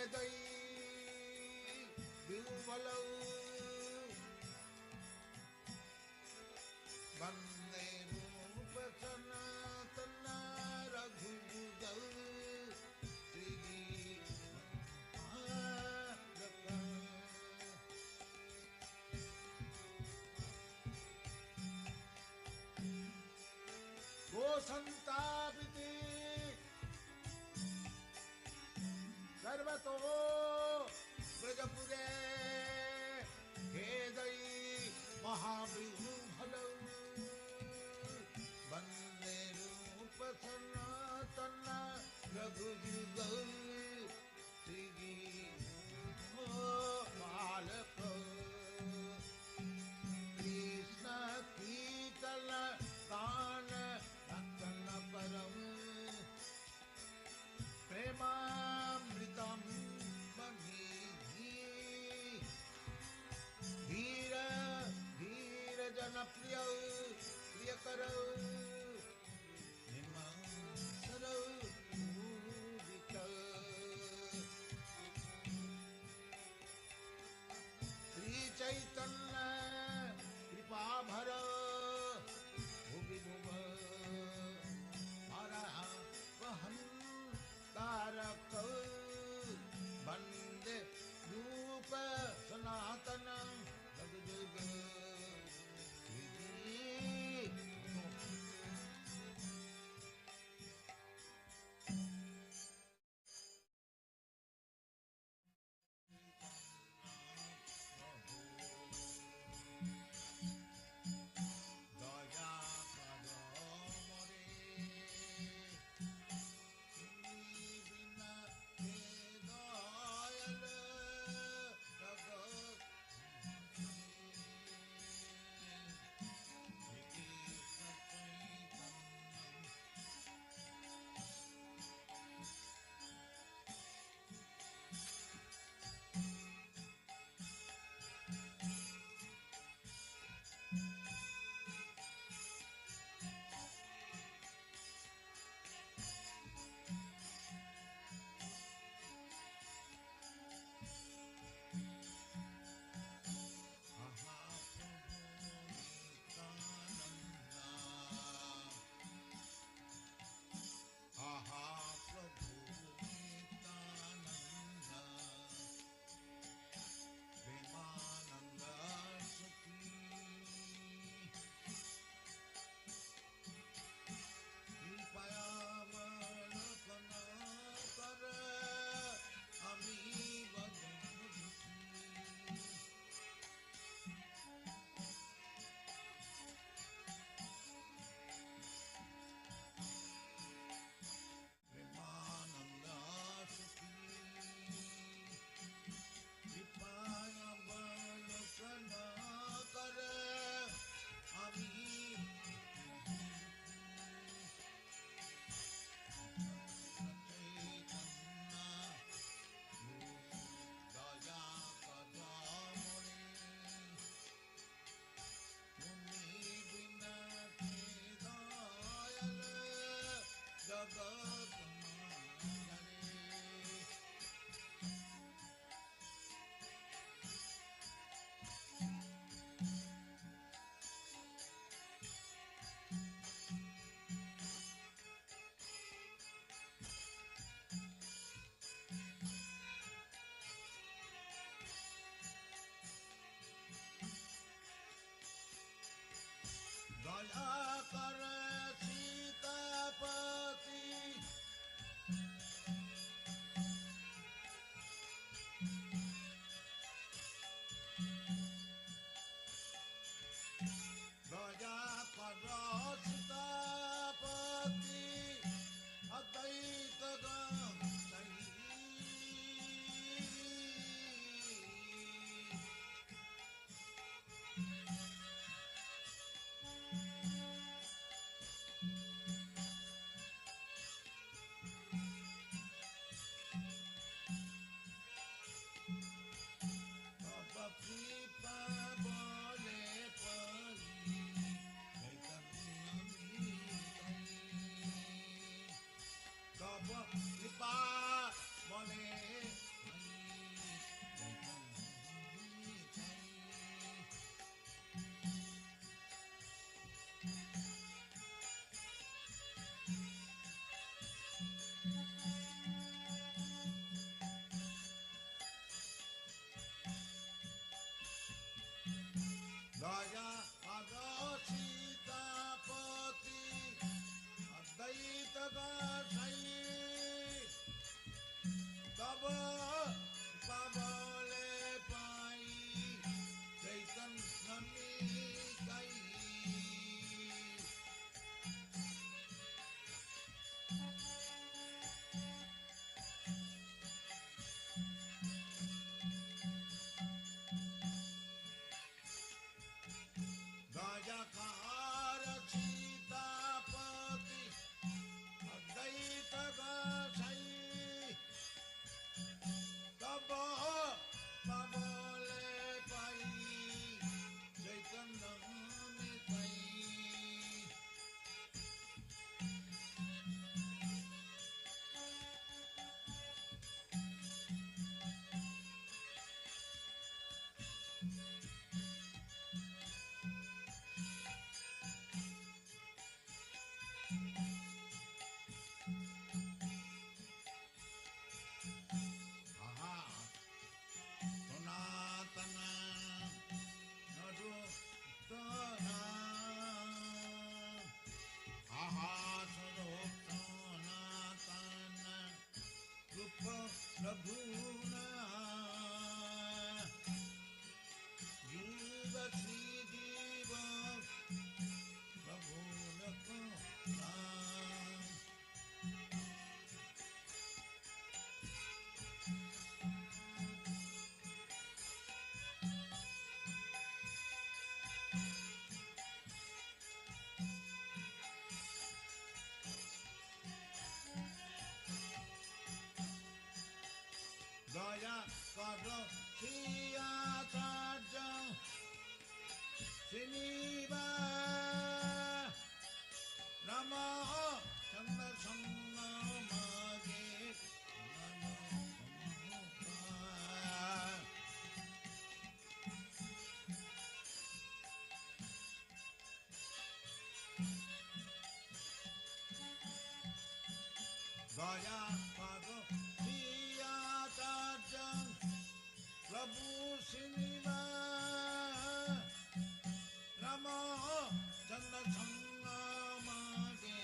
खेदई विह्वलौ वन्दे रूप सनातन रघुयुगल श्री गो संतापिते सर्वतो ब्रजपुरे खेदई महाविभुभलौ वन्दे रूप सनातन रघुयुगल श्री बालक कृष्ण कीर्तन गान रतन परम प्रेमामृतम पावले पाई चैतन्य निताई गजकार सीतापति अद्वैत गोसाई तब पावले पाई चैतन्य निताई सनातना नरोत्तना स्वरूप सनातना रूप प्रभुना युग श्री जीव प्रभु लखना दया करो सियाचार्य श्रीनिवा नमः चंद्र संग मागे दया करो सियाचार्य प्रभु श्रीनिवा नमः चंद्र संग मागे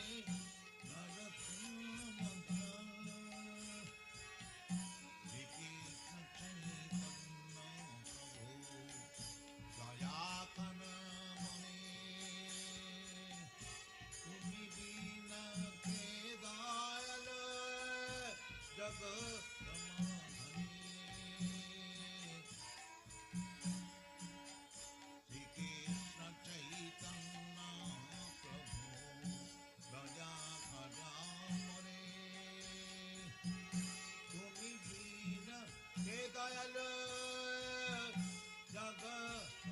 श्री कृष्ण चैतन्य प्रभु दया कर मने तुम्ही बिना के दयाल जगत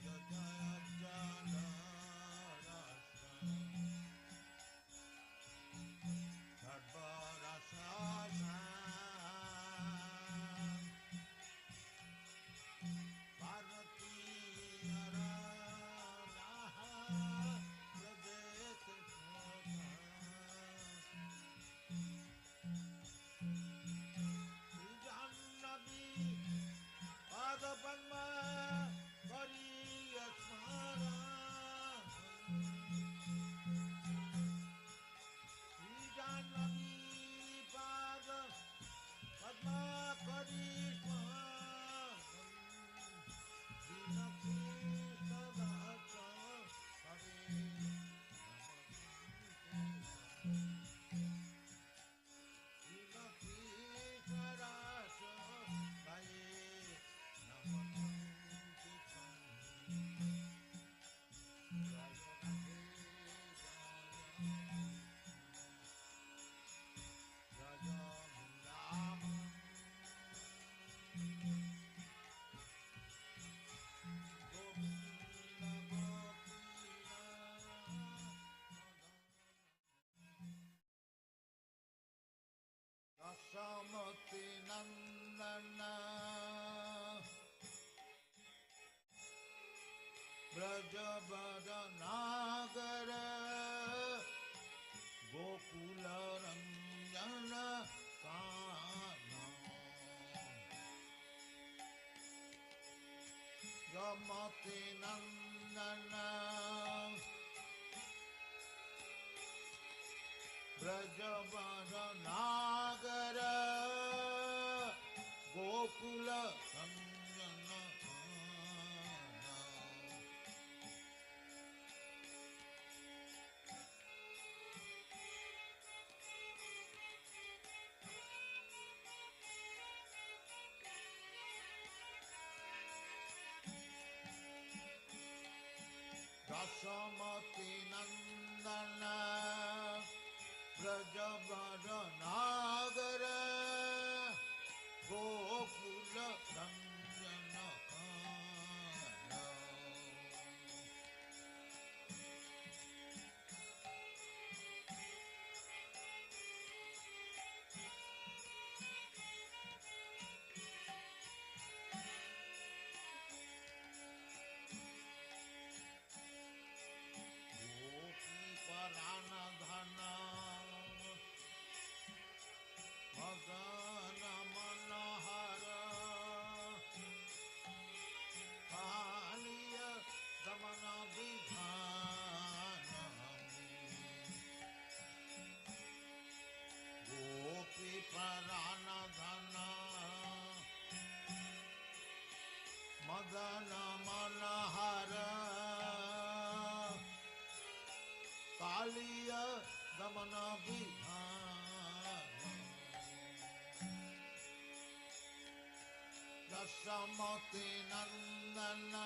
Jaya Jaya Jana Rasa Sarva Rasa Parvati Padma Kariya Smara Sri Jannavi Pada Padma Karishma Dinakhi Sadhacha Hare Dinakhi Sadhacha Hare Samati Nandana Brajabada Nagara Gokula Ranjana Kana Samati Nandana Brajabada Nagara Gokula Ranjana Dasamati Nandana Brajabada Nagara Gokula Ranjana Kana Gopi Parana Dhana Madana Manahara Kaliya Damana Vidhana Gopi Parana Dhana Madana Manahara Kaliya Damana Vidhana Dasamati Nandana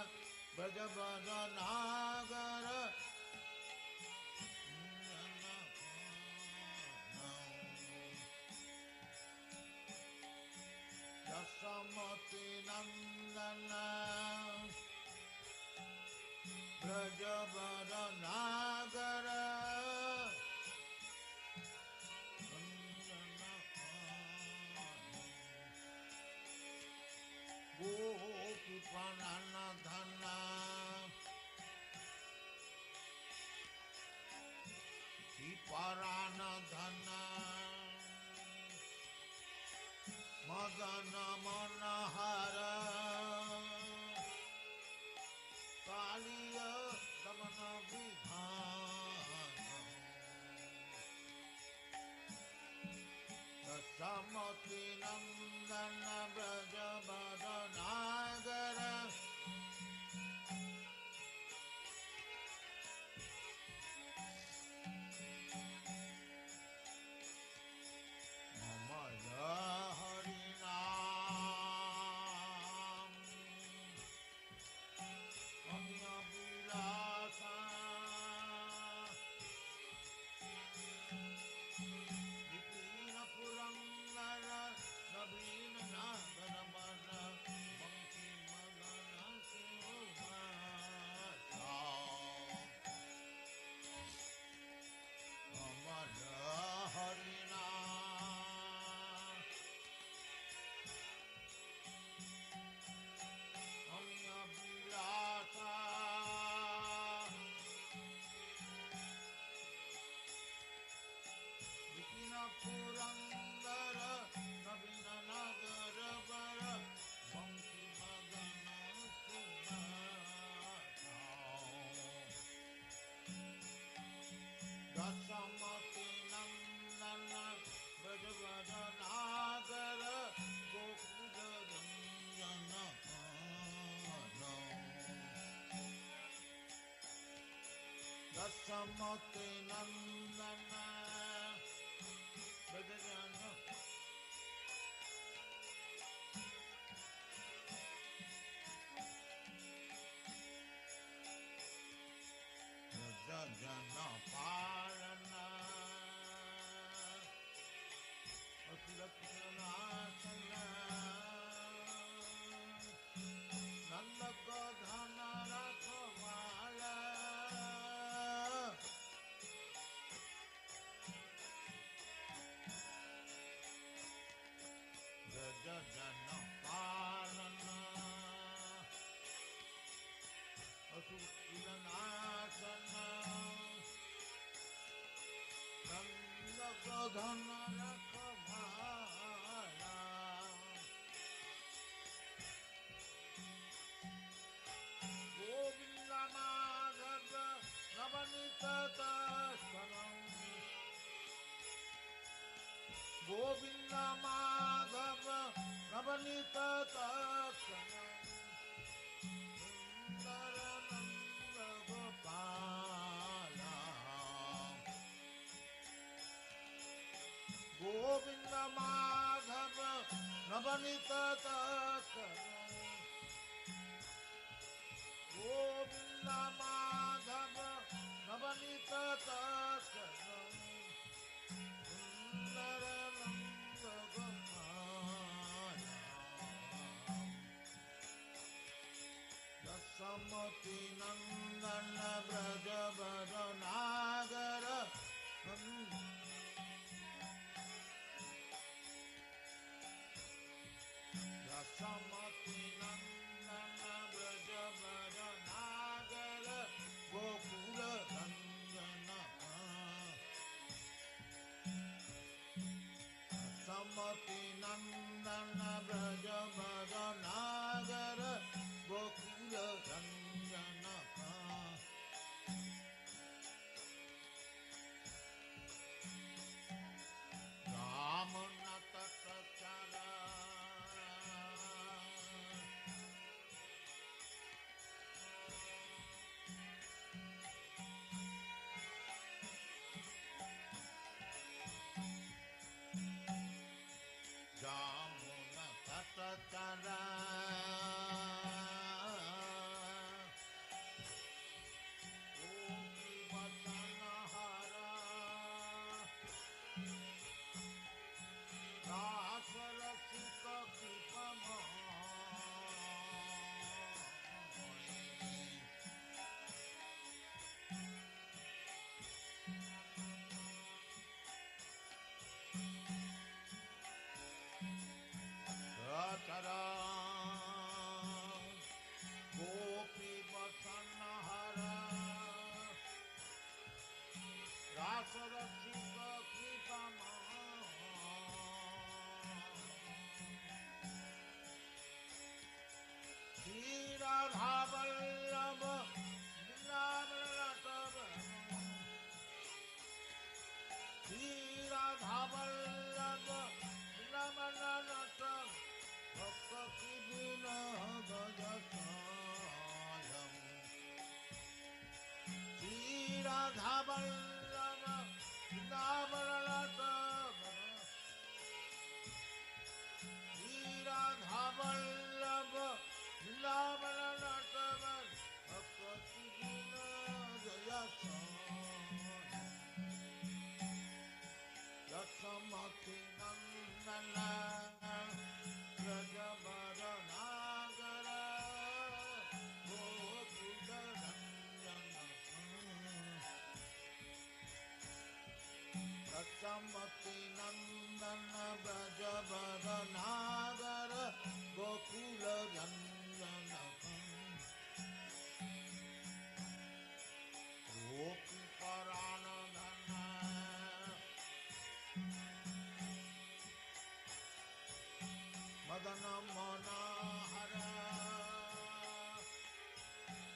Brajabada Nagara Dasamati Nandana Brajabada Nagara Gopi Parana Dhana Parana Dhana Madana Manahara Kaliya Damana Vidhana Dasamati Nandana Brajabada Nagara Maya Harinam Amya Vilasa Dipina Purangara Nabina Naganamana Bhakti Madana Samati Nandana Brajajana Brajajana Parana Akhilakshana Nanda ko dhana rakhwala Brajajana Parana Akhilakshana Nanda ko dhana rakhwala Govinda Madhava Navanita Tashanam Govinda Madhava Navanita Tashanam Sundarananda Gopala Govinda Madhava Navanita Tashanam Govinda Madhava Navanita Tashanam Sundarananda Gopala Dasamati Nandana Brajavara Nagara Dasamati Nandana Brajavara Nagara Gokula Ranjana Dasamati Nandana Brajavara Nagara Gokula Ranjana Ramana Tatachara Jamuna Tatachara Gopi Vatanahara Rasarasika Kripamaya Gopi Vatanahara Rasarasika Kripamaya Shri Radha Vallabha Vrindavanatava Shri Radha Vallabha Vrindavanatava Bhakta Kibina Gajasayam Shri Radha Vallabha Vrindavanatava Shri Radha Vallabha Vrindavanatava Bhakta Kibina Gajasayam Dasamati Nandana Brajavara Nagara Gokula Ranjana Dasamati Nandana Brajavara Nagara Gokula Ranjana Gopi Paranadhana Madana Manahara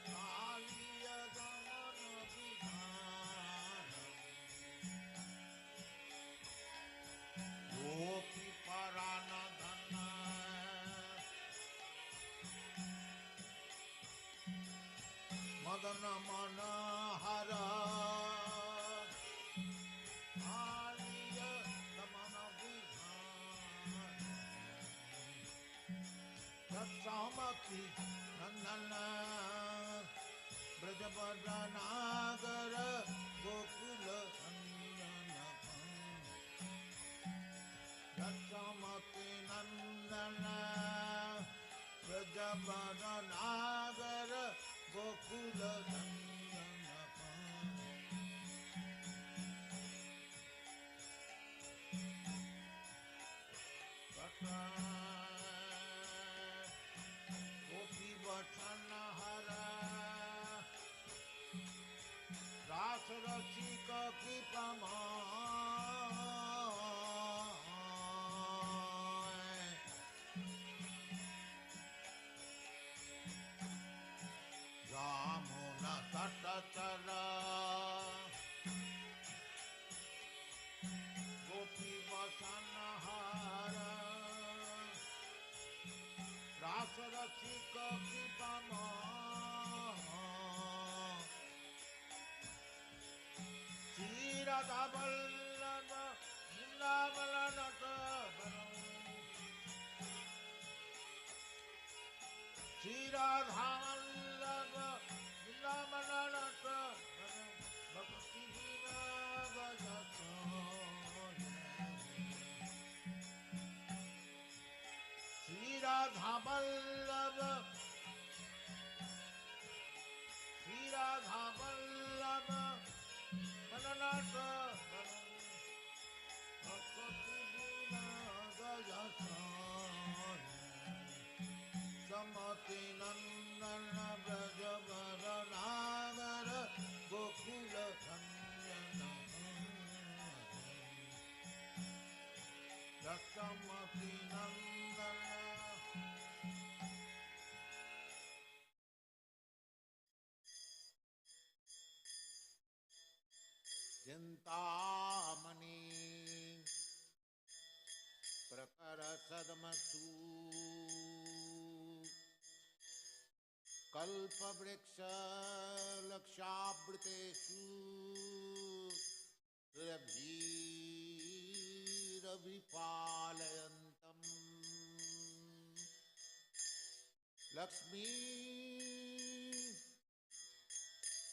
Kaliya Damana Vidhanam Gopi Paranadhana Madana Manahara Satsamati Nandana Brajabadanagar Gokula Satsamati Nandana Brajabadanagar Gokula Gopi Vachana Hara Rasarasika Kipama Yamuna Tatatara Gopi Vachana Hara Rasarasika Kipama Radha Vallabha Vrindavanata Shri Radha Vallabha Vrindavanata Bhakti Vinaya Shri Radha Vallabha Shri Radha Vallabha Mananata Bhakti Vinaya Samati Nandana Brajabadanagar Gokula Sanyana Samati Nandana Chintamani Prakara Sadmasu Kalpa Vriksha Lakshabritesu Rabhiravipalantam Lakshmi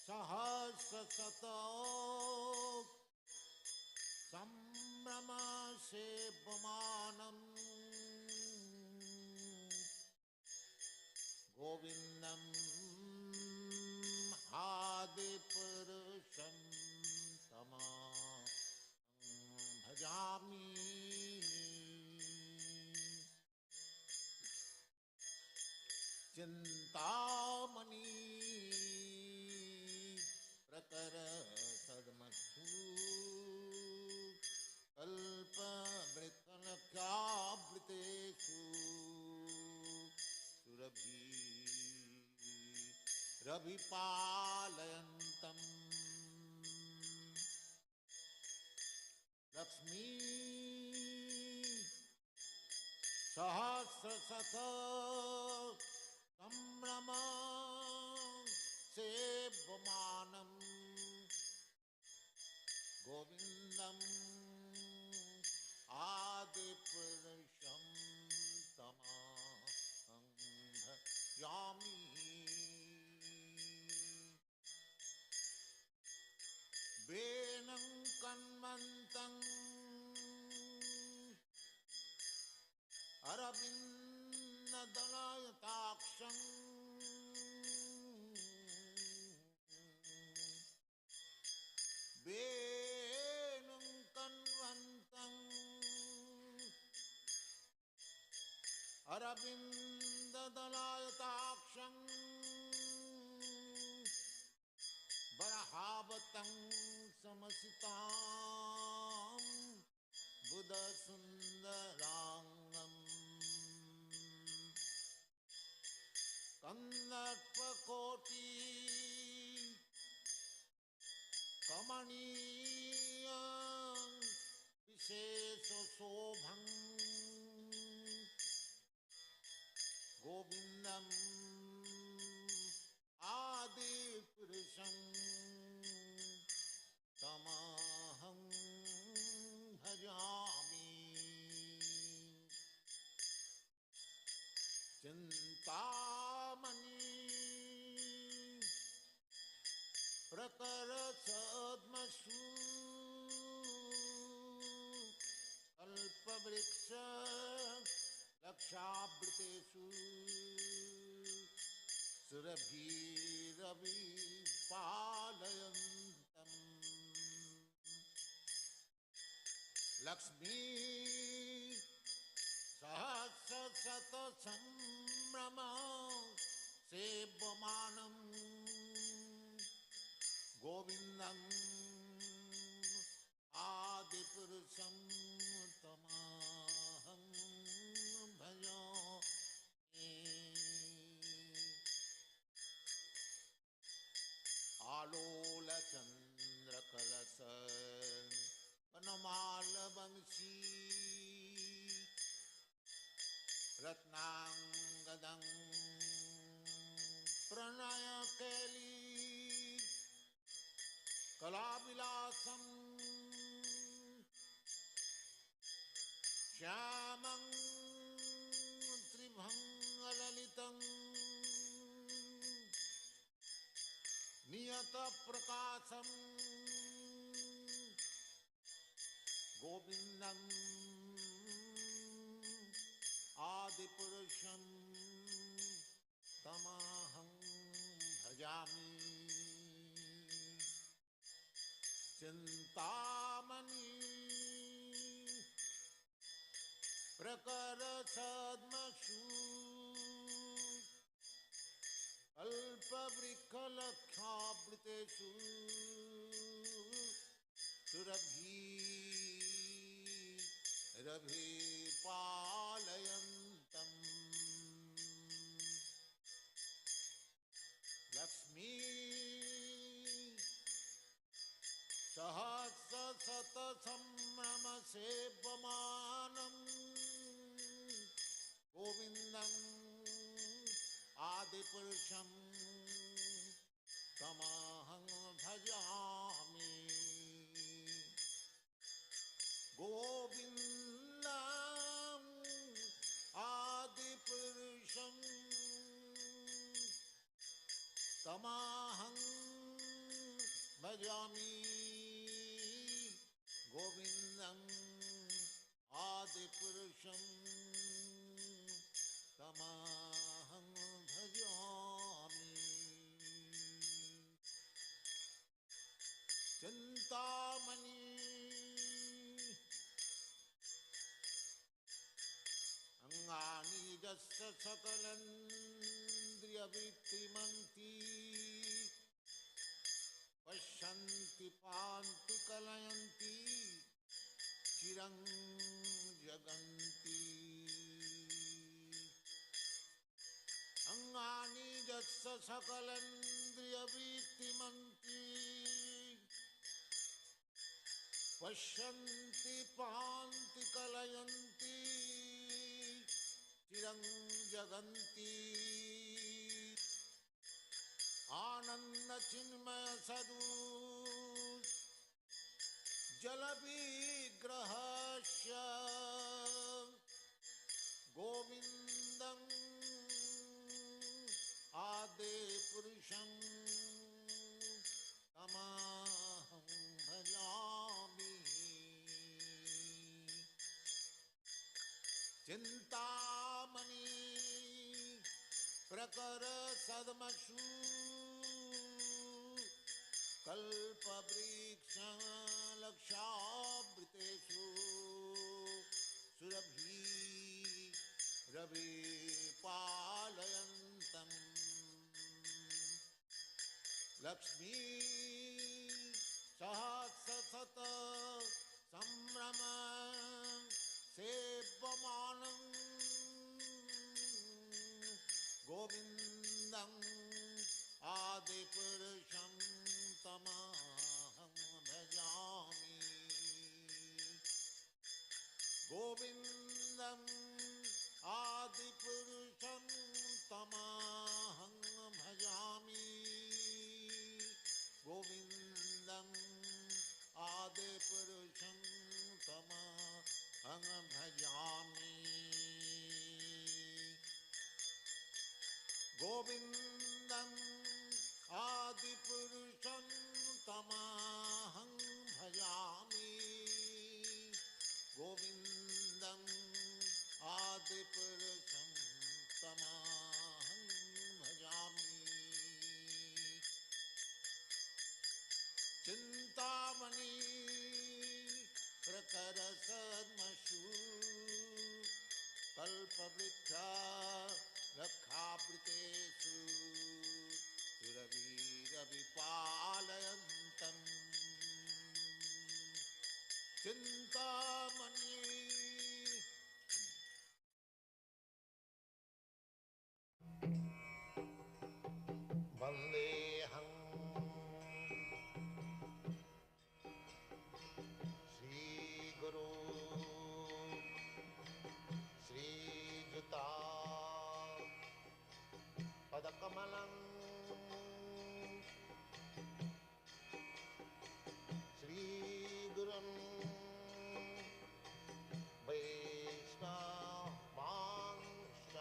Sahasasata Sambrama Sevamanam Govindam Hadipurusham Tamaham Bhajami Chintamani Prakara Sadmasu Kalpa Vritanakyabritesu Surabhi Ravipalayantam Lakshmi Sahasrasata Sambrama Sevamanam Govindam Adipurusham Tamaham Bhajami Venam Kanmantam Arabindadalayataksham Venam Kanmantam Arabindadalayataksham Barahavatang Samasitam Buddha Sundarangam Kandarpakoti Kamaniya Visesha Sobham Govindam Adipurusham Tamaham Bhajami Chintamani सुरभिरभिपालयन्तम् Lakshmi सहस्रशतसम्भ्रम सेव्यमानं गोविन्दं आदिपुरुषं तमहं भजामि। आलोलचन्द्रकलश वनमालवंशी रत्नांगदं प्रणयकेली कलाविलासं श्यामं त्रिभंगललितं नियतप्रकाशं गोविन्दं आदिपुरुषं तमहं भजामि। चिन्तामणि प्रकरसद्मषु अल्पवृक्षलक्षावृतेषु सुरभिरभिपालयन्तम् लक्ष्मी सहस्रशतसम्भ्रमसेव्यमानं गोविन्दं आदिपुरुषं तमहं भजामि। गोविन्दं आदिपुरुषं तमहं भजामि। गोविन्दं आदिपुरुषं तमहं भजामि। चिन्तामणि अंगानि यस्य सकलेन्द्रियवृत्तिमन्ति पश्यन्ति पान्ति कलयन्ति चिरं जगन्ति। अंगानि यस्य सकलेन्द्रियवृत्तिमन्ति पश्यन्ति पान्ति कलयन्ति चिरं जगन्ति। आनंद चिन्मय सदु जल विग्रहस्य गोविन्दं आदिपुरुषं तमहं भजामि। चिन्तामणि प्रकरसद्मषु कल्पवृक्षलक्षावृतेषु सुरभिरभिपालयन्तम् लक्ष्मी सहस्रशतसम्भ्रम सेव्यमानं गोविन्दं आदिपुरुषं तमहं भजामि। गोविन्दं आदिपुरुषं तमहं भजामि। गोविन्दं आदिपुरुषं तमहं भजामि। गोविन्दं चिंतामणि वंदेहं श्रीगुरु श्रीयुता पदकमलं श्रीगुरुं वैष्णवांश्च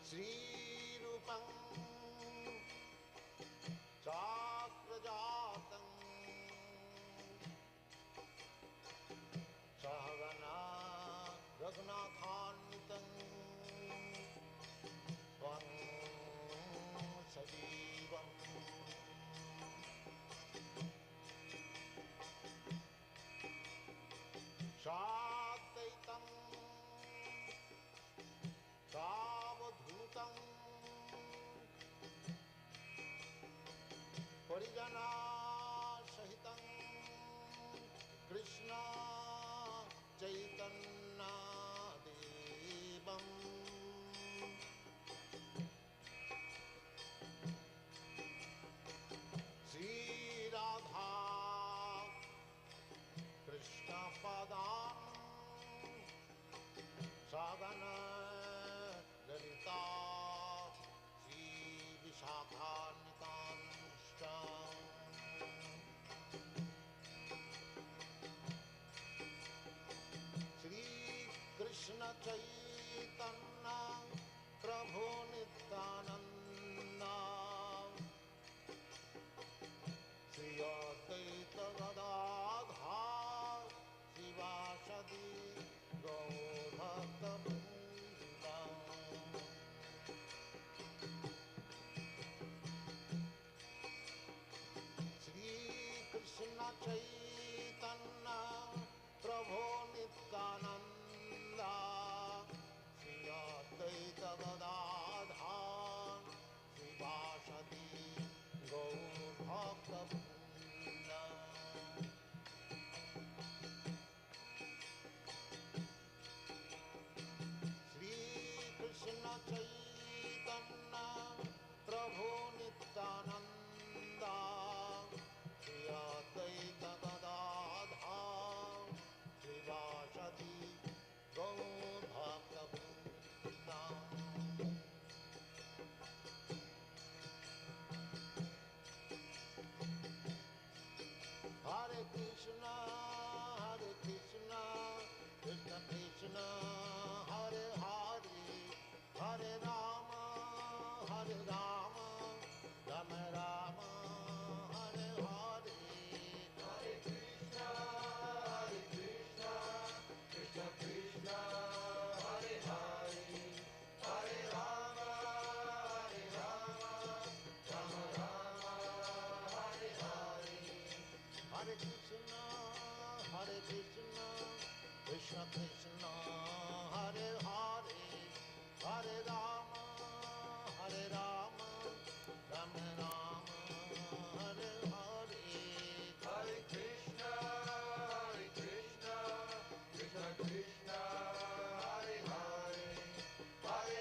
श्रीरूपं चाक्रजातं सहगना रघुनाथान्वितं त्वं सजीवम् साद्वैतं सावधूतं परिजनासहितं कृष्ण चैतन्यदेवं श्रीराधा कृष्णपदां सगन ललिता श्रीविशाखान्वितांश्च श्रीकृष्ण चैतन्य प्रभु नित्यानंद श्री अद्वैत गदाधर शिवासदि गौरभक्तवृन्द श्रीकृष्ण चैतन्य प्रभु नित्यानंद श्री अद्वैत गदाधर शिवासदि गौरभक्तवृन्द श्रीकृष्ण चैतन्य प्रभु Nityanand Shri Advaita Gadadhar शिवासदि गौरभक्तवृन्द Hare Krishna, Krishna Krishna, Hare Hare, Hare Rama, Rama Rama, Hare Hare. Hare Krishna, Krishna Krishna, Hare Hare, Hare Rama, Rama Rama, Hare Hare. Hare Krishna, Krishna Krishna, Hare Hare, Hare Rama, Rama Rama, Hare Hare. Hare Krishna, Krishna Krishna, Hare Hare,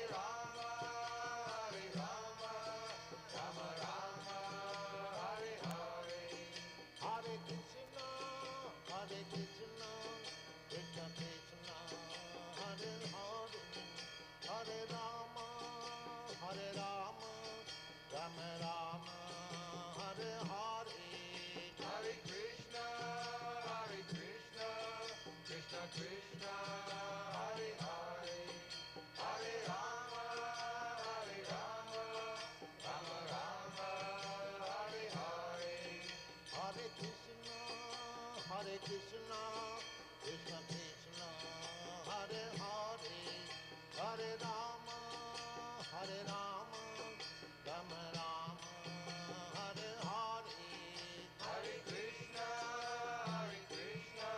Hare Rama, Rama Rama, Hare Hare. Hare Krishna, Krishna Krishna, Hare Hare, Hare Rama, Rama Rama, Hare Hare. Hare Krishna, Krishna Krishna, Hare Hare, Hare Rama, Rama Rama, Hare Hare. Hare Krishna, Krishna Krishna, Hare Hare, Hare Rama, Rama Rama, Hare Hare. Hare Krishna,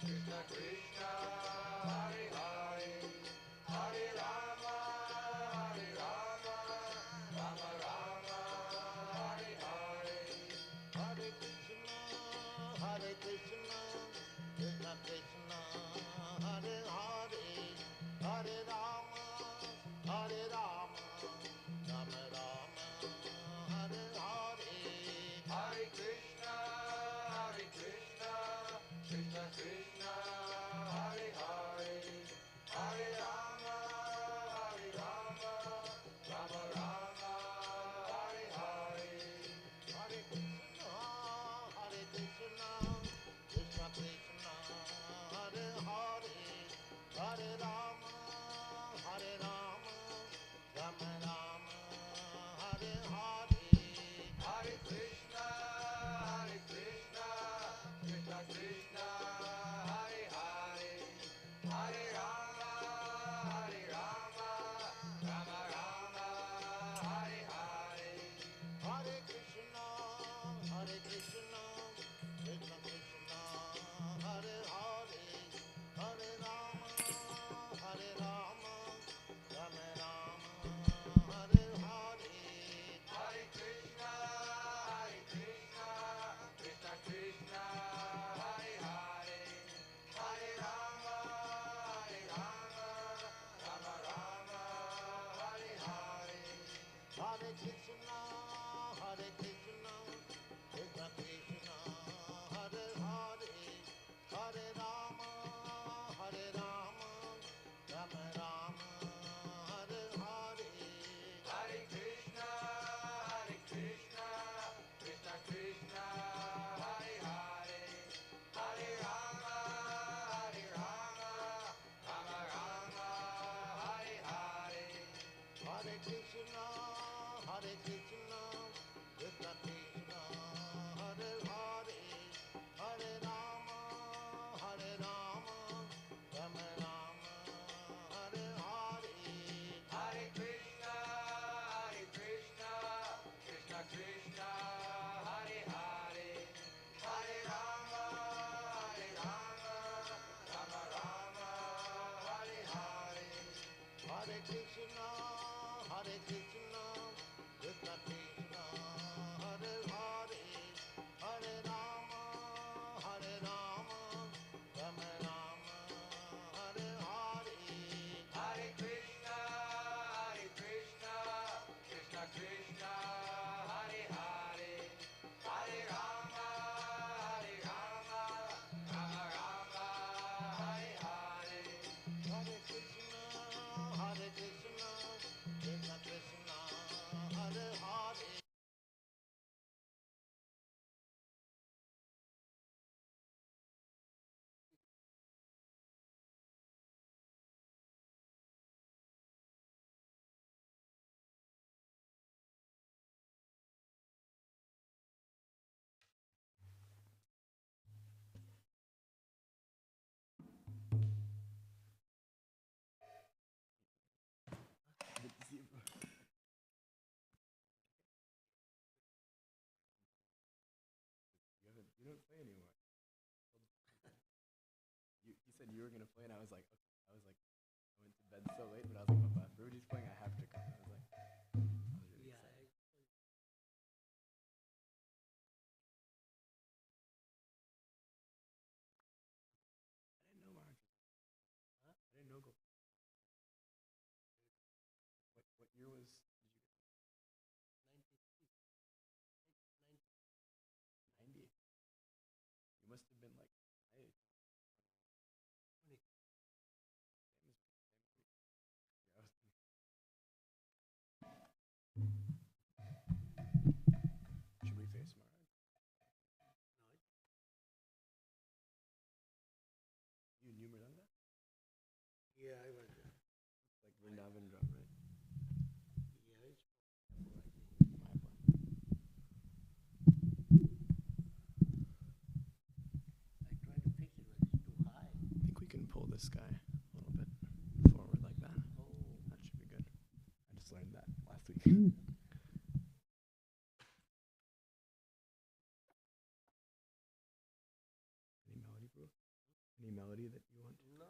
Krishna Krishna, Hare Hare, Hare Rama, Rama Rama, Hare Krishna, Hare Krishna, Krishna Krishna, Hare Hare, Hare Rama, Hare Rama, Rama Rama, Hare Hare, Hare Krishna, Krishna Krishna, Hare Hare, Hare Rama, Rama Rama, Hare Hare, Hare Krishna, Krishna Krishna, Hare Hare, Hare Rama, Rama Rama, Hare Hare, Hare Krishna, Krishna Krishna, Hare Hare, Hare Rama, Rama Rama, Hare Hare, Hare Krishna, Krishna Krishna, Hare Hare, Hare Rama, Rama Rama, Hare Hare, Hare Krishna, Krishna Krishna, Hare Hare, Hare Rama, Rama Rama, Hare Hare, Hare Krishna, Krishna Krishna, Hare Hare. You don't play anymore. You said you were gonna play, and I was like, okay. I went to bed so late, but I was like, oh, if Rudy's playing, I have to come. I was really excited. I didn't know Maharaj. Huh? I didn't know. What year was? Did you get? 90. You must have been like my age. 20. Same as me. Should we face Maharaj? You knew Mridanga? Yeah, I was there. It's like Vrindavan drum, right? Yeah, it's I tried to fix it, but it's too high. I think we can pull this guy a little bit forward like that. Oh. That should be good. I just learned that last week. Any melody, bro? Any melody that you want? No.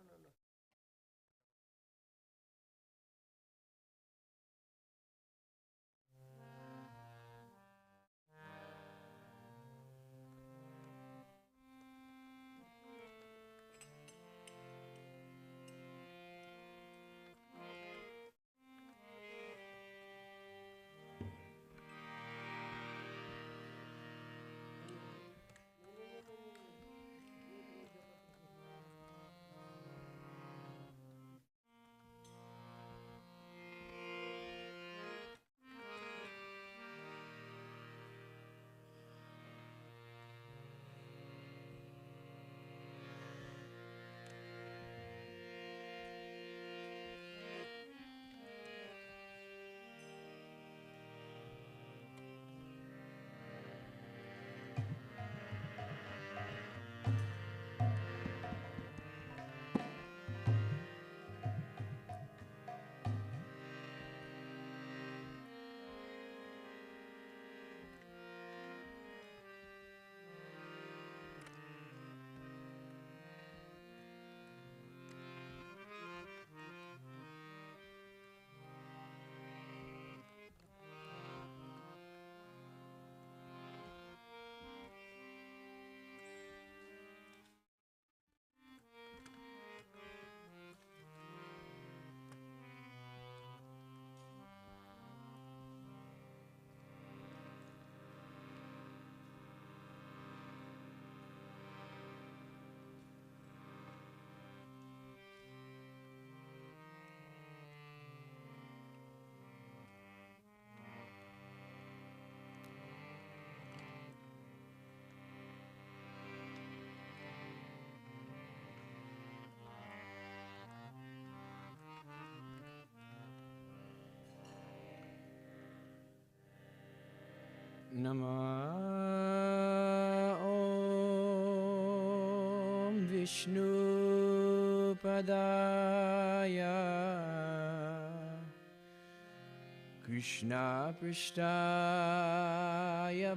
Nama Om Vishnu Padaya Krishna Prishtaya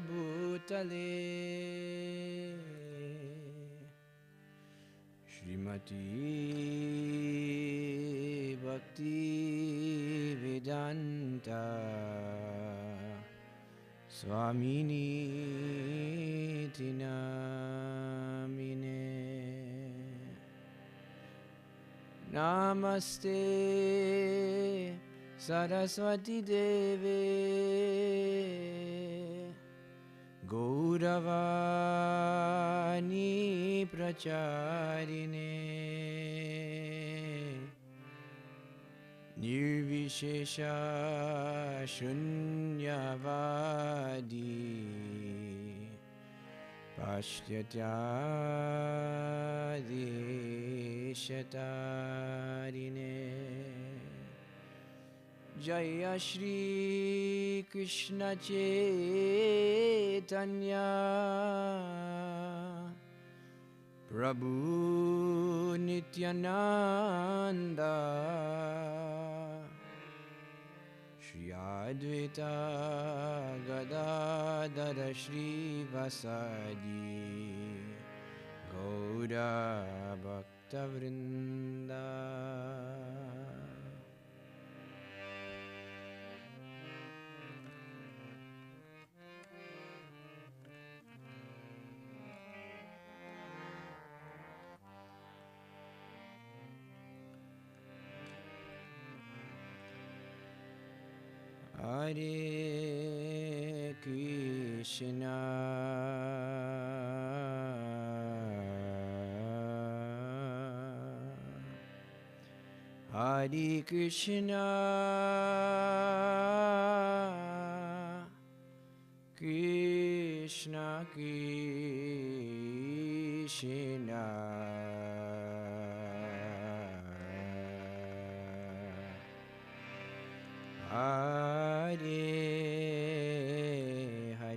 Bhutale Srimati Bhakti Vedanta Swamini Tinamine Namaste Saraswati Deve Gauravani Pracharine Nirvishesha Shunyavadi Pashtyatya Shatarine Jaya Shri Krishna Chaitanya Prabhu Nityananda Shri Advaita Gadadara Shri Vasadi Gaura Bhakta Vrinda Hare Krishna Hare Krishna Krishna Krishna Hare Hare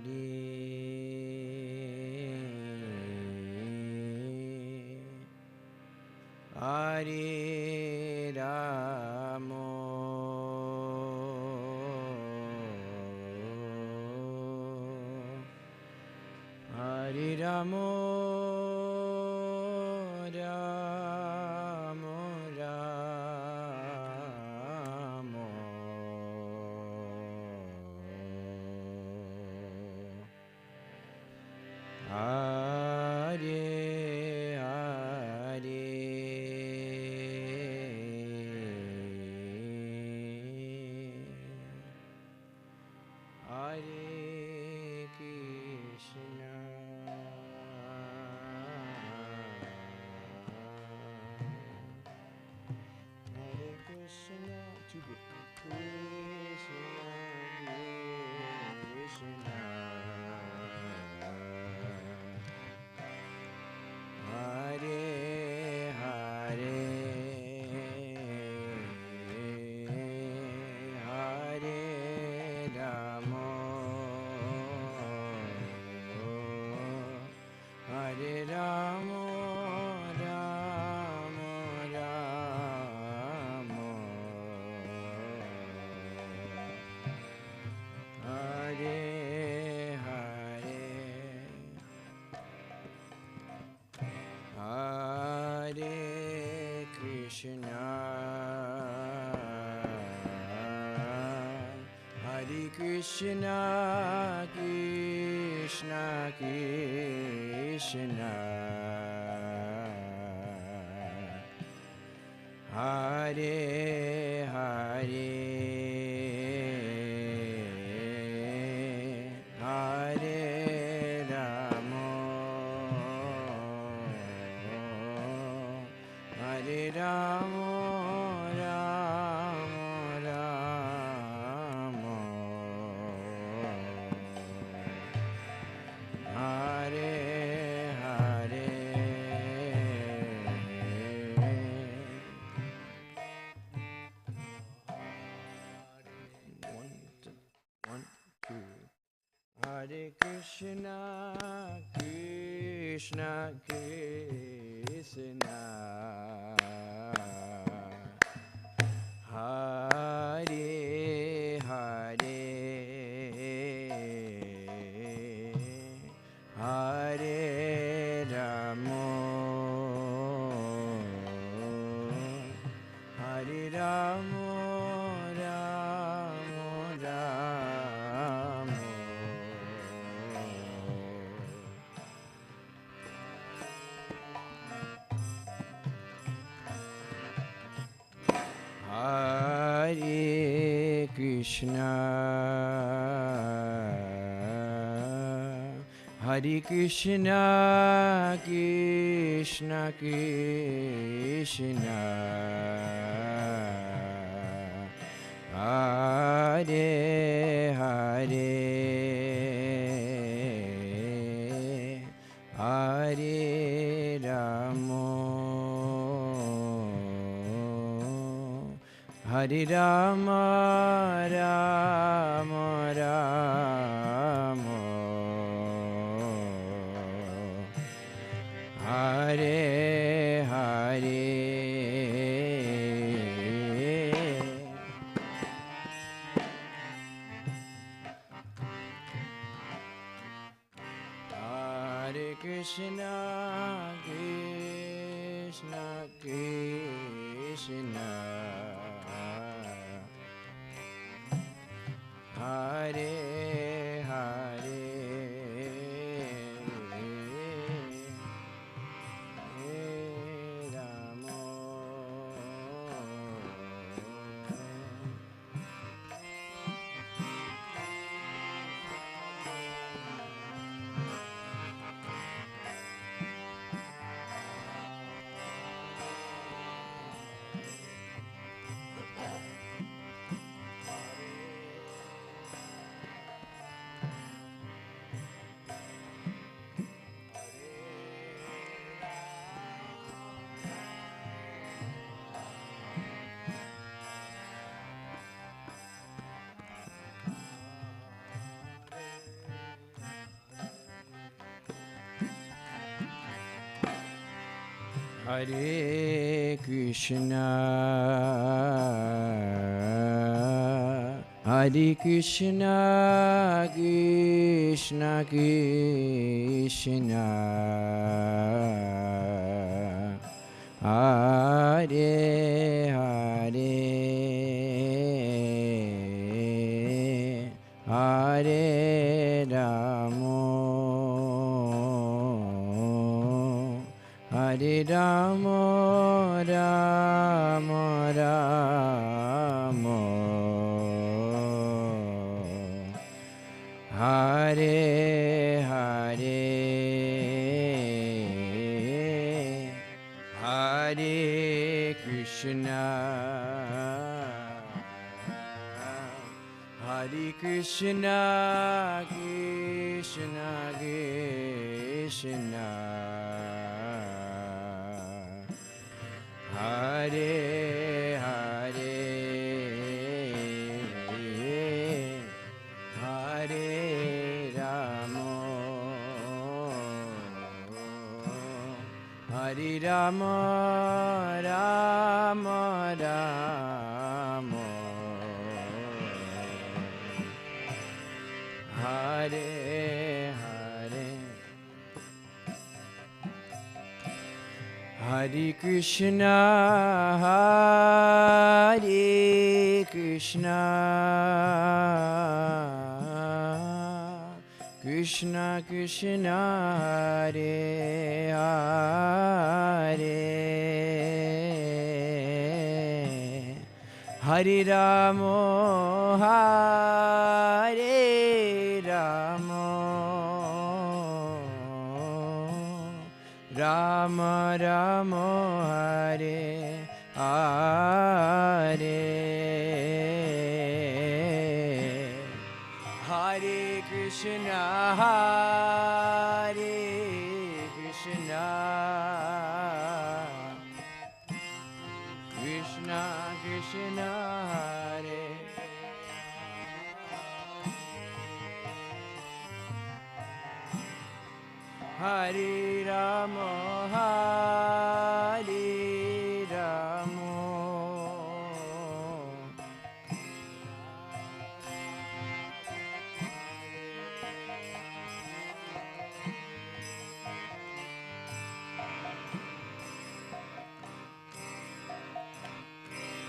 Hare Ramo Hare Ramo Ramo Ramo Hare Hare Hare Krishna Hare Krishna Krishna Krishna Hare Hare Hare Ramo Hare Ramo Ramo Ramo Hare Hare Hare Krishna Hare Krishna Krishna Krishna Hare Hare Hare Ramo Hare Ramo Ramo Ramo Hare Hare Hare Krishna, Krishna Krishna, Hare Hare, Hare Ramo, Hare Ramo, Ramo Ramo. Hare Krishna, Hare Krishna, Krishna Krishna, Hare Hare, Hare Ramo, Hare Rama, Rama Rama, Hare Hare, Hare Krishna, Krishna Krishna, Hare Hare, Hare Ramo, Hare Krishna, Hare Krishna, Krishna Krishna, Hare Hare, Hare Ramo, Hare Ramo, Ramo Ramo, Hare Hare, Hare Krishna, Hare Krishna, Krishna Krishna, Hare Hare, Hare Ramo, Hare Ramo, Ramo Ramo, Hare Hare, Hare Krishna, Hare Krishna, Krishna Krishna, Hare Hare, Hare Ramo, Hare Ramo, Rama Rama, Hare Hare, Hare Krishna, Hare Krishna, Krishna Krishna, Hare Hare Rama, Hare Rama,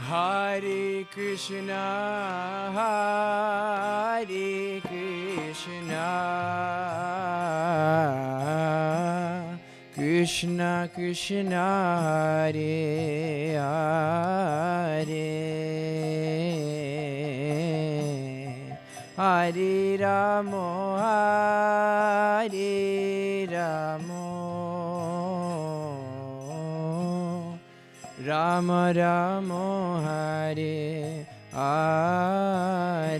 Hare Krishna, Hare Krishna, Krishna Krishna, Hare Hare, Hare Rama, Hare Rama, Rama Rama, Hare Hare,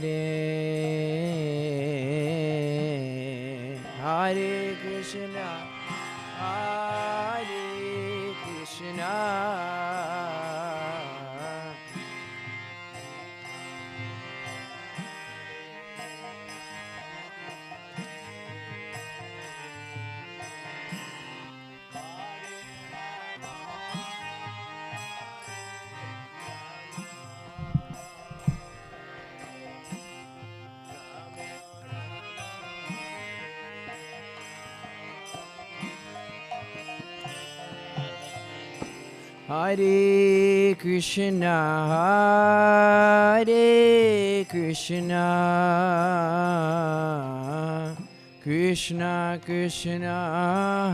Hare Krishna, Hare Krishna, Hare Krishna, Hare Krishna, Krishna Krishna,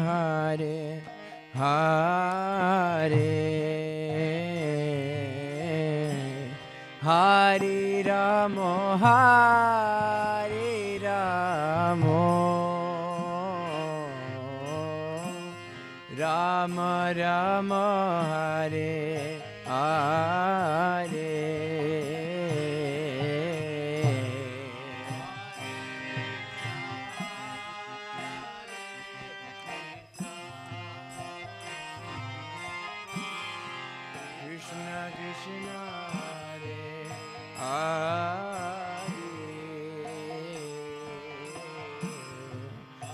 Hare Hare, Hare Rama, Hare Rama, Rama Rama, Hare Hare, Krishna Krishna, Hare Hare,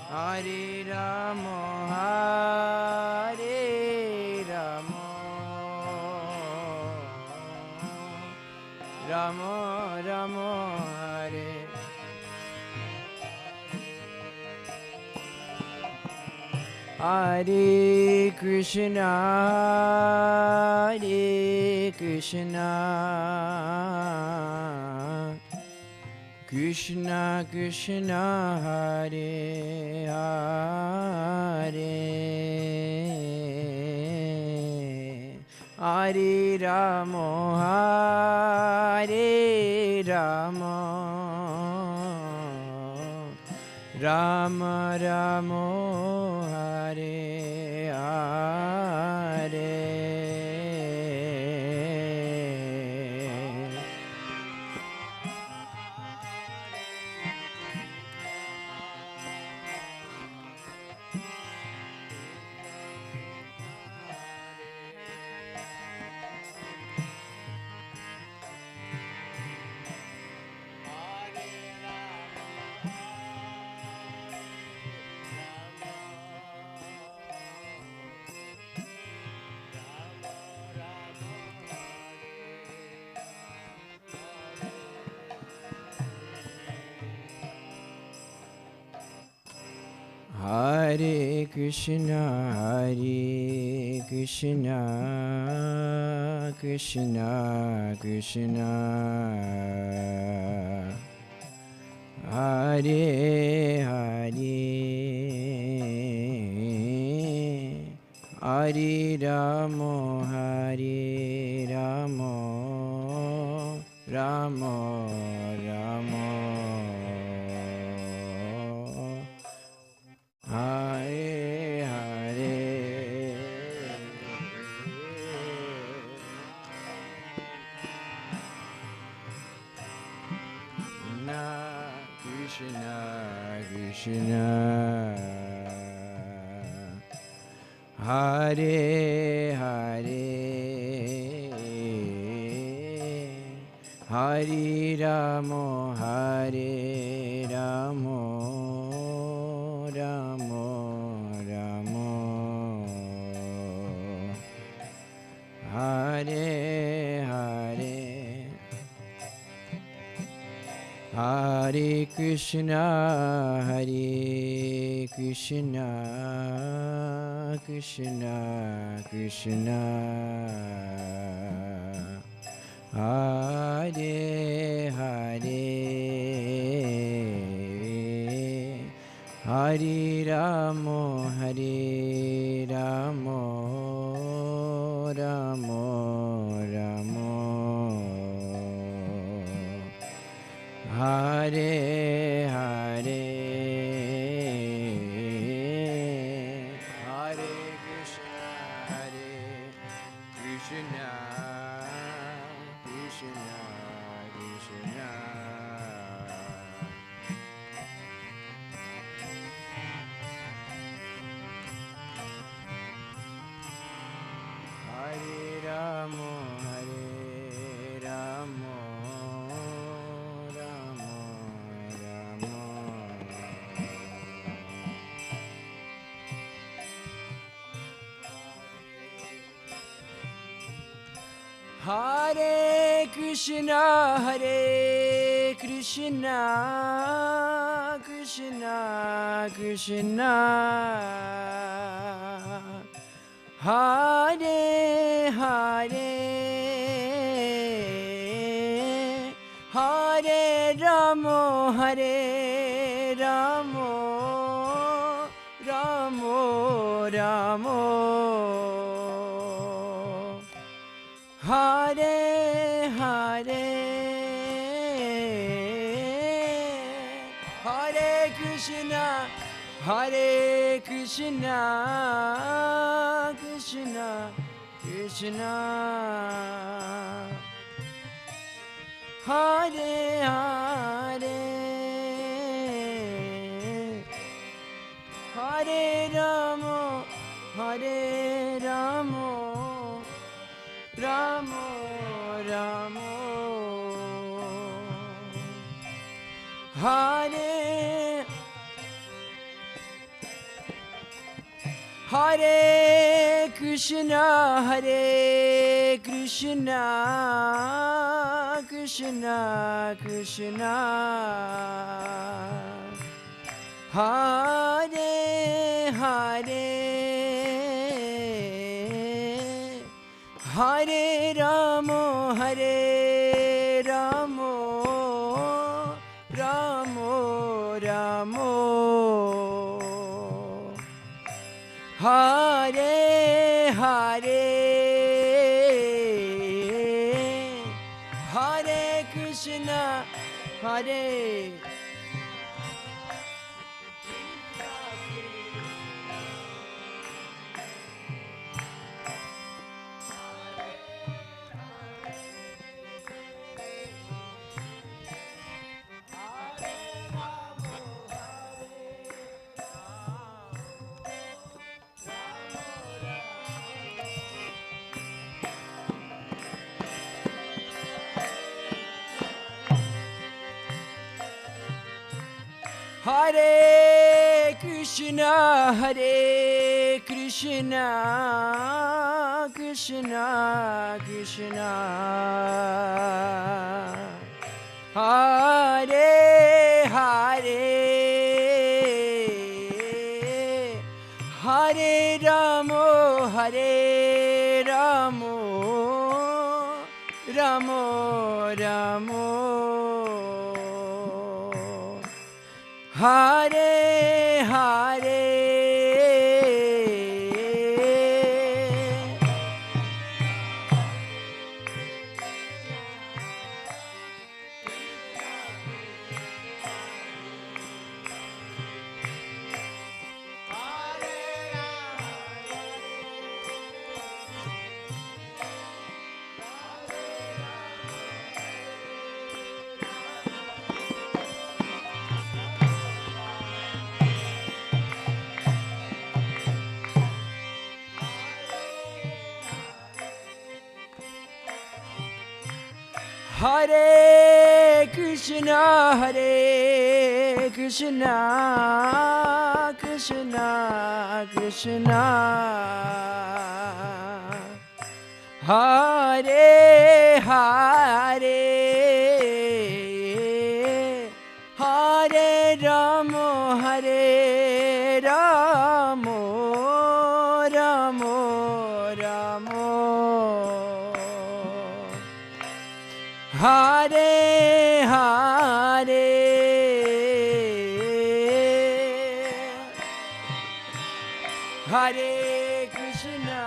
Hare Rama, Hare Rama, Rama Rama, Hare Hare Krishna, Hare Krishna, Krishna Krishna, Hare Hare, Hare Rama, Hare Rama, Rama Rama, Hare Hare, Hare Krishna, Hare Krishna, Krishna Krishna, Hare Hare, Hare Rama, Hare Rama, Rama Rama, Hare Hare, Krishna Krishna, Hare Hare, Hare Rama, Hare Rama, Rama Hare Krishna, Hare Krishna, Krishna Krishna, Hare Hare, Hare Ramo, Hare Ramo, Ramo Ramo, Hare Hare, Hare Krishna, Hare Krishna, Krishna Krishna, Hare Ramo, Hare Ramo, Ramo Ramo. Hare Krishna, Hare Krishna, Krishna Krishna, Hare Hare, Hare Ramo, Hare Ramo, Ramo Ramo, Hare Hare, Hare Krishna, Hare Krishna, Krishna Krishna, Hare Hare, Hare Ramo, Hare Ramo, Ramo Ramo, Hare Hare Krishna, Hare Krishna, Krishna Krishna, Hare Hare, Hare Ramo, Hare Ramo, Ramo Ramo, Hare Hare, Hare Krishna, Hare Hare Krishna, Hare Krishna, Krishna Krishna, Hare Hare, Hare Ramo, Hare Ramo, Ramo Ramo, Hare Hare, Hare Krishna, Hare Krishna, Krishna Krishna, Hare Hare, Ramo, Hare Ramo, Ramo Ramo, Hare Hare, Hare Krishna,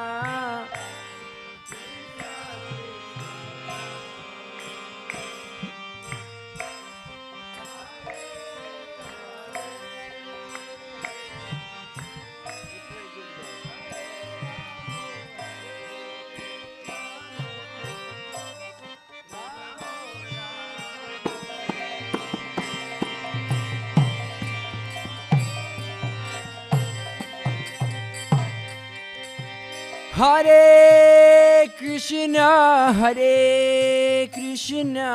Hare Krishna, Hare Krishna,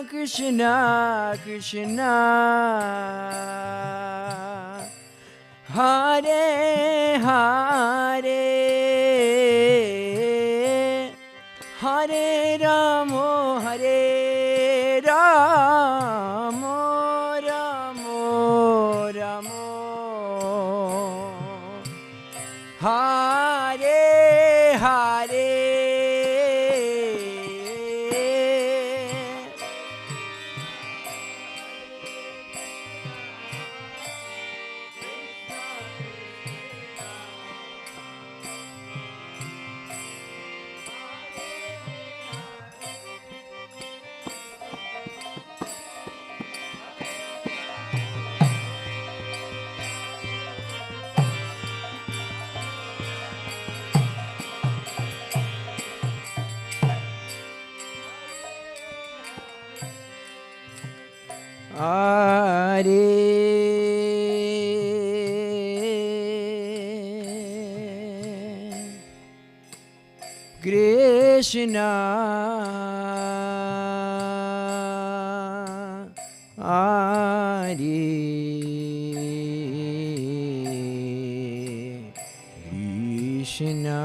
Krishna Krishna, Hare Hare, Hare Ramo, Hare Ramo, Ramo Ramo, Hare Hare, Krishna, Hare Krishna,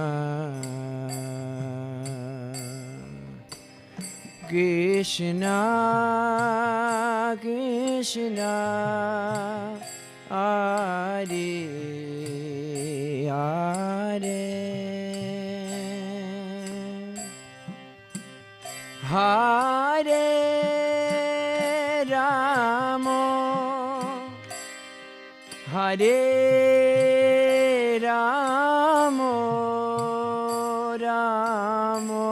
Krishna Krishna, Hare Hare, Hare Ramo, Hare Ramo, Ramo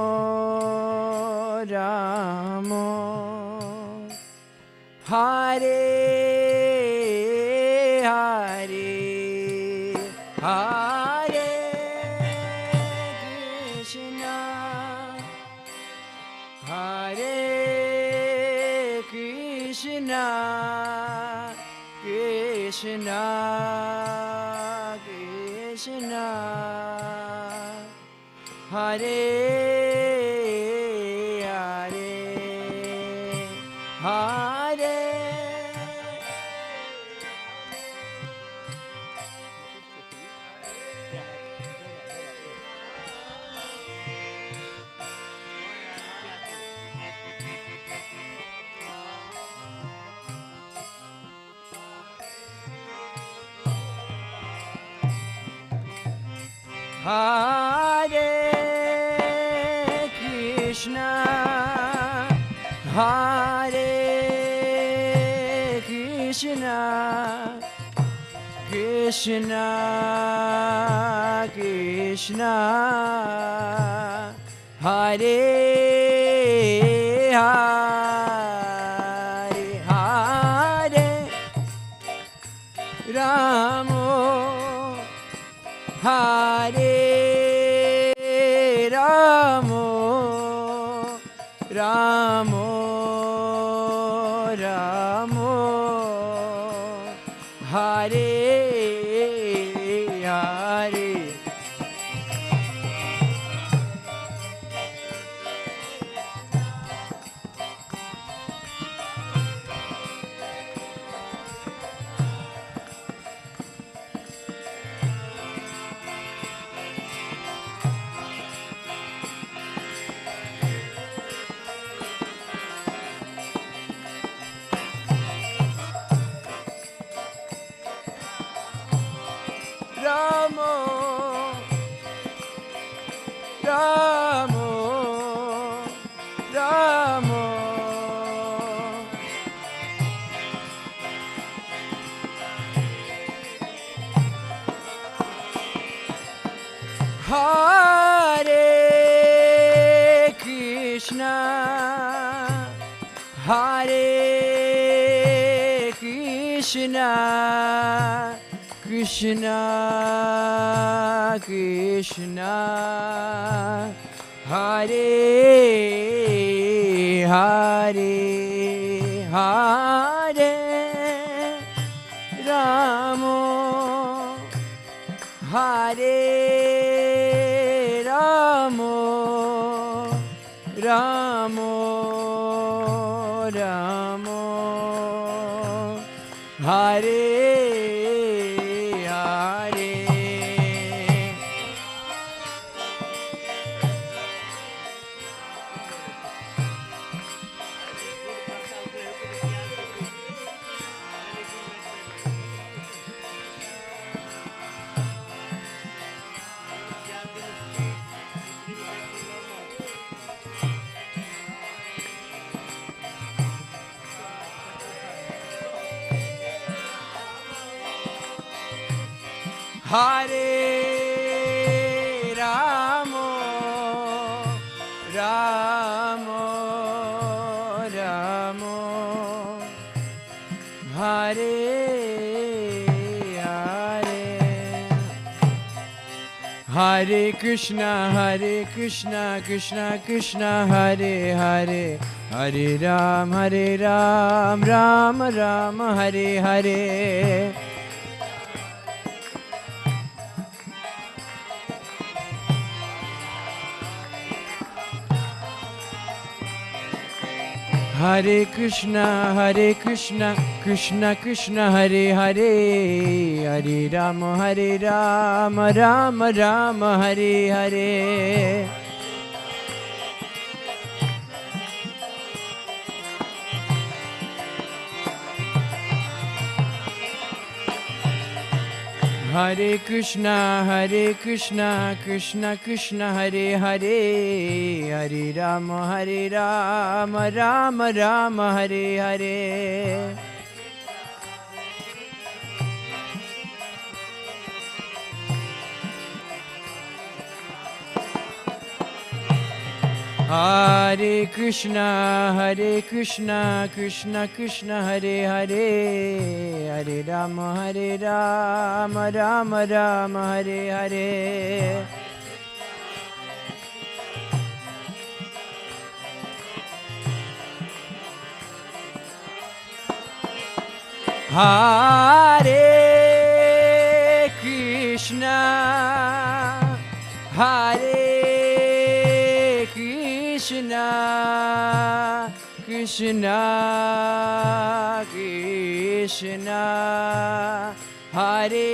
Ramo, Hare Hare, Hare Krishna, Hare Krishna, Krishna Krishna, Hare Hare, Hare. Hare Krishna, Hare Krishna, Krishna Krishna, Hare Hare, Hare Ramo, Hare Ramo, Ramo Ramo, Hare Hare. Hare Krishna, Krishna Krishna, Hare Hare, Hare Ramo, Hare Ramo, Ramo Ramo, Hare Hare. Hare Ramo, Ramo Ramo, Hare Hare, Hare Krishna, Krishna Krishna, Hare Hare, Hare Ram, Ram Ram, Hare Hare. Hare Krishna, Krishna Krishna, Hare Hare, Hare Ram, Ram Ram, Hare Hare. Hare Krishna, Krishna Krishna, Hare Hare, Hare Ram, Ram Ram, Hare Hare. Hare Krishna, Krishna Krishna, Hare Hare, Hare Ram, Ram Ram, Hare Hare. Hare Krishna, Hare Krishna, Krishna Krishna, Hare Hare, Hare Ramo, Hare Ramo, Ramo Ramo, Hare Hare. Hare Krishna, Krishna Krishna, Hare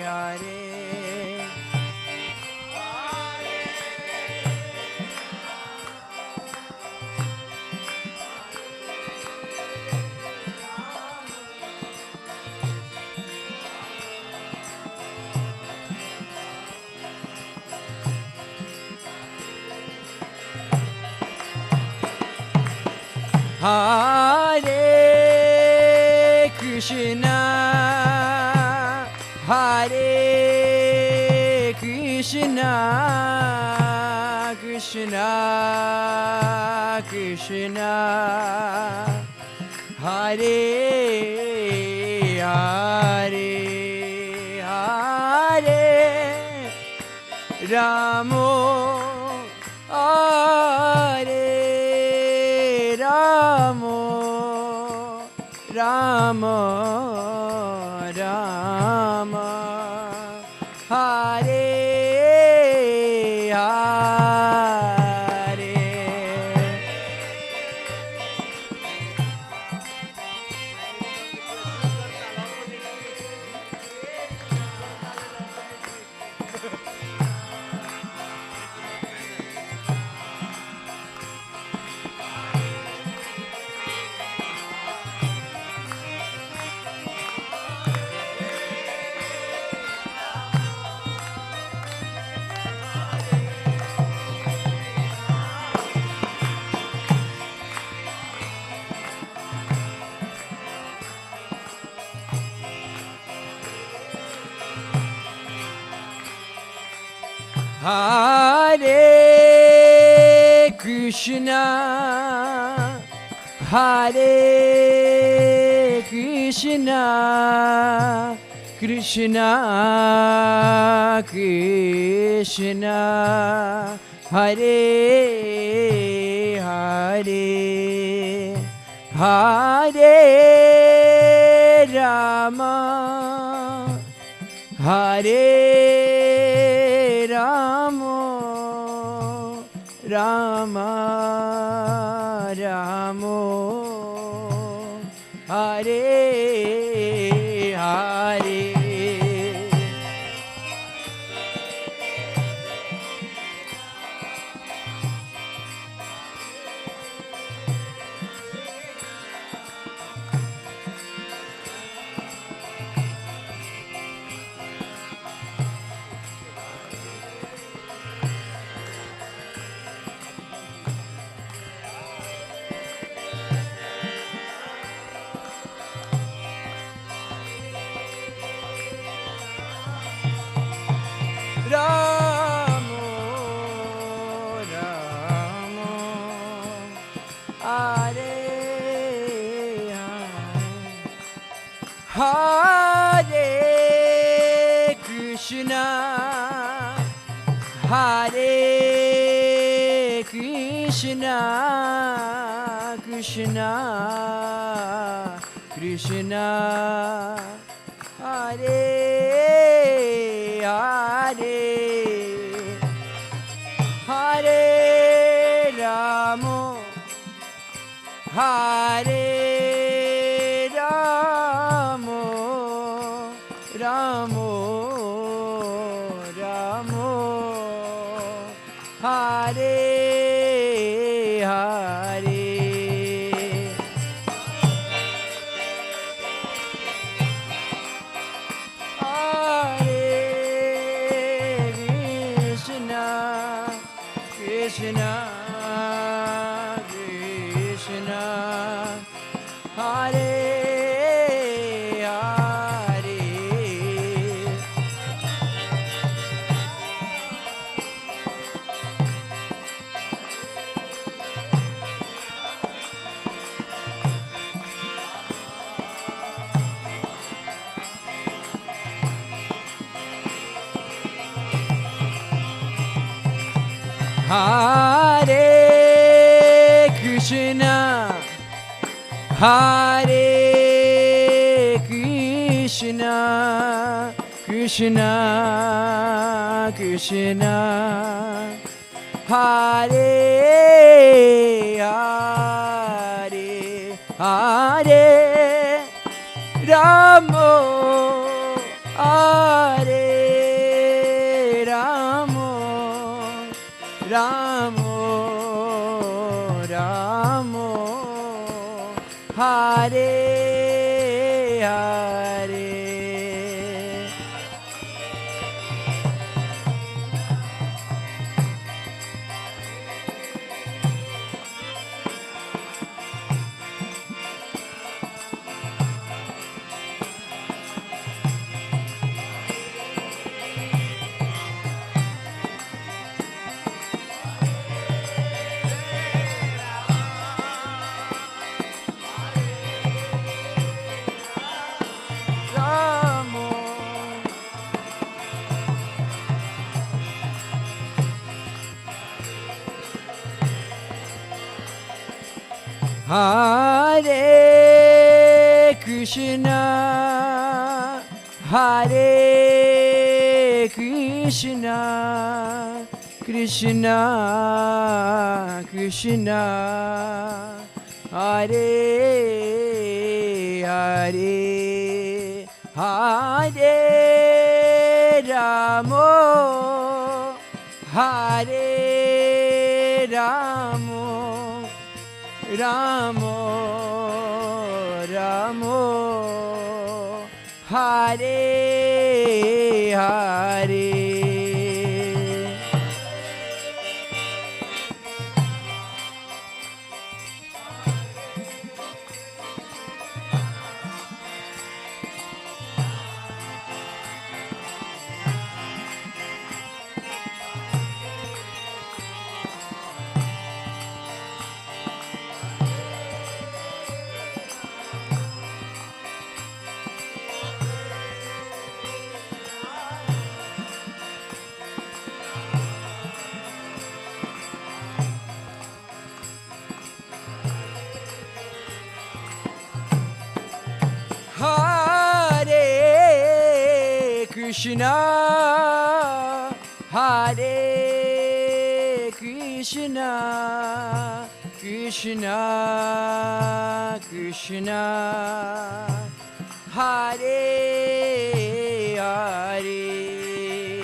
Hare. Hare Krishna, Hare Krishna, Krishna Krishna, Hare Hare, Hare Ramo, Hare Ramo, Ramo Ramo, Hare Hare. Hare Krishna, Hare Krishna, Krishna Krishna, Hare Hare, Hare Rama, Hare Rama, Rama Rama, Hare Hare. Ramo, Ramo, Hare Hare, Hare Krishna, Hare Krishna, Krishna Krishna, Hare Hare, Hare Ramo, Hare Ramo, Ramo Ramo, Hare Hare. Krishna, Krishna, Hare Hare. Hare Krishna, Hare Krishna, Krishna Krishna, Hare Hare, Hare Ramo, Hare Ramo, Ramo Ramo, Hare Hare. Hare Krishna, Hare Krishna, Krishna Krishna, Hare Hare, Hare Ramo, Hare Ramo, Ramo Ramo, Hare Hare. Krishna, Hare Krishna, Krishna Krishna, Hare Hare,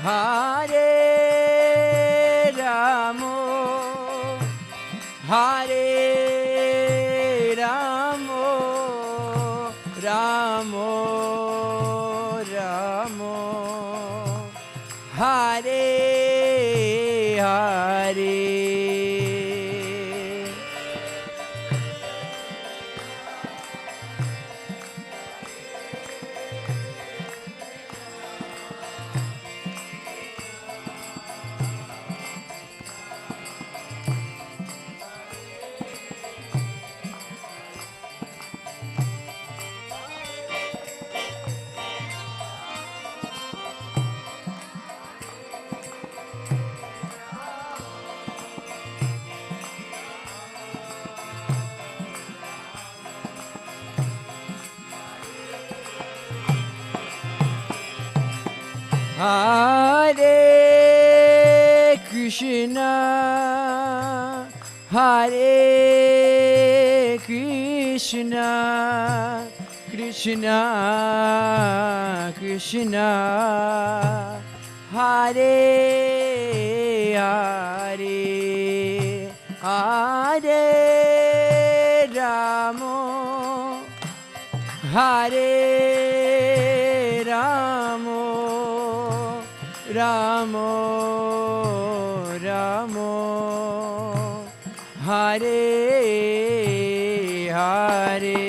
Hare Ramo, Hare Ramo, Ramo Ramo, Hare Hare. Hare Krishna, Hare Krishna, Krishna Krishna, Hare Hare, Hare Ramo, Hare Ramo, Ramo Ramo, Hare Hare.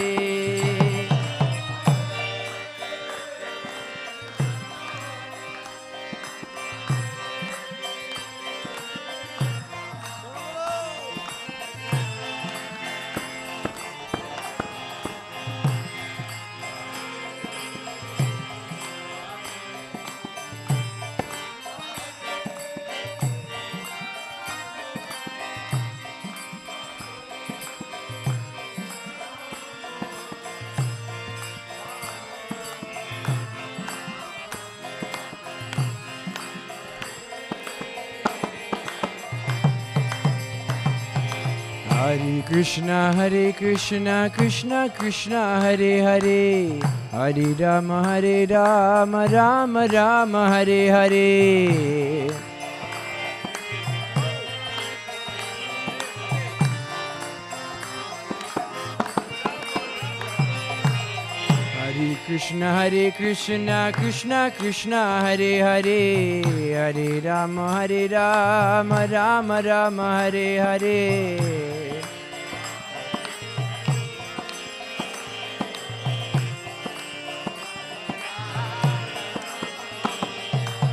Hare Krishna, Krishna Krishna, Hare Hare, Hare Rama, Rama Rama, Hare Hare. Hare Krishna, Krishna Krishna, Hare Hare, Hare Rama, Rama Rama, Hare Hare.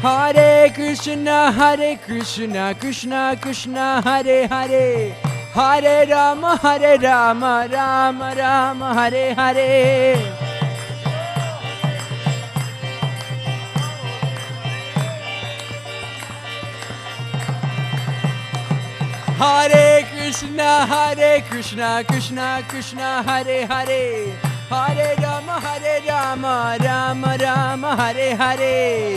Hare Krishna, Krishna Krishna, Hare Hare, Hare Rama, Rama Rama, Hare Hare. Hare Krishna, Krishna Krishna, Hare Hare, Hare Rama, Rama Rama, Hare Hare.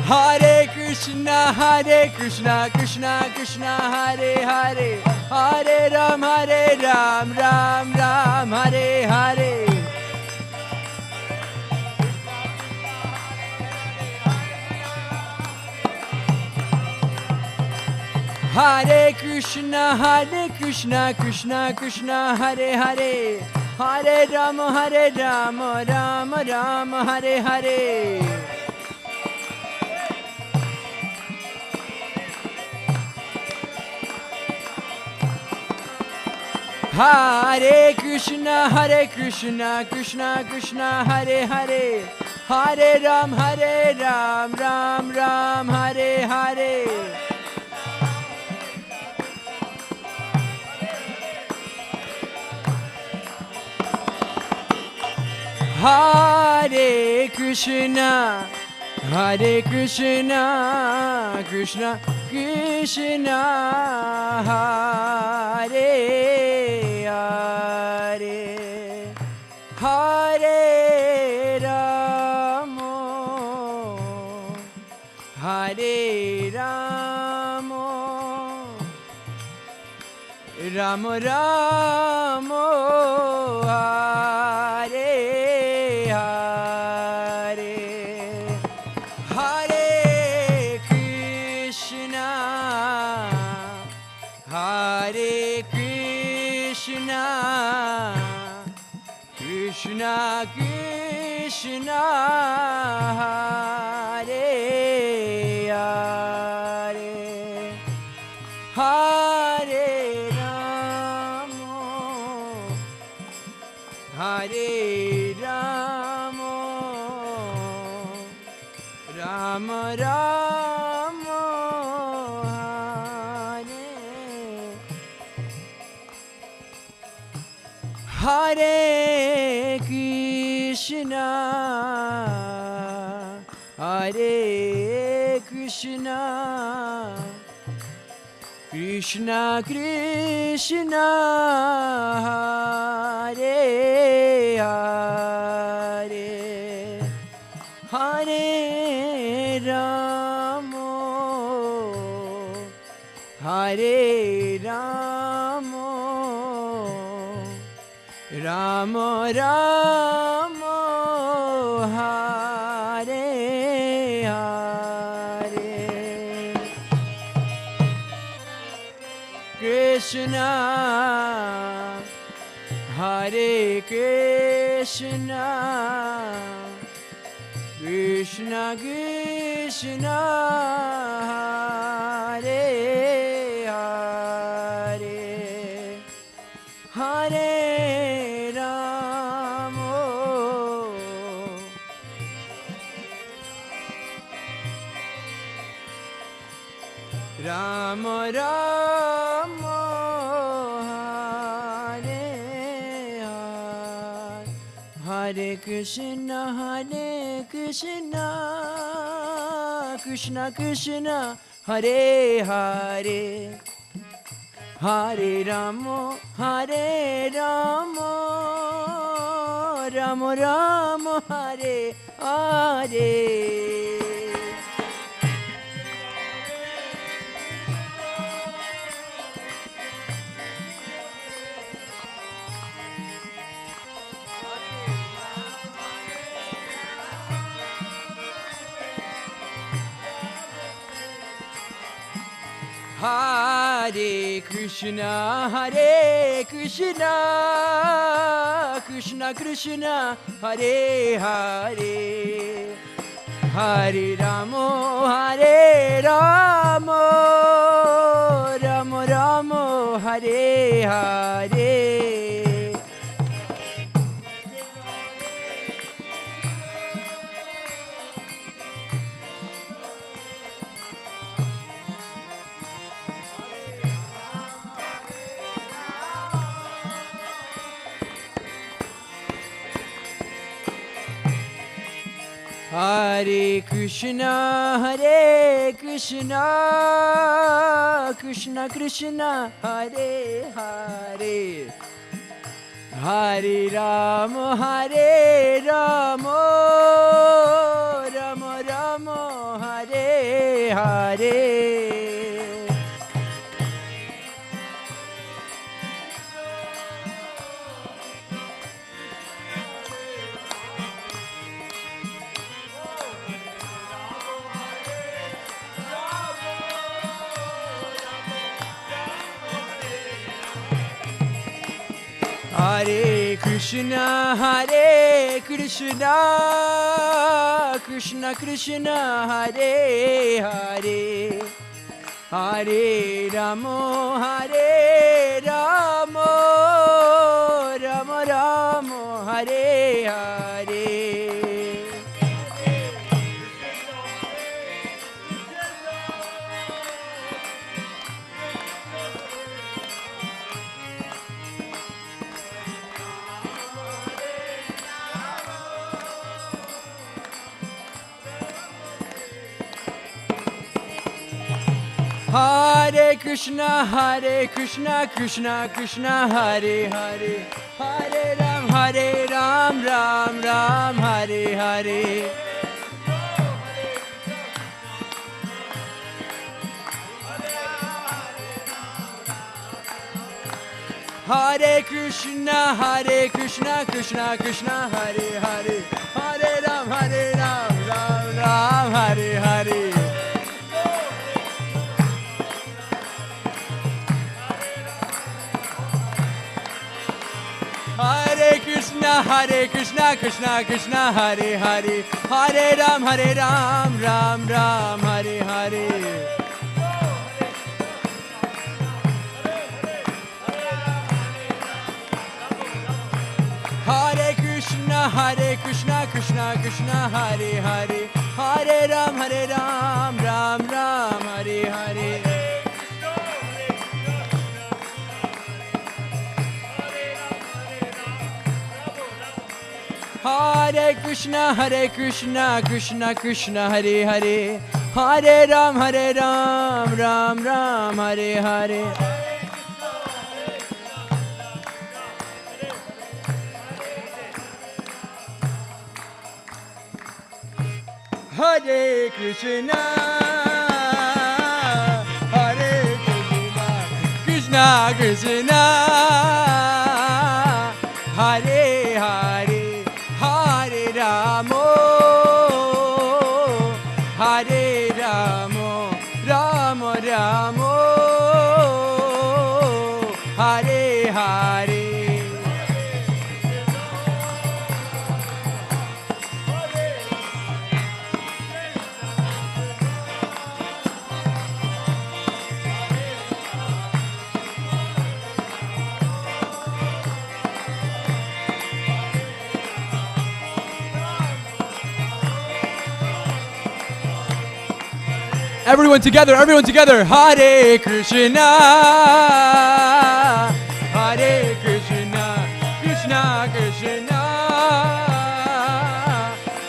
Hare Krishna, Krishna Krishna, Hare Hare, Hare Rama, Ram, Hare Hare. Hare Krishna, Krishna Hare Hare, Hare Rama, Rama Hare Hare. Hare Krishna, Krishna Hare Hare, Hare Rama, Ram, Hare Hare. Hare Krishna, Hare Krishna, Krishna Krishna, Hare Hare, Hare Ramo, Hare Ramo, Ramo Ramo, Hare Hare, Hare Krishna, Hare Krishna, Krishna Krishna, Hare Hare, Hare Ramo, Hare Ramo, Rama Rama, Hare Hare Krishna, Hare Krishna, Krishna Krishna, Hare Hare, Hare Ramo, Hare Ramo, Ramo Ramo, Hare Hare, Krishna, Hare Krishna, Krishna Krishna, Hare Hare, Hare Ramo, Ramo Ramo, Hare Hare, Hare Krishna, Hare Krishna, Krishna Krishna, Hare Hare, Hare Ramo, Hare Ramo, Ramo Ramo, Hare Hare. Hare Krishna, Hare Krishna, Krishna Krishna, Hare Hare, Hare Ramo, Hare Ramo, Ramo Ramo, Hare Hare. Hare Krishna, Hare Krishna, Krishna Krishna, Hare Hare, Hare Ramo, Hare Ramo, Ramo Ramo, Hare Hare. Hare Krishna, Hare Krishna, Krishna Krishna, Hare Hare, Hare Ramo, Hare Ramo, Ramo Ramo, Hare Hare. Hare Krishna, Krishna Krishna, Hare Hare, Hare Ram, Ram Ram, Hare Hare. Hare Krishna, Krishna Krishna, Hare Hare, Hare Ram, Ram Ram, Hare Hare. Hare Krishna, Krishna Krishna, Hare Hare, Hare Ram, Ram Ram, Hare Hare. Hare Krishna, Krishna Krishna, Hare Hare, Hare Ram, Ram Ram, Hare Hare. Hare Krishna, Krishna Krishna, Hare Hare, Hare Ram, Ram Ram, Hare Hare. Hare Krishna, Krishna Krishna, Hare Hare, Hare Ramo, Hare Ramo, Ramo Ramo, Hare Hare. Everyone together, Hare Krishna, Hare Krishna, Krishna Krishna,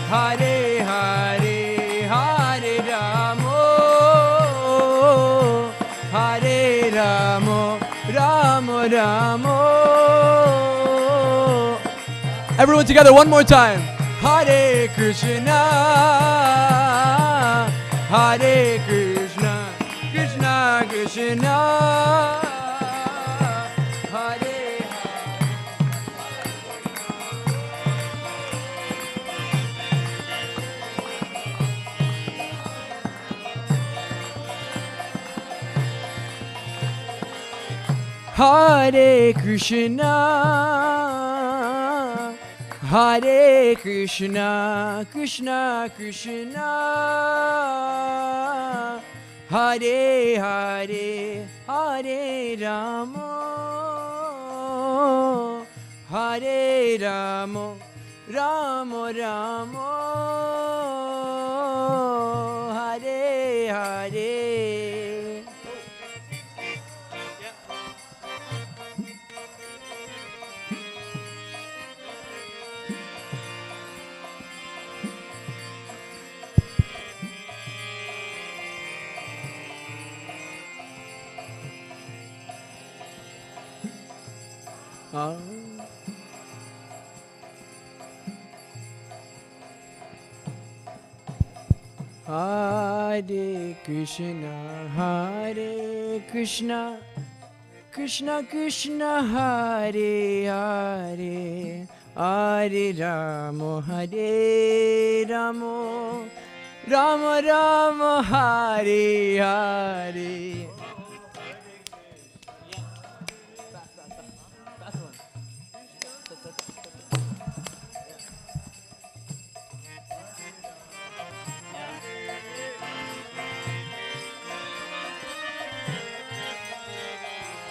Hare Hare, Hare Ramo, Hare Ramo, Ramo Ramo. Everyone together, one more time. Hare Krishna, Hare Krishna, Krishna Krishna, Hare Hare Krishna, Hare Krishna, Krishna Krishna, Hare Hare, Hare Ramo, Hare Ramo, Ramo Ramo, Hare Hare. Hare Krishna, Hare Krishna, Krishna Krishna, Hare Hare, Hare Ramo, Hare Ramo, Ramo Ramo, Hare Hare.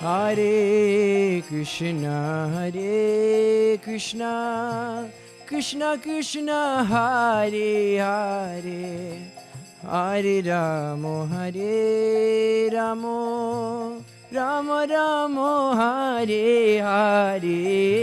Hare Krishna, Hare Krishna, Krishna Krishna, Hare Hare, Hare Ramo, Hare Ramo, Ramo Ramo, Hare Hare.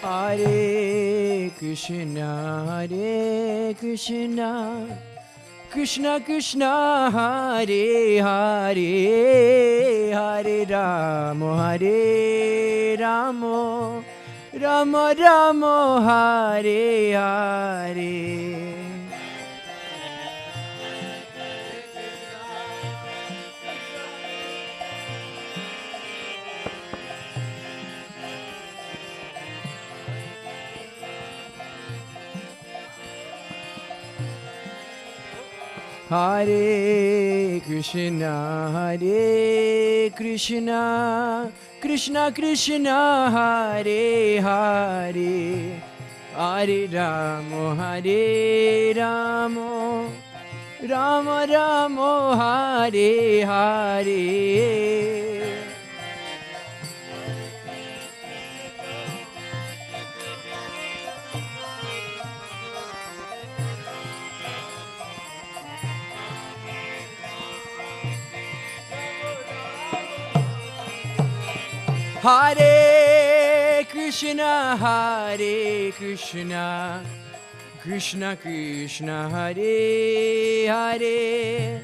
Hare Krishna, Hare Krishna, Krishna Krishna, Hare Hare, Hare Rama, Hare Rama, Rama Rama, Hare Hare. Hare Krishna, Hare Krishna, Krishna Krishna, Hare Hare, Hare Rama, Hare Rama, Rama Rama, Hare Hare. Hare Krishna, Hare Krishna, Krishna Krishna, Hare Hare,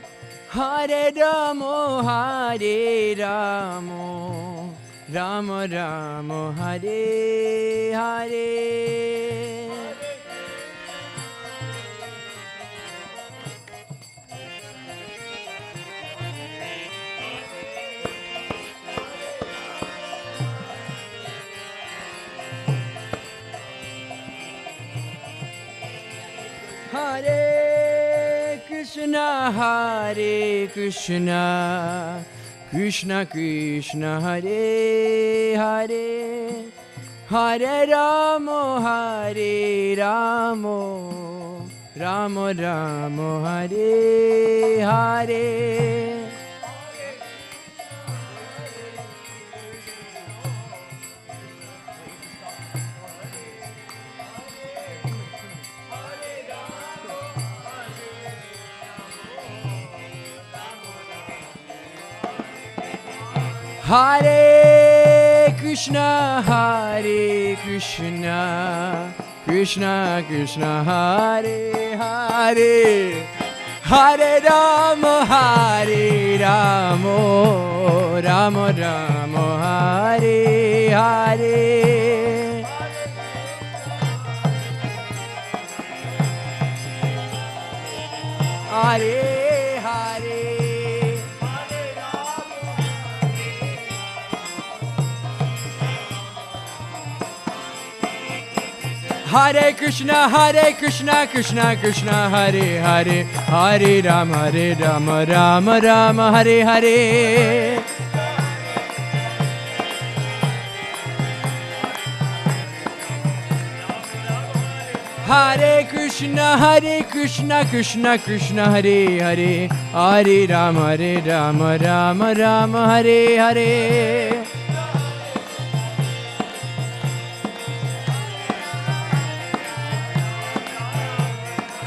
Hare Rama, Hare Rama, Rama Rama, Hare Hare. Hare Krishna, Hare Krishna, Krishna Krishna, Hare Hare, Hare Rama, Hare Rama, Rama Rama, Hare Hare. Hare Krishna, Hare Krishna, Krishna Krishna, Hare Hare, Hare Rama, Hare Rama, Rama Rama, Hare Hare. Hare Hare. Hare Krishna, Hare Krishna, Krishna Krishna, Hare Hare, Hare Rama, Rama Rama, Hare Hare. Hare Krishna, Krishna Krishna, Hare Hare, Hare Rama, Rama Rama, Hare Hare.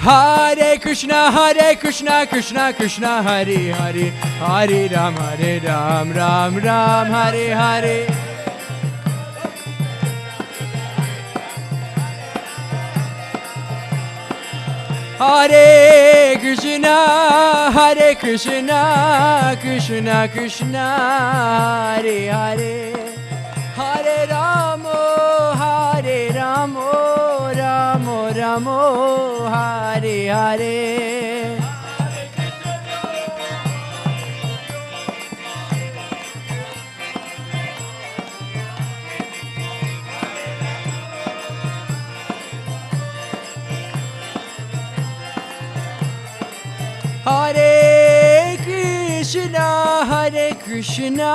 Hare Krishna, Krishna Krishna, Hare Hare, Hare Rama, Rama Rama, Hare Hare. Hare Krishna, Krishna Krishna, Hare Hare, Hare Rama, Rama Rama, Hare Hare. Hare Krishna,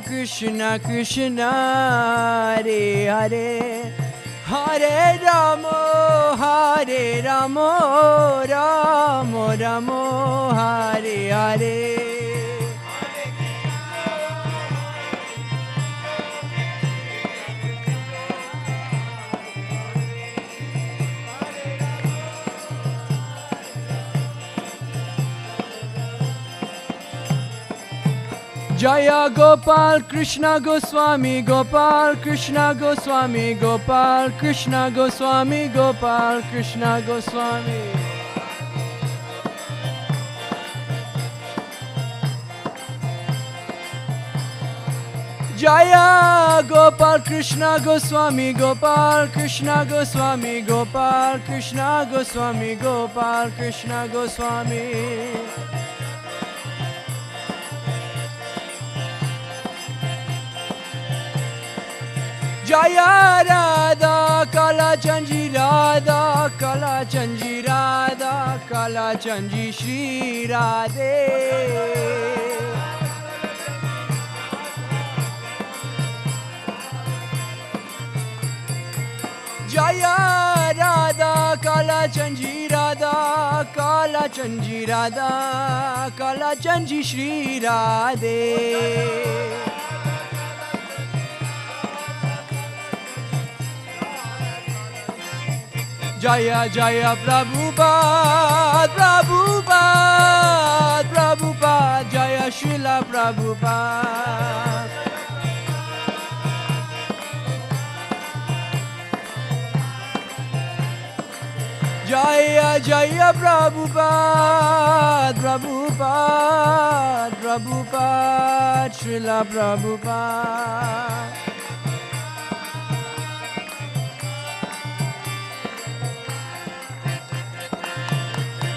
Krishna Krishna, Hare Hare, Hare Rama, Rama Rama, Hare Hare. Jaya Gopal Krishna Goswami, Gopal Krishna Goswami, Gopal Krishna Goswami, Gopal Krishna Goswami. Jaya Gopal Krishna Goswami, Gopal Krishna Goswami, Gopal Krishna Goswami, Gopal Krishna Goswami. Jaya Radha Kala Chanji Radha Kala Chanji Radha Kala Chanji Shri Radhe. Jaya Radha Kala Chanji Radha Kala Chanji Radha Kala Chanji Shri Radhe. Jaya Jaya Prabhupada, Prabhupada, Prabhupada, Jaya Srila Prabhupada. Jaya Jaya Prabhupada, Prabhupada, Prabhupada, Srila Prabhupada.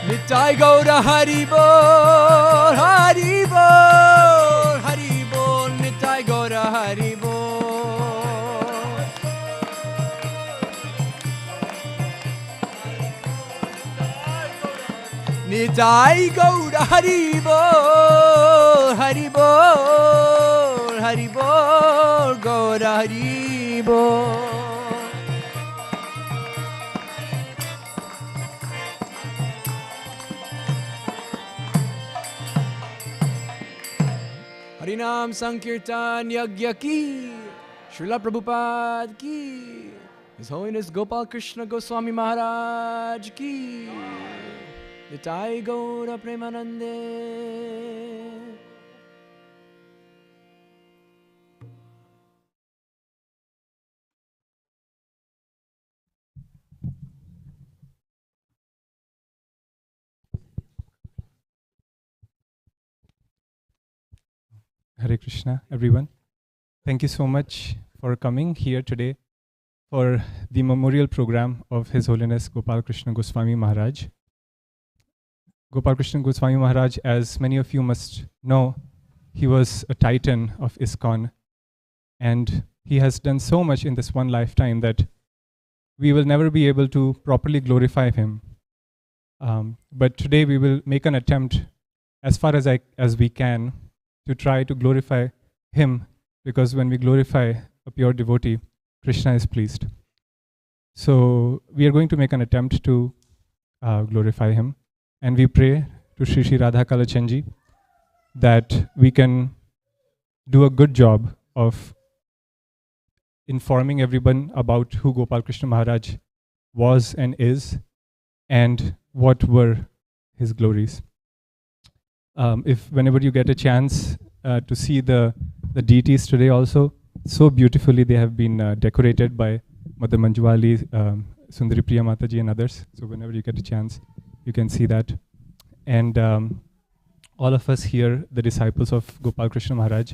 Nitai Gaura Hari Bol, Hari Bol, Hari Bol, Nitai Gaura Hari Bol. Nitai Gaura Hari Bol, Hari Bol, Hari Bol, Gaura Hari Bol. Harinam Sankirtan Yagya ki, Srila Prabhupada ki, His Holiness Gopal Krishna Goswami Maharaj ki, Nitai Gaura Premanande. Hare Krishna, everyone. Thank you so much for coming here today for the memorial program of His Holiness Gopal Krishna Goswami Maharaj. Gopal Krishna Goswami Maharaj, as many of you must know, he was a titan of ISKCON, and he has done so much in this one lifetime that we will never be able to properly glorify him. But today we will make an attempt as far as we can to try to glorify him, because when we glorify a pure devotee, Krishna is pleased. So we are going to make an attempt to glorify him, and we pray to Shri Shri Radha Kalachandji that we can do a good job of informing everyone about who Gopal Krishna Maharaj was and is, and what were his glories. If whenever you get a chance to see the deities today also, so beautifully they have been decorated by Mother Manjuwali, Sundari Priya Mataji and others. So whenever you get a chance, you can see that. And all of us here, the disciples of Gopal Krishna Maharaj,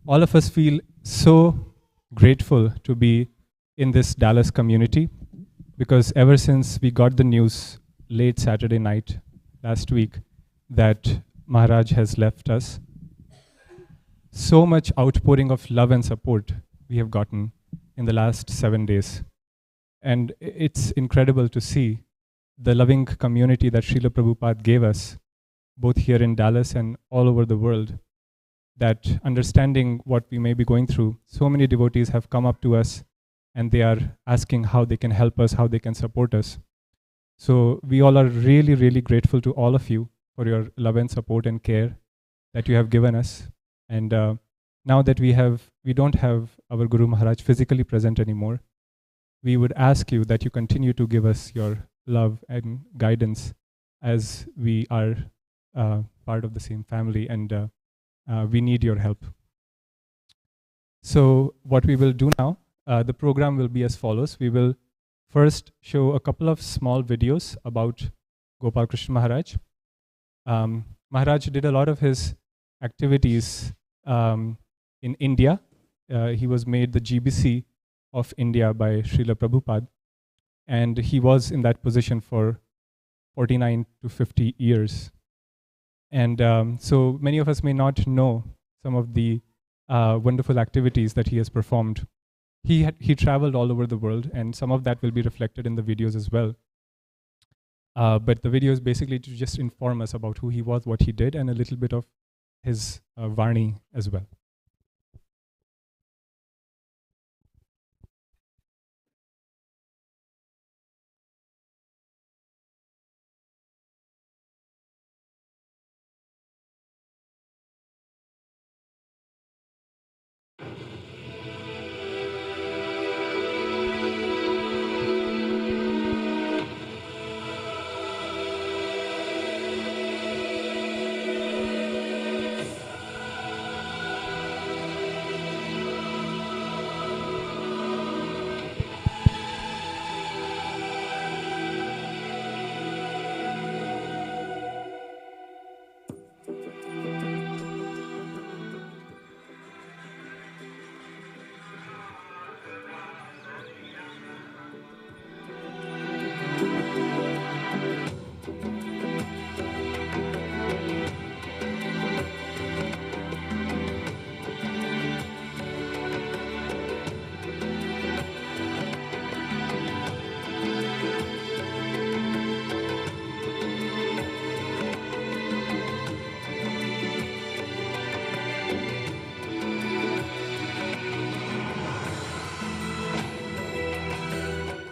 all of us feel so grateful to be in this Dallas community, because ever since we got the news late Saturday night last week that Maharaj has left us, so much outpouring of love and support we have gotten in the last 7 days. And it's incredible to see the loving community that Srila Prabhupada gave us, both here in Dallas and all over the world, that understanding what we may be going through, so many devotees have come up to us and they are asking how they can help us, how they can support us. So we all are really, really grateful to all of you for your love and support and care that you have given us. And now that we don't have our Guru Maharaj physically present anymore, we would ask you that you continue to give us your love and guidance as we are part of the same family. And we need your help. So what we will do now, the program will be as follows. We will first show a couple of small videos about Gopal Krishna Maharaj. Maharaj did a lot of his activities in India. He was made the GBC of India by Srila Prabhupada, and he was in that position for 49 to 50 years. And so many of us may not know some of the wonderful activities that he has performed. He traveled all over the world, and some of that will be reflected in the videos as well. But the video is basically to just inform us about who he was, what he did, and a little bit of his Varni as well.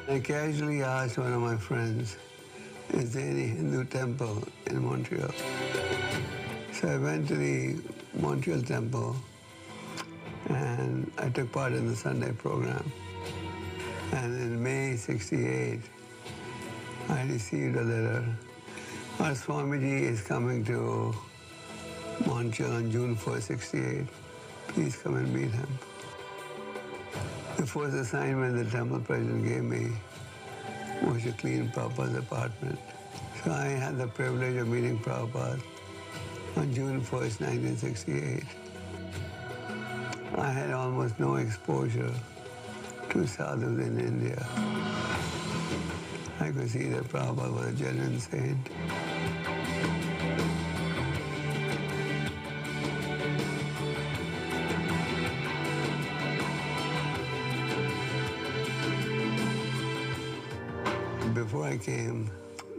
I casually asked one of my friends, is there any Hindu temple in Montreal? So I went to the Montreal temple and I took part in the Sunday program. And in May '68, I received a letter. Our Swamiji is coming to Montreal on June 4, '68. Please come and meet him. The first assignment the temple president gave me was to clean Prabhupada's apartment. So I had the privilege of meeting Prabhupada on June 1st, 1968. I had almost no exposure to sadhus in India. I could see that Prabhupada was a genuine saint. Before I came,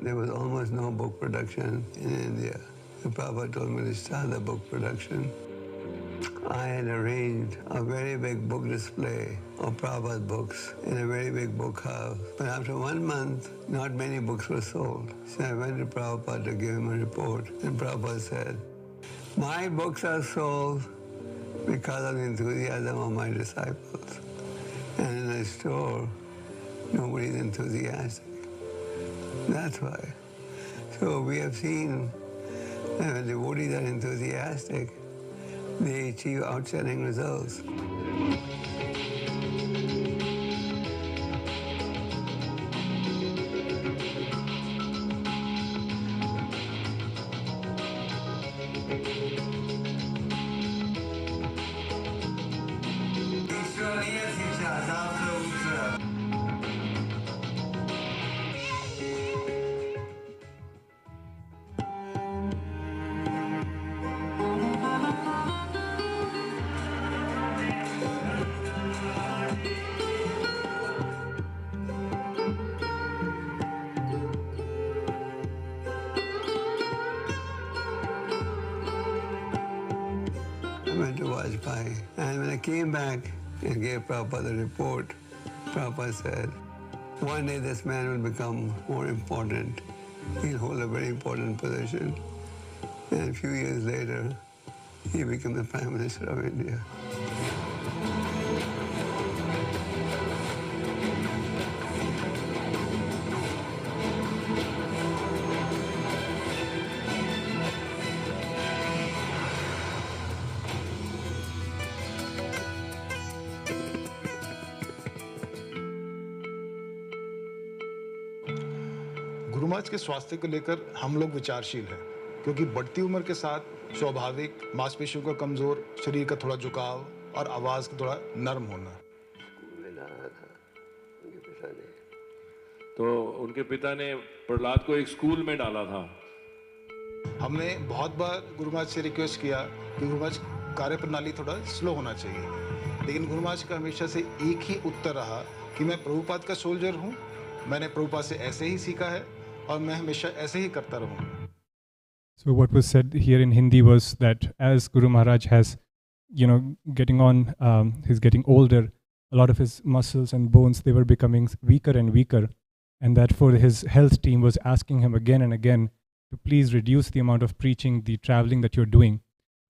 there was almost no book production in India. The Prabhupada told me to start the book production. I had arranged a very big book display of Prabhupada books in a very big book house. But after 1 month, not many books were sold. So I went to Prabhupada to give him a report, and Prabhupada said, my books are sold because of the enthusiasm of my disciples. And in a store, nobody's enthusiastic. That's why. So we have seen that when devotees are enthusiastic, they achieve outstanding results. And when I came back and gave Prabhupada the report, Prabhupada said, one day this man will become more important. He'll hold a very important position. And a few years later, he became the Prime Minister of India. समाज के स्वास्थ्य को लेकर हम लोग विचारशील हैं, क्योंकि बढ़ती उम्र के साथ स्वाभाविक मांसपेशियों का कमजोर, शरीर का थोड़ा झुकाव और आवाज का थोड़ा नरम होना। तो उनके पिता ने प्रहलाद को एक स्कूल में डाला था। हमने बहुत बार गुरु महाराज से रिक्वेस्ट किया कि गुरु महाराज कार्य प्रणाली थोड़ा स्लो होना चाहिए, लेकिन गुरु महाराज का हमेशा से एक ही उत्तर रहा कि मैं प्रभुपाद का सोल्जर हूँ, मैंने प्रभुपाद से ऐसे ही सीखा है और मैं हमेशा ऐसे ही करता रहूँगा। So what was said here in Hindi was that as Guru Maharaj has, getting on, he's getting older, a lot of his muscles and bones, they were becoming weaker and weaker. And therefore his health team was asking him again and again to please reduce the amount of preaching, the traveling that you're doing.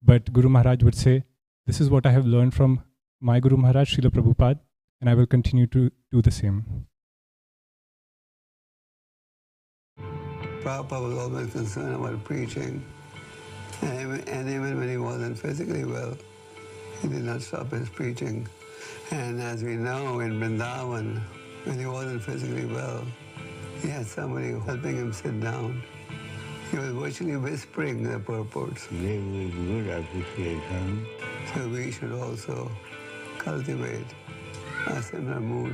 But Guru Maharaj would say, this is what I have learned from my Guru Maharaj, Srila Prabhupada, and I will continue to do the same. Prabhupada was always concerned about preaching, and even when he wasn't physically well, he did not stop his preaching. And as we know, in Vrindavan, when he wasn't physically well, he had somebody helping him sit down. He was virtually whispering the purports. Gave me good appreciation. So we should also cultivate a similar mood.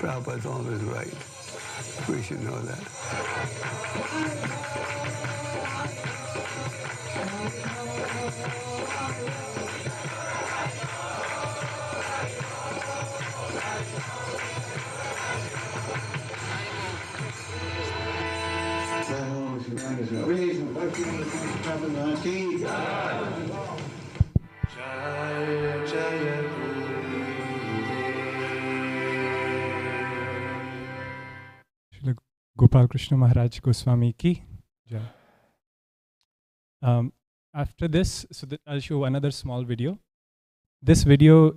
Prabhupada's always right. We should know that. Srila Gopal Krishna Maharaj Goswami ki jai. After this, I'll show another small video. This video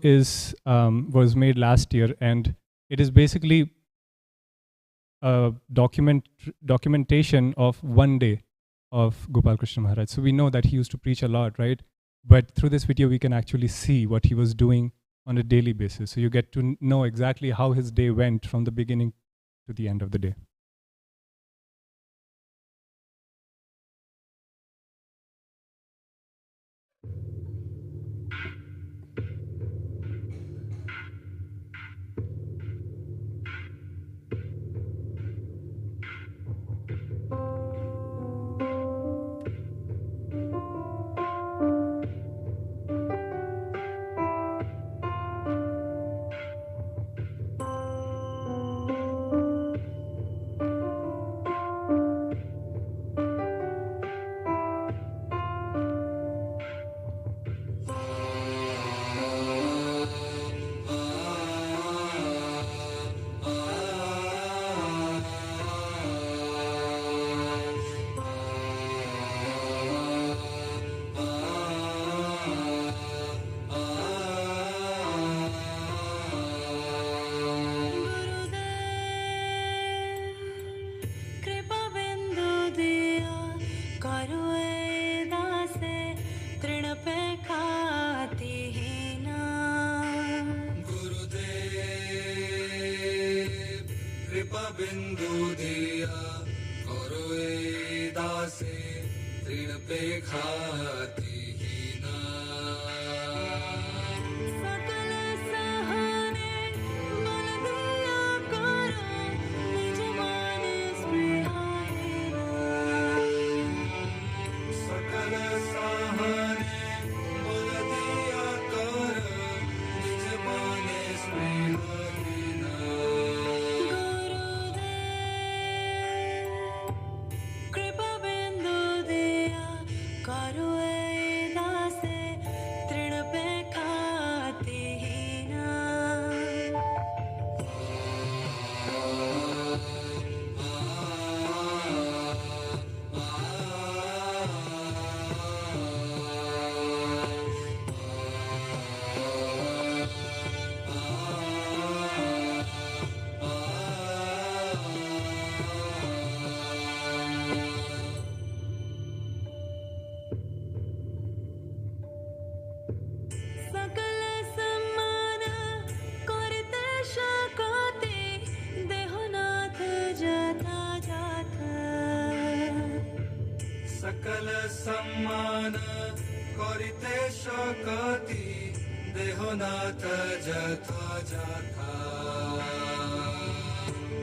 was made last year, and it is basically a documentation of one day of Gopal Krishna Maharaj. So we know that he used to preach a lot, right? But through this video, we can actually see what he was doing on a daily basis. So you get to know exactly how his day went from the beginning to the end of the day. Kripa bindu diya karo सकल सम्मान करिते शकति देहनाथ जथा जथा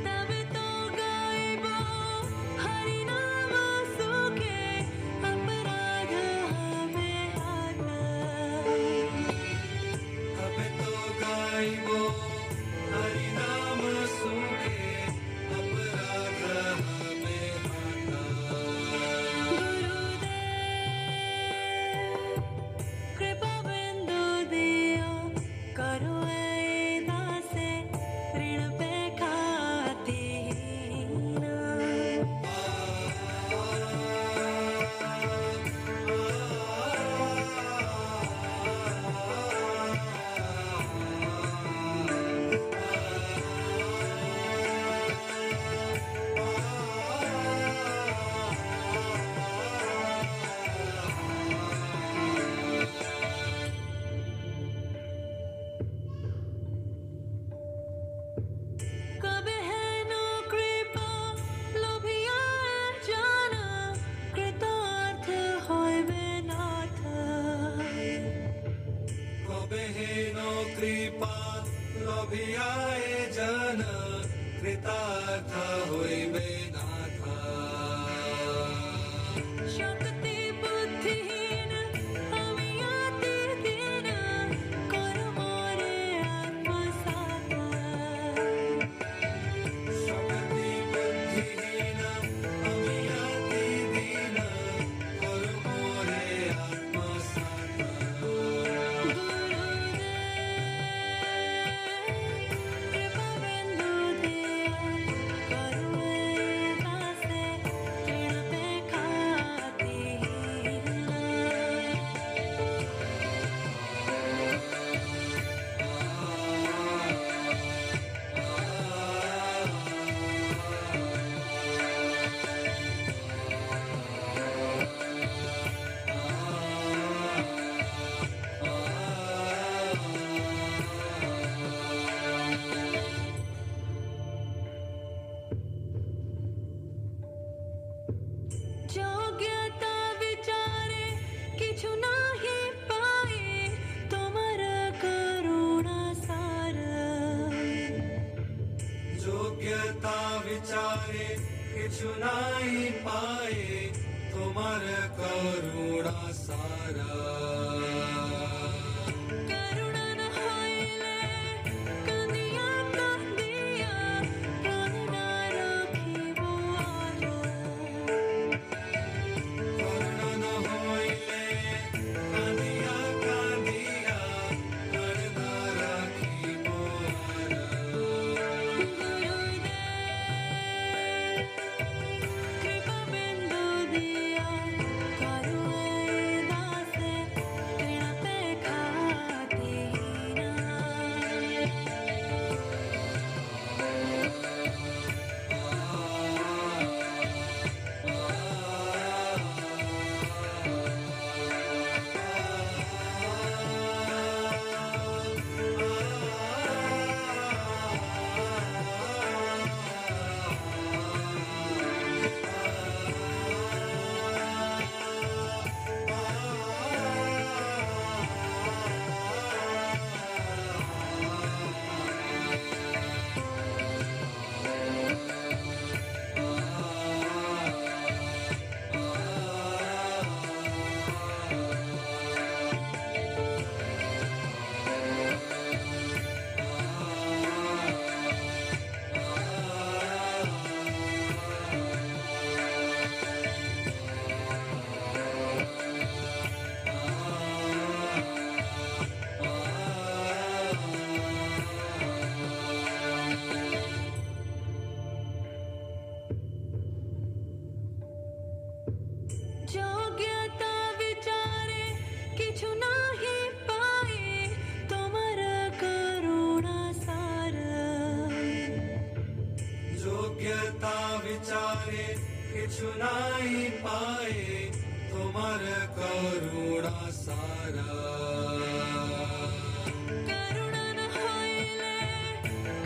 तबे तो गायब हरि नाम सुखे अपराध हमें आता तबे तो गायब हरि नाम सुखे अपराध हमें आता कृपा बिंदु दियो करो ऐ दासे ऋण पे खाती ना कबे है नो कृपा लोभिया जाना कृतार्थ होइबे नाथ कबे हेनो कृपा लोभियाए जन कृतार्थ होइबे नाथा शक्ति बुद्धिहीन আমি অতি দীন কর মোরে আত্মসাত शक्ति बुद्धिहीन আমি অতি দীন কর মোরে আত্মসাत कृपा बिंदु दिया करो ऐ दासे ऋण पे खाती ना যোগ্যতা বিচারে কিছু নাহি পাই তোমার করুণা সার যোগ্যতা বিচারে কিছু নাই পায়ে তোমার করুণা সারা করুণা না হইলে কাঁদিয়া কাঁদিয়া প্রাণ না রাখিব আর করুণা ন হইলে কাঁদিয়া কাঁদিয়া প্রাণ না রাখিব আর कृपा बिंदु दिया करो ऐ दासे ऋण पे खाती ना যোগ্যতা বিচারে কিছু নাহি পাই তোমার করুণা সার যোগ্যতা বিচারে কিছু নাই পায়ে তোমার করুণা সারা করুণা না হইলে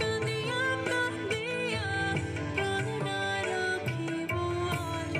কাঁদিয়া কাঁদিয়া প্রাণ না রাখিব আর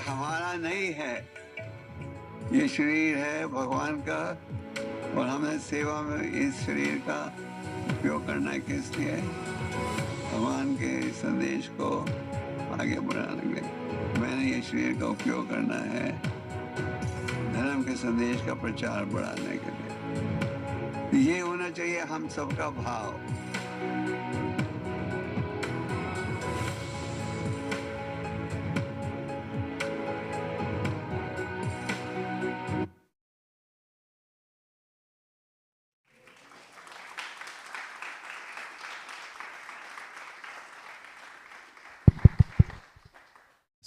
हमारा नहीं है, ये शरीर है भगवान का और हमें सेवा में इस शरीर का उपयोग करना है। किस लिए? भगवान के संदेश को आगे बढ़ाने के लिए मैंने ये शरीर का उपयोग करना है, धर्म के संदेश का प्रचार बढ़ाने के लिए। ये होना चाहिए हम सबका भाव।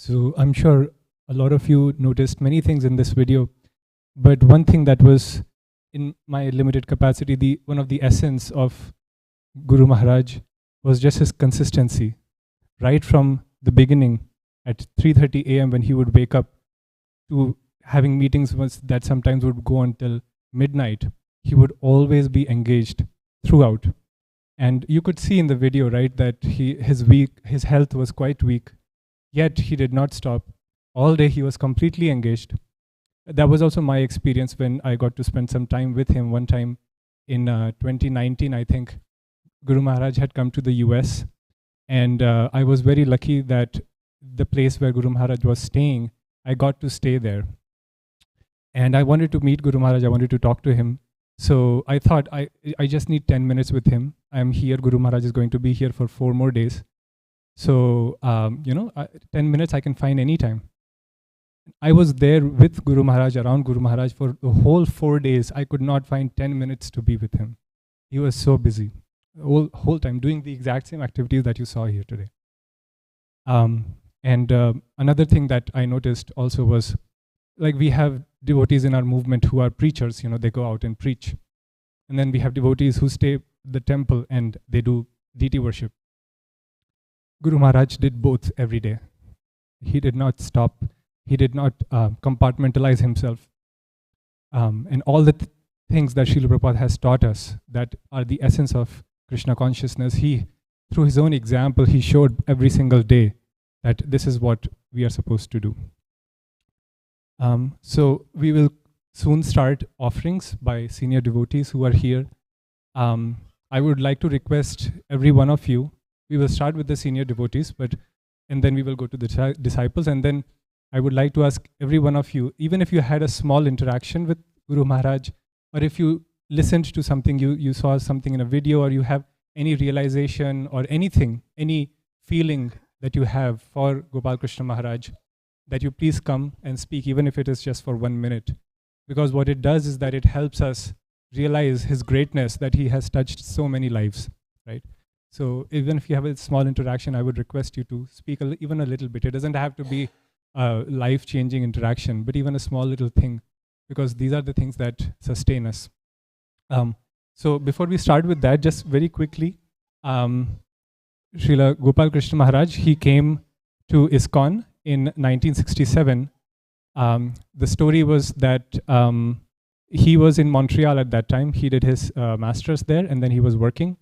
So I'm sure a lot of you noticed many things in this video, but one thing that was in my limited capacity, one of the essence of Guru Maharaj was just his consistency. Right from the beginning at 3:30 a.m. when he would wake up to having meetings that sometimes would go until midnight, he would always be engaged throughout. And you could see in the video, right, that his health was quite weak. Yet he did not stop. All day he was completely engaged. That was also my experience when I got to spend some time with him. One time in 2019, I think, Guru Maharaj had come to the US. And I was very lucky that the place where Guru Maharaj was staying, I got to stay there. And I wanted to meet Guru Maharaj. I wanted to talk to him. So I thought, I just need 10 minutes with him. I'm here. Guru Maharaj is going to be here for 4 more days. So, 10 minutes I can find any time. I was there with Guru Maharaj, around Guru Maharaj for the whole 4 days. I could not find 10 minutes to be with him. He was so busy, the whole time, doing the exact same activities that you saw here today. Another thing that I noticed also was, like, we have devotees in our movement who are preachers, they go out and preach. And then we have devotees who stay at the temple and they do deity worship. Guru Maharaj did both every day. He did not stop. He did not compartmentalize himself. And all the things that Srila Prabhupada has taught us that are the essence of Krishna consciousness, through his own example, he showed every single day that this is what we are supposed to do. So we will soon start offerings by senior devotees who are here. I would like to request every one of you. We will start with the senior devotees, and then we will go to the disciples. And then I would like to ask every one of you, even if you had a small interaction with Guru Maharaj, or if you listened to something, you saw something in a video, or you have any realization or anything, any feeling that you have for Gopal Krishna Maharaj, that you please come and speak, even if it is just for 1 minute. Because what it does is that it helps us realize his greatness, that he has touched so many lives, right? So even if you have a small interaction, I would request you to speak even a little bit. It doesn't have to be a life-changing interaction, but even a small little thing, because these are the things that sustain us. So before we start with that, just very quickly, Srila Gopal Krishna Maharaj, he came to ISKCON in 1967. The story was that he was in Montreal at that time. He did his master's there, and then he was working.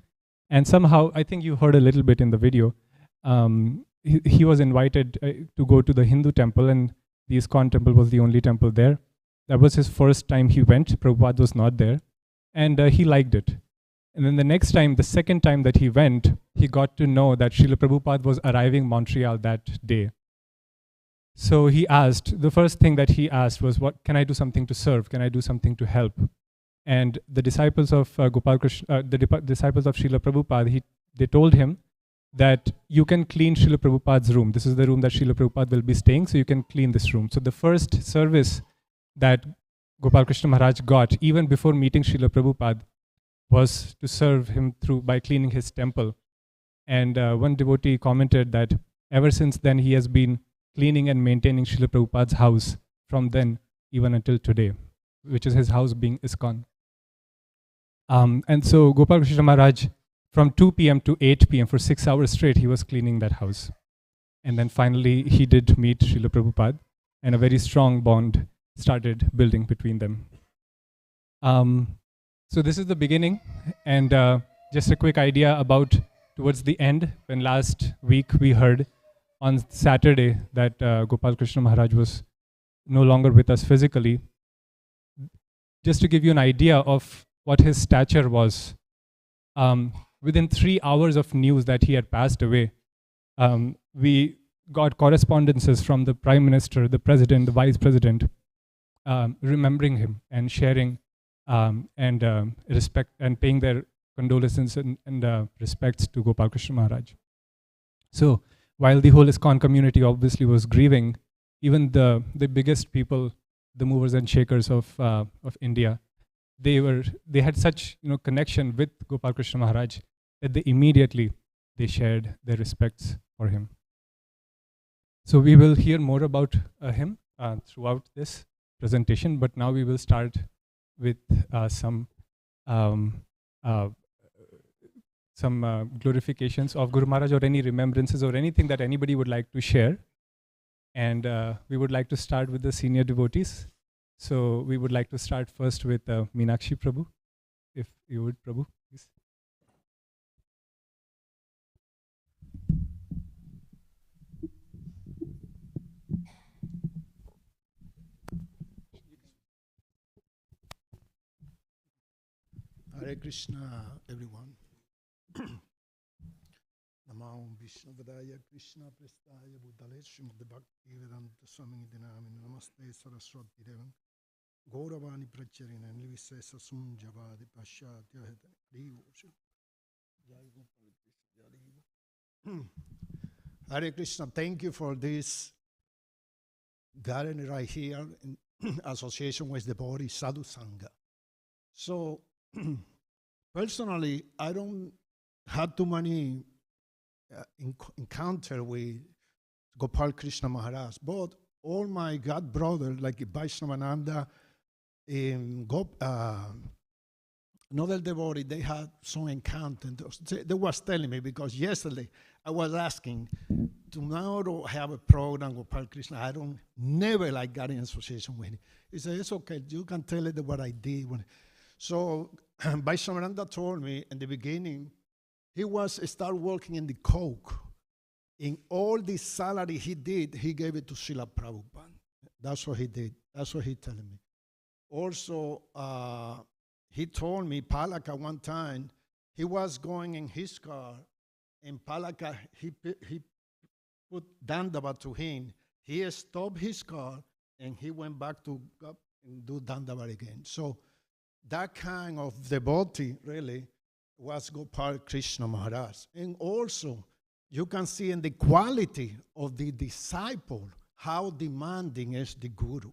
And somehow, I think you heard a little bit in the video, he was invited to go to the Hindu temple, and the ISKCON temple was the only temple there. That was his first time he went. Prabhupada was not there. And he liked it. And then the second time that he went, he got to know that Srila Prabhupada was arriving in Montreal that day. So he asked, the first thing that he asked was, "What can I do something to serve? Can I do something to help?" And the disciples of Gopal Krishna, disciples of Srila Prabhupada, they told him that you can clean Srila Prabhupada's room. This is the room that Srila Prabhupada will be staying, so you can clean this room. So the first service that Gopal Krishna Maharaj got, even before meeting Srila Prabhupada, was to serve him by cleaning his temple. And one devotee commented that ever since then he has been cleaning and maintaining Srila Prabhupada's house from then even until today, which is his house being ISKCON. And so Gopal Krishna Maharaj, from 2 p.m. to 8 p.m. for 6 hours straight, he was cleaning that house. And then finally he did meet Srila Prabhupada, and a very strong bond started building between them. So this is the beginning, and just a quick idea about towards the end, when last week we heard on Saturday that Gopal Krishna Maharaj was no longer with us physically. Just to give you an idea of what his stature was, within 3 hours of news that he had passed away, we got correspondences from the Prime Minister, the President, the Vice President, remembering him and sharing and respect and paying their condolences and respects to Gopal Krishna Maharaj. So while the whole ISKCON community obviously was grieving, even the biggest people, the movers and shakers of India, they had such connection with Gopal Krishna Maharaj that they immediately shared their respects for him. So we will hear more about him throughout this presentation, but now we will start with some glorifications of Guru Maharaj, or any remembrances or anything that anybody would like to share. And we would like to start with the senior devotees. So we would like to start first with Meenakshi Prabhu, if you would, Prabhu, please. Hare Krishna, everyone. Namo Vishnavadaya Krishna Prestaya Buddhale Srimad Bhakti Vedanta Swami Dinami Namaste Saraswati Devan Gauravani Pracharina Nivise Sasum Javadi Pashatya Hare Krishna, thank you for this gathering right here in association with the Bodhi Sadhu Sangha. So, personally, I don't have too many encounter with Gopal Krishna Maharaj, but all my god brothers like Vaishnavananda and another devotee, they had some encounter. They was telling me, because yesterday I was asking tomorrow have a program with Gopal Krishna. I don't never like got in association with him. He said, it's okay, you can tell it what I did. So Vaishnavananda told me in the beginning, he started working in the Coke. In all the salary he did, he gave it to Srila Prabhupada. That's what he did. That's what he telling me. Also, he told me, Palaka, one time, he was going in his car, and Palaka, he put Dandava to him. He stopped his car, and he went back to do Dandava again. So that kind of devotee, really, was Gopal Krishna Maharaj. And also, you can see in the quality of the disciple how demanding is the Guru.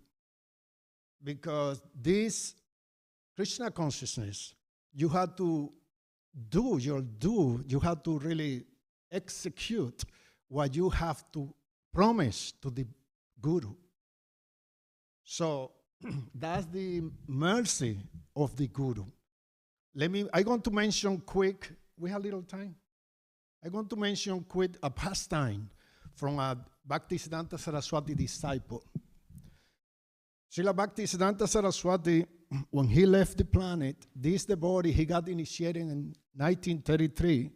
Because this Krishna consciousness, you have to you have to really execute what you have to promise to the Guru. So that's the mercy of the Guru. I'm going to mention quick, we have little time. I'm going to mention quick a pastime from a Bhaktisiddhanta Saraswati disciple. Srila Bhaktisiddhanta Saraswati, when he left the planet, this devotee, he got initiated in 1933,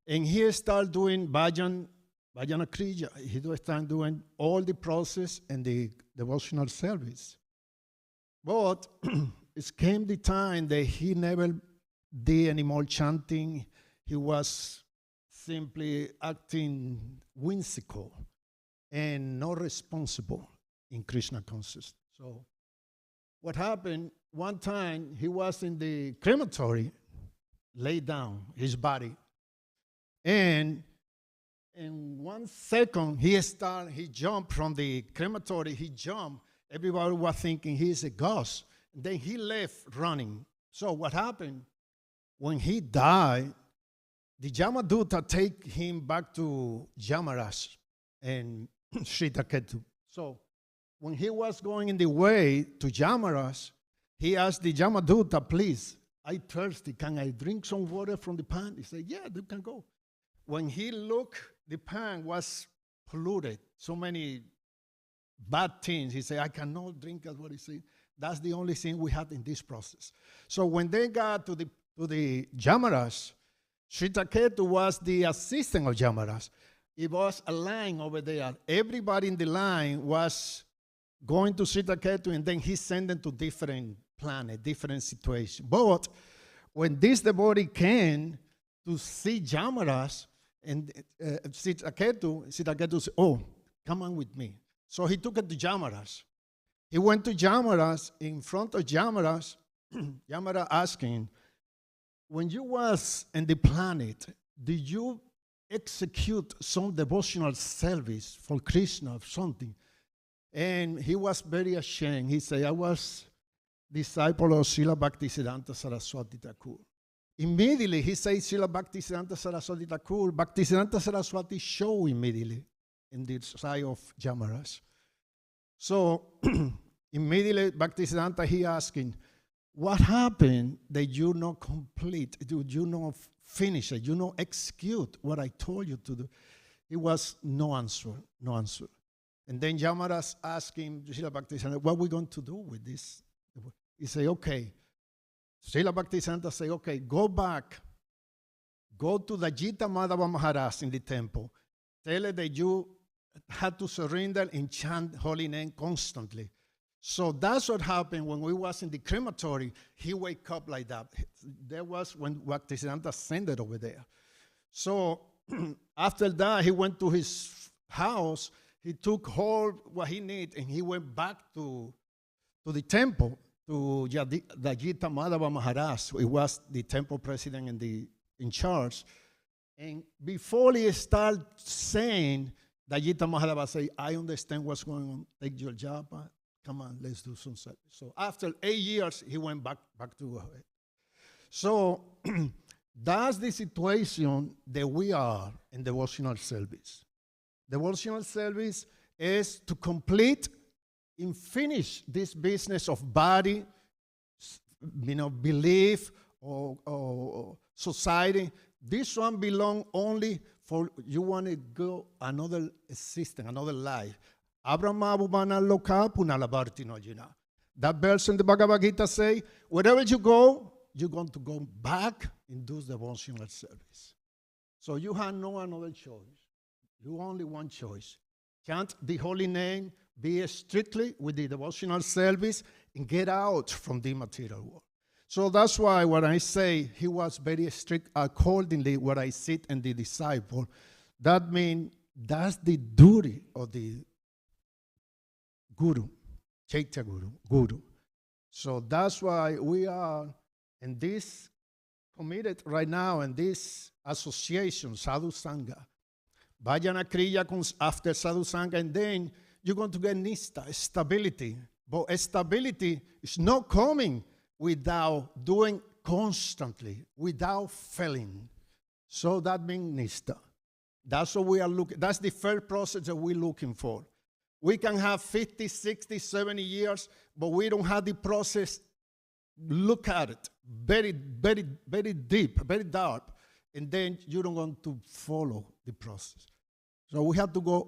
and he started doing Bhajana Kriya. He started doing all the process and the devotional service. But it came the time that he never did any more chanting. He was simply acting whimsical and not responsible in Krishna consciousness. So what happened, one time he was in the crematory, laid down his body, and in 1 second he jumped from the crematory, he jumped. Everybody was thinking he's a ghost. Then he left running. So what happened, when he died, the Yamaduta take him back to Yamaraj and Sritaketu. So when he was going in the way to Yamaraj, he asked the Yamaduta, please, I'm thirsty, can I drink some water from the pan? He said, yeah, you can go. When he looked, the pan was polluted, so many bad things. He said, I cannot drink, as what he said. That's the only thing we had in this process. So when they got to the Yamaraj, Sritaketu was the assistant of Yamaraj. it was a line over there. Everybody in the line was going to Sita Ketu, and then he sent them to different planet, different situation. But when this devotee came to see Jamaras and Sita Ketu said, oh, come on with me. So he took it to Jamaras. He went to Jamaras. In front of Jamaras, Yamara asking, when you was in the planet, did you execute some devotional service for Krishna or something? And he was very ashamed. He said, I was disciple of Srila Bhaktisiddhanta Saraswati Thakur. Immediately, he said, Srila Bhaktisiddhanta Saraswati Thakur. Bhaktisiddhanta Saraswati showed immediately in the side of Jamaras. So, immediately, Bhaktisiddhanta, he asking, what happened that you not complete, you not finish it, you not execute what I told you to do? It was no answer, no answer. And then Jamaras asked him, Srila Bhaktisiddhanta, what are we going to do with this? He said, okay. Srila Bhaktisiddhanta said, okay, go back. Go to the Jita Madhava Maharaj in the temple. Tell her that you had to surrender and chant holy name constantly. So that's what happened when we was in the crematory. He wake up like that. That was when Bhaktisiddhanta sent it over there. So after that, he went to his house. He took all what he needed, and he went back to the temple, to the Jita Madhava Maharaj. He was the temple president and in charge. And before he started saying, the Jita Madhava said, I understand what's going on. Take your job. Come on, let's do some service. So after 8 years, he went back to it. So that's the situation that we are in devotional service. Devotional service is to complete and finish this business of body, belief, or society. This one belongs only for you want to go another system, another life. That verse in the Bhagavad Gita say, wherever you go, you're going to go back and do devotional service. So you have no another choice. You only one choice. Chant the holy name, be strictly with the devotional service, and get out from the material world. So that's why when I say he was very strict accordingly what I sit in the disciple, that means that's the duty of the Guru, Chaitya Guru. So that's why we are in this committed right now in this association, Sadhu Sangha. Vayan a Kriya after Sadhu Sangha, and then you're going to get nista, stability. But stability is not coming without doing constantly, without failing. So that means nista. That's what we are looking. That's the first process that we're looking for. We can have 50, 60, 70 years, but we don't have the process. Look at it very, very, very deep, very dark, and then you don't want to follow the process. So we have to go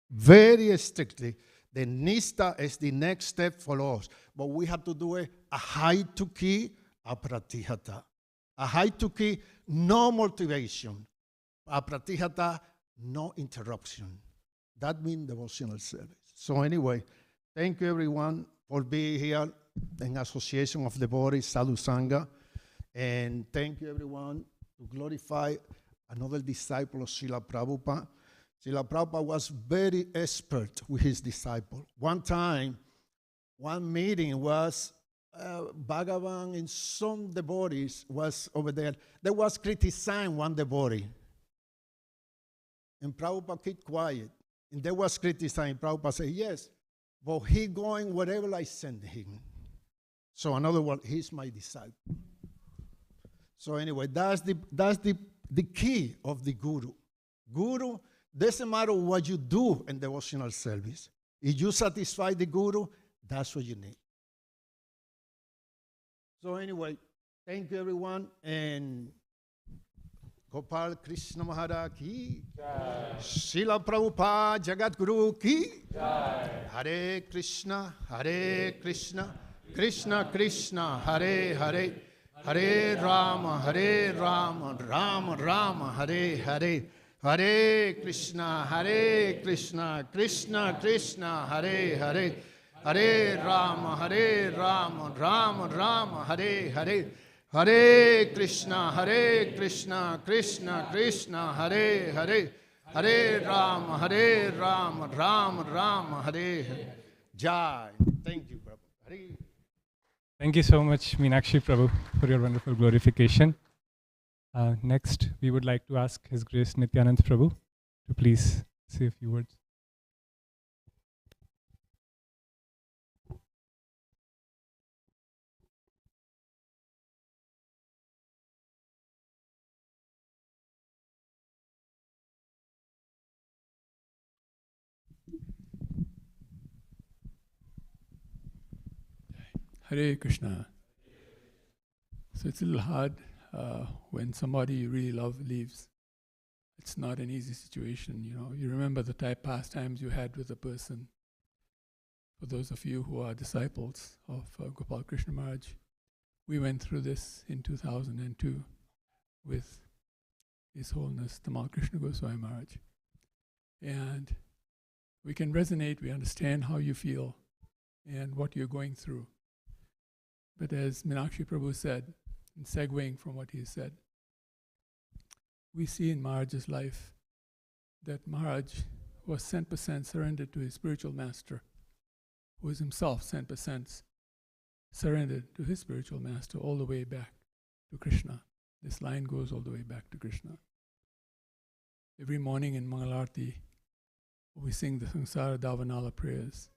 very strictly. The nista is the next step for us, but we have to do it a high to key, a pratihata. A high to key, no motivation. A pratihata, no interruption. That means devotional service. So anyway, thank you everyone for being here in Association of Devotees, Sadhu Sangha. And thank you everyone to glorify another disciple of Srila Prabhupada. Srila Prabhupada was very expert with his disciple. One time, one meeting was Bhagavan and some devotees was over there. They was criticizing one devotee. And Prabhupada kept quiet. And they was criticizing. Prabhupada said, yes, but he going wherever I send him. So in other words, he's my disciple. So anyway, that's the key of the Guru. Guru, doesn't matter what you do in devotional service. If you satisfy the Guru, that's what you need. So anyway, thank you everyone, and Gopal Krishna Maharaj ki Jai. Srila Prabhupada Jagat Guru ki Jai. Hare Krishna, Krishna Krishna, Hare Hare, Hare Rama, Rama Rama, Hare Hare. Hare Krishna, Krishna Krishna, Hare Hare, Hare Rama, Rama Rama, Hare Hare, Hare Krishna, Krishna Krishna, Hare Hare, Hare Rama, Rama, Hare Hare. Jai. Thank you, Prabhu. Hare. Thank you so much, Meenakshi Prabhu, for your wonderful glorification. Next, we would like to ask His Grace Nityanand Prabhu to please say a few words. Hare Krishna. So it's a little hard when somebody you really love leaves. It's not an easy situation, you know. You remember the past times you had with a person. For those of you who are disciples of Gopal Krishna Maharaj, we went through this in 2002 with His Holiness Tamal Krishna Goswami Maharaj. And we can resonate, we understand how you feel and what you're going through. But as Meenakshi Prabhu said, in segueing from what he said, we see in Maharaj's life that Maharaj was 100% surrendered to his spiritual master, who was himself 100% surrendered to his spiritual master all the way back to Krishna. This line goes all the way back to Krishna. Every morning in Mangalarti, we sing the Samsara Davanala prayers.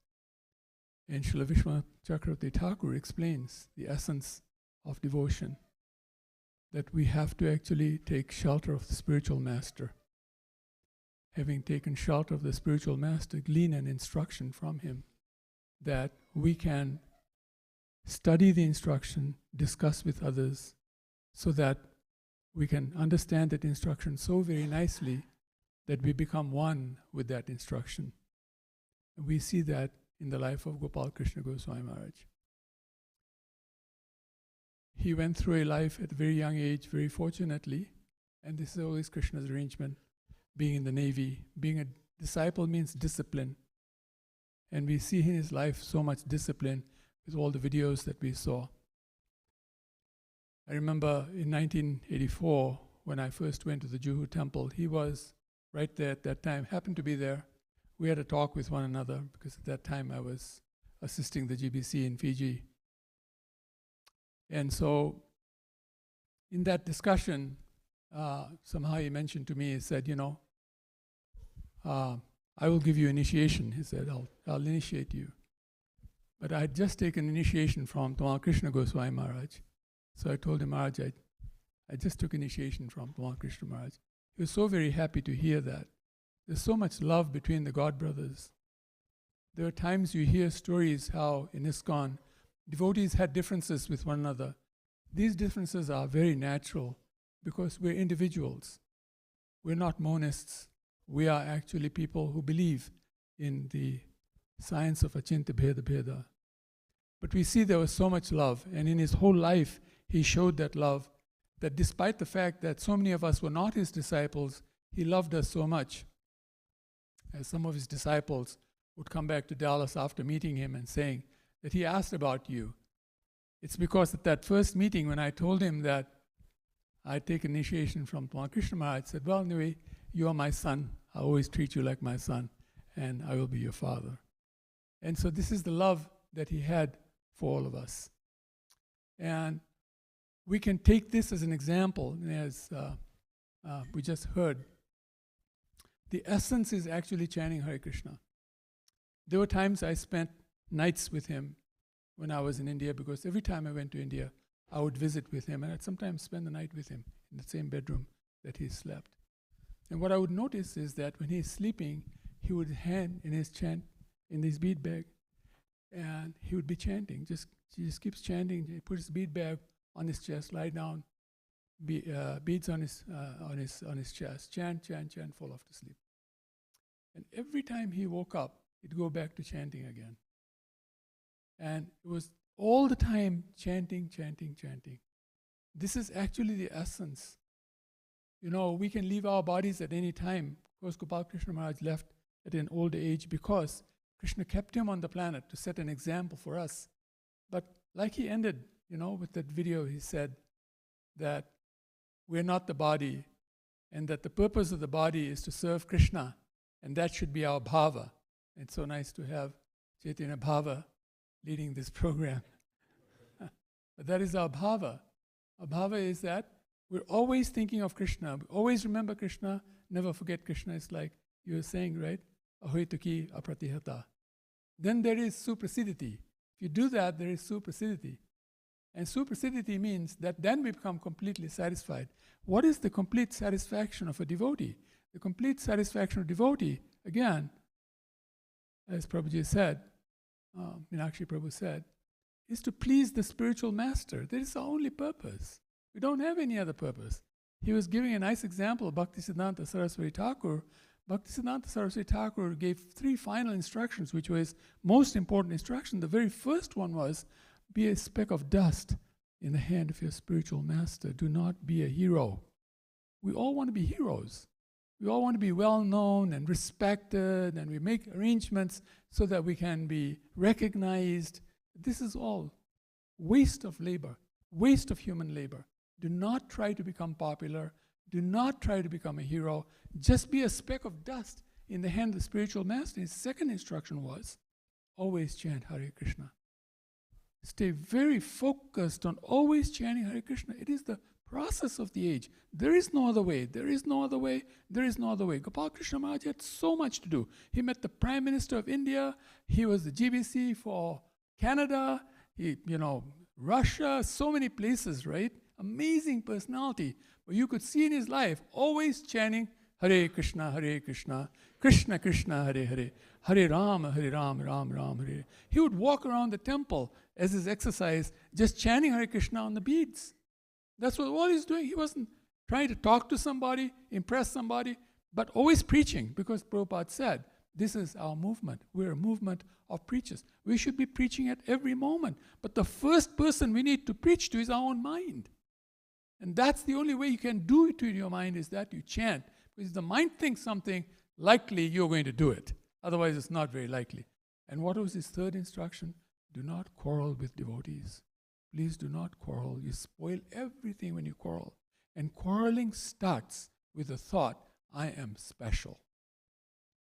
And Srila Vishwanath Chakravarti Thakur explains the essence of devotion, that we have to actually take shelter of the spiritual master. Having taken shelter of the spiritual master, glean an instruction from him that we can study the instruction, discuss with others, so that we can understand that instruction so very nicely that we become one with that instruction. And we see that in the life of Gopal Krishna Goswami Maharaj. He went through a life at a very young age, very fortunately, and this is always Krishna's arrangement, being in the Navy. Being a disciple means discipline. And we see in his life so much discipline with all the videos that we saw. I remember in 1984, when I first went to the Juhu temple, he was right there at that time, happened to be there. We had a talk with one another because at that time I was assisting the GBC in Fiji. And so in that discussion, somehow he mentioned to me, he said, I will give you initiation. He said, I'll initiate you. But I had just taken initiation from Tamal Krishna Goswami Maharaj. So I told him, Maharaj, I just took initiation from Tamal Krishna Maharaj. He was so very happy to hear that. There's so much love between the God brothers. There are times you hear stories how in ISKCON, devotees had differences with one another. These differences are very natural because we're individuals. We're not monists. We are actually people who believe in the science of Achintya Bheda Bheda. But we see there was so much love, and in his whole life, he showed that love, that despite the fact that so many of us were not his disciples, he loved us so much. As some of his disciples would come back to Dallas after meeting him and saying that he asked about you. It's because at that first meeting when I told him that I'd take initiation from Tamal Krishna Maharaj, I said, well, anyway, you are my son. I always treat you like my son, and I will be your father. And so this is the love that he had for all of us. And we can take this as an example, and as we just heard, the essence is actually chanting Hare Krishna. There were times I spent nights with him when I was in India, because every time I went to India, I would visit with him, and I'd sometimes spend the night with him in the same bedroom that he slept. And what I would notice is that when he's sleeping, he would hand in his chant, in his bead bag, and he would be chanting. He just keeps chanting. He puts his bead bag on his chest, lie down, beads on his chest, chant, fall off to sleep. And every time he woke up, he'd go back to chanting again. And it was all the time chanting. This is actually the essence You know, we can leave our bodies at any time. Of course, Gopal Krishna Maharaj left at an old age because Krishna kept him on the planet to set an example for us. But like he ended, you know, with that video, he said that we're not the body and that the purpose of the body is to serve Krishna, and that should be our bhava. It's so nice to have Chaitanya Bhava leading this program. But that is our bhava. Our bhava is that we're always thinking of Krishna. We always remember Krishna, never forget Krishna. It's like you were saying, right? Ahoituki apratihata. Then there is suprasiditi. If you do that, there is suprasiditi. And suprasiditi means that then we become completely satisfied. What is the complete satisfaction of a devotee? The complete satisfaction of a devotee, again, as Prabhuji said, Meenakshi Prabhu said, is to please the spiritual master. That is our only purpose. We don't have any other purpose. He was giving a nice example of Bhaktisiddhanta Saraswati Thakur. Bhaktisiddhanta Saraswati Thakur gave 3 final instructions, which was most important instruction. The very first one was, be a speck of dust in the hand of your spiritual master. Do not be a hero. We all want to be heroes. We all want to be well known and respected, and we make arrangements so that we can be recognized. This is all waste of labor, waste of human labor. Do not try to become popular. Do not try to become a hero. Just be a speck of dust in the hand of the spiritual master. His second instruction was, always chant Hare Krishna. Stay very focused on always chanting Hare Krishna. It is the process of the age. There is no other way. There is no other way. There is no other way. Gopal Krishna Maharaj had so much to do. He met the Prime Minister of India. He was the GBC for Canada. Russia, so many places, right? Amazing personality. But you could see in his life, always chanting Hare Krishna, Krishna Krishna, Hare Hare, Hare Rama, Ram Ram, Hare. He would walk around the temple as his exercise, just chanting Hare Krishna on the beads. That's what all he's doing. He wasn't trying to talk to somebody, impress somebody, but always preaching, because Prabhupada said, this is our movement. We're a movement of preachers. We should be preaching at every moment. But the first person we need to preach to is our own mind. And that's the only way you can do it to your mind, is that you chant. Because if the mind thinks something, likely you're going to do it. Otherwise, it's not very likely. And what was his third instruction? Do not quarrel with devotees. Please do not quarrel. You spoil everything when you quarrel. And quarreling starts with the thought, I am special.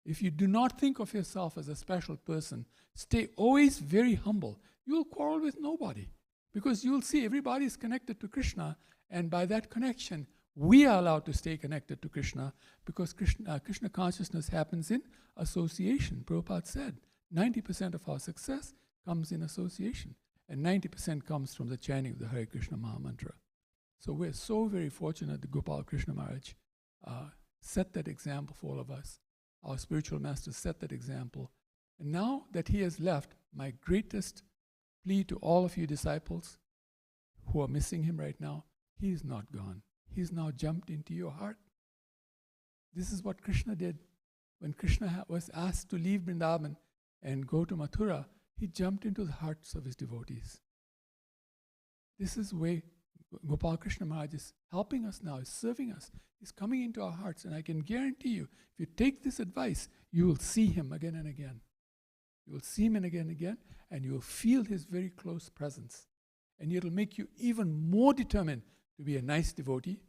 If you do not think of yourself as a special person, stay always very humble. You'll quarrel with nobody, because you'll see everybody is connected to Krishna, and by that connection, we are allowed to stay connected to Krishna, because Krishna consciousness happens in association. Prabhupada said 90% of our success comes in association, and 90% comes from the chanting of the Hare Krishna Maha Mantra. So we're so very fortunate that Gopal Krishna Maharaj set that example for all of us. Our spiritual master set that example. And now that he has left, my greatest plea to all of you disciples who are missing him right now, he is not gone. He's now jumped into your heart. This is what Krishna did. When Krishna was asked to leave Vrindavan and go to Mathura, he jumped into the hearts of his devotees. This is where Gopal Krishna Maharaj is helping us now, is serving us. He's coming into our hearts, and I can guarantee you, if you take this advice, you will see him again and again. You will see him again and again, and you will feel his very close presence. And it will make you even more determined to be a nice devotee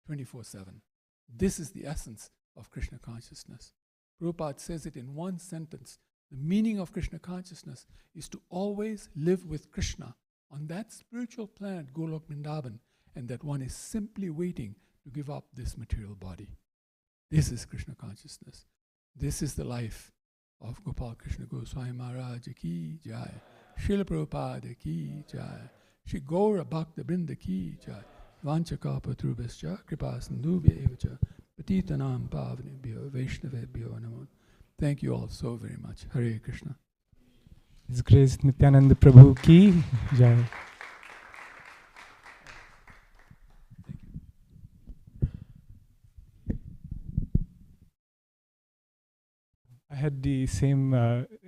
24/7. This is the essence of Krishna consciousness. Prabhupada says it in one sentence. The meaning of Krishna consciousness is to always live with Krishna on that spiritual planet, Golok Vrindavan, and that one is simply waiting to give up this material body. This is Krishna consciousness. This is the life of Gopal Krishna Goswami Maharaj ki jai, Srila Prabhupada ki jai, Shri Gaura Bhakta Brinda ki jai, Vanchakapa Trubhascha, Kripa Sindhubhya evacha, Patitanam Pavanebhyo, Vaishnavebhyo namo. Thank you all so very much. Hare Krishna. His Grace Nityananda Prabhu ki jai. I had the same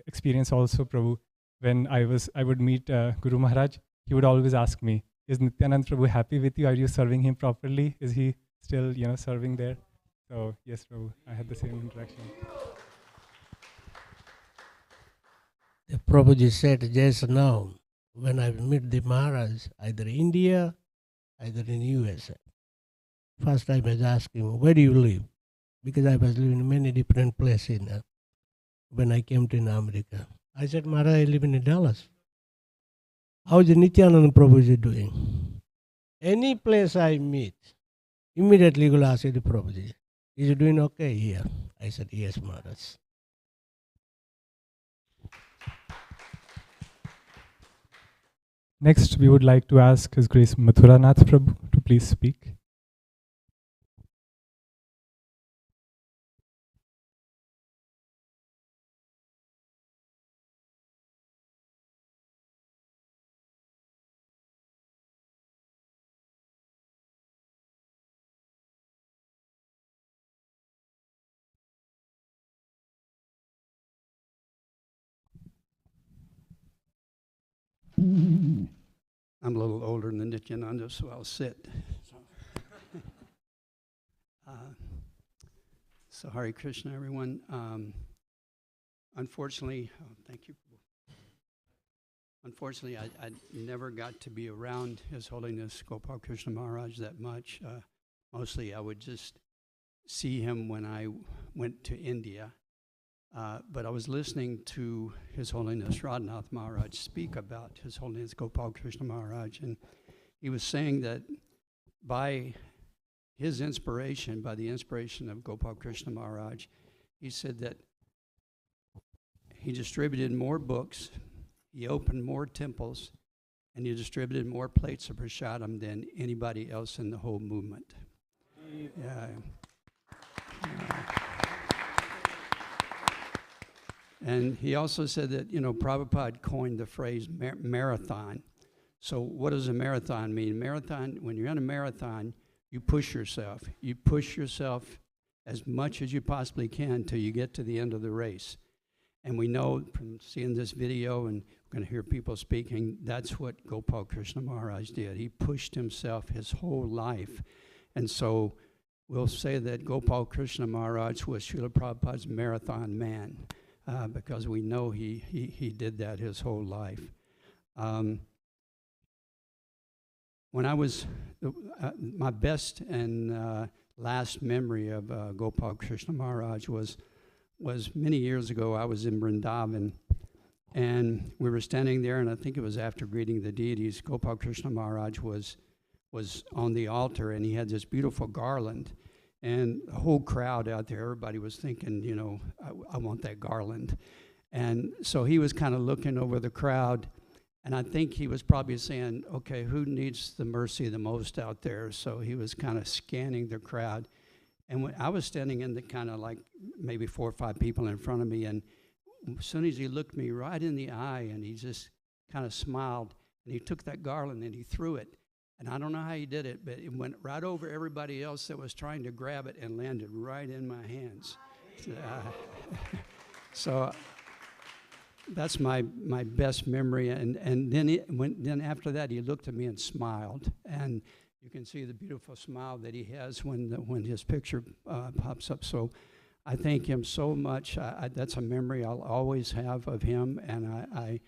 experience also, Prabhu. When I would meet Guru Maharaj, he would always ask me, is Nityananda Prabhu happy with you? Are you serving him properly? Is he still, serving there. So yes, Prabhu, I had the same interaction. The Prabhuji said just now, when I meet the Maharaj, either India, either in USA. First I was asking, where do you live? Because I was living in many different places when I came to America. I said, Maharaj, I live in Dallas. How is Nityananda Prabhuji doing? Any place I meet, immediately will ask the Prabhuji, is he doing okay here? I said, yes, Maharaj. Next, we would like to ask His Grace Mathuranath Prabhu to please speak. I'm a little older than Nityananda, so I'll sit. So Hare Krishna, everyone. Unfortunately, thank you. Unfortunately, I never got to be around His Holiness Gopal Krishna Maharaj that much. Mostly I would just see him when I went to India. But I was listening to His Holiness Radhanath Maharaj speak about His Holiness Gopal Krishna Maharaj, and he was saying that by his inspiration, by the inspiration of Gopal Krishna Maharaj, he said that he distributed more books, he opened more temples, and he distributed more plates of prasadam than anybody else in the whole movement. Yeah. And he also said that, Prabhupada coined the phrase marathon. So what does a marathon mean? Marathon, when you're in a marathon, you push yourself. You push yourself as much as you possibly can till you get to the end of the race. And we know from seeing this video, and we're going to hear people speaking, that's what Gopal Krishna Maharaj did. He pushed himself his whole life. And so we'll say that Gopal Krishna Maharaj was Srila Prabhupada's marathon man. Because we know he did that his whole life. When I was, my best and last memory of Gopal Krishna Maharaj was many years ago. I was in Vrindavan, and we were standing there, and I think it was after greeting the deities. Gopal Krishna Maharaj was on the altar, and he had this beautiful garland. And the whole crowd out there, everybody was thinking, I want that garland. And so he was kind of looking over the crowd, and I think he was probably saying, okay, who needs the mercy the most out there? So he was kind of scanning the crowd. And when I was standing in the kind of like maybe 4 or 5 people in front of me, and as soon as he looked me right in the eye, and he just kind of smiled, and he took that garland and he threw it. And I don't know how he did it, but it went right over everybody else that was trying to grab it and landed right in my hands. So that's my best memory. And then after that, he looked at me and smiled. And you can see the beautiful smile that he has when his picture pops up. So I thank him so much. That's a memory I'll always have of him, and I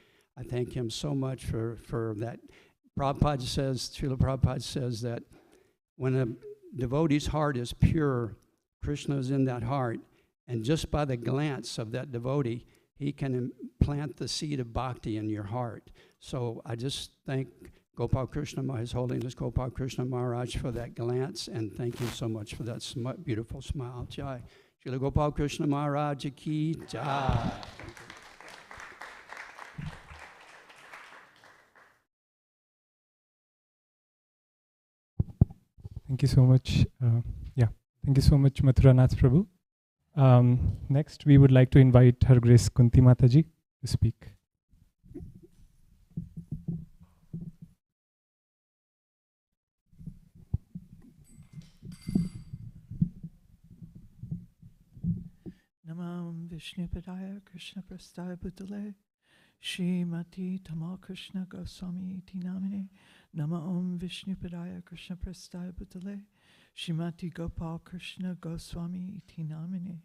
thank him so much for that. Srila Prabhupada says that when a devotee's heart is pure, Krishna is in that heart, and just by the glance of that devotee, he can plant the seed of bhakti in your heart. So I just thank Gopal Krishna, His Holiness Gopal Krishna Maharaj, for that glance, and thank you so much for that beautiful smile. Jai. Srila Gopal Krishna Maharaj ki jai. Thank you so much. Thank you so much, Mathuranath Prabhu. Next, we would like to invite Her Grace Kunti Mataji to speak. Namam Vishnupadaya Krishna Prasthaya Bhutale Shrimati Tamal Krishna Goswami Iti Namine Nama Om Vishnu Padaya Krishna Prastaya Bhutale Shrimati Gopal Krishna Goswami Iti Namine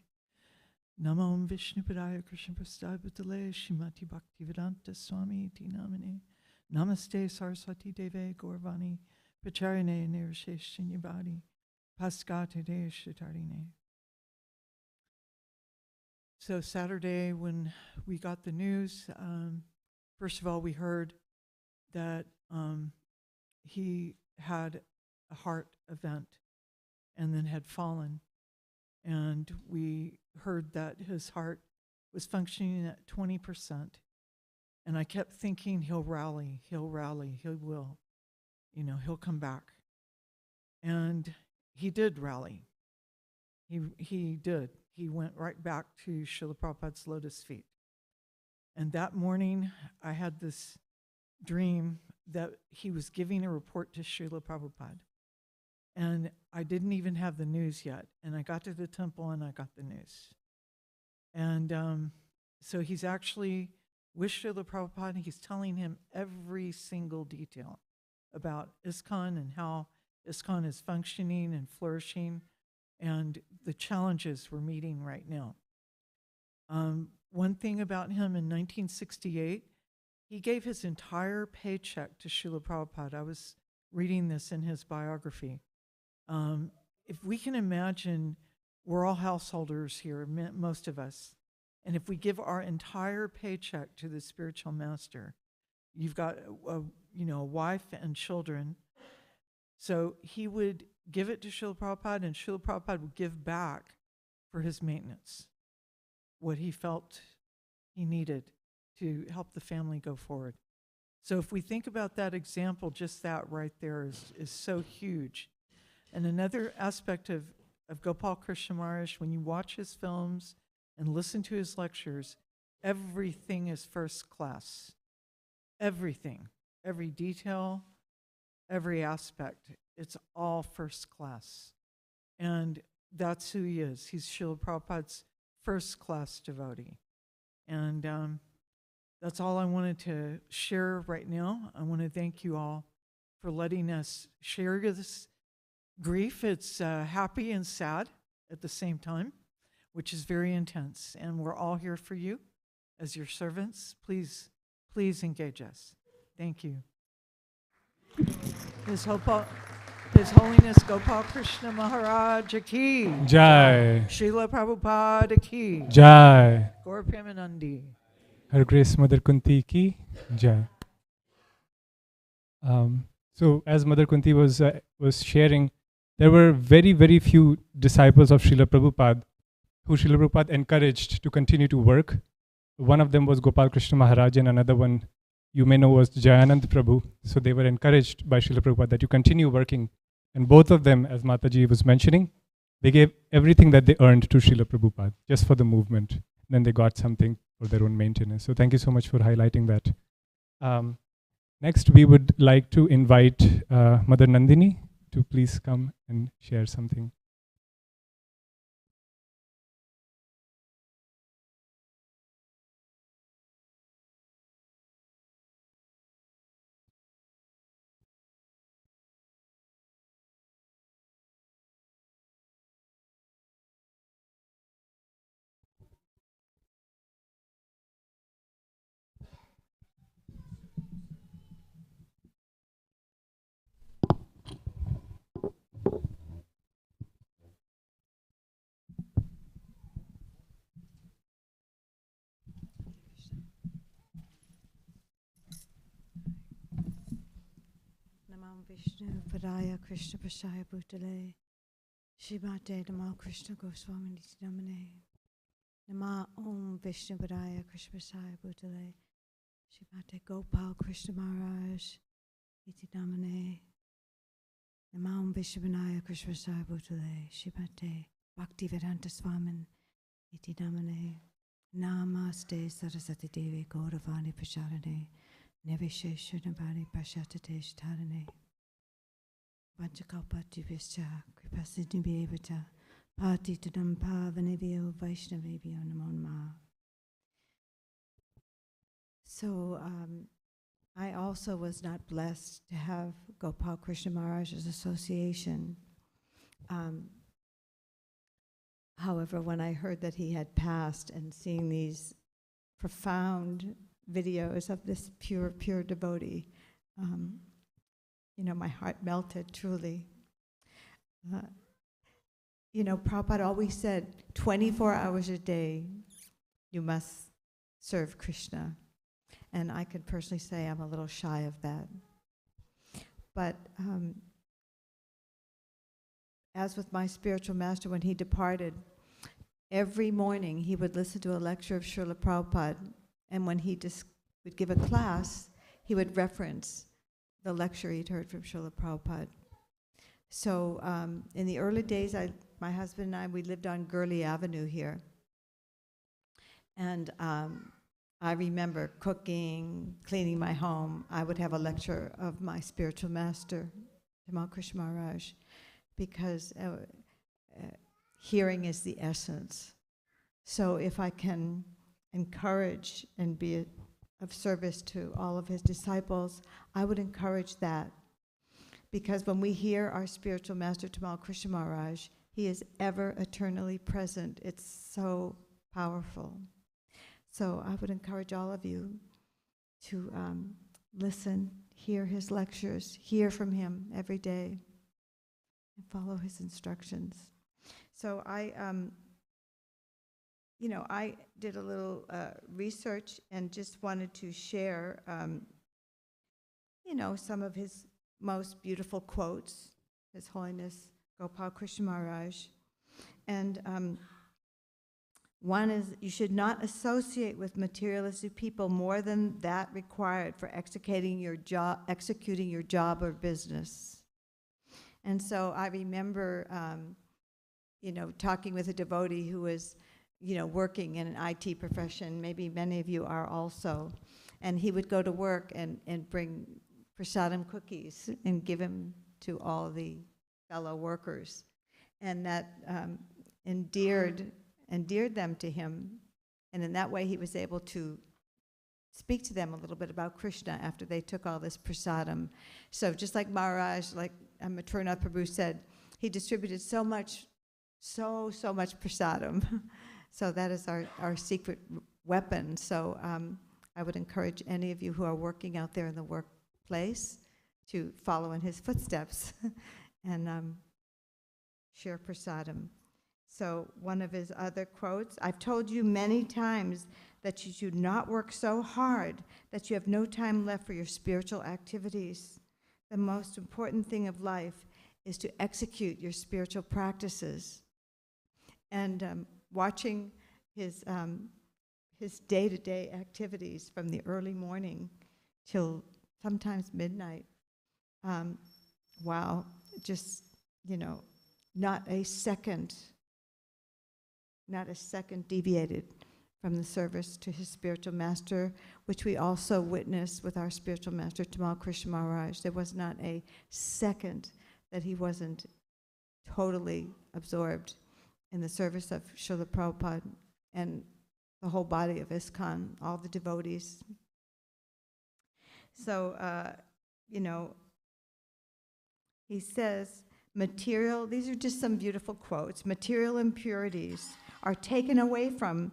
Nama Om Vishnu Padaya Krishna Prastaya Bhutale Shrimati Bhaktivedanta Swami Iti Namine Namaste Saraswati Deve Gauravani Pracharine Nirsheshinyabadi Paskate De Shatarine. So Saturday when we got the news, first of all, we heard that he had a heart event and then had fallen. And we heard that his heart was functioning at 20%. And I kept thinking, he'll rally, he will. You know, he'll come back. And he did rally. He did. He went right back to Srila Prabhupada's lotus feet. And that morning, I had this dream that he was giving a report to Srila Prabhupada. And I didn't even have the news yet. And I got to the temple and I got the news. And so he's actually with Srila Prabhupada, and he's telling him every single detail about ISKCON and how ISKCON is functioning and flourishing and the challenges we're meeting right now. One thing about him in 1968, he gave his entire paycheck to Srila Prabhupada. I was reading this in his biography. If we can imagine, we're all householders here, most of us, and if we give our entire paycheck to the spiritual master, you've got a wife and children. So he would give it to Srila Prabhupada, and Srila Prabhupada would give back for his maintenance, what he felt he needed to help the family go forward. So if we think about that example, just that right there is so huge. And another aspect of Gopal Krishna Maharaj, when you watch his films and listen to his lectures, everything is first class. Everything, every detail, every aspect, it's all first class. And that's who he is. He's Srila Prabhupada's first class devotee. And that's all I wanted to share right now. I want to thank you all for letting us share this grief. It's happy and sad at the same time, which is very intense. And we're all here for you as your servants. Please engage us. Thank you. His Holiness Gopal Krishna Maharaj ki Jai. Srila Prabhupada ki Jai. Gaur Premanandi. Her Grace Mother Kunti ki Jai. So as Mother Kunti was sharing, there were very, very few disciples of Srila Prabhupada who Srila Prabhupada encouraged to continue to work. One of them was Gopal Krishna Maharaj, and another one you may know was Jayanand Prabhu. So they were encouraged by Srila Prabhupada that you continue working. And both of them, as Mataji was mentioning, they gave everything that they earned to Srila Prabhupada just for the movement. Then they got something for their own maintenance. So thank you so much for highlighting that. Next, we would like to invite Mother Nandini to please come and share something. Namam Vishnu Padaya Krishna Prashaya Bhutale Shrimate Namo Krishna Goswami Niti Namane Nama Om Vishnu Padaya Krishna Prashaya Bhutale Shrimate Gopal Krishna Maharaj Niti Namane Nama Om Vishnu Padaya Krishna Prashaya Bhutale Shrimate Bhaktivedanta Swamin Niti Namane Namaste Saraswati Devi Gauravani Prasharane Nevisheshanabhari Pashatate Tarane Vanchakalpatibhischa Kripasidnibhyevacha Patitadam Pavanevyo Vaishnavevyo Namo Namaha. So I also was not blessed to have Gopal Krishna Maharaj's association. However, when I heard that he had passed and seeing these profound videos of this pure, pure devotee, my heart melted truly. Prabhupada always said, 24 hours a day, you must serve Krishna. And I can personally say I'm a little shy of that. But as with my spiritual master, when he departed, every morning he would listen to a lecture of Srila Prabhupada, and when he would give a class, he would reference the lecture he'd heard from Srila Prabhupada. So in the early days, my husband and I, we lived on Gurley Avenue here. And I remember cooking, cleaning my home. I would have a lecture of my spiritual master, Tamal Krishna Maharaj, because hearing is the essence. So if I can encourage and be of service to all of his disciples, I would encourage that. Because when we hear our spiritual master, Tamal Krishna Maharaj, he is ever eternally present. It's so powerful. So I would encourage all of you to listen, hear his lectures, hear from him every day, and follow his instructions. So I did a little research and just wanted to share, some of his most beautiful quotes, His Holiness Gopal Krishna Maharaj. And one is, you should not associate with materialistic people more than that required for executing your job or business. And so I remember, talking with a devotee who was, working in an IT profession. Maybe many of you are also. And he would go to work and bring prasadam cookies and give them to all the fellow workers. And that endeared them to him. And in that way, he was able to speak to them a little bit about Krishna after they took all this prasadam. So just like Maharaj, like Maturnath Prabhu said, he distributed so much prasadam. So that is our secret weapon. So I would encourage any of you who are working out there in the workplace to follow in his footsteps and share prasadam. So one of his other quotes, I've told you many times that you should not work so hard that you have no time left for your spiritual activities. The most important thing of life is to execute your spiritual practices. And watching his day-to-day activities from the early morning till sometimes midnight, wow, just, not a second deviated from the service to his spiritual master, which we also witnessed with our spiritual master, Tamal Krishna Maharaj. There was not a second that he wasn't totally absorbed in the service of Srila Prabhupada and the whole body of ISKCON, all the devotees. So, he says, these are just some beautiful quotes, material impurities are taken away from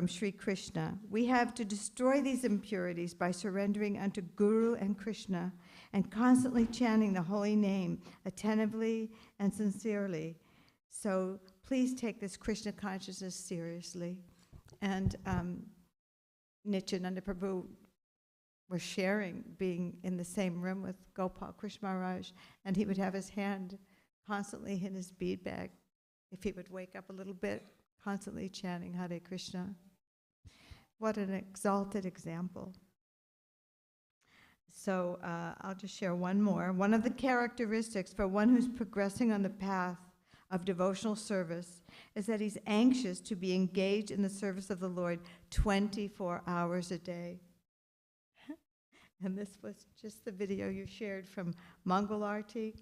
Sri Krishna. We have to destroy these impurities by surrendering unto Guru and Krishna and constantly chanting the holy name attentively and sincerely. So please take this Krishna consciousness seriously. And Nityananda Prabhu was sharing, being in the same room with Gopal Krishna Maharaj, and he would have his hand constantly in his bead bag. If he would wake up a little bit, constantly chanting Hare Krishna. What an exalted example. So I'll just share one more. One of the characteristics for one who's progressing on the path of devotional service is that he's anxious to be engaged in the service of the Lord 24 hours a day. And this was just the video you shared from Mangal Arti,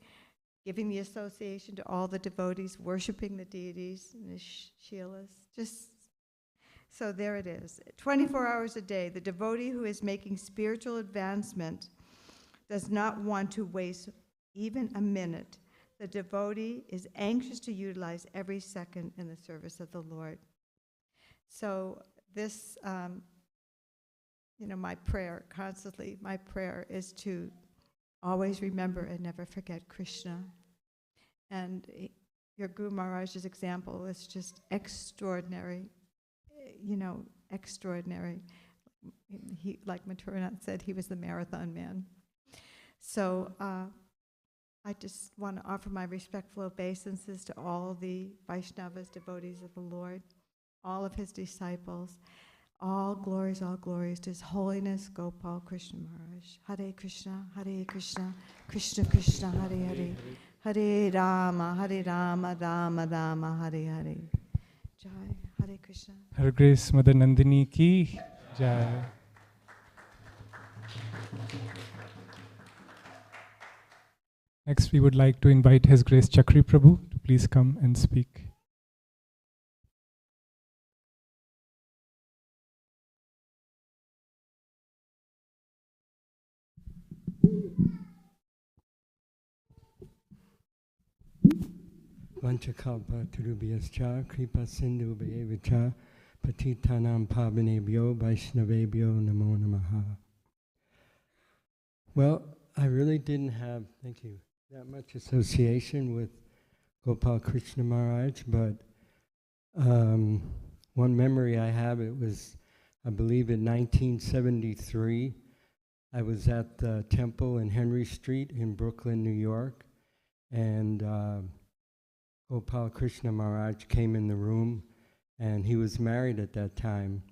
giving the association to all the devotees, worshiping the deities and the Shilas. So there it is. 24 hours a day, the devotee who is making spiritual advancement does not want to waste even a minute. The devotee is anxious to utilize every second in the service of the Lord. So this, my prayer constantly, my prayer is to always remember and never forget Krishna. And your Guru Maharaj's example was just extraordinary, extraordinary. He, like Mathuranath said, he was the marathon man. So I just want to offer my respectful obeisances to all the Vaishnavas, devotees of the Lord, all of his disciples. All glories to His Holiness Gopal Krishna Maharaj. Hare Krishna, Krishna Krishna, Hare Hare, Hare Rama, Rama Rama, Hare Hare. Jai, Hare Krishna. Her Grace Mother Nandini ki Jai. Next, we would like to invite His Grace Chakri Prabhu to please come and speak. Vanchakalpa Turubhyascha Kripa Sindhu Bhayevacha Patitanam Pavanebhyo Vaishnavebhyo Namo Namaha. Well, I really didn't have, thank you, that much association with Gopal Krishna Maharaj, but one memory I have, it was, I believe in 1973, I was at the temple in Henry Street in Brooklyn, New York, and Gopal Krishna Maharaj came in the room, and he was married at that time.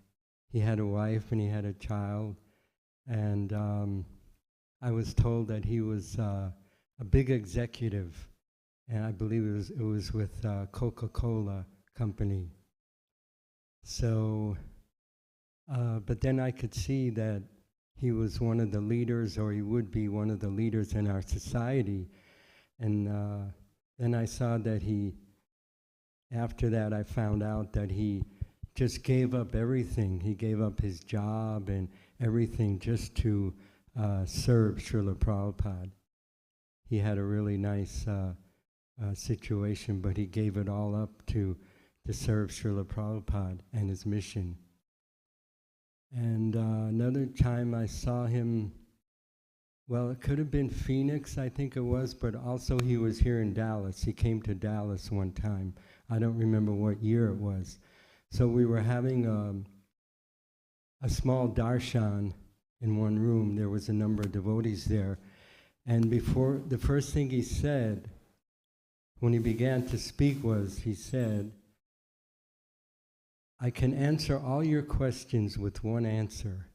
He had a wife and he had a child, and I was told that he was a big executive, and I believe it was with Coca-Cola Company. So, but then I could see that he was one of the leaders, or he would be one of the leaders in our society, and then I saw that after that I found out that he just gave up everything. He gave up his job and everything just to serve Srila Prabhupada. He had a really nice situation, but he gave it all up to serve Srila Prabhupada and his mission. And another time I saw him, well, it could have been Phoenix, I think it was, but also he was here in Dallas. He came to Dallas one time. I don't remember what year it was. So we were having a small darshan in one room. There was a number of devotees there. And before, the first thing he said, when he began to speak was, he said, I can answer all your questions with one answer.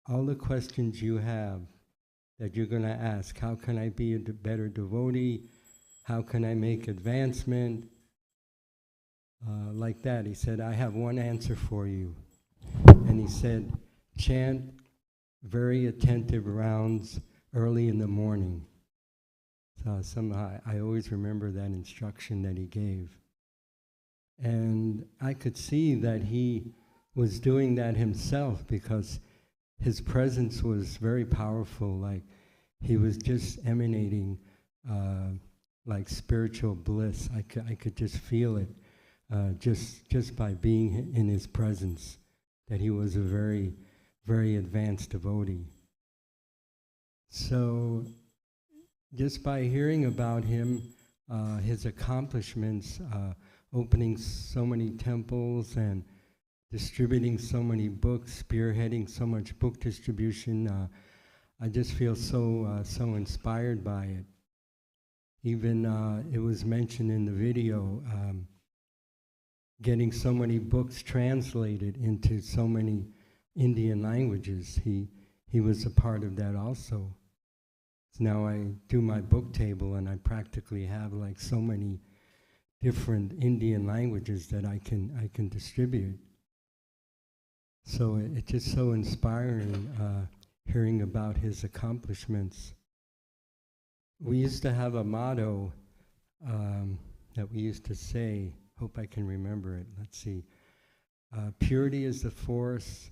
All the questions you have that you're going to ask, how can I be a better devotee? How can I make advancement? Like that. He said, I have one answer for you. And he said, chant very attentive rounds early in the morning. So somehow I always remember that instruction that he gave. And I could see that he was doing that himself, because his presence was very powerful. Like he was just emanating like spiritual bliss. I could just feel it just by being in his presence, that he was a very, very advanced devotee. So just by hearing about him, his accomplishments, opening so many temples and distributing so many books, spearheading so much book distribution, I just feel so inspired by it. Even it was mentioned in the video, getting so many books translated into so many Indian languages. He was a part of that also. So now I do my book table and I practically have like so many different Indian languages that I can distribute. So it's just so inspiring hearing about his accomplishments. We used to have a motto that we used to say, hope I can remember it, let's see. Purity is the force,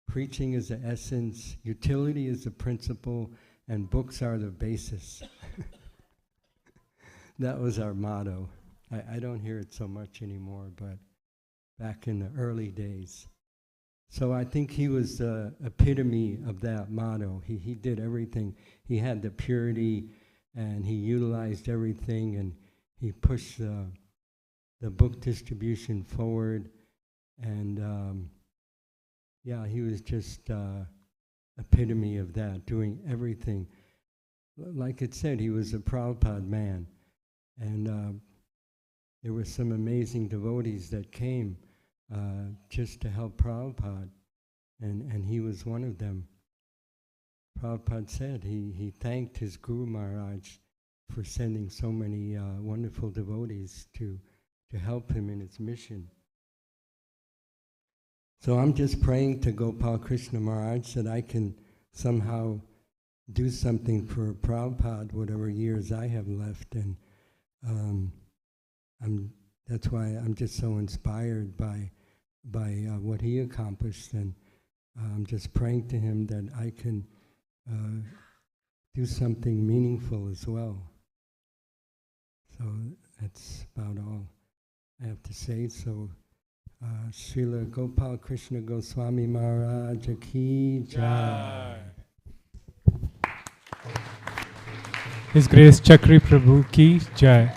preaching is the essence, utility is the principle, and books are the basis. That was our motto. I don't hear it so much anymore, but back in the early days. So I think he was the epitome of that motto. He did everything. He had the purity, and he utilized everything, and he pushed the book distribution forward. And yeah, he was just epitome of that, doing everything. Like it said, he was a Prabhupada man. And there were some amazing devotees that came just to help Prabhupada, and he was one of them. Prabhupada said he thanked his Guru Maharaj for sending so many wonderful devotees to help him in his mission. So I'm just praying to Gopal Krishna Maharaj that I can somehow do something for Prabhupada, whatever years I have left, and that's why I'm just so inspired by what he accomplished, and I'm just praying to him that I can do something meaningful as well. So that's about all I have to say. So Srila Gopal Krishna Goswami Maharaj Ki Jai. His Grace Chakri Prabhu Ki Jai.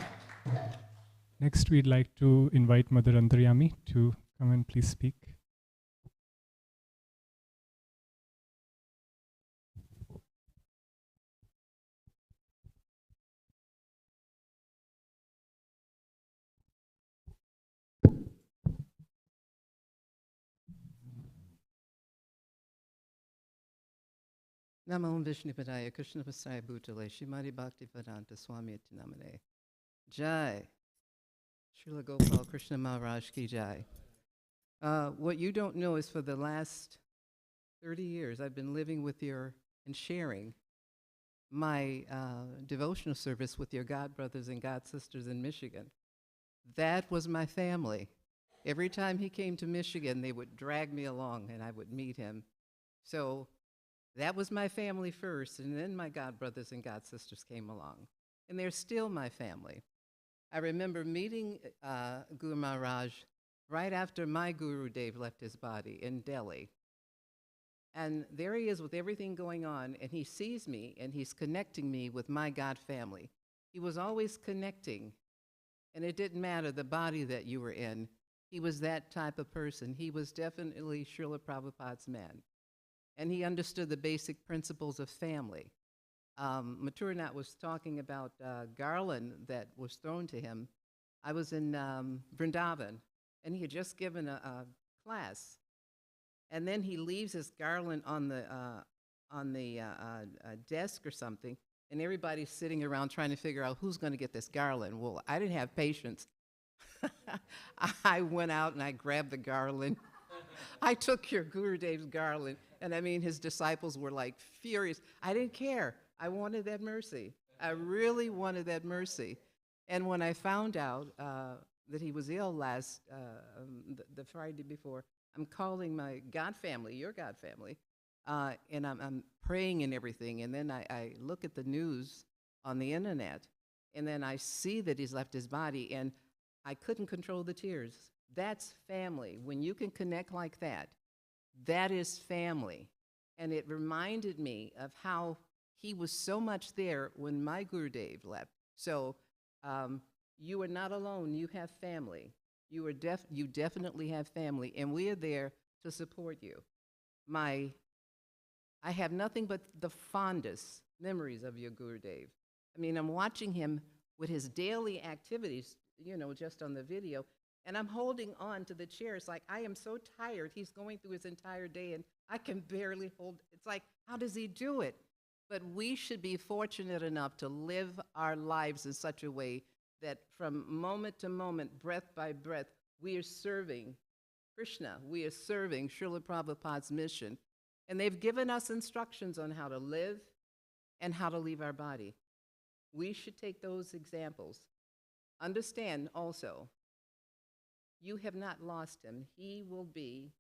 Next, we'd like to invite Mother Antaryami to come and please speak. Namo Vishnupadaya Krishna Pasaya Bhutale Shrimati Bhakti Vedanta Swami Namane. Jai. Srila Gopal Krishna Maharaj Ki Jai. What you don't know is for the last 30 years I've been living with your and sharing my devotional service with your God brothers and God sisters in Michigan. That was my family. Every time he came to Michigan, they would drag me along and I would meet him. So that was my family first, and then my God brothers and God sisters came along. And they're still my family. I remember meeting Guru Maharaj right after my Guru Dev left his body in Delhi. And there he is with everything going on, and he sees me, and he's connecting me with my God family. He was always connecting, and it didn't matter the body that you were in. He was that type of person. He was definitely Srila Prabhupada's man. And he understood the basic principles of family. Mathuranath was talking about garland that was thrown to him. I was in Vrindavan, and he had just given a class. And then he leaves his garland on the desk or something, and everybody's sitting around trying to figure out who's going to get this garland. Well, I didn't have patience. I went out and I grabbed the garland. I took your Gurudev's garland, and I mean, his disciples were like furious. I didn't care. I wanted that mercy. I really wanted that mercy. And when I found out that he was ill the Friday before, I'm calling my God family, your God family, and I'm praying and everything. And then I look at the news on the internet, and then I see that he's left his body, and I couldn't control the tears. That's family. When you can connect like that, that is family. And it reminded me of how he was so much there when my Gurudev left. So you are not alone. You have family. You definitely have family, and we are there to support you. I have nothing but the fondest memories of your Gurudev. I mean, I'm watching him with his daily activities, you know, just on the video, and I'm holding on to the chair. It's like, I am so tired. He's going through his entire day, and I can barely hold. It's like, how does he do it? But we should be fortunate enough to live our lives in such a way that from moment to moment, breath by breath, we are serving Krishna. We are serving Srila Prabhupada's mission. And they've given us instructions on how to live and how to leave our body. We should take those examples. Understand also you have not lost him. He will be,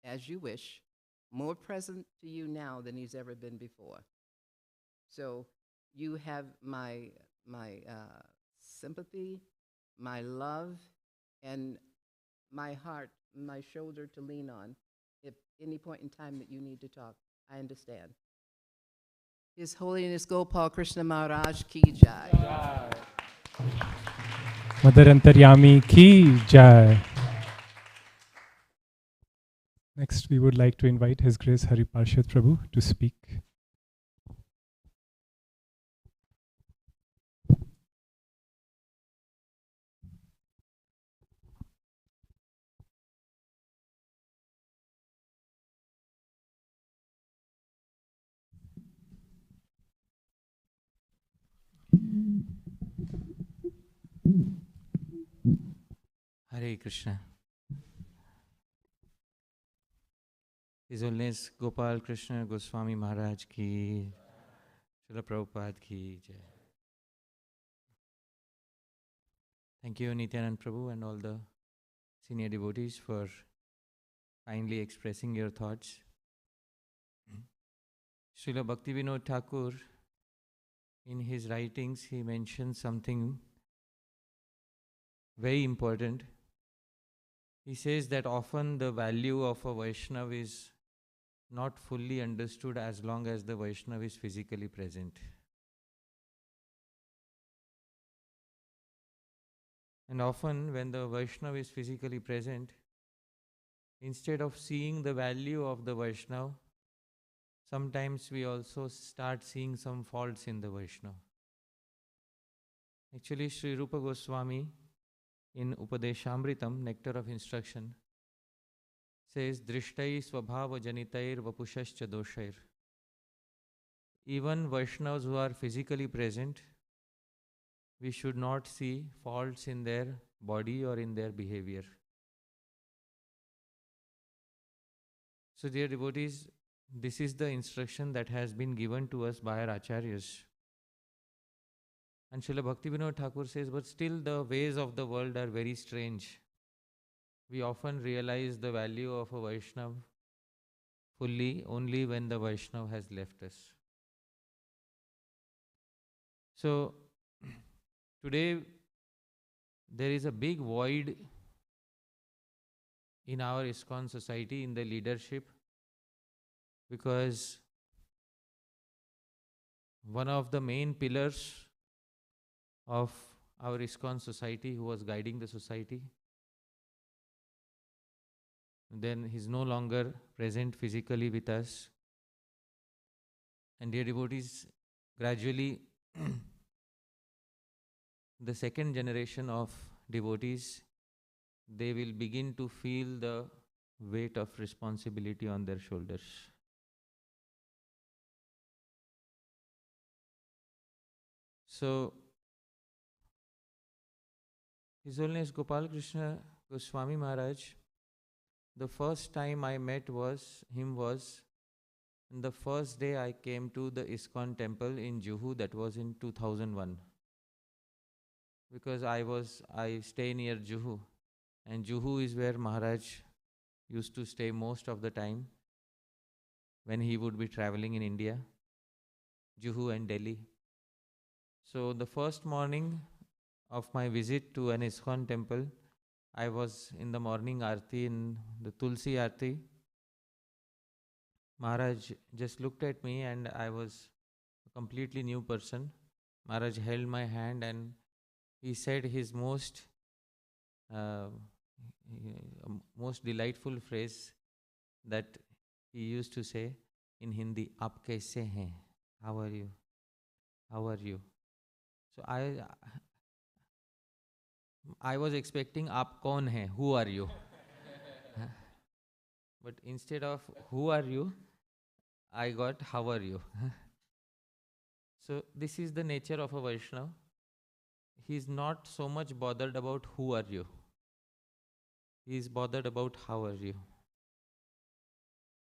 as you wish, more present to you now than he's ever been before. So you have my sympathy, my love, and my heart, my shoulder to lean on. If any point in time that you need to talk, I understand. His Holiness Gopal Krishna Maharaj ki jai. Mother Antaryami ki jai. Next, we would like to invite His Grace Hari Parshad Prabhu to speak. Hare Krishna. His Holiness Gopal Krishna Goswami Maharaj ki, Srila Prabhupada ki jai. Thank you, Nityanand Prabhu, and all the senior devotees for kindly expressing your thoughts. Srila Bhaktivinoda Thakur, in his writings, he mentions something very important. He says that often the value of a Vaishnava is not fully understood as long as the Vaishnava is physically present. And often when the Vaishnava is physically present, instead of seeing the value of the Vaishnava, sometimes we also start seeing some faults in the Vaishnava. Actually, Sri Rupa Goswami in Upadeshamritam, Nectar of Instruction, says, Drishtai Swabhava Janitair Vapushascha Doshair. Even Vaishnavas who are physically present, we should not see faults in their body or in their behavior. So, dear devotees, this is the instruction that has been given to us by our acharyas. And Srila Bhaktivinoda Thakur says, but still the ways of the world are very strange. We often realize the value of a Vaishnava fully only when the Vaishnava has left us. So, today there is a big void in our ISKCON society, in the leadership, because one of the main pillars of our ISKCON society, who was guiding the society, then he's no longer present physically with us. And dear devotees, gradually the second generation of devotees, they will begin to feel the weight of responsibility on their shoulders. So, His Holiness Gopal Krishna Goswami Maharaj, the first time I met him was the first day I came to the ISKCON temple in Juhu, that was in 2001. Because I stay near Juhu, and Juhu is where Maharaj used to stay most of the time when he would be traveling in India, Juhu and Delhi. So the first morning of my visit to an ISKCON temple, I was in the morning Aarti, in the Tulsi Aarti. Maharaj just looked at me and I was a completely new person. Maharaj held my hand and he said his most delightful phrase that he used to say in Hindi, "Aap kaise hain? How are you? How are you?" So I was expecting "Aap kaun hai? Who are you?" But instead of "Who are you?" I got "How are you?" So this is the nature of a Vaishnava. He is not so much bothered about who are you. He is bothered about how are you.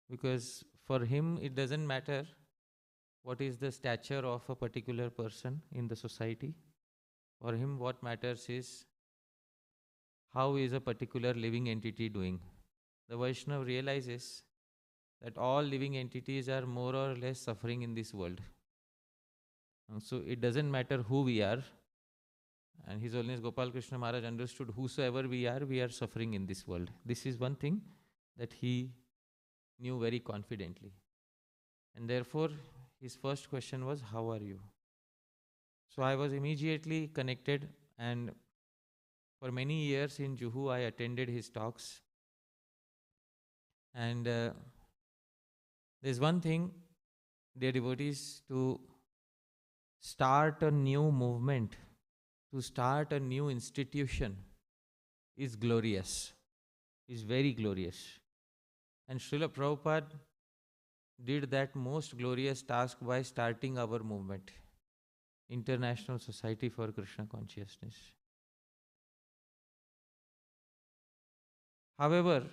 Because for him it doesn't matter what is the stature of a particular person in the society. For him what matters is how is a particular living entity doing. The Vaishnava realizes that all living entities are more or less suffering in this world. And so it doesn't matter who we are. And His Holiness Gopal Krishna Maharaj understood whosoever we are suffering in this world. This is one thing that he knew very confidently. And therefore, his first question was, how are you? So I was immediately connected, and for many years in Juhu, I attended his talks. And there's one thing, dear devotees, to start a new movement, to start a new institution is glorious, is very glorious. And Srila Prabhupada did that most glorious task by starting our movement, International Society for Krishna Consciousness. However,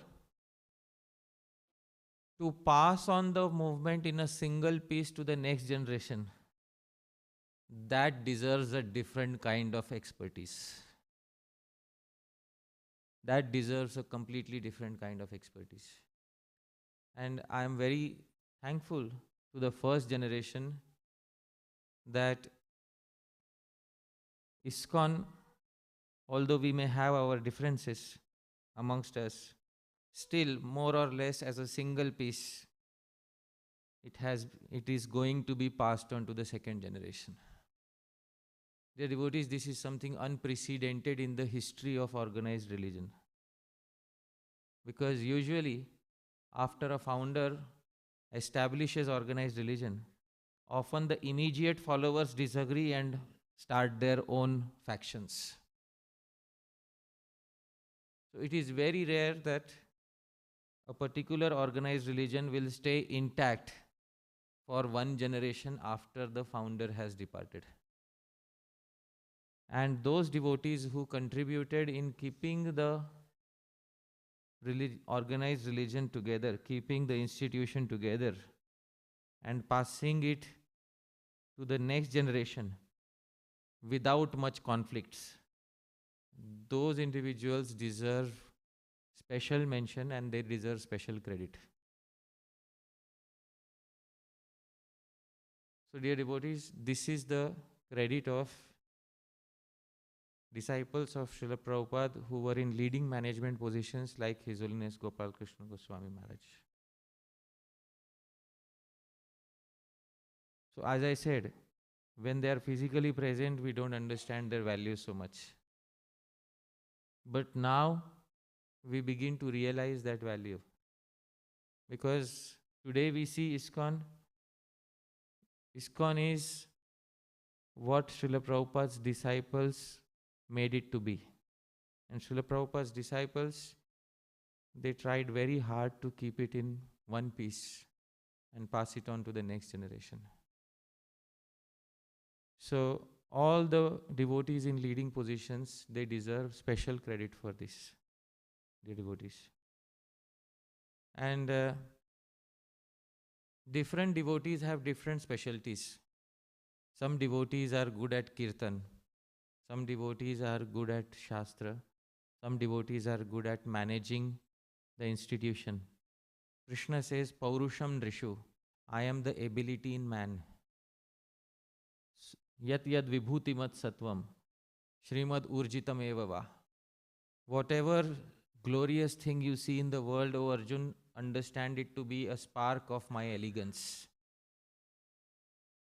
to pass on the movement in a single piece to the next generation, that deserves a different kind of expertise. That deserves a completely different kind of expertise. And I am very thankful to the first generation that ISKCON, although we may have our differences amongst us, still more or less as a single piece, it is going to be passed on to the second generation. Dear devotees, this is something unprecedented in the history of organized religion. Because usually, after a founder establishes organized religion, often the immediate followers disagree and start their own factions. So it is very rare that a particular organized religion will stay intact for one generation after the founder has departed. And those devotees who contributed in keeping the organized religion together, keeping the institution together, and passing it to the next generation without much conflicts, those individuals deserve special mention and they deserve special credit. So dear devotees, this is the credit of disciples of Srila Prabhupada who were in leading management positions like His Holiness Gopal Krishna Goswami Maharaj. So as I said, when they are physically present, we don't understand their value so much. But now we begin to realize that value. Because today we see ISKCON. ISKCON is what Srila Prabhupada's disciples made it to be. And Srila Prabhupada's disciples, they tried very hard to keep it in one piece and pass it on to the next generation. So all the devotees in leading positions, they deserve special credit for this, the devotees. And different devotees have different specialties. Some devotees are good at kirtan. Some devotees are good at shastra. Some devotees are good at managing the institution. Krishna says, Paurusham Drishu, I am the ability in man. Yat yad vibhutimat satvam, Srimad urjitam evava. Whatever glorious thing you see in the world, O Arjun, understand it to be a spark of my elegance.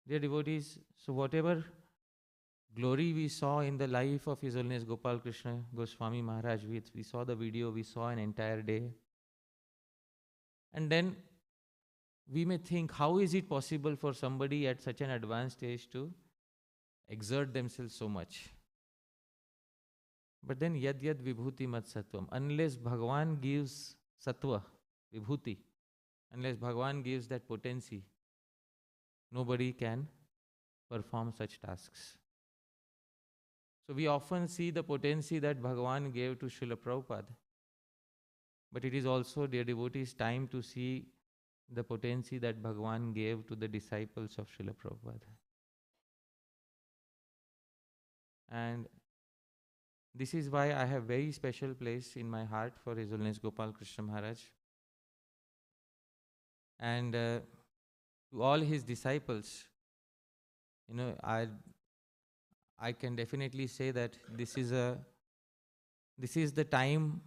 Dear devotees, so whatever glory we saw in the life of His Holiness Gopal Krishna Goswami Maharaj, we saw the video, we saw an entire day. And then we may think, how is it possible for somebody at such an advanced stage to exert themselves so much? But then yad yad vibhuti mat sattvam, unless Bhagavan gives sattva, vibhuti, unless Bhagavan gives that potency, nobody can perform such tasks. So we often see the potency that Bhagavan gave to Srila Prabhupada. But it is also, dear devotees, time to see the potency that Bhagavan gave to the disciples of Srila Prabhupada. And This is why I have very special place in my heart for His Holiness Gopal Krishna Maharaj. And to all his disciples, I can definitely say that this is the time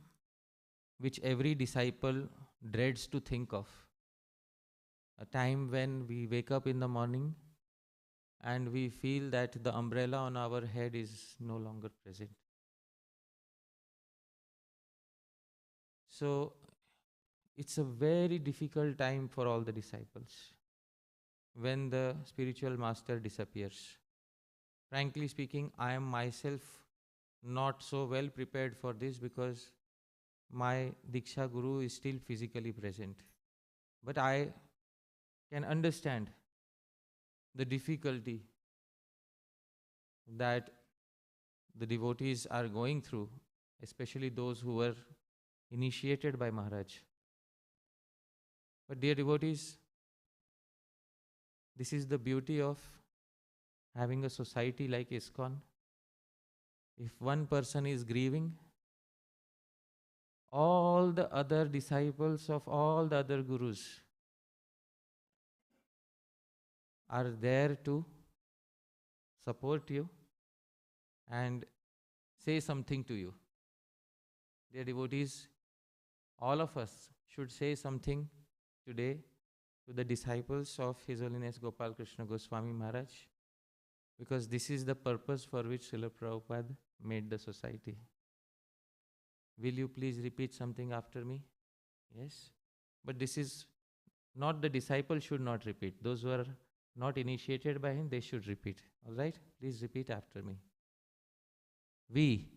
which every disciple dreads to think of. A time when we wake up in the morning and we feel that the umbrella on our head is no longer present. So it's a very difficult time for all the disciples when the spiritual master disappears. Frankly speaking, I am myself not so well prepared for this because my Diksha Guru is still physically present. But I can understand the difficulty that the devotees are going through, especially those who were initiated by Maharaj. But dear devotees, this is the beauty of having a society like ISKCON. If one person is grieving, all the other disciples of all the other gurus are there to support you and say something to you. Dear devotees, all of us should say something today to the disciples of His Holiness Gopal Krishna Goswami Maharaj, because this is the purpose for which Srila Prabhupada made the society. Will you please repeat something after me? Yes? But this is not the disciple should not repeat. Those who are not initiated by him, they should repeat. All right? Please repeat after me. We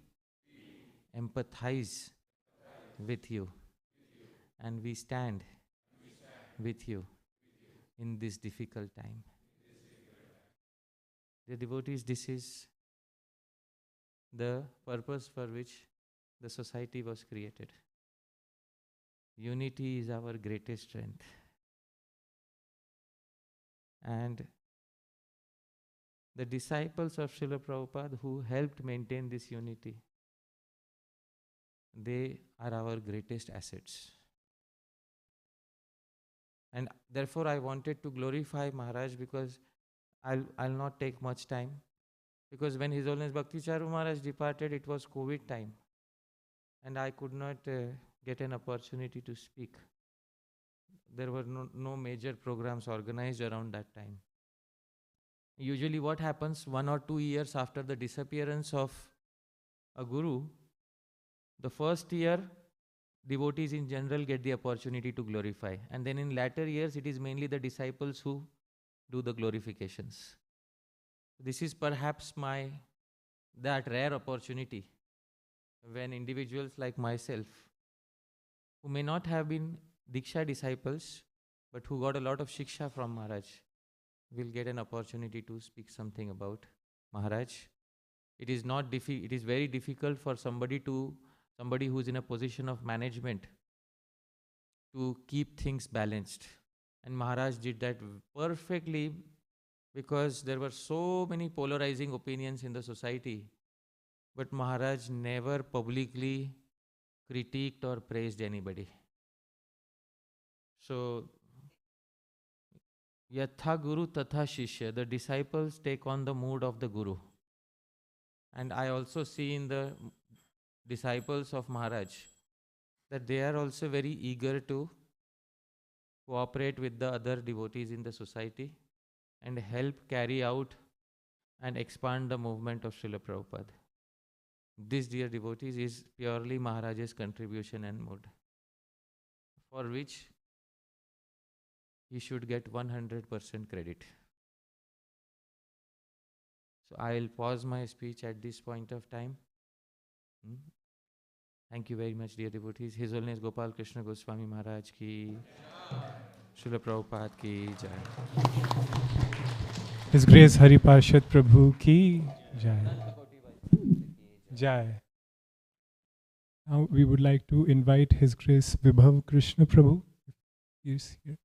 empathize with you and we stand with you in this difficult time. Dear devotees, this is the purpose for which the society was created. Unity is our greatest strength. And the disciples of Srila Prabhupada who helped maintain this unity, they are our greatest assets. And therefore I wanted to glorify Maharaj because I'll not take much time. Because when His Holiness Bhakti Charu Maharaj departed, it was COVID time. And I could not get an opportunity to speak. There were no major programs organized around that time. Usually what happens 1 or 2 years after the disappearance of a guru, the first year devotees in general get the opportunity to glorify. And then in latter years, it is mainly the disciples who do the glorifications. This is perhaps that rare opportunity when individuals like myself, who may not have been Diksha disciples, but who got a lot of Shiksha from Maharaj, will get an opportunity to speak something about Maharaj. It is very difficult for somebody who is in a position of management to keep things balanced. And Maharaj did that perfectly because there were so many polarizing opinions in the society. But Maharaj never publicly critiqued or praised anybody. So, Yatha Guru Tatha Shishya, the disciples take on the mood of the Guru. And I also see in the disciples of Maharaj that they are also very eager to cooperate with the other devotees in the society and help carry out and expand the movement of Srila Prabhupada. This, dear devotees, is purely Maharaj's contribution and mood, for which he should get 100% credit. So I will pause my speech at this point of time. Thank you very much, dear devotees. His Holiness Gopal Krishna Goswami Maharaj ki, Srila Prabhupada ki jai. His Grace Hari Parshad Prabhu ki jai. Jai. Now we would like to invite His Grace Vibhav Krishna Prabhu. He is here.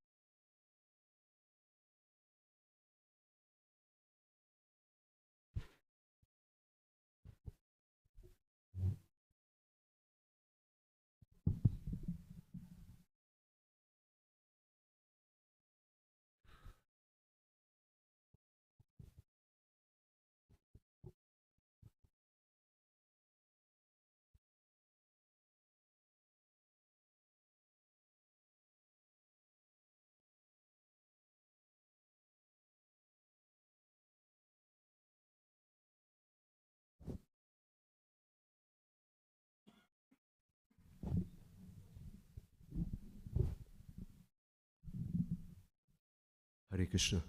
Hare Krishna.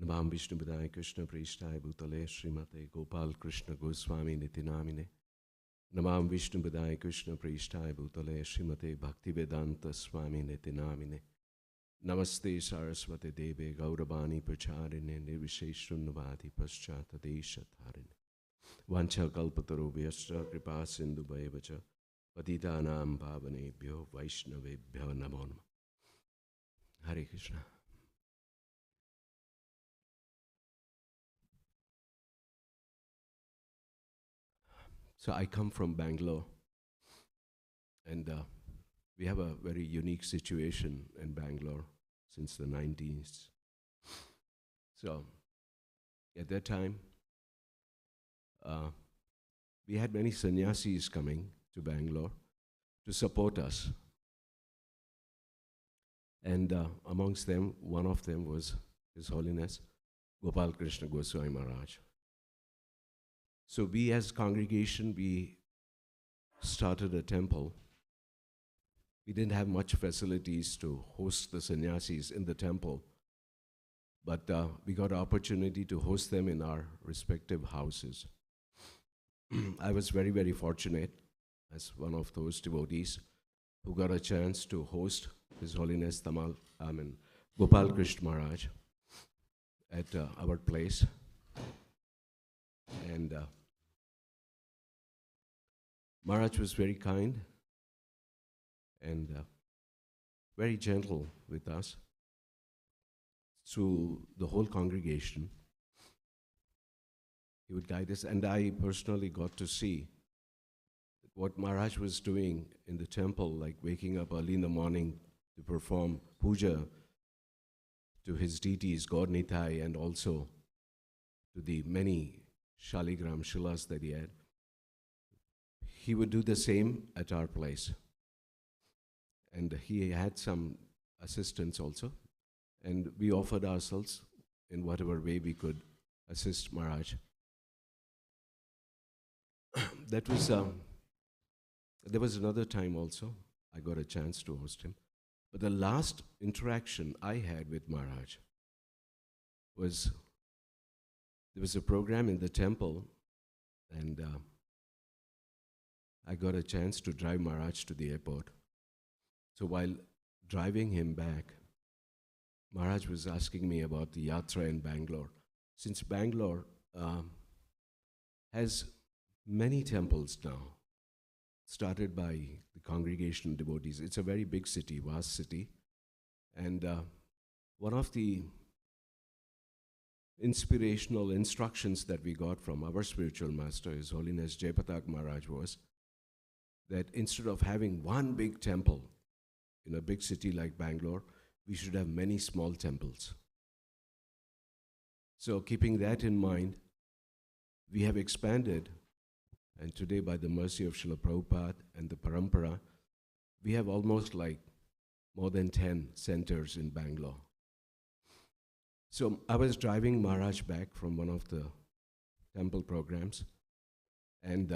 Namam Vishnu Padaya Krishna Prishthaya Bhutale Srimate Gopal Krishna Goswami Nitinamine. Namam Vishnu Padaya Krishna Prishthaya Bhutale Srimate Bhaktivedanta Swami Nitinamine. Namaste Saraswate Deve Gauravani Pracharine Nirvisheshunnavadi Paschata Deshatharine. Vancha Kalpataru Vyastra Kripa Sindhu Bhaivacha Patitanam Pavanebhyo Vaishnavebhyo Namo Namah. Hare Krishna. So I come from Bangalore, and we have a very unique situation in Bangalore since the 90s. So at that time, we had many sannyasis coming to Bangalore to support us. And amongst them, one of them was His Holiness Gopal Krishna Goswami Maharaj. So we as congregation, we started a temple. We didn't have much facilities to host the sannyasis in the temple, but we got an opportunity to host them in our respective houses. I was very, very fortunate as one of those devotees who got a chance to host His Holiness Gopal Krishna Maharaj at our place. And Maharaj was very kind and very gentle with us through the whole congregation. He would guide us, and I personally got to see what Maharaj was doing in the temple, like waking up early in the morning to perform puja to his deities, God Nitai, and also to the many Shaligram Shilas that he had. He would do the same at our place. And he had some assistants also. And we offered ourselves in whatever way we could assist Maharaj. That was, there was another time also, I got a chance to host him. But the last interaction I had with Maharaj was, there was a program in the temple, and I got a chance to drive Maharaj to the airport. So while driving him back, Maharaj was asking me about the yatra in Bangalore. Since Bangalore has many temples now, started by the congregation devotees. It's a very big city, vast city. And one of the inspirational instructions that we got from our spiritual master, His Holiness Jayapatak Maharaj, was that instead of having one big temple in a big city like Bangalore, we should have many small temples. So keeping that in mind, we have expanded, and today by the mercy of Srila Prabhupada and the Parampara, we have almost like more than 10 centers in Bangalore. So I was driving Maharaj back from one of the temple programs, and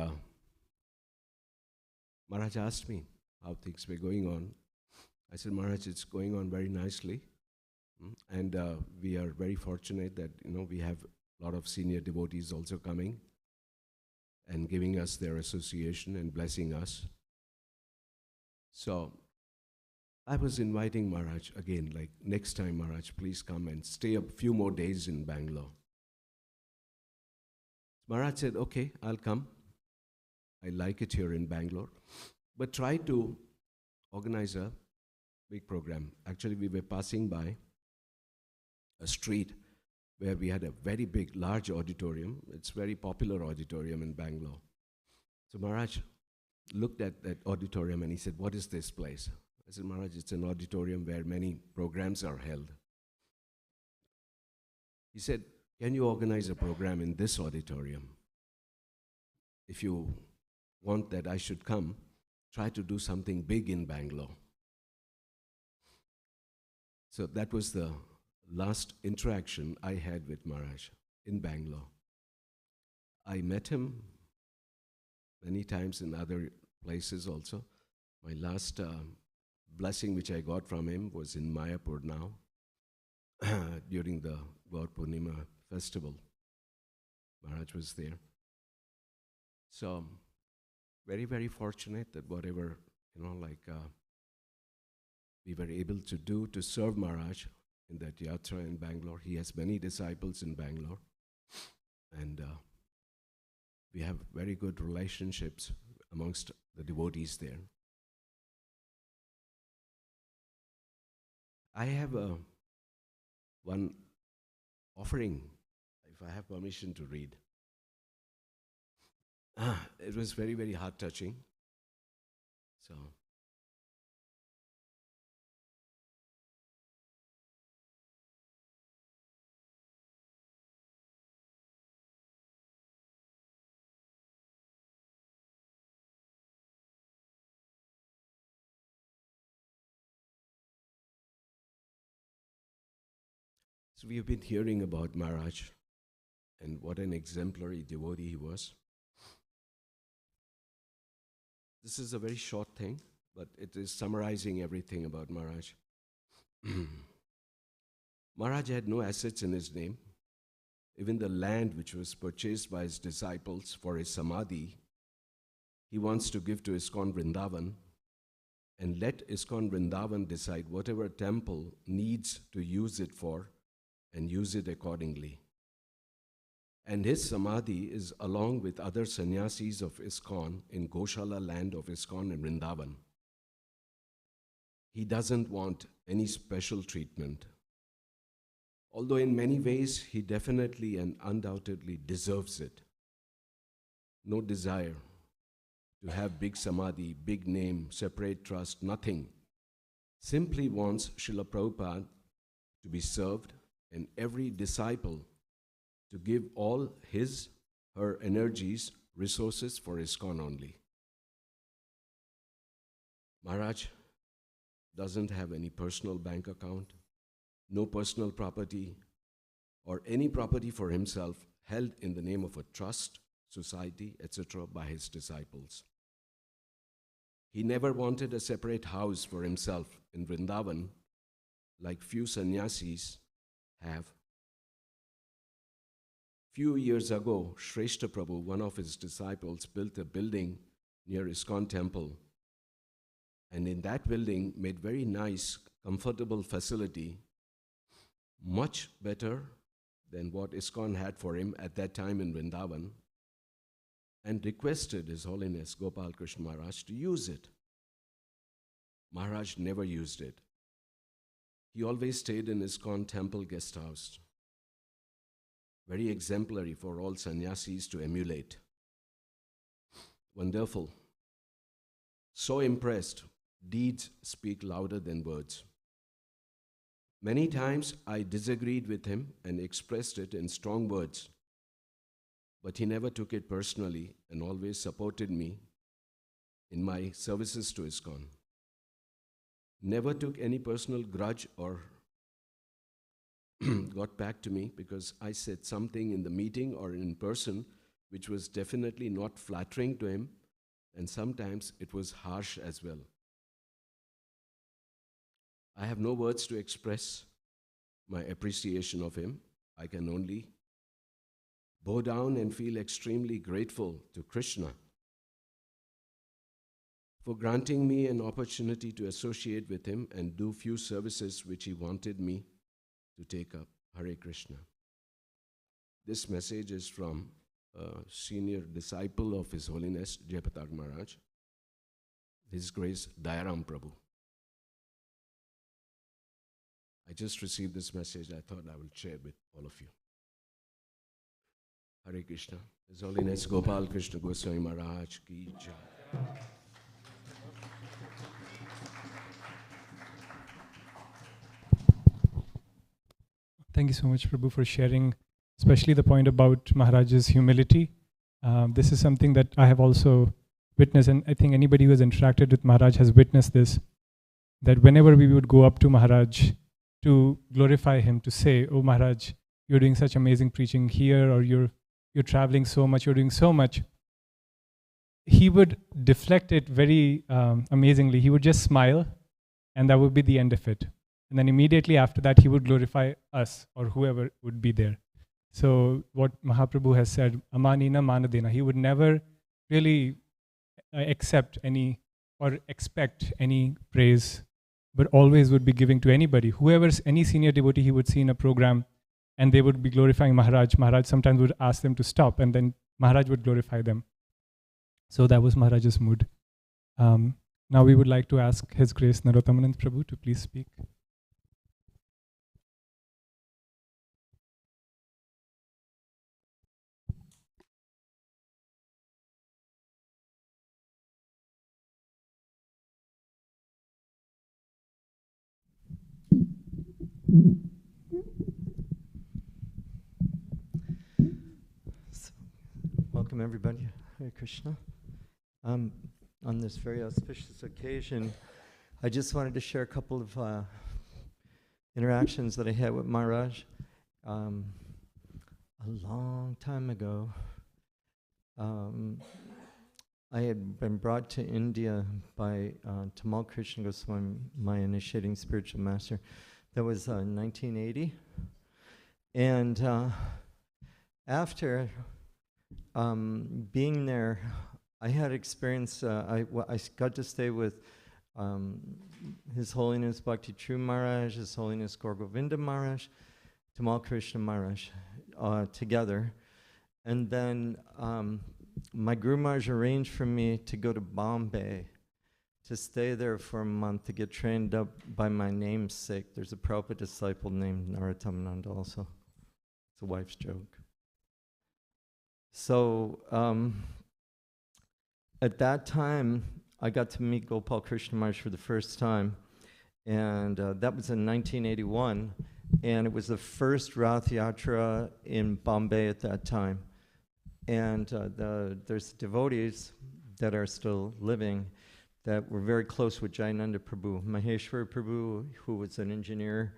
Maharaj asked me how things were going on. I said, Maharaj, it's going on very nicely, and we are very fortunate that we have a lot of senior devotees also coming and giving us their association and blessing us. So I was inviting Maharaj again, like next time, Maharaj, please come and stay a few more days in Bangalore. Maharaj said, okay, I'll come. I like it here in Bangalore, but try to organize a big program. Actually, we were passing by a street where we had a very big, large auditorium. It's a very popular auditorium in Bangalore. So Maharaj looked at that auditorium and he said, what is this place? I said, Maharaj, it's an auditorium where many programs are held. He said, can you organize a program in this auditorium? If you want that I should come, try to do something big in Bangalore. So that was the last interaction I had with Maharaj in Bangalore. I met him many times in other places also. My last blessing which I got from him was in Mayapur now, during the Gaur Purnima festival. Maharaj was there. So, very, very fortunate that whatever, we were able to do to serve Maharaj in that yatra in Bangalore. He has many disciples in Bangalore. And we have very good relationships amongst the devotees there. I have one offering, if I have permission to read. It was very, very heart-touching. So, we have been hearing about Maharaj and what an exemplary devotee he was. This is a very short thing, but it is summarizing everything about Maharaj. Maharaj had no assets in his name. Even the land which was purchased by his disciples for his samadhi, he wants to give to ISKCON Vrindavan, and let ISKCON Vrindavan decide whatever temple needs to use it for and use it accordingly. And his samadhi is along with other sannyasis of ISKCON in Goshala land of ISKCON in Vrindavan. He doesn't want any special treatment, although in many ways he definitely and undoubtedly deserves it. No desire to have big samadhi, big name, separate trust, nothing. Simply wants Srila Prabhupada to be served and every disciple to give all his, her energies, resources for ISKCON only. Maharaj doesn't have any personal bank account, no personal property, or any property for himself held in the name of a trust, society, etc. by his disciples. He never wanted a separate house for himself in Vrindavan, like few sannyasis have. Few years ago, Shrestha Prabhu, one of his disciples, built a building near ISKCON temple, and in that building made very nice, comfortable facility, much better than what ISKCON had for him at that time in Vrindavan, and requested His Holiness Gopal Krishna Maharaj to use it. Maharaj never used it. He always stayed in ISKCON temple guest house. Very exemplary for all sannyasis to emulate. Wonderful. So impressed, deeds speak louder than words. Many times I disagreed with him and expressed it in strong words, but he never took it personally and always supported me in my services to ISKCON. Never took any personal grudge or got back to me because I said something in the meeting or in person which was definitely not flattering to him, and sometimes it was harsh as well. I have no words to express my appreciation of him. I can only bow down and feel extremely grateful to Krishna for granting me an opportunity to associate with him and do few services which he wanted me to take up. Hare Krishna. This message is from a senior disciple of His Holiness Jayapatak Maharaj, His Grace Dayaram Prabhu. I just received this message. I thought I will share with all of you. Hare Krishna. His Holiness Gopal Krishna Goswami Maharaj ki jai. Thank you so much, Prabhu, for sharing, especially the point about Maharaj's humility. This is something that I have also witnessed, and I think anybody who has interacted with Maharaj has witnessed this, that whenever we would go up to Maharaj to glorify him, to say, "Oh Maharaj, you're doing such amazing preaching here, or you're traveling so much, you're doing so much," he would deflect it very amazingly. He would just smile and that would be the end of it. And then immediately after that, he would glorify us or whoever would be there. So what Mahaprabhu has said, Amanina Manadina, he would never really accept any or expect any praise, but always would be giving to anybody. Whoever's any senior devotee he would see in a program, and they would be glorifying Maharaj. Maharaj sometimes would ask them to stop, and then Maharaj would glorify them. So that was Maharaj's mood. Now we would like to ask His Grace Narottamanand Prabhu to please speak. Welcome everybody, Hare Krishna. On this very auspicious occasion, I just wanted to share a couple of interactions that I had with Maharaj. A long time ago, I had been brought to India by Tamal Krishna Goswami, my initiating spiritual master. That was 1980. And after being there, I had experience, I got to stay with His Holiness Bhakti True Maharaj, His Holiness Gaur Govinda Maharaj, Tamal Krishna Maharaj together. And then my Guru Maharaj arranged for me to go to Bombay, to stay there for a month, to get trained up by my namesake. There's a Prabhupada disciple named Narottamanand also. It's a wife's joke. So at that time, I got to meet Gopal Krishna Maharaj for the first time, and that was in 1981, and it was the first Rath Yatra in Bombay at that time. And there's devotees that are still living that were very close with Jayananda Prabhu, Maheshwar Prabhu, who was an engineer,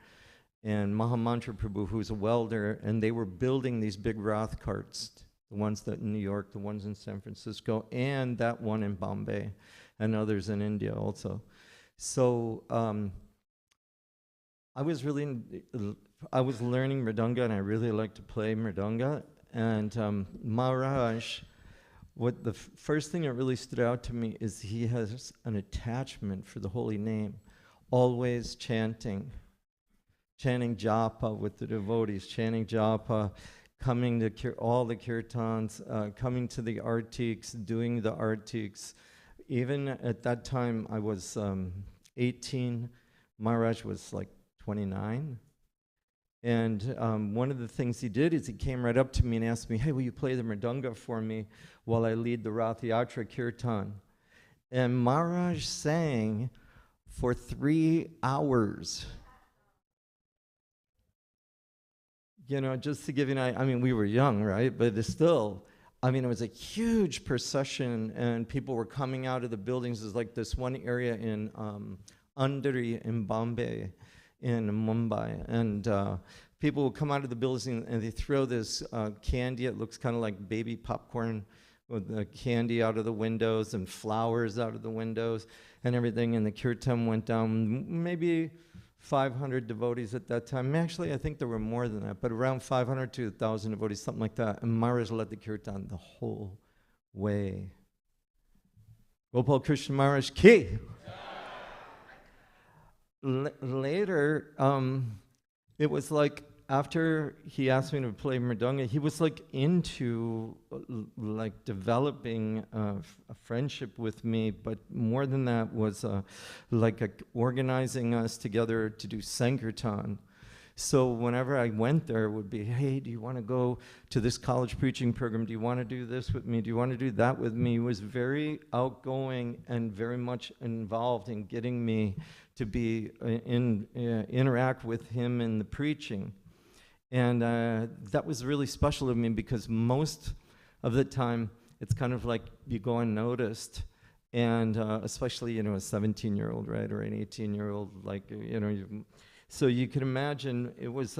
and Mahamantra Prabhu, who was a welder, and they were building these big Rath carts, the ones that in New York, the ones in San Francisco, and that one in Bombay, and others in India also. So I was learning mridanga, and I really like to play mridanga. And Maharaj, what the first thing that really stood out to me is he has an attachment for the holy name, always chanting japa with the devotees, chanting japa, coming to all the kirtans, coming to the artiks, doing the artiks. Even at that time, I was 18. Maharaj was like 29. And one of the things he did is he came right up to me and asked me, hey, will you play the mridanga for me while I lead the Rath Yatra kirtan? And Maharaj sang for 3 hours. You know, just to give you an idea, I mean, we were young, right? But it's still, I mean, it was a huge procession, and people were coming out of the buildings. There's like this one area in Andheri in Bombay, in Mumbai, and people will come out of the buildings and they throw this candy. It looks kind of like baby popcorn, with the candy out of the windows and flowers out of the windows and everything. And the kirtan went down, maybe 500 devotees at that time. Actually, I think there were more than that, but around 500 to 1,000 devotees, something like that. And Maharaj led the kirtan the whole way. Gopal Krishna Maharaj ki. Later, it was like after he asked me to play mridanga, he was like into like developing a friendship with me, but more than that was organizing us together to do Sankirtan. So whenever I went there, it would be, hey, do you want to go to this college preaching program? Do you want to do this with me? Do you want to do that with me? He was very outgoing and very much involved in getting me to be interact with him in the preaching. And that was really special to me because most of the time, it's kind of like you go unnoticed. And especially, a 17-year-old, right, or an 18-year-old, like, so you can imagine it was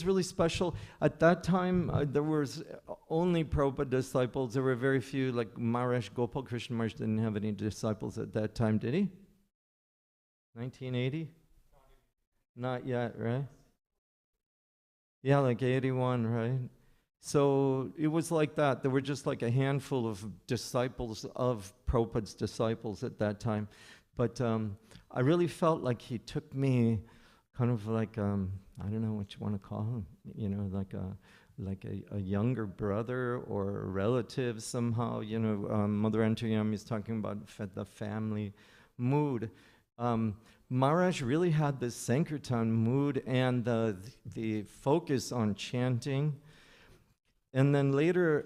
really special. At that time, there was only Prabhupada disciples. There were very few, like Maharaj Gopal Krishna Maharaj didn't have any disciples at that time, did he? 1980? Not yet, right? Yeah, like 81, right? So it was like that. There were just like a handful of disciples of Prabhupada's disciples at that time. But I really felt like he took me kind of like, I don't know what you want to call him, you know, like a younger brother or a relative somehow. You know, Mother Antoyam is talking about the family mood. Maharaj really had this Sankirtan mood and the focus on chanting. And then later,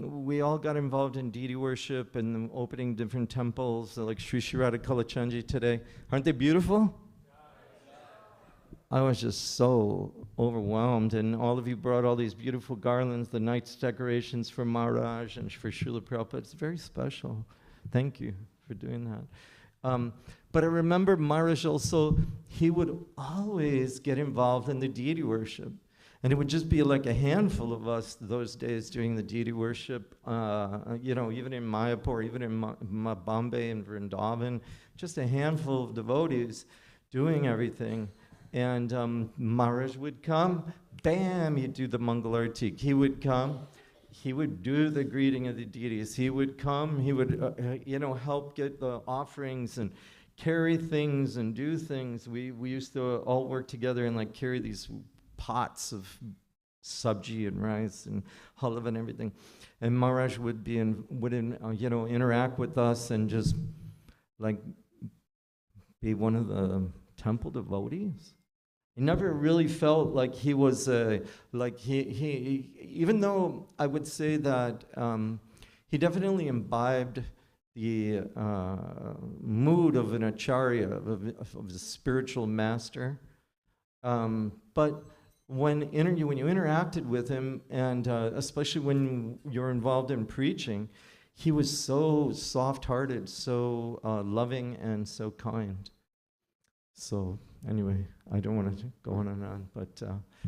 we all got involved in deity worship and opening different temples, like Sri Sri Radha Kalachandji today. Aren't they beautiful? I was just so overwhelmed, and all of you brought all these beautiful garlands, the night's decorations for Maharaj and for Srila Prabhupada. It's very special. Thank you for doing that. But I remember Maharaj also, he would always get involved in the deity worship. And it would just be like a handful of us those days doing the deity worship, you know, even in Mayapur, even in Bombay and Vrindavan, just a handful of devotees doing everything. And Maharaj would come, bam, he'd do the Mangalarti. He would come, he would do the greeting of the deities. He would come, he would, you know, help get the offerings and carry things and do things. We used to all work together and like carry these pots of sabji and rice and halva and everything. And Maharaj would be you know, interact with us and just like be one of the temple devotees. He never really felt like he was like he even though I would say that he definitely imbibed the mood of an acharya, of a spiritual master. But when you interacted with him, and especially when you're involved in preaching, he was so soft-hearted, so loving, and so kind. So anyway, I don't want to go on and on, but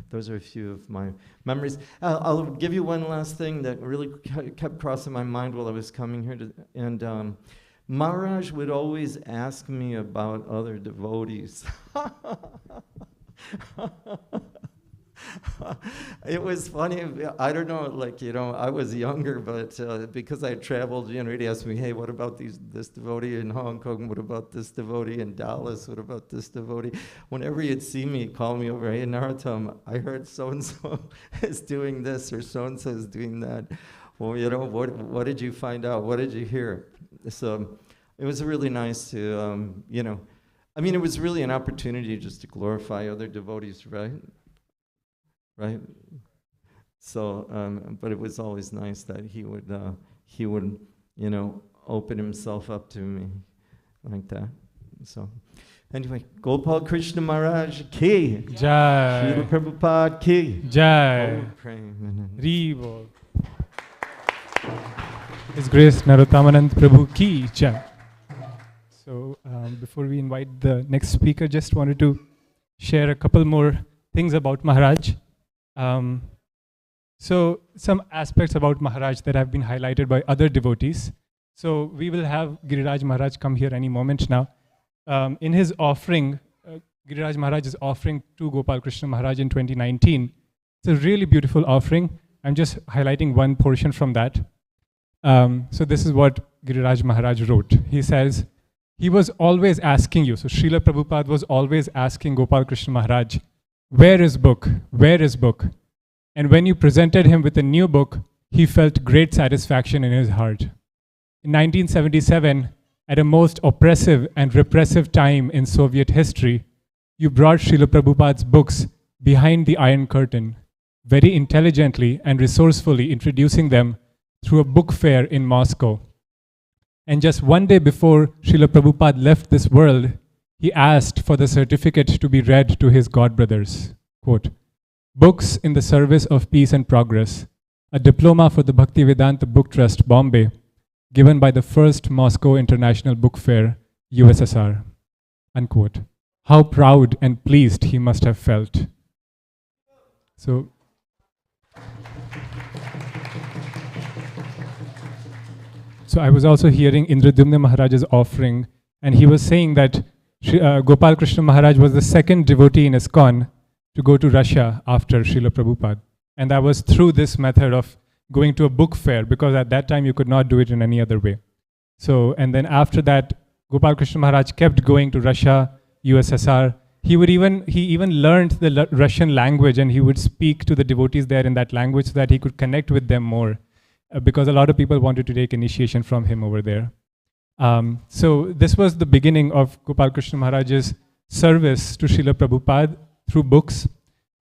those are a few of my memories. I'll give you one last thing that really kept crossing my mind while I was coming here. And Maharaj would always ask me about other devotees. It was funny. I don't know, like, you know, I was younger, but because I traveled, you know, he'd ask me, hey, what about this devotee in Hong Kong? What about this devotee in Dallas? What about this devotee? Whenever he'd see me, he'd call me over, hey, Narottam, I heard so-and-so is doing this or so-and-so is doing that. Well, you know, what did you find out? What did you hear? So it was really nice to, you know, I mean, it was really an opportunity just to glorify other devotees, right? Right? So, but it was always nice that he would, you know, open himself up to me like that. So, anyway, Gopal Krishna Maharaj ki Jai. Srila Prabhupada ki Jai. Oh, Reebok. His Grace Narottam Prabhu ki Jai. So, before we invite the next speaker, just wanted to share a couple more things about Maharaj. So some aspects about Maharaj that have been highlighted by other devotees. So we will have Giriraj Maharaj come here any moment now. In his offering, Giriraj Maharaj is offering to Gopal Krishna Maharaj in 2019. It's a really beautiful offering. I'm just highlighting one portion from that. So this is what Giriraj Maharaj wrote. He says, he was always asking you, so Srila Prabhupada was always asking Gopal Krishna Maharaj, where is book? Where is book? And when you presented him with a new book, he felt great satisfaction in his heart. In 1977, at a most oppressive and repressive time in Soviet history, you brought Srila Prabhupada's books behind the Iron Curtain, very intelligently and resourcefully introducing them through a book fair in Moscow. And just one day before Srila Prabhupada left this world, he asked for the certificate to be read to his godbrothers. Quote, books in the service of peace and progress, a diploma for the Bhaktivedanta Book Trust, Bombay, given by the first Moscow International Book Fair, USSR. Unquote. How proud and pleased he must have felt. So, I was also hearing Indradyumna Maharaj's offering, and he was saying that Gopal Krishna Maharaj was the second devotee in ISKCON to go to Russia after Srila Prabhupada. And that was through this method of going to a book fair, because at that time you could not do it in any other way. So, and then after that, Gopal Krishna Maharaj kept going to Russia, USSR. He even learned the Russian language, and he would speak to the devotees there in that language so that he could connect with them more, because a lot of people wanted to take initiation from him over there. So this was the beginning of Gopal Krishna Maharaj's service to Srila Prabhupada through books.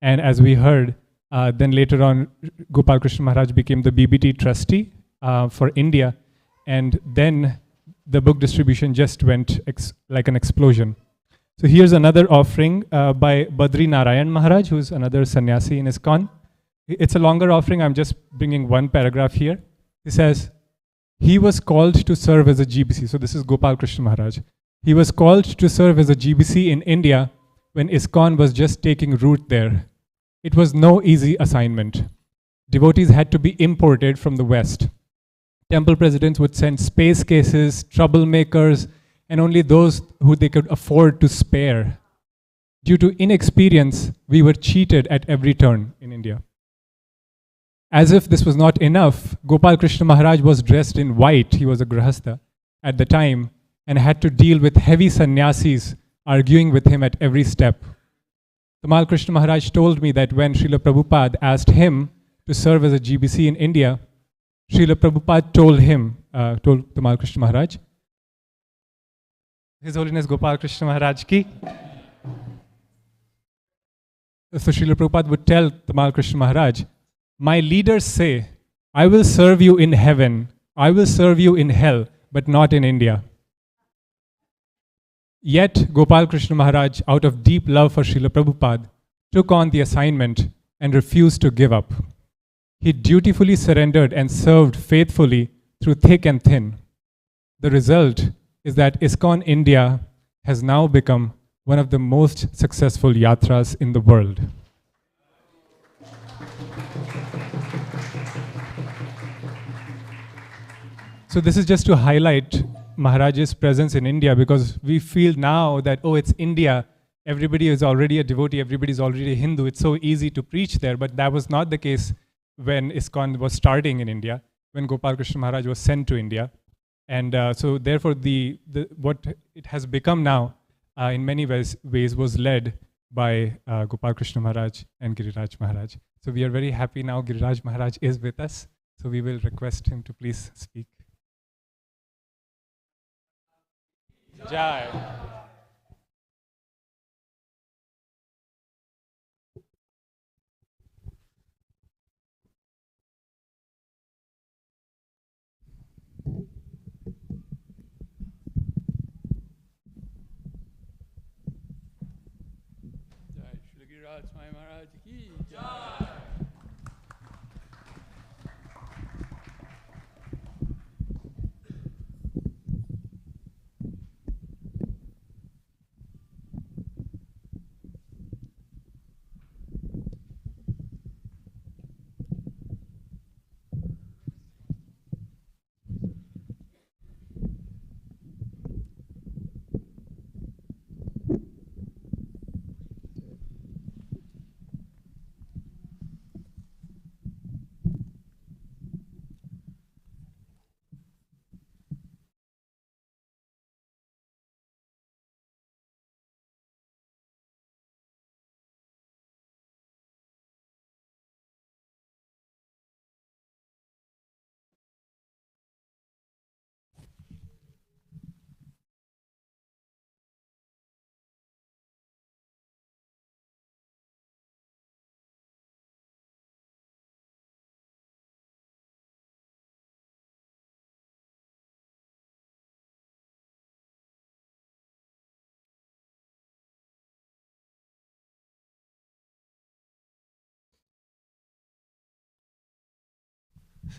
And as we heard, then later on, Gopal Krishna Maharaj became the BBT trustee for India. And then the book distribution just went like an explosion. So here's another offering by Badri Narayan Maharaj, who's another sannyasi in ISKCON. It's a longer offering. I'm just bringing one paragraph here. He says, he was called to serve as a GBC. So this is Gopal Krishna Maharaj. He was called to serve as a GBC in India when ISKCON was just taking root there. It was no easy assignment. Devotees had to be imported from the West. Temple presidents would send space cases, troublemakers, and only those who they could afford to spare. Due to inexperience, we were cheated at every turn in India. As if this was not enough, Gopal Krishna Maharaj was dressed in white. He was a grahastha at the time and had to deal with heavy sannyasis arguing with him at every step. Tamal Krishna Maharaj told me that when Srila Prabhupada asked him to serve as a GBC in India, Srila Prabhupada told Tamal Krishna Maharaj, His Holiness Gopal Krishna Maharaj ki. So Srila Prabhupada would tell Tamal Krishna Maharaj, my leaders say, I will serve you in heaven, I will serve you in hell, but not in India. Yet Gopal Krishna Maharaj, out of deep love for Srila Prabhupada, took on the assignment and refused to give up. He dutifully surrendered and served faithfully through thick and thin. The result is that ISKCON India has now become one of the most successful yatras in the world. So this is just to highlight Maharaj's presence in India, because we feel now that, oh, it's India, everybody is already a devotee, everybody is already a Hindu, it's so easy to preach there, but that was not the case when ISKCON was starting in India, when Gopal Krishna Maharaj was sent to India. And so therefore what it has become now in many ways was led by Gopal Krishna Maharaj and Giriraj Maharaj. So we are very happy now Giriraj Maharaj is with us, so we will request him to please speak. Jai. Jai Shri Giriraj Maharaj ki Jai.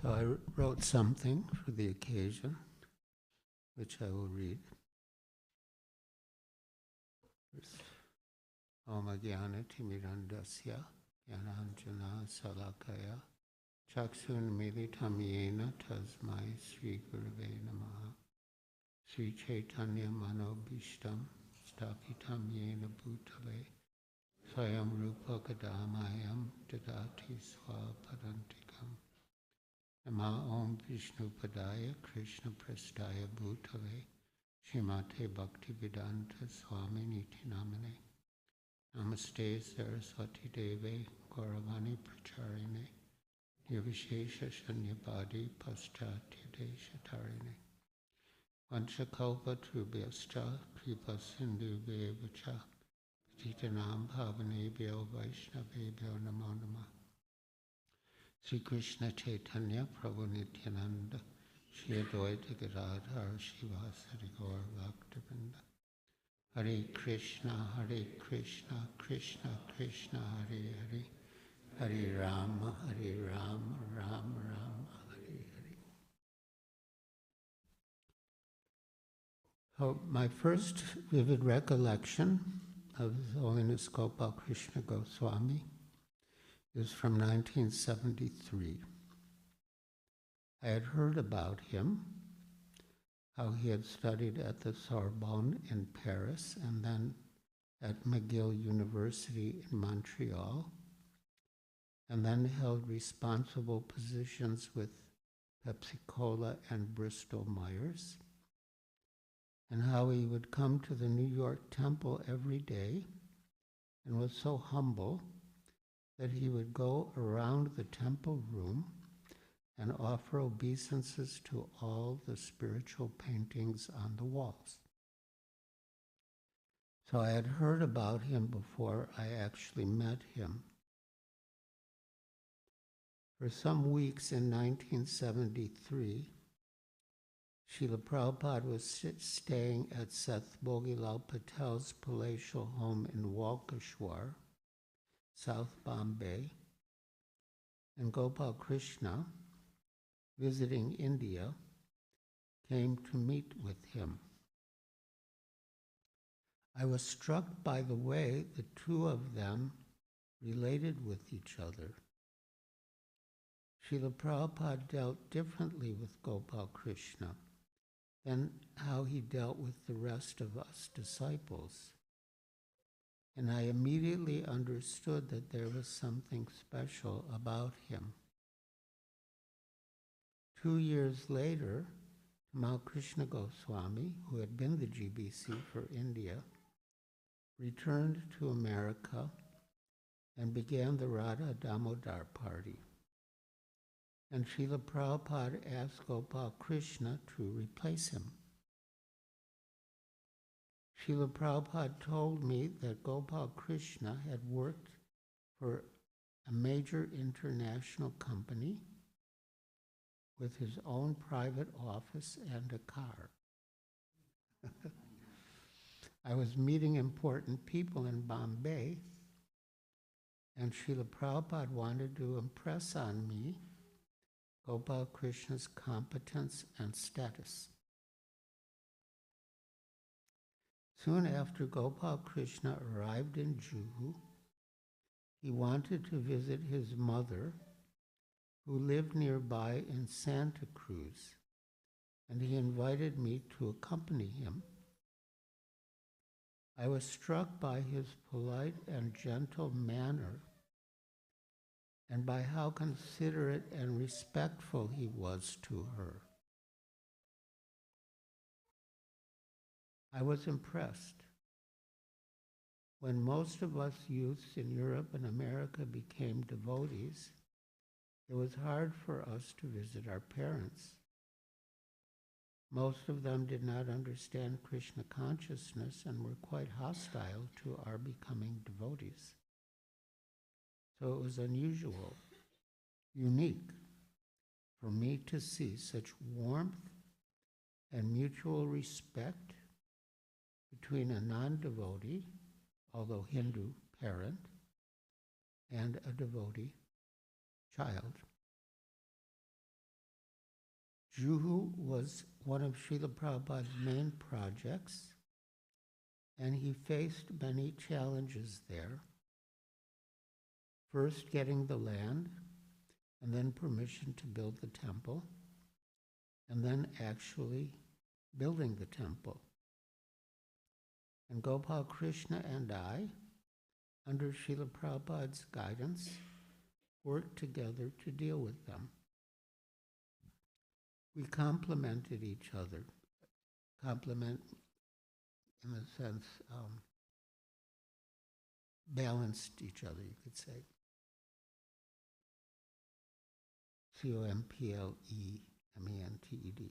So I wrote something for the occasion, which I will read. Om Jnana Timirandasya Jnananjana Salakaya Chaksun Militam Yena Tasmai Sri Gurave Namaha Sri Chaitanya Manobhishtam stapitam yena bhutale swayam rupa kadamayam dadati swapadantikam. Nama Om Vishnu Padaya Krishna Prastaya Bhutale Shrimate Bhaktivedanta Swami Niti Namane. Namaste Saraswati Deve Gauravani Pracharine Nirvishesha Shanyapadi Paschatya Deshatarine. Vanchakalpa Trubhyascha Kripa Sindhuvevacha Patitanam Bhavanebhyo Vaishnavebhyo Namo Namah. Sri Krishna Chaitanya Prabhu Nityananda Shri Advaita Gadadhar Shivasari Gaur Bhaktivinoda. Hare Krishna Krishna Krishna Hare Hare Hare Rama Rama Rama Hare Hare. So my first vivid recollection of His Holiness Gopal Krishna Goswami is from 1973. I had heard about him, how he had studied at the Sorbonne in Paris and then at McGill University in Montreal, and then held responsible positions with Pepsi-Cola and Bristol-Myers, and how he would come to the New York Temple every day and was so humble that he would go around the temple room and offer obeisances to all the spiritual paintings on the walls. So I had heard about him before I actually met him. For some weeks in 1973, Srila Prabhupada was staying at Seth Bogilal Patel's palatial home in Walkeshwar, South Bombay, and Gopal Krishna, visiting India, came to meet with him. I was struck by the way the two of them related with each other. Srila Prabhupada dealt differently with Gopal Krishna than how he dealt with the rest of us disciples. And I immediately understood that there was something special about him. 2 years later, Tamal Krishna Goswami, who had been the GBC for India, returned to America and began the Radha Damodar Party. And Srila Prabhupada asked Gopal Krishna to replace him. Srila Prabhupada told me that Gopal Krishna had worked for a major international company with his own private office and a car. I was meeting important people in Bombay, and Srila Prabhupada wanted to impress on me Gopal Krishna's competence and status. Soon after Gopal Krishna arrived in Juhu, he wanted to visit his mother, who lived nearby in Santa Cruz, and he invited me to accompany him. I was struck by his polite and gentle manner and by how considerate and respectful he was to her. I was impressed. When most of us youths in Europe and America became devotees, it was hard for us to visit our parents. Most of them did not understand Krishna consciousness and were quite hostile to our becoming devotees. So it was unusual, unique, for me to see such warmth and mutual respect between a non-devotee, although Hindu, parent, and a devotee child. Juhu was one of Srila Prabhupada's main projects, and he faced many challenges there. First, getting the land, and then permission to build the temple, and then actually building the temple. And Gopal Krishna and I, under Srila Prabhupada's guidance, worked together to deal with them. We complemented each other. Complement in the sense, balanced each other, you could say. COMPLEMENTED.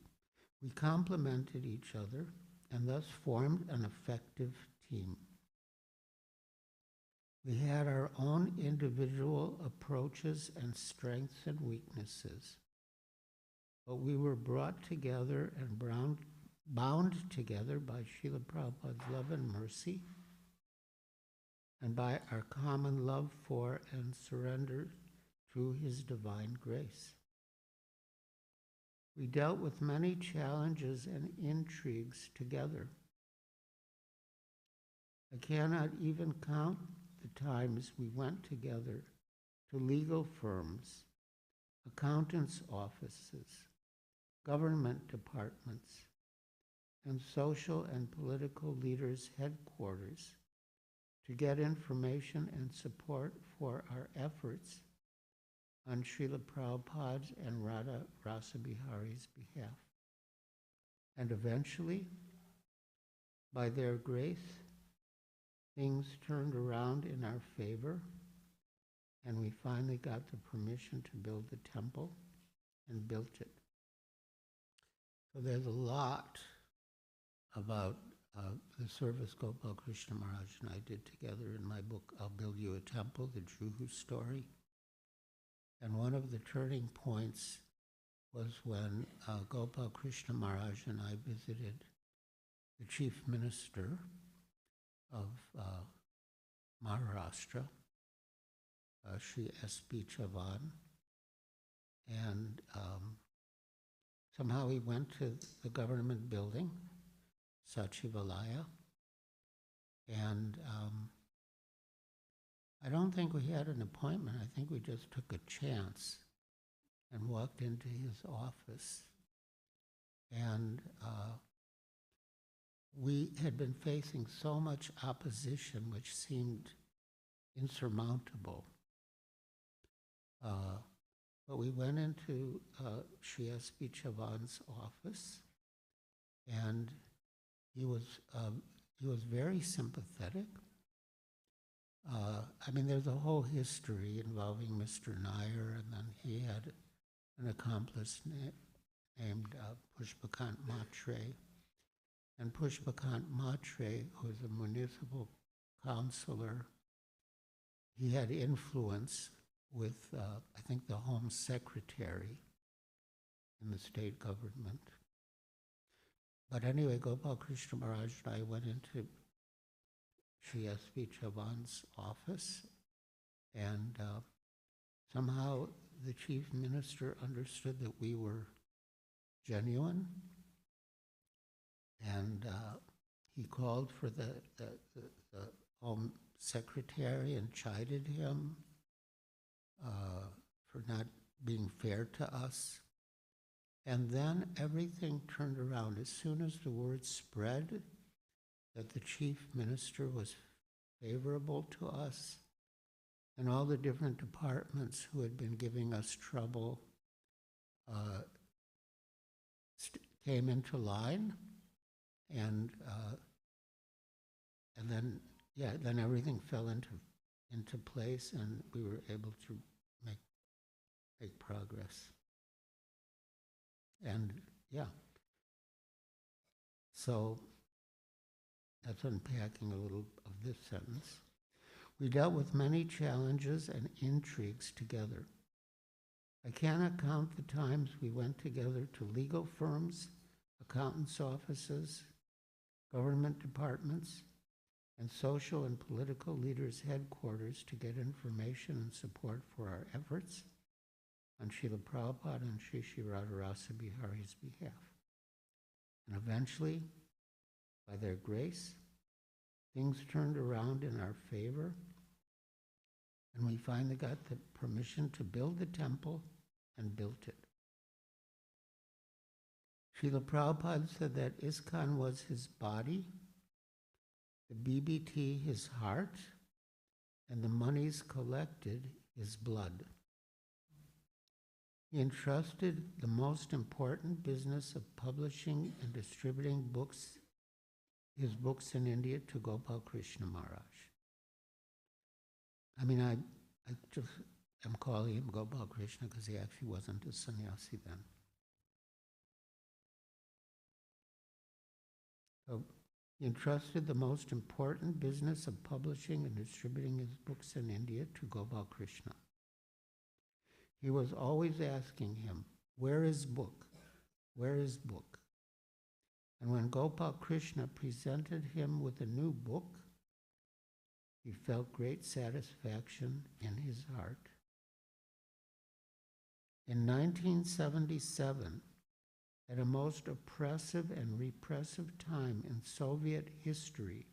We complemented each other and thus formed an effective team. We had our own individual approaches and strengths and weaknesses, but we were brought together and bound together by Srila Prabhupada's love and mercy, and by our common love for and surrender through his divine grace. We dealt with many challenges and intrigues together. I cannot even count the times we went together to legal firms, accountants' offices, government departments, and social and political leaders' headquarters to get information and support for our efforts on Srila Prabhupada's and Radha Rasabihari's behalf. And eventually, by their grace, things turned around in our favor, and we finally got the permission to build the temple and built it. So there's a lot about the service Gopal Krishna Maharaj and I did together in my book, I'll Build You a Temple, the Juhu story. And one of the turning points was when Gopal Krishna Maharaj and I visited the chief minister of Maharashtra, Sri S.B. Chavan, and somehow we went to the government building, Sachivalaya, and I don't think we had an appointment. I think we just took a chance and walked into his office. And we had been facing so much opposition, which seemed insurmountable. But we went into Sri S.B. Chavan's office, and he was very sympathetic. I mean, there's a whole history involving Mr. Nair, and then he had an accomplice named Pushpakant Matre. And Pushpakant Matre, who was a municipal councillor, he had influence with, I think, the Home Secretary in the state government. But anyway, Gopal Krishna Maharaj and I went into Sri S.B. Chavan's office, and somehow the chief minister understood that we were genuine, and he called for the Home Secretary and chided him for not being fair to us. And then everything turned around. As soon as the word spread that the chief minister was favorable to us, and all the different departments who had been giving us trouble came into line, and then everything fell into place, and we were able to make progress. And yeah, so that's unpacking a little of this sentence. We dealt with many challenges and intrigues together. I cannot count the times we went together to legal firms, accountants' offices, government departments, and social and political leaders' headquarters to get information and support for our efforts on Srila Prabhupada and Sri Sri Radha Rasabihari's behalf. And eventually, by their grace, things turned around in our favor, and we finally got the permission to build the temple and built it. Srila Prabhupada said that ISKCON was his body, the BBT his heart, and the monies collected his blood. He entrusted the most important business of publishing and distributing his books in India to Gopal Krishna Maharaj. I mean, I just am calling him Gopal Krishna because he actually wasn't a sannyasi then. So he entrusted the most important business of publishing and distributing his books in India to Gopal Krishna. He was always asking him, where is book? Where is book? And when Gopal Krishna presented him with a new book, he felt great satisfaction in his heart. In 1977, at a most oppressive and repressive time in Soviet history,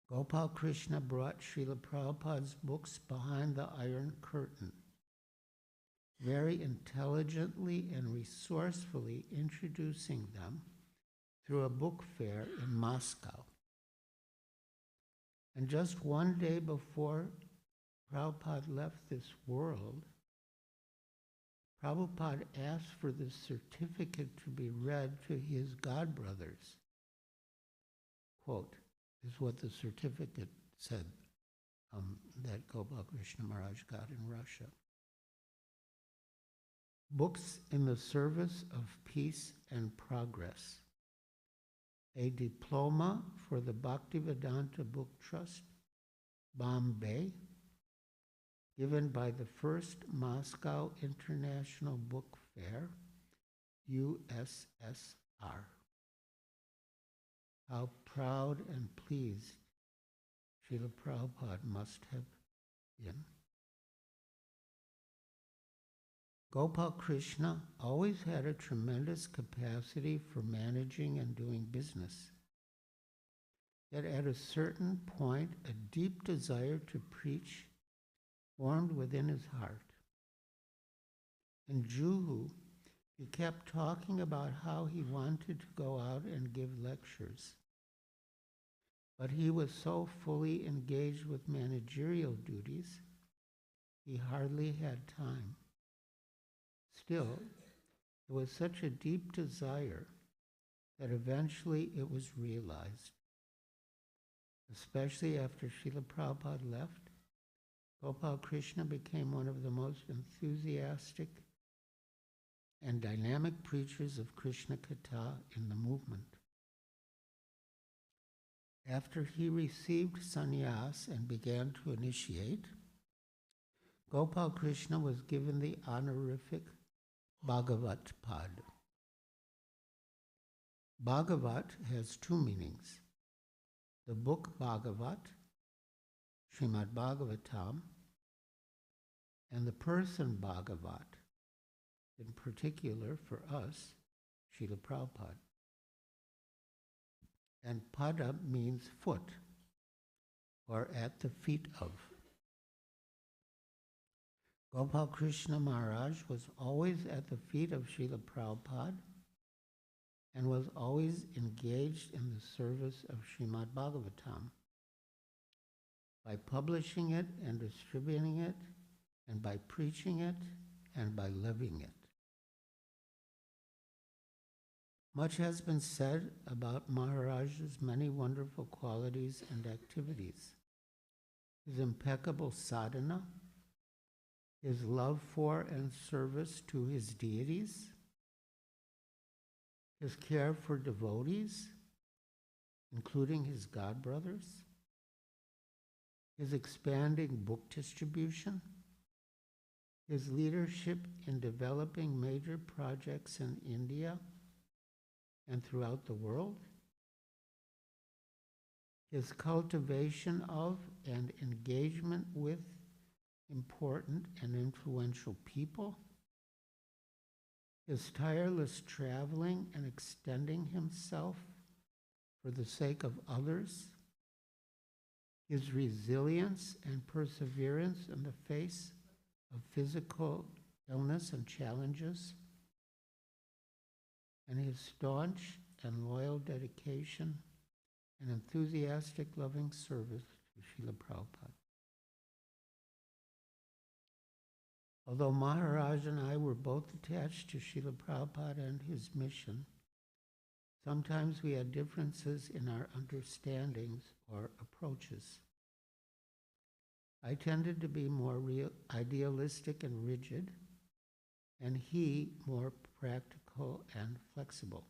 Gopal Krishna brought Srila Prabhupada's books behind the Iron Curtain, very intelligently and resourcefully introducing them through a book fair in Moscow. And just one day before Prabhupada left this world, Prabhupada asked for the certificate to be read to his godbrothers. Quote, is what the certificate said that Gopal Krishna Maharaj got in Russia. Books in the Service of Peace and Progress, a diploma for the Bhaktivedanta Book Trust, Bombay, given by the first Moscow International Book Fair, USSR. How proud and pleased Srila Prabhupada must have been. Gopal Krishna always had a tremendous capacity for managing and doing business. Yet at a certain point, a deep desire to preach formed within his heart. In Juhu, he kept talking about how he wanted to go out and give lectures. But he was so fully engaged with managerial duties, he hardly had time. Still, it was such a deep desire that eventually it was realized. Especially after Srila Prabhupada left, Gopal Krishna became one of the most enthusiastic and dynamic preachers of Krishna Katha in the movement. After he received sannyas and began to initiate, Gopal Krishna was given the honorific Bhagavat Pad. Bhagavat has two meanings. The book Bhagavat, Srimad Bhagavatam, and the person Bhagavat, in particular for us, Srila Prabhupada. And pada means foot, or at the feet of. Gopal Krishna Maharaj was always at the feet of Srila Prabhupada and was always engaged in the service of Srimad Bhagavatam by publishing it and distributing it, and by preaching it, and by living it. Much has been said about Maharaj's many wonderful qualities and activities. His impeccable sadhana, his love for and service to his deities, his care for devotees, including his godbrothers, his expanding book distribution, his leadership in developing major projects in India and throughout the world, his cultivation of and engagement with important and influential people, his tireless traveling and extending himself for the sake of others, his resilience and perseverance in the face of physical illness and challenges, and his staunch and loyal dedication and enthusiastic, loving service to Srila Prabhupada. Although Maharaj and I were both attached to Srila Prabhupada and his mission, sometimes we had differences in our understandings or approaches. I tended to be more idealistic and rigid, and he more practical and flexible.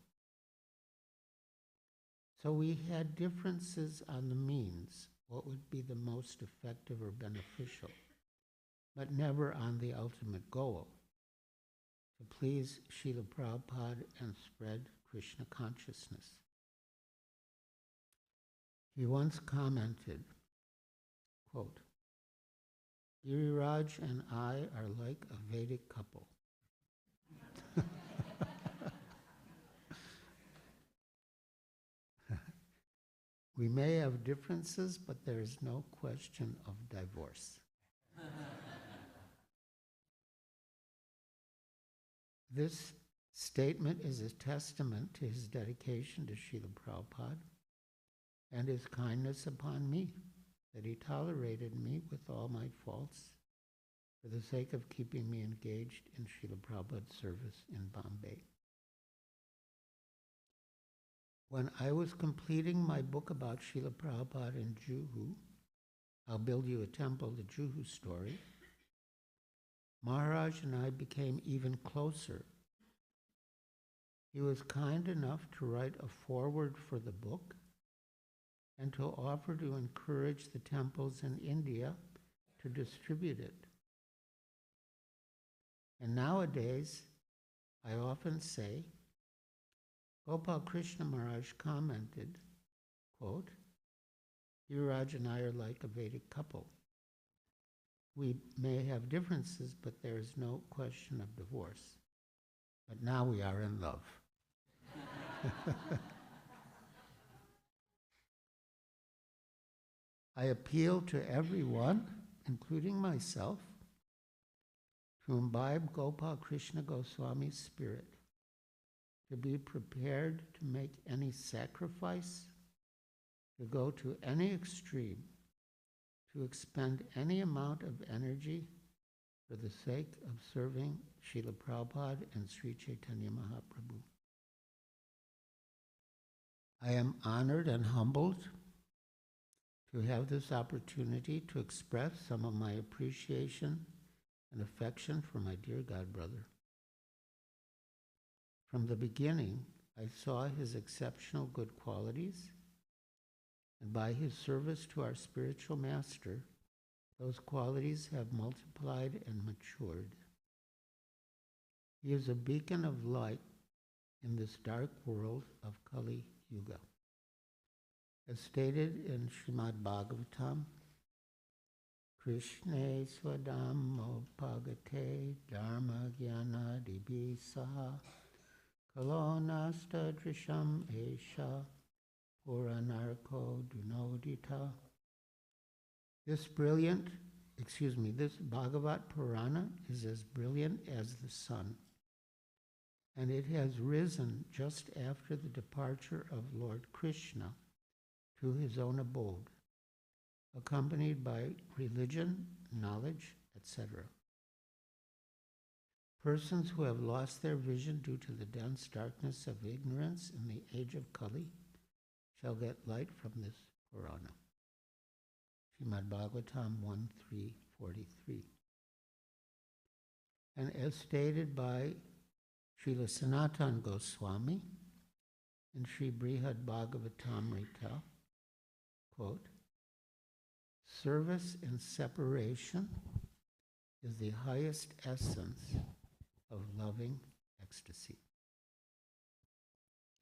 So we had differences on the means, what would be the most effective or beneficial, but never on the ultimate goal, to please Srila Prabhupada and spread Krishna consciousness. He once commented, quote, "Giriraj and I are like a Vedic couple." We may have differences, but there is no question of divorce. This statement is a testament to his dedication to Srila Prabhupada and his kindness upon me, that he tolerated me with all my faults for the sake of keeping me engaged in Srila Prabhupada's service in Bombay. When I was completing my book about Srila Prabhupada in Juhu, I'll Build You a Temple, the Juhu story, Maharaj and I became even closer. He was kind enough to write a foreword for the book and to offer to encourage the temples in India to distribute it. And nowadays, I often say, Gopal Krishna Maharaj commented, quote, "Giriraj and I are like a Vedic couple. We may have differences, but there is no question of divorce. But now we are in love." I appeal to everyone, including myself, to imbibe Gopal Krishna Goswami's spirit, to be prepared to make any sacrifice, to go to any extreme, to expend any amount of energy for the sake of serving Srila Prabhupada and Sri Chaitanya Mahaprabhu. I am honored and humbled to have this opportunity to express some of my appreciation and affection for my dear godbrother. From the beginning, I saw his exceptional good qualities, and by his service to our spiritual master, those qualities have multiplied and matured. He is a beacon of light in this dark world of Kali Yuga. As stated in Srimad Bhagavatam, Krishne swadammo pagate dharma jnana dibhi saha kalonasta drisham esha puranarko dunodita. This Bhagavat Purana is as brilliant as the sun, and it has risen just after the departure of Lord Krishna to his own abode, accompanied by religion, knowledge, etc. Persons who have lost their vision due to the dense darkness of ignorance in the age of Kali shall get light from this Purana. Srimad Bhagavatam 1.3.43. And as stated by Srila Sanatana Goswami in Sri Brihad Bhagavatamrita, quote, "Service and separation is the highest essence of loving ecstasy."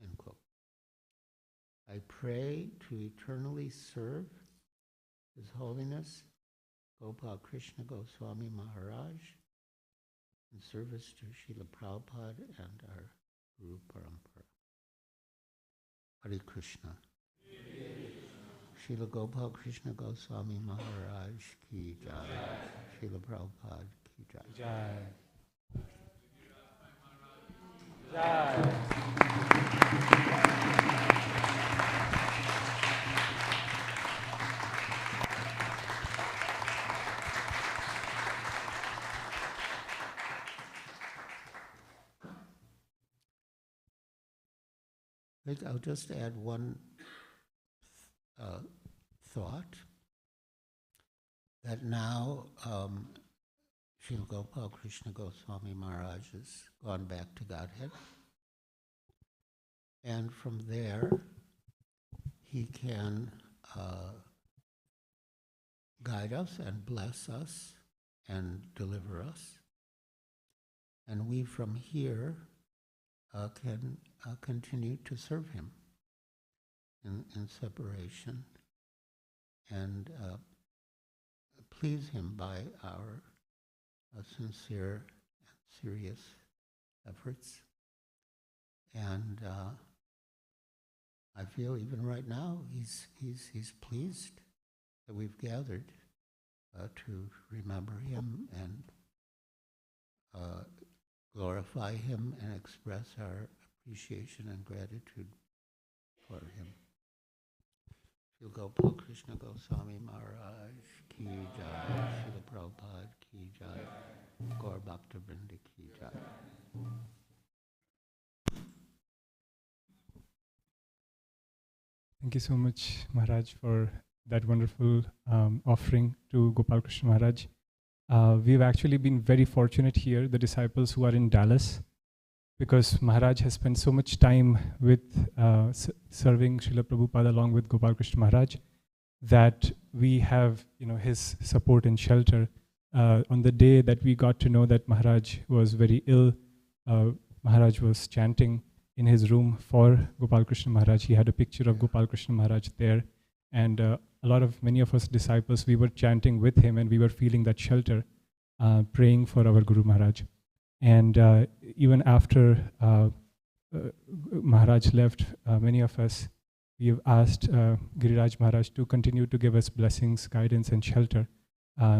End quote. I pray to eternally serve His Holiness Gopal Krishna Goswami Maharaj in service to Srila Prabhupada and our Guru Parampara. Hare Krishna. Srila Gopal Krishna Goswami Maharaj ki jai. Srila Prabhupada ki jai. Jai. Jai. I'll just add one thought, that now Srila Gopal Krishna Goswami Maharaj has gone back to Godhead. And from there, he can guide us and bless us and deliver us. And we from here can continue to serve him in separation and please him by our sincere and serious efforts. And I feel even right now he's pleased that we've gathered to remember him and glorify him and express our appreciation and gratitude for him. Srila Gopal Krishna Goswami Maharaj ki jai, Srila Prabhupada ki jai, Gaur Bhakta Vrinda ki jai. Thank you so much, Maharaj, for that wonderful offering to Gopal Krishna Maharaj. We've actually been very fortunate here, the disciples who are in Dallas, because Maharaj has spent so much time with serving Srila Prabhupada along with Gopal Krishna Maharaj, that we have his support and shelter. On the day that we got to know that Maharaj was very ill, Maharaj was chanting in his room for Gopal Krishna Maharaj. He had a picture of Gopal Krishna Maharaj there, and many of us disciples, we were chanting with him, and we were feeling that shelter, praying for our Guru Maharaj. And even after Maharaj left, many of us, we have asked Giriraj Maharaj to continue to give us blessings, guidance and shelter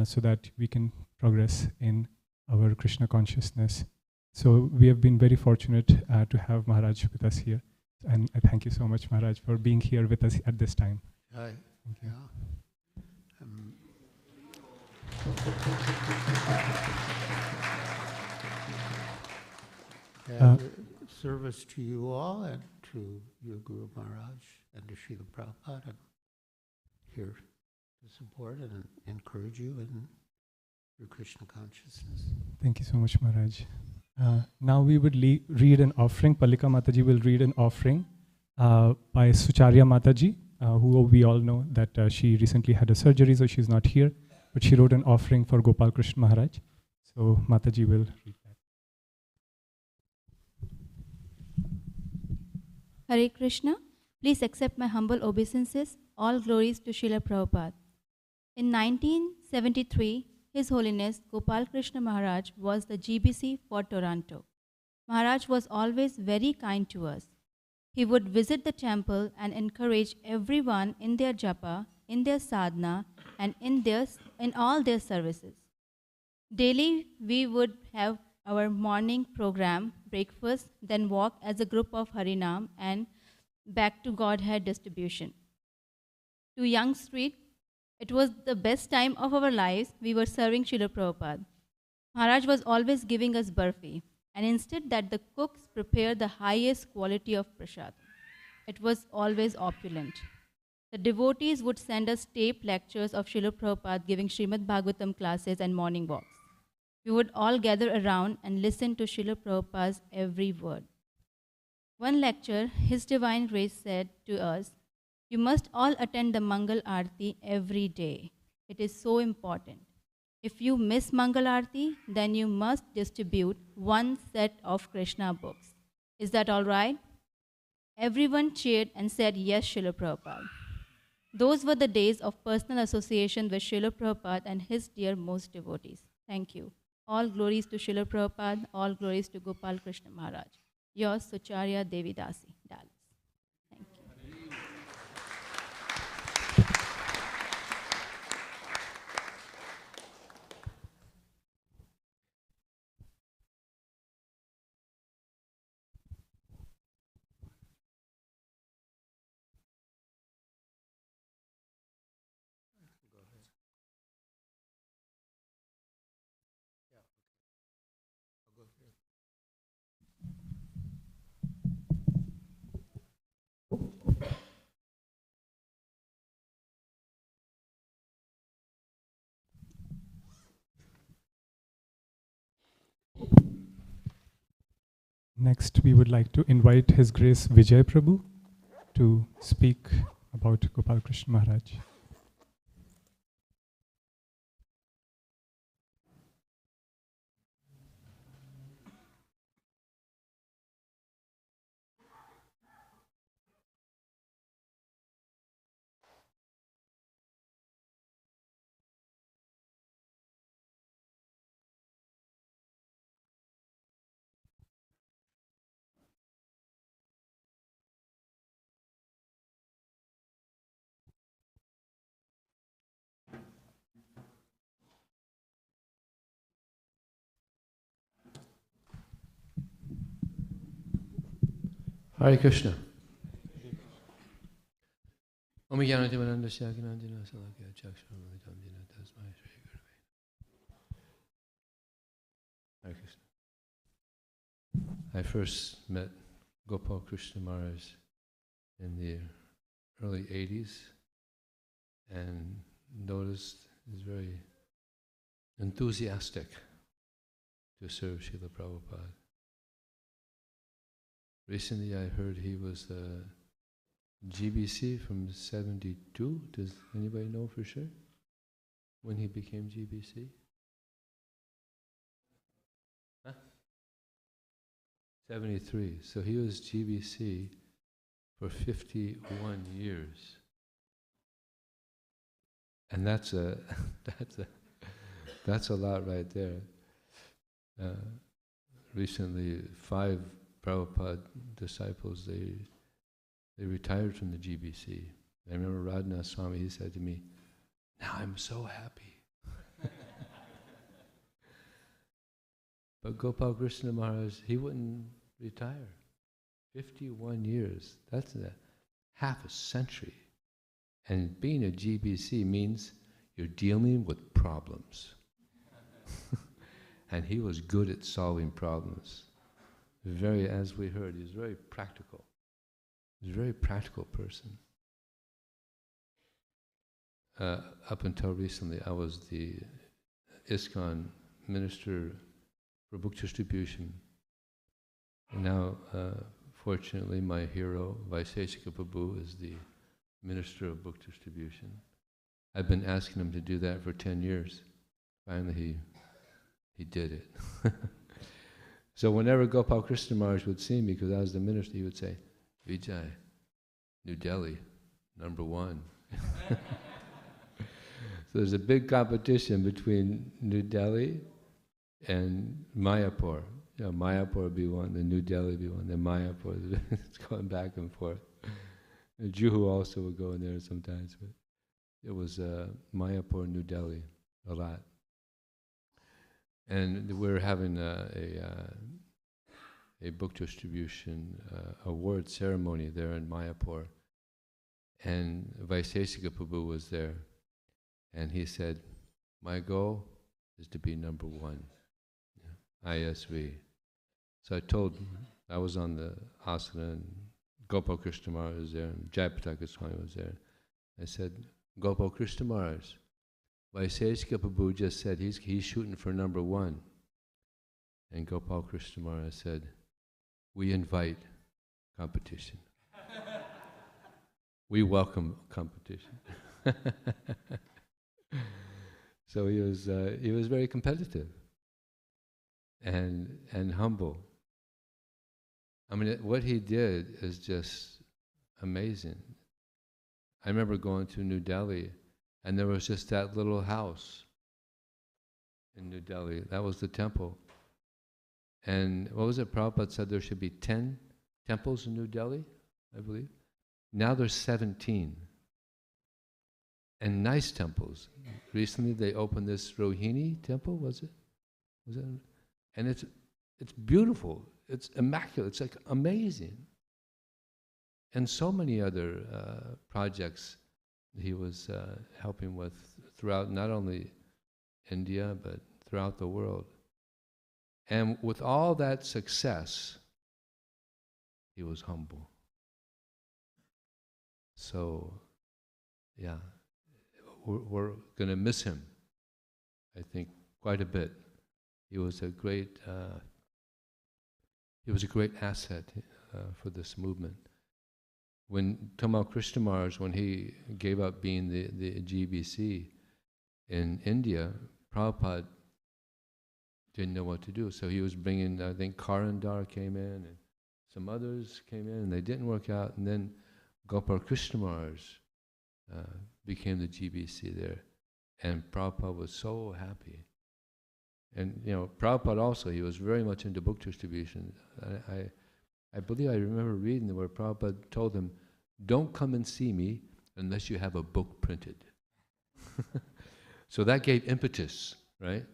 so that we can progress in our Krishna consciousness. So we have been very fortunate to have Maharaj with us here. And I thank you so much, Maharaj, for being here with us at this time. Hi. Thank you. Service to you all and to your Guru Maharaj and to Srila Prabhupada. I'm here to support and encourage you in your Krishna consciousness. Thank you so much, Maharaj. Now we would read an offering. Palika Mataji will read an offering by Sucharya Mataji, who we all know that she recently had a surgery, so she's not here. But she wrote an offering for Gopal Krishna Maharaj. So Mataji will read that. Hare Krishna, please accept my humble obeisances. All glories to Srila Prabhupada. In 1973, His Holiness Gopal Krishna Maharaj was the GBC for Toronto. Maharaj was always very kind to us. He would visit the temple and encourage everyone in their japa, in their sadhana, and in all their services. Daily, we would have our morning program, breakfast, then walk as a group of Harinam and back to Godhead distribution. To Young Street, it was the best time of our lives. We were serving Srila Prabhupada. Maharaj was always giving us barfi, and instead that the cooks prepare the highest quality of prasad. It was always opulent. The devotees would send us tape lectures of Srila Prabhupada giving Srimad Bhagavatam classes and morning walks. We would all gather around and listen to Srila Prabhupada's every word. One lecture, His Divine Grace said to us, "You must all attend the Mangal Aarti every day. It is so important. If you miss Mangal Aarti, then you must distribute one set of Krishna books. Is that all right?" Everyone cheered and said, "Yes, Srila Prabhupada." Those were the days of personal association with Srila Prabhupada and his dear most devotees. Thank you. All glories to Srila Prabhupada, all glories to Gopal Krishna Maharaj. Yours, Sucharya Devi Dasi, Dallas. Thank you. Next, we would like to invite His Grace Vijay Prabhu to speak about Gopal Krishna Maharaj. Hare Krishna. Om Jnanatimandasya Jnanandina Salakya Chakshamalitam Jina Tasmai Shri Gurave. Hare Krishna. I first met Gopal Krishna Maharaj in the early 80s and noticed he's very enthusiastic to serve Srila Prabhupada. Recently I heard he was GBC from 72. Does anybody know for sure when he became GBC? Huh? 73. So he was GBC for 51 years. And that's a lot right there. Recently 5 Prabhupada disciples, they retired from the GBC. I remember Radhanath Swami, he said to me, "Now I'm so happy." But Gopal Krishna Maharaj, he wouldn't retire. 51 years, that's half a century. And being a GBC means you're dealing with problems. And he was good at solving problems. Very, as we heard, he's very practical. He's a very practical person. Up until recently, I was the ISKCON minister for book distribution. And now, fortunately, my hero, Vaiseshika Prabhu, is the minister of book distribution. I've been asking him to do that for 10 years. Finally, he did it. So whenever Gopal Krishna Maharaj would see me, because I was the minister, he would say, "Vijay, New Delhi, #1. So there's a big competition between New Delhi and Mayapur. You know, Mayapur would be one, then New Delhi would be one, then Mayapur. It's going back and forth. And Juhu also would go in there sometimes, but it was Mayapur, New Delhi, a lot. And we're having a book distribution award ceremony there in Mayapur. And Vaiseshika Prabhu was there. And he said, "My goal is to be #1, ISV." So I told him, I was on the asana and Gopal Krishna Maharaj was there and Jayapataka Swami was there. I said, "Gopal Krishna Maharaj, Vaiseshika Prabhu just said he's shooting for #1. And Gopal Krishna Maharaj said, "We invite competition. We welcome competition." So he was very competitive and humble. I mean, what he did is just amazing. I remember going to New Delhi, and there was just that little house in New Delhi. That was the temple. And what was it? Prabhupada said there should be 10 temples in New Delhi, I believe. Now there's 17. And nice temples. Recently they opened this Rohini temple, was it? And it's beautiful. It's immaculate. It's like amazing. And so many other projects he was helping with throughout not only India, but throughout the world. And with all that success, he was humble. So, yeah, we're going to miss him, I think, quite a bit. He was a great he was a great asset for this movement. When Tamal Krishna Maharaj, when he gave up being the GBC in India, Prabhupada didn't know what to do. So he was bringing, I think Karandar came in and some others came in and they didn't work out. And then Gopal Krishna Maharaj became the GBC there. And Prabhupada was so happy. And Prabhupada also, he was very much into book distribution. I believe I remember reading where Prabhupada told him, don't come and see me unless you have a book printed. So that gave impetus, right,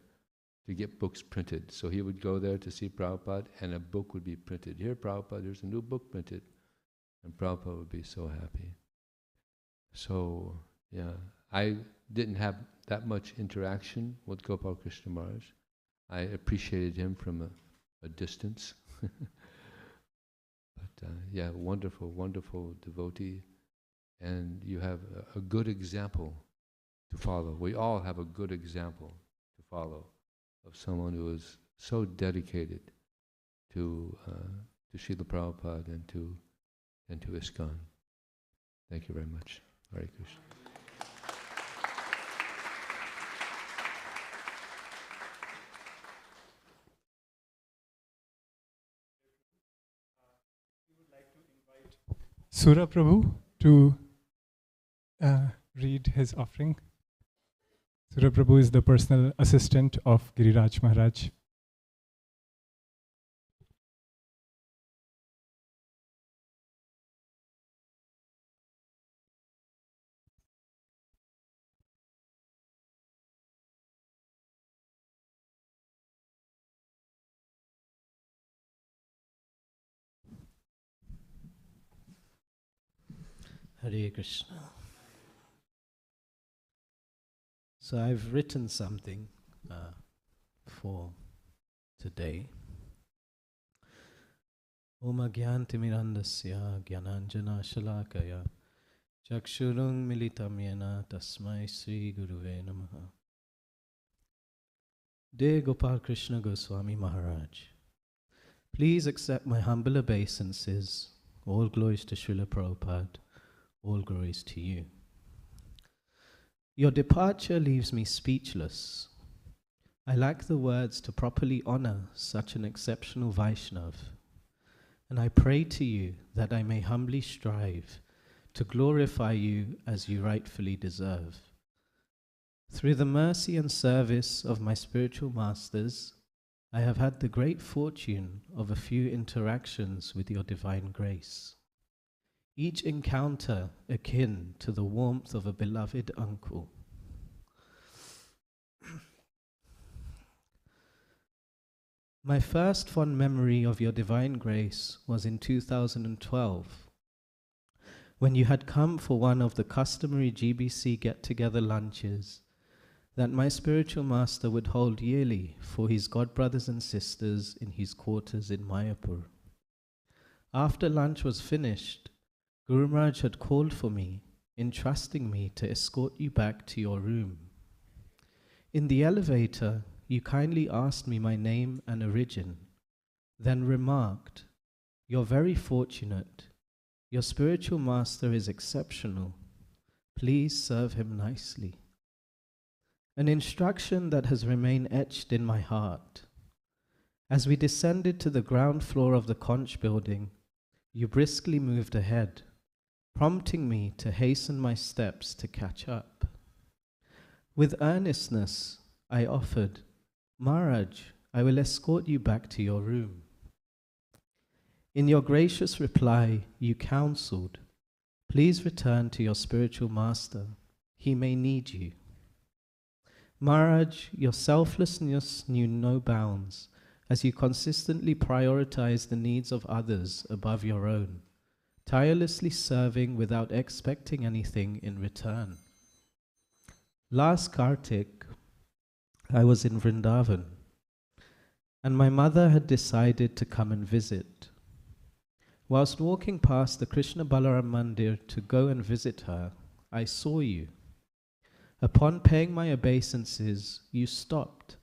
to get books printed. So he would go there to see Prabhupada and a book would be printed. Here, Prabhupada, there's a new book printed. And Prabhupada would be so happy. So, yeah, I didn't have that much interaction with Gopal Krishna Maharaj. I appreciated him from a distance. But yeah, wonderful, wonderful devotee. And you have a good example to follow. We all have a good example to follow of someone who is so dedicated to Srila Prabhupada and to ISKCON. Thank you very much. Hare Krishna. Sura Prabhu to read his offering. Sura Prabhu is the personal assistant of Giriraj Maharaj. Hare Krishna. So I've written something for today. Om Agyantimirandasya Gyananjana Shalakaya Chakshurung Militam Yena Tasmai Sri Guruve Namaha. Dear Gopal Krishna Goswami Maharaj, please accept my humble obeisances. All glories to Srila Prabhupada. All glories to you. Your departure leaves me speechless. I lack the words to properly honor such an exceptional Vaishnav, and I pray to you that I may humbly strive to glorify you as you rightfully deserve. Through the mercy and service of my spiritual masters, I have had the great fortune of a few interactions with your divine grace. Each encounter akin to the warmth of a beloved uncle. My first fond memory of your divine grace was in 2012, when you had come for one of the customary GBC get-together lunches that my spiritual master would hold yearly for his godbrothers and sisters in his quarters in Mayapur. After lunch was finished, Guru Maharaj had called for me, entrusting me to escort you back to your room. In the elevator, you kindly asked me my name and origin, then remarked, "You're very fortunate. Your spiritual master is exceptional. Please serve him nicely." An instruction that has remained etched in my heart. As we descended to the ground floor of the conch building, you briskly moved ahead, prompting me to hasten my steps to catch up. With earnestness, I offered, "Maharaj, I will escort you back to your room." In your gracious reply, you counseled, "Please return to your spiritual master. He may need you." Maharaj, your selflessness knew no bounds, as you consistently prioritized the needs of others above your own, tirelessly serving without expecting anything in return. Last Kartik, I was in Vrindavan, and my mother had decided to come and visit. Whilst walking past the Krishna Balaram Mandir to go and visit her, I saw you. Upon paying my obeisances, you stopped,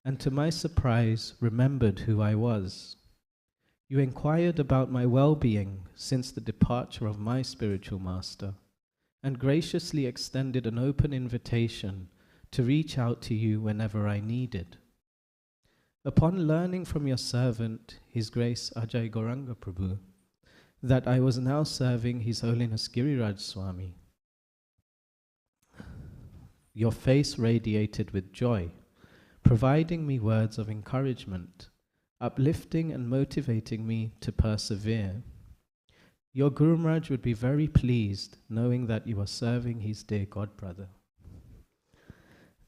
and to my surprise, remembered who I was. You inquired about my well-being since the departure of my spiritual master, and graciously extended an open invitation to reach out to you whenever I needed. Upon learning from your servant, His Grace Ajay Gauranga Prabhu, that I was now serving His Holiness Giriraj Swami, your face radiated with joy, providing me words of encouragement, uplifting and motivating me to persevere. Your Guru Maharaj would be very pleased knowing that you are serving his dear godbrother.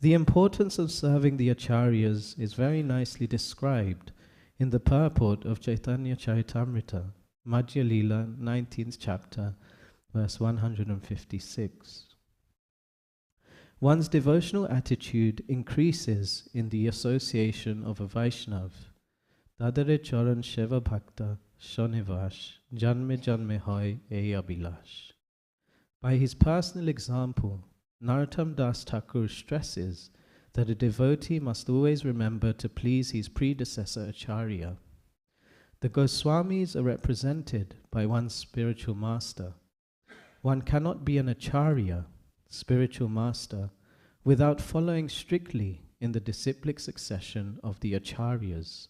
The importance of serving the Acharyas is very nicely described in the purport of Chaitanya Charitamrita, Madhya Lila, 19th chapter, verse 156. One's devotional attitude increases in the association of a Vaishnav. Tadare charan sheva bhakta shonivash janme janme hoy e abhilash. By his personal example, Narottam Das Thakur stresses that a devotee must always remember to please his predecessor Acharya. The Goswamis are represented by one's spiritual master. One cannot be an Acharya, spiritual master, without following strictly in the disciplic succession of the Acharyas.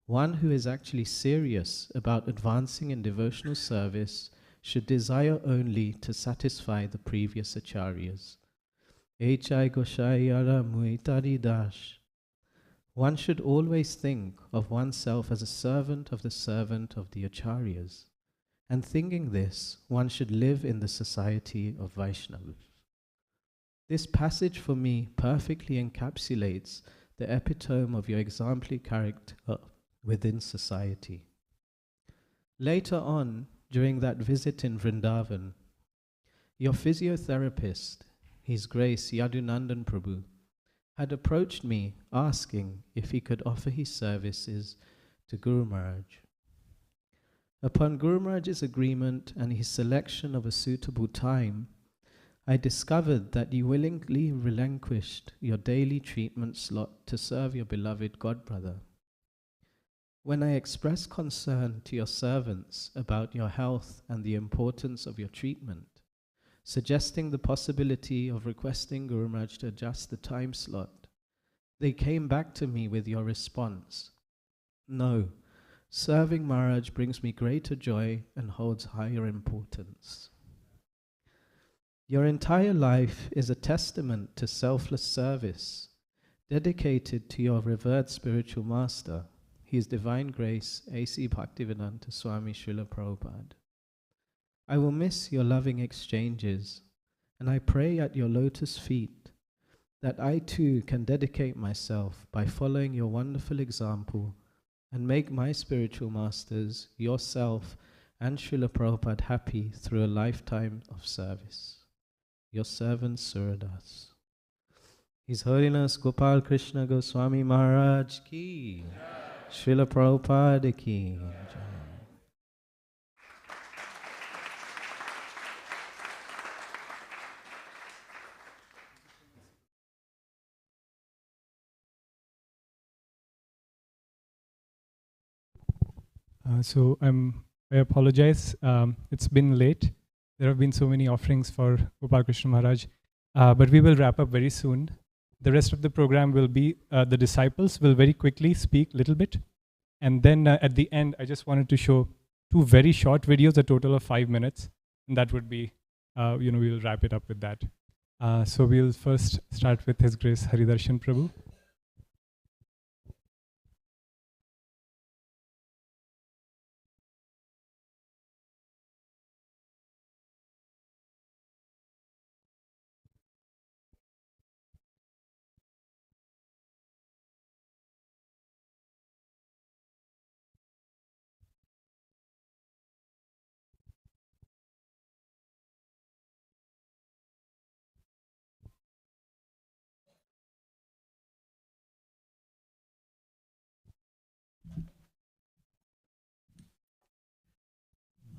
One who is actually serious about advancing in devotional service should desire only to satisfy the previous Acharyas. Echai Goshayara Muitari Dash. One should always think of oneself as a servant of the Acharyas, and thinking this, one should live in the society of Vaishnavas. This passage for me perfectly encapsulates the epitome of your exemplary character within society. Later on, during that visit in Vrindavan, your physiotherapist, His Grace Yadunandan Prabhu, had approached me asking if he could offer his services to Guru Maharaj. Upon Guru Maharaj's agreement and his selection of a suitable time, I discovered that you willingly relinquished your daily treatment slot to serve your beloved godbrother. When I expressed concern to your servants about your health and the importance of your treatment, suggesting the possibility of requesting Guru Maharaj to adjust the time slot, they came back to me with your response: "No, serving Maharaj brings me greater joy and holds higher importance." Your entire life is a testament to selfless service, dedicated to your revered spiritual master, His Divine Grace, A.C. Bhaktivedanta Swami Srila Prabhupada. I will miss your loving exchanges, and I pray at your lotus feet that I too can dedicate myself by following your wonderful example and make my spiritual masters, yourself, and Srila Prabhupada happy through a lifetime of service. Your servant Suradas. His Holiness Gopal Krishna Goswami Maharaj ki, Srila Prabhupada ki. I apologize. It's been late. There have been so many offerings for Gopal Krishna Maharaj, but we will wrap up very soon. The rest of the program will be the disciples will very quickly speak a little bit, and then at the end, I just wanted to show two very short videos, a total of 5 minutes, and that would be, we'll wrap it up with that. So we'll first start with His Grace Haridarshan Prabhu.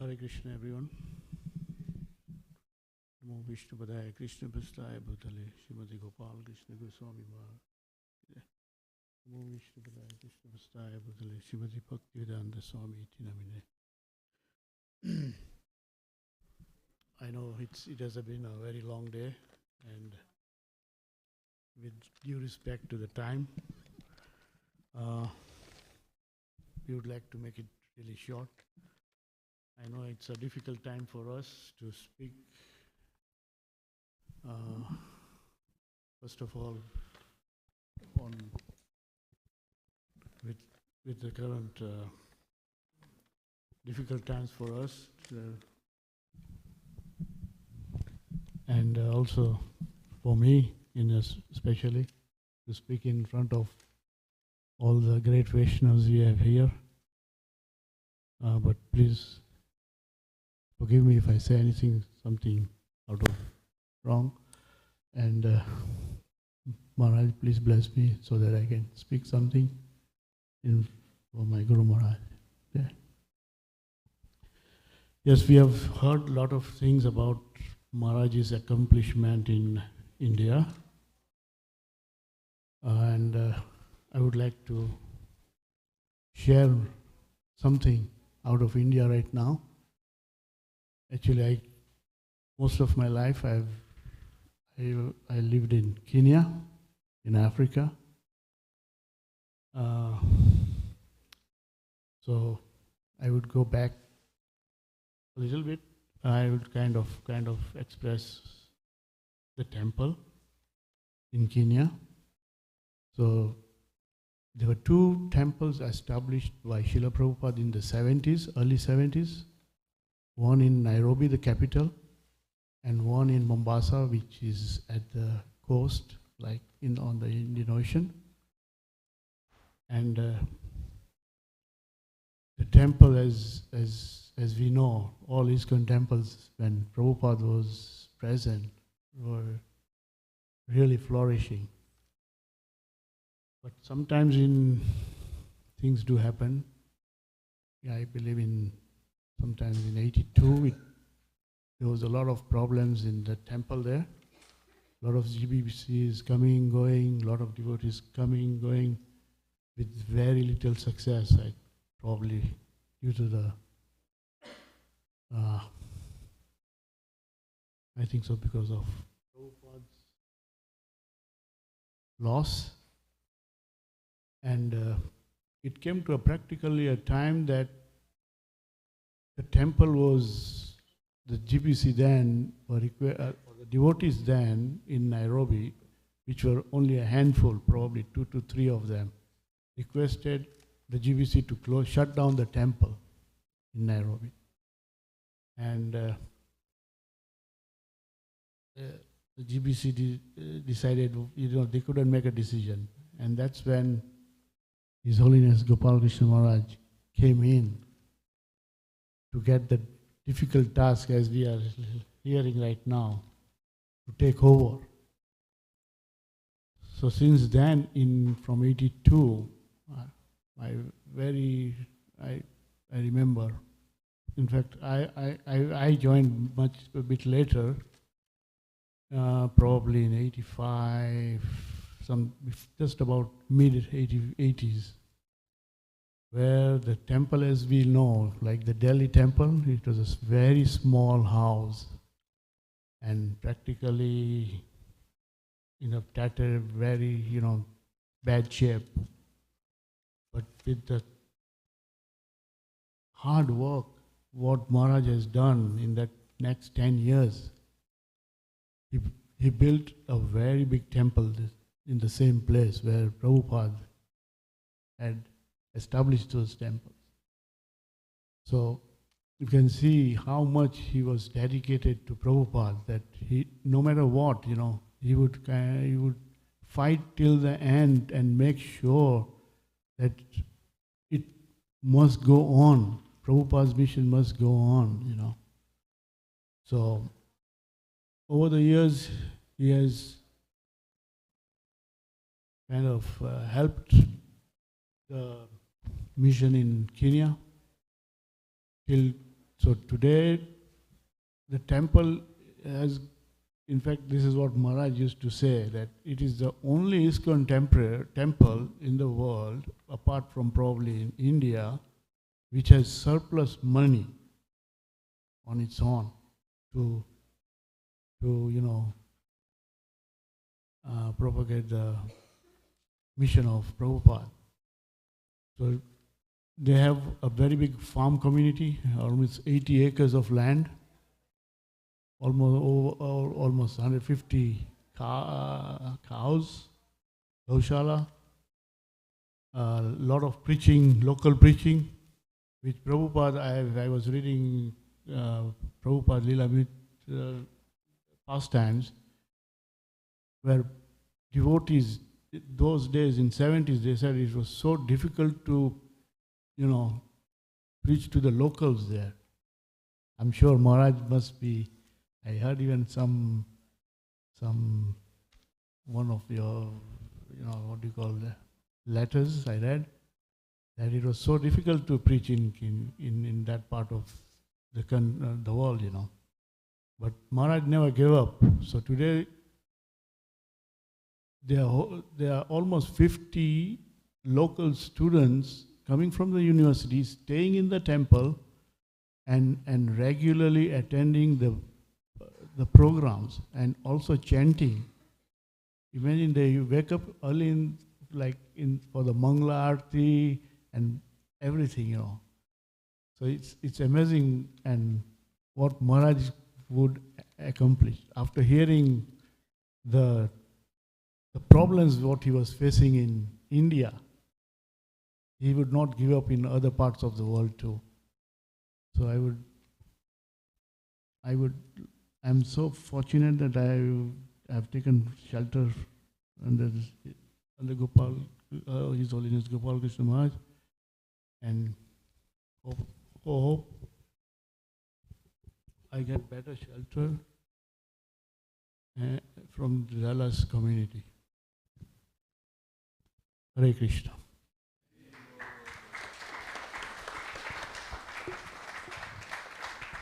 Hare Krishna, everyone. Namo Vishnu Padaya Krishna Prasthaya Bhutale Srimati Gopal Krishna Goswami Maharaj. I know it has been a very long day, and with due respect to the time, we would like to make it really short. I know it's a difficult time for us to speak. First of all, on with the current difficult times for us, and also for me, especially to speak in front of all the great Vaishnavas we have here. But please forgive me if I say something out of wrong. And Maharaj, please bless me so that I can speak something for my Guru Maharaj. Yeah. Yes, we have heard a lot of things about Maharaj's accomplishment in India. And I would like to share something out of India right now. Actually, most of my life I lived in Kenya, in Africa. So I would go back a little bit. I would kind of express the temple in Kenya. So there were two temples established by Srila Prabhupada in the 70s, early 70s. One in Nairobi, the capital, and one in Mombasa, which is at the coast, like on the Indian Ocean. And the temple, as we know, all ISKCON temples, when Prabhupada was present, were really flourishing. But sometimes things do happen. Yeah, I believe sometimes in 82, there was a lot of problems in the temple there. A lot of GBCs coming, going, a lot of devotees coming, going, with very little success. Probably due to the, I think so, because of Prabhupada's loss. And it came to practically a time that the temple was, the GBC then, or the devotees then in Nairobi, which were only a handful, probably 2 to 3 of them, requested the GBC to shut down the temple in Nairobi. And the GBC decided, they couldn't make a decision. And that's when His Holiness Gopal Krishna Maharaj came in to get the difficult task, as we are hearing right now, to take over. So since then, from 82, I remember. In fact, I joined a bit later, probably in 85, just about mid-80s, where the temple, as we know, like the Delhi temple, it was a very small house and practically tattered, very, bad shape. But with the hard work, what Maharaj has done in that next 10 years, he built a very big temple in the same place where Prabhupada had established those temples. So you can see how much he was dedicated to Prabhupada, that no matter what, he would fight till the end and make sure that it must go on. Prabhupada's mission must go on, So over the years, he has kind of helped the mission in Kenya. So today, the temple has in fact, this is what Maharaj used to say, that it is the only ISKCON temple in the world, apart from probably in India, which has surplus money on its own to propagate the mission of Prabhupada. So they have a very big farm community, almost 80 acres of land, almost 150 cows, Gaushala, a lot of preaching, local preaching, which Prabhupada, I was reading Prabhupada Leela pastimes, where devotees, those days in 70s, they said it was so difficult to, preach to the locals there. I'm sure Maharaj must be, I heard even one of your, what do you call that, letters I read, that it was so difficult to preach in that part of the world, But Maharaj never gave up. So today, there are almost 50 local students coming from the university, staying in the temple, and regularly attending the programs and also chanting. Imagine they wake up early for the Mangala Aarti and everything, So it's amazing and what Maharaj would accomplish. After hearing the problems what he was facing in India, he would not give up in other parts of the world too. So I'm so fortunate that I have taken shelter under Gopal, His Holiness Gopal Krishna Maharaj, and hope I get better shelter from the Dallas community. Hare Krishna.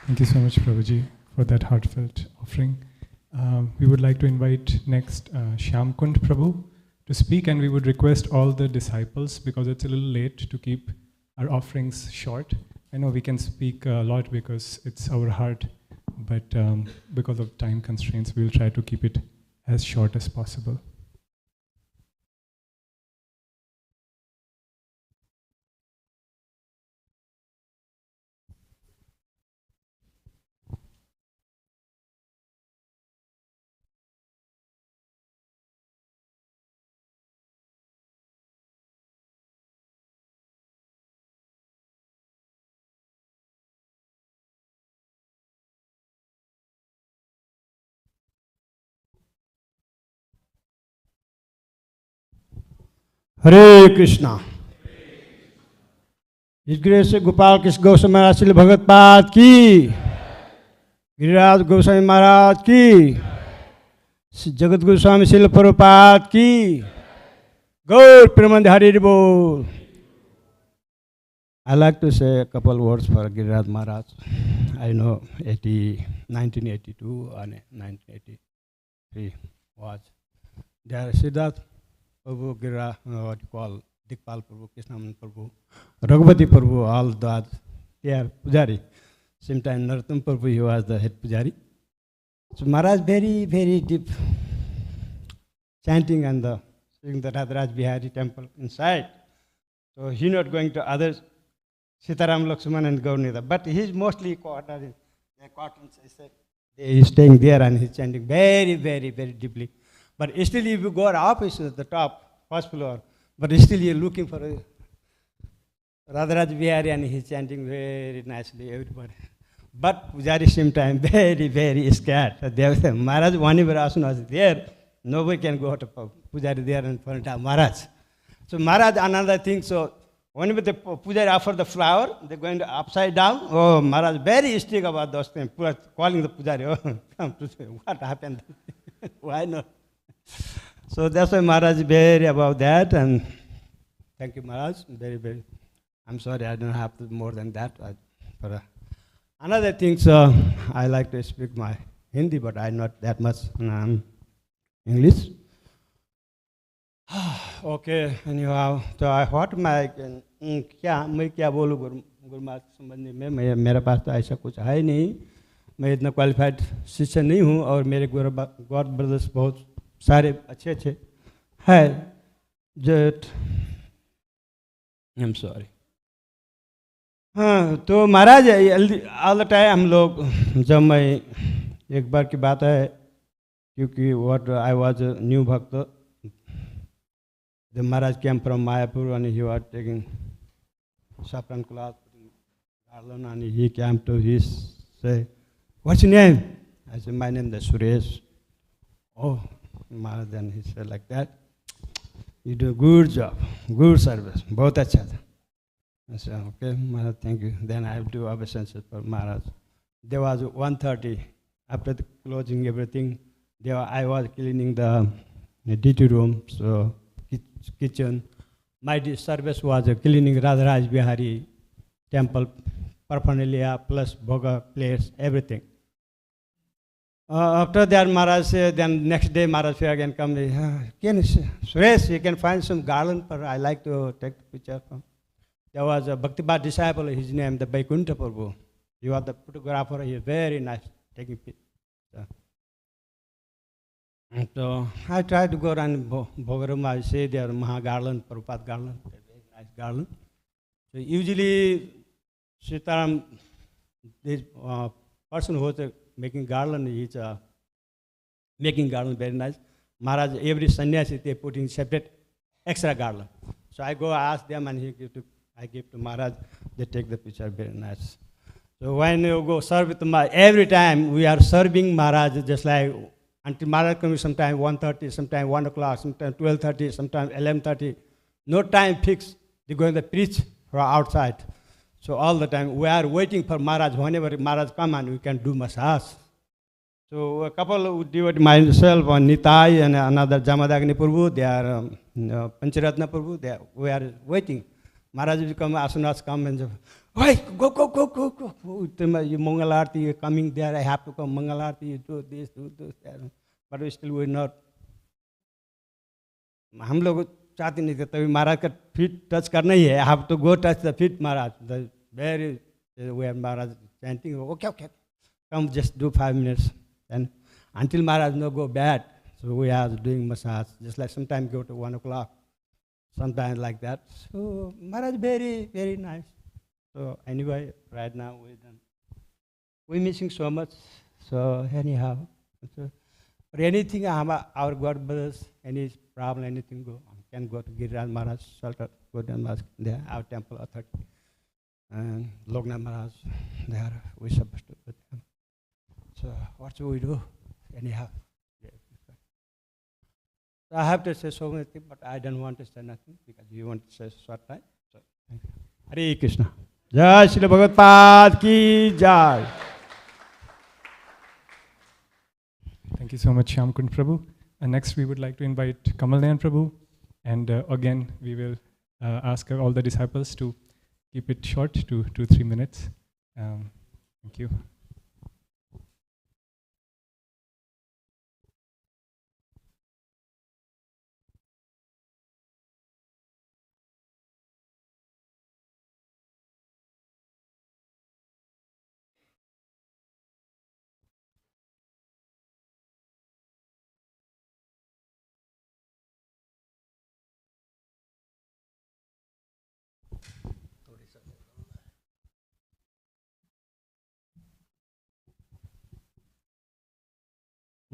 Thank you so much, Prabhuji, for that heartfelt offering. We would like to invite next Shyamkund Prabhu to speak, and we would request all the disciples, because it's a little late, to keep our offerings short. I know we can speak a lot because it's our heart, but because of time constraints, we will try to keep it as short as possible. हरे कृष्णा। इस grace से गोपाल कृष्ण गोस्वामी महाराज श्री भगत पाद की, गिरिराज गोस्वामी महाराज की, जगत गोस्वामी श्री प्रभुपाद की, गौर प्रेमानंद हरि बोल। I like to say a couple words for Giriraj Maharaj. I know 1982 and 1983 was there. Siddharth Prabhu, Giriraj, what you call Dikpal Prabhu, Krishnamurti Prabhu, Raghupati Prabhu, all that. They are Pujari. Same time Narottam Prabhu, he was the head Pujari. So Maharaj very, very deep chanting and seeing the Radharaj Bihari temple inside. So he not going to others. Sitaram Lakshman and Gaurnida. But he's mostly quartered in the quarters. He's staying there and he's chanting very, very, very deeply. But still, if you go up, it's at the top, first floor. But still, you're looking for Radharaj Bihari and he's chanting very nicely, everybody. But Pujari same time, very, very scared. They say, Maharaj, whenever Asana was there, nobody can go to Pujari there and front of Maharaj. So Maharaj, another thing, so whenever the Pujari offer the flower, they're going to upside down. Oh, Maharaj, very strict about those things. Calling the Pujari, oh, come to say, what happened? Why not? So that's why Maharaj is very about that. And thank you, Maharaj. Very, very. I'm sorry, I don't have more than that. But another thing, so I like to speak my Hindi, but I'm not that much English. Okay, anyhow, so I what my मैं क्या बोलूँ गुरु महाराज के संबंध में मेरा पास तो ऐसा कुछ है नहीं, मैं इतना क्वालिफाइड शिष्य नहीं हूँ और मेरे गॉड ब्रदर्स बहुत सारे अच्छे अच्छे हैं जट आई एम सॉरी। हाँ तो महाराज ऑल द टाइम हम लोग जब मैं एक बार की बात है क्योंकि व्हाट आई वाज न्यू भक्त the Maharaj came from Mayapur and he was taking saffron cloth, putting garland, and he came to his say, "What's your name?" I said, "My name is Suresh." Oh, Maharaj, then he said like that, "You do a good job, good service, बहुत अच्छा था." I said, "Okay, Maharaj, thank you." Then I have to do obeisances for Maharaj. There was 1:30 after the closing everything. There I was cleaning the duty room, so. Kitchen. My service was cleaning Radharaj Bihari temple, paraphernalia, plus bhoga plates, everything. After that, Maharaj said, then next day Maharaj again come, Suresh, you can find some garland for, I like to take the picture from. There was a Bhaktipat disciple, his name, the Vaikuntha Prabhu. He was the photographer, he was very nice taking pictures. So I tried to go around Bhogaram. I say there Maha garland, Prabhupada garland, very nice garland. So usually, Sitaram, this person who was making garland, he's making garland very nice. Maharaj, every sannyasi they putting separate extra garland. So I go ask them and I give to Maharaj. They take the picture very nice. So when you go serve with Maharaj, every time we are serving Maharaj just like. Until Maharaj comes sometime 1:30, sometime 1 o'clock, sometime 12:30, sometime 11:30. No time fixed. They're going to preach from outside. So all the time we are waiting for Maharaj. Whenever Maharaj come and we can do massage. So a couple of devotees, myself, and Nitai and another Jamadagni Prabhu, they are Pancharatna Prabhu. We are waiting. Maharaj will come, asanas come and say, "Wait, go. You Mangalarti, you're coming there, I have to come. Mangalarti, you do this, do this. But we still will not. हम लोग चाहते नहीं थे तभी महाराज का feet touch करना ही है. I have to go touch the feet, Maharaj. The very where Maharaj chanting, okay, come just do 5 minutes. And until Maharaj no go bad, so we are doing massage. Just like sometimes go to 1 o'clock, sometimes like that. So Maharaj very, very nice. So anyway, right now we're missing so much. So anyhow, for anything, our God brothers, any problem, anything go, can go to Giriraj Maharaj, shelter, go down Maharaj, there, our temple authority, and Logna Maharaj, there, we're supposed to go to them. So what should we do? Anyhow. So I have to say so many things, but I don't want to say nothing because you want to say short time. So thank you. Hare Krishna. Jai Srila Bhagavad Ki Jai. Thank you so much, Shyamkund Prabhu. And next we would like to invite Kamalnayan Prabhu. And again, we will ask all the disciples to keep it short to 2-3 minutes. Thank you.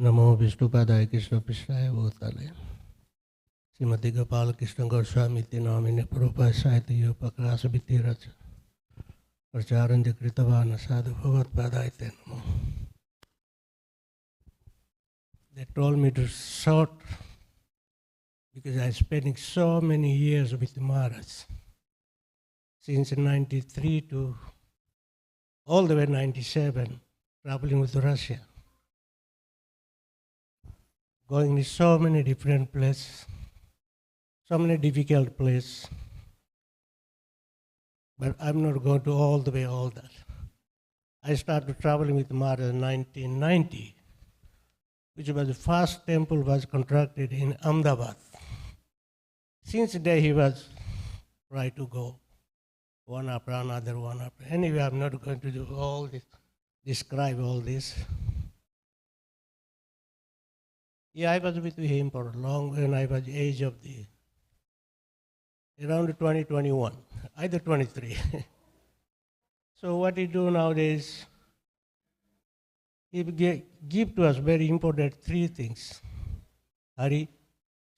नमो विष्णुपादाय कृष्ण पृष्ठाय भूतले श्रीमती गोपाल कृष्ण गोस्वामी नामिने प्रभुपाद साहित्य उपक्रास विधिरच प्रचारंज कृतवान साधु भगवत्पादाय ते नमो. They told me to short because I spending so many years with Maharaj since 93 to all the way 97, traveling with Russia. Going to so many different places, so many difficult places. But I'm not going to all the way all that. I started traveling with Maharaj in 1990. which was the first temple was constructed in Ahmedabad. Since then he was trying to go one after another, one after. Anyway, I'm not going to do all this, describe all this. Yeah, I was with him for long when I was age of around 2021, either 23. So what he do nowadays, he give to us very important three things: Hari,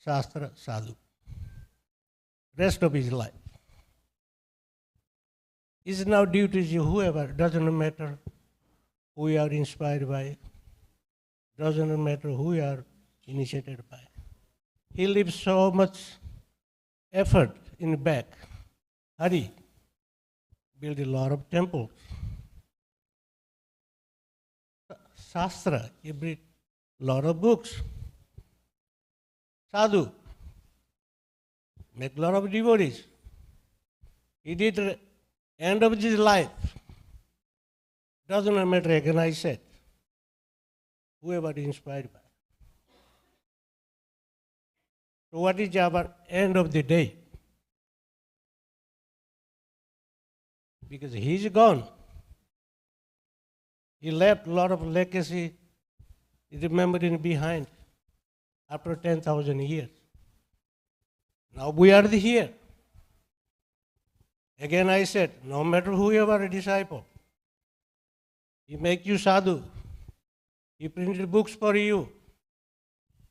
Shastra, Sadhu. Rest of his life. It's now due to whoever, doesn't matter who you are inspired by, doesn't matter who you are initiated by. He leaves so much effort in the back. Hari built a lot of temples. Shastra, he built a lot of books. Sadhu, make a lot of devotees. He did the end of his life. Doesn't matter, again I said, whoever inspired by. So what is our end of the day? Because he's gone. He left a lot of legacy, remembering behind after 10,000 years. Now we are here. Again I said, no matter who you are a disciple, he make you sadhu. He printed books for you.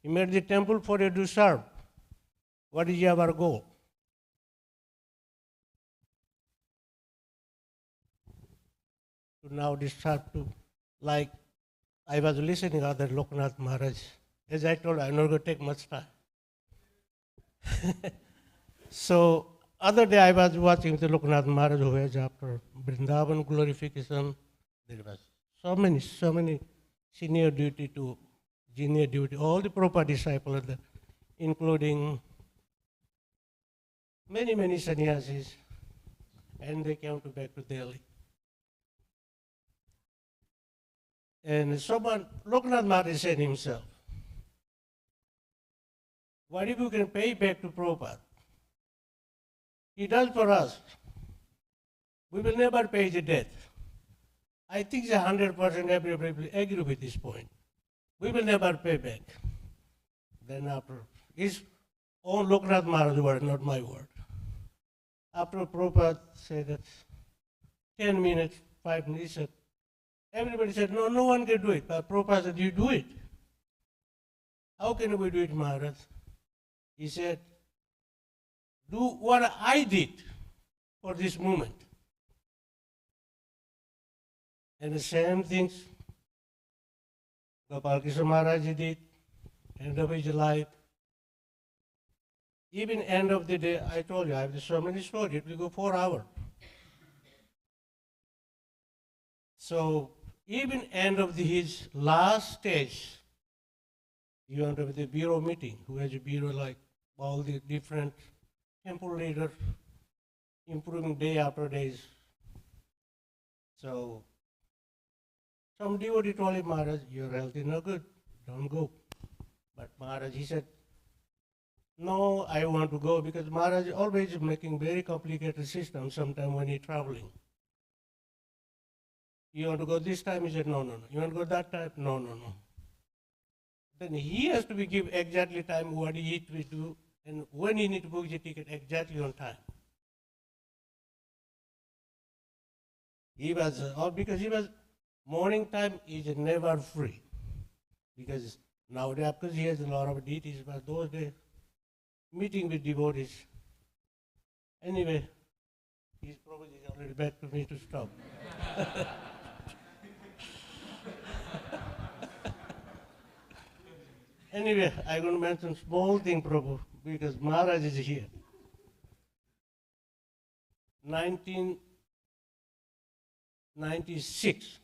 He made the temple for you to serve. What is our goal? To now start to, like I was listening to other Loknath Maharaj. As I told, I'm not going to take much time. So, other day I was watching the Loknath Maharaj who was after Vrindavan glorification. There was so many senior duty to junior duty, all the proper disciples, including many sannyasis, and they came back to Delhi. And someone, Loknath Maharaj said himself, what if you can pay back to Prabhupada? He does for us. We will never pay the debt. I think 100% everybody will agree with this point. We will never pay back. Then after, his own Loknath Maharaj word, not my word. After Prabhupada said that 10 minutes, 5 minutes, he said, everybody said, no one can do it. But Prabhupada said, you do it. How can we do it, Maharaj? He said, do what I did for this moment. And the same things Gopal Krishna Maharaj did, end of his life. Even end of the day, I told you, I have so many stories, it will go 4 hours. So, even end of his last stage, you went to the bureau meeting, who has a bureau like all the different temple leaders, improving day after day. So, some devotee told him, Maharaj, your health is not good, don't go. But Maharaj, he said, no, I want to go, because Maharaj is always making very complicated systems sometimes when he's traveling. You want to go this time? He said, no. You want to go that time? No. Then he has to be give exactly time what he need to do, and when he need to book the ticket exactly on time. He was, because he was, morning time is never free. Because nowadays, because he has a lot of deities, but those days, meeting with devotees. Anyway, he's probably already back to me to stop. Anyway, I'm going to mention small thing, Prabhu, because Maharaj is here. 1996,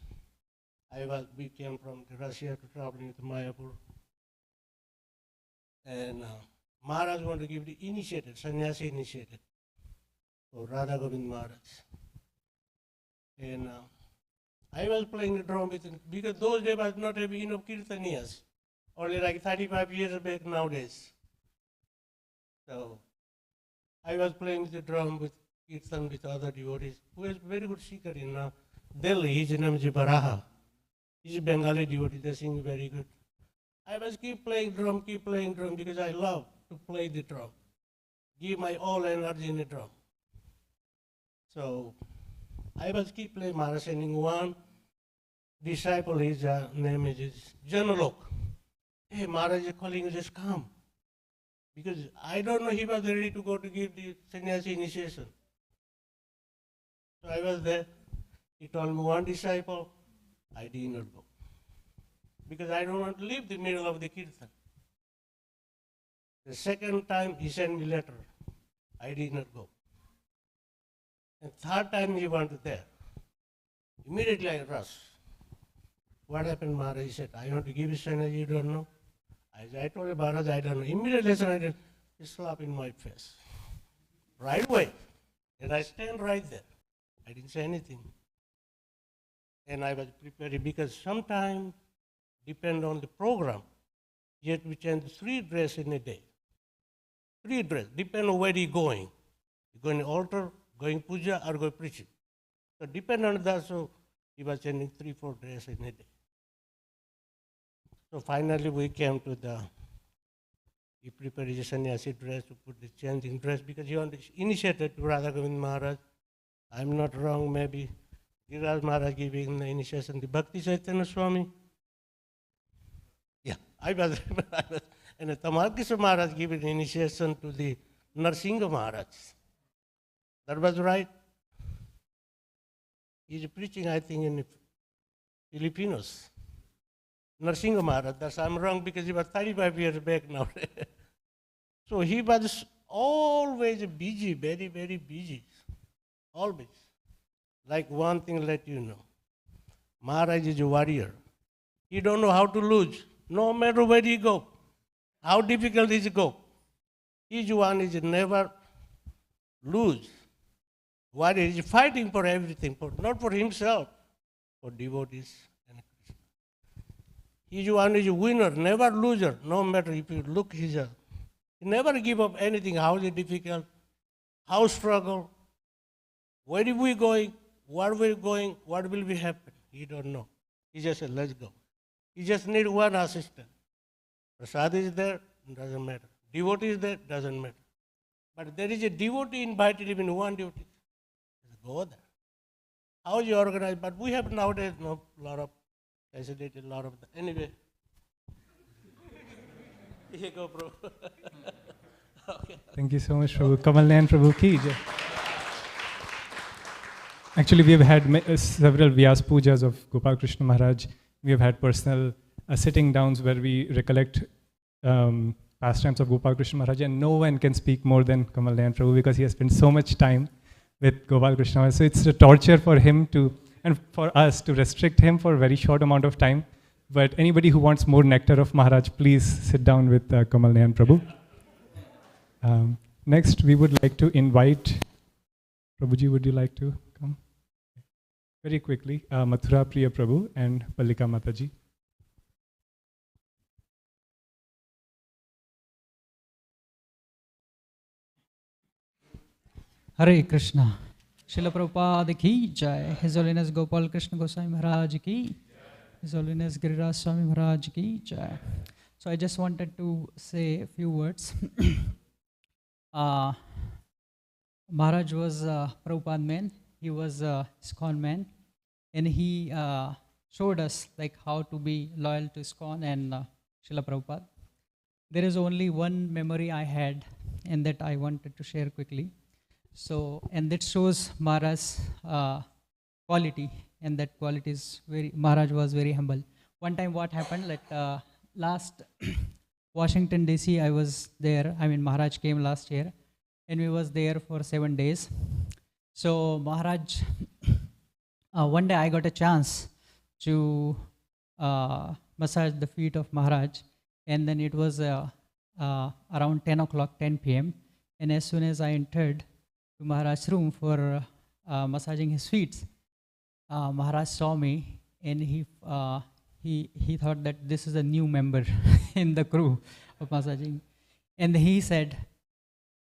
we came from Russia to traveling to Mayapur. And Maharaj wanted to give the initiated, sannyasi initiated, for Radha Govind Maharaj. And I was playing the drum with him, because those days was not having enough kirtaniyas. only like 35 years back nowadays. So I was playing the drum with kirtan with other devotees, who is very good singer in Delhi. His name is Baraha. He's a Bengali devotee, they sing very good. I was keep playing drum because I love to play the drum. Give my all energy in the drum. So I was keep playing Maharaj, sending one disciple, his name is Janalok. Hey, Maharaj is calling you, just come. Because I don't know, he was ready to go to give the sannyasi initiation. So I was there. He told me one disciple, I did not go. Because I don't want to leave the middle of the kirtan. The second time he sent me letter, I did not go. And third time he went there. Immediately I rushed. What happened, Maharaj? He said, I want to give you sannyasi, you don't know. I told him, Maharaj, I don't know. Immediately I did, he slapped in my face. Right away. And I stand right there. I didn't say anything. And I was prepared because sometimes, depend on the program, yet we change 3 dresses in a day. 3 dresses, depend on where you're going. You're going to altar, going puja, or going preaching. So depend on that, so he was changing 3-4 dresses in a day. So finally we came to he prepared his sannyasi dress to put the changing dress because he initiated to Radha Govind Maharaj. I'm not wrong, maybe. Giriraj Maharaj giving the initiation to Bhakti Chaitanya Swami. Yeah, I was and Tamarkisha Maharaj giving initiation to the Narsingha Maharaj. That was right. He's preaching, I think, in Filipinos. Narsingha Maharaj, that's I'm wrong because he was 35 years back now. So he was always busy, very, very busy. Always. Like one thing let you know. Maharaj is a warrior. He don't know how to lose, no matter where he go. How difficult is it go. Each one is never lose. Warrior is fighting for everything, not for himself, for devotees. Each one is a winner, never loser, no matter if you look he never give up anything, how is it difficult, how struggle, where are we going, where we're going, what will be happen. He don't know. He just said, let's go. He just need one assistant. Prasad is there, doesn't matter. Devotee is there, doesn't matter. But there is a devotee invited even one devotee. Go there. How you organize? But we have nowadays a lot of facilitated, a lot of anyway. Here you go, bro. Okay. Thank you so much, Prabhu. Kamal Nayan Prabhu ki jai. Actually, we have had several Vyas Pujas of Gopal Krishna Maharaj. We have had personal sitting downs where we recollect pastimes of Gopal Krishna Maharaj, and no one can speak more than Kamal Nayan Prabhu because he has spent so much time with Gopal Krishna Maharaj. So it's a torture for him and for us to restrict him for a very short amount of time. But anybody who wants more nectar of Maharaj, please sit down with Kamal Nayan Prabhu. Next, we would like to invite, Prabhuji, would you like to come? Very quickly, Mathura Priya Prabhu and Pallika Mataji. Hare Krishna. Srila Prabhupada ki jai. His Holiness Gopal Krishna Goswami Maharaj ki. His Holiness Giriraj Swami Maharaj ki jai. So I just wanted to say a few words. Maharaj was a Prabhupada man. He was a ISKCON man. And he showed us like how to be loyal to ISKCON and Srila Prabhupada. There is only one memory I had and that I wanted to share quickly. So, and that shows Maharaj's quality, and that quality is Maharaj was very humble. One time what happened, like last Washington DC, I was there, Maharaj came last year, and we was there for 7 days. So Maharaj, one day I got a chance to massage the feet of Maharaj, and then it was around 10 o'clock, 10 p.m. And as soon as I entered to Maharaj's room for massaging his feet, Maharaj saw me, and he thought that this is a new member. in the crew of massaging. And he said,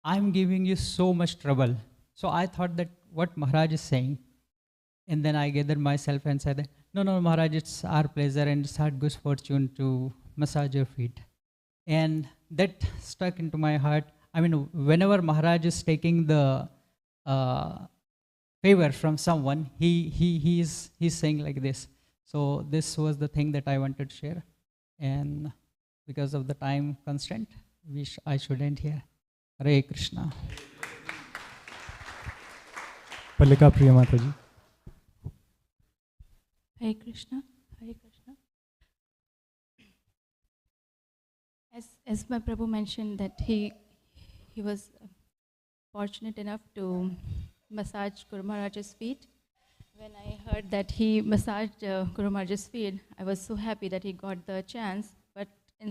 I'm giving you so much trouble. So I thought that what Maharaj is saying. And then I gathered myself and said, no, Maharaj, it's our pleasure and it's our good fortune to massage your feet. And that stuck into my heart. I mean, whenever Maharaj is taking the favor from someone, he's saying like this. So this was the thing that I wanted to share. And because of the time constraint, I should end here. Hare Krishna. Palika Priya Mataji. Hare Krishna. Hare Krishna. As my Prabhu mentioned that he was fortunate enough to massage Guru Maharaj's feet. When I heard that he massaged Guru Maharaj's feet, I was so happy that he got the chance. But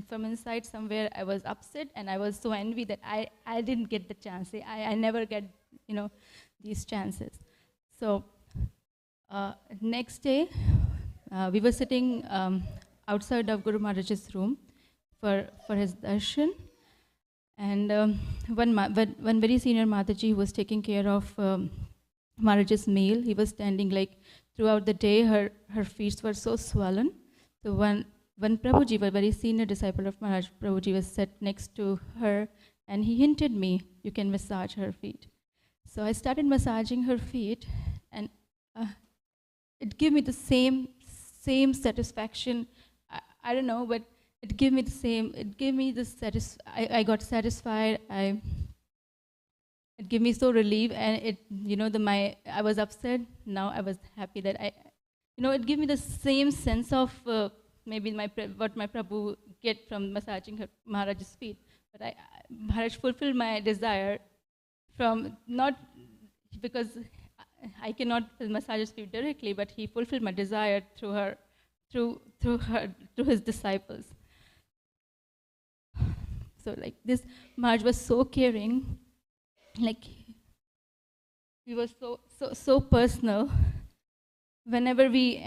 from inside somewhere, I was upset and I was so envious that I didn't get the chance. I never get, these chances. So next day, we were sitting outside of Guru Maharaj's room for his darshan. And one very senior Mataji who was taking care of Maharaj's meal, he was standing like throughout the day, her feet were so swollen. So when Prabhuji, a very senior disciple of Maharaj, Prabhuji was sat next to her and he hinted me, you can massage her feet. So I started massaging her feet and it gave me the same satisfaction. I don't know, but it gave me the same, I got satisfied, it gave me so relief, and I was upset, now I was happy that it gave me the same sense of maybe what my Prabhu get from massaging Maharaj's feet. But Maharaj fulfilled my desire from, not because I cannot massage his feet directly, but he fulfilled my desire through his disciples. So like this, Maharaj was so caring, like he was so personal. Whenever we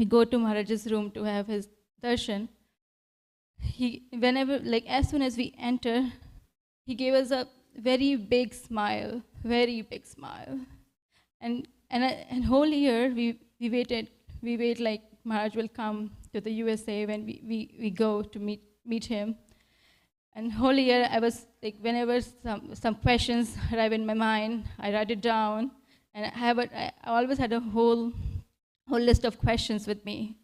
go to Maharaj's room to have his darshan, as soon as we enter, he gave us a very big smile, and whole year we wait like Maharaj will come to the USA when we go to meet him. And whole year I was like, whenever some questions arrive in my mind, I write it down, and I always had a whole list of questions with me.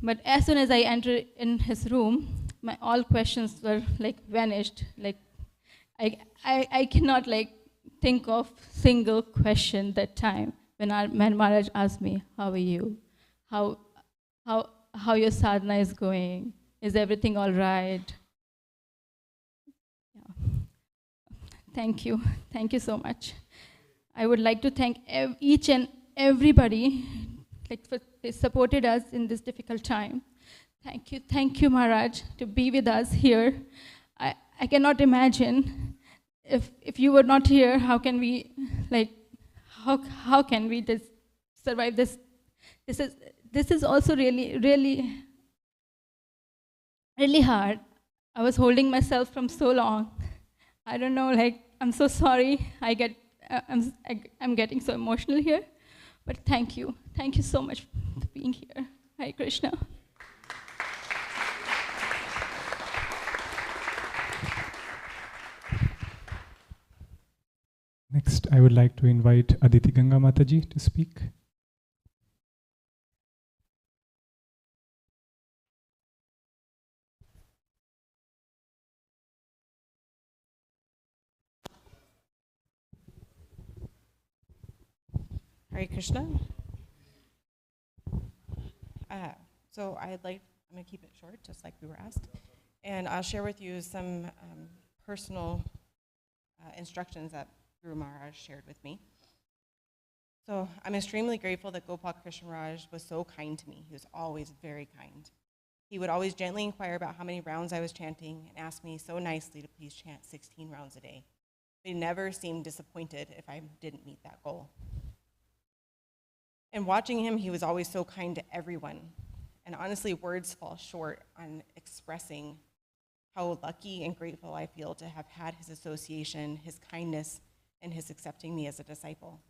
But as soon as I enter in his room, all questions were like vanished. Like I cannot like think of single question that time when Maharaj asked me, how are you? How your sadhana is going? Is everything all right? Thank you so much. I would like to thank each and everybody for they supported us in this difficult time. Thank you, Maharaj, to be with us here. I cannot imagine if you were not here, how can we how can we survive this? This is also really hard. I was holding myself from so long. I don't know, I'm so sorry. I'm getting so emotional here, but thank you so much for being here. Hare Krishna. Next, I would like to invite Aditi Ganga Mataji to speak. Hare Krishna. So I'm going to keep it short, just like we were asked. And I'll share with you some personal instructions that Guru Maharaj shared with me. So I'm extremely grateful that Gopal Krishna Maharaj was so kind to me. He was always very kind. He would always gently inquire about how many rounds I was chanting and ask me so nicely to please chant 16 rounds a day. But he never seemed disappointed if I didn't meet that goal. And watching him, he was always so kind to everyone. And honestly, words fall short on expressing how lucky and grateful I feel to have had his association, his kindness, and his accepting me as a disciple.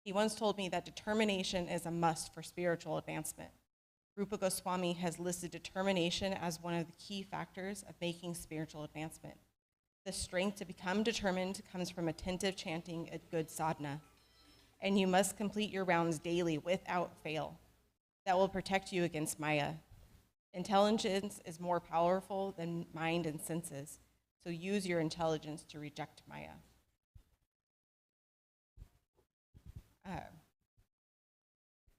He once told me that determination is a must for spiritual advancement. Rupa Goswami has listed determination as one of the key factors of making spiritual advancement. The strength to become determined comes from attentive chanting at good sadhana, and you must complete your rounds daily without fail. That will protect you against Maya. Intelligence is more powerful than mind and senses, so use your intelligence to reject Maya.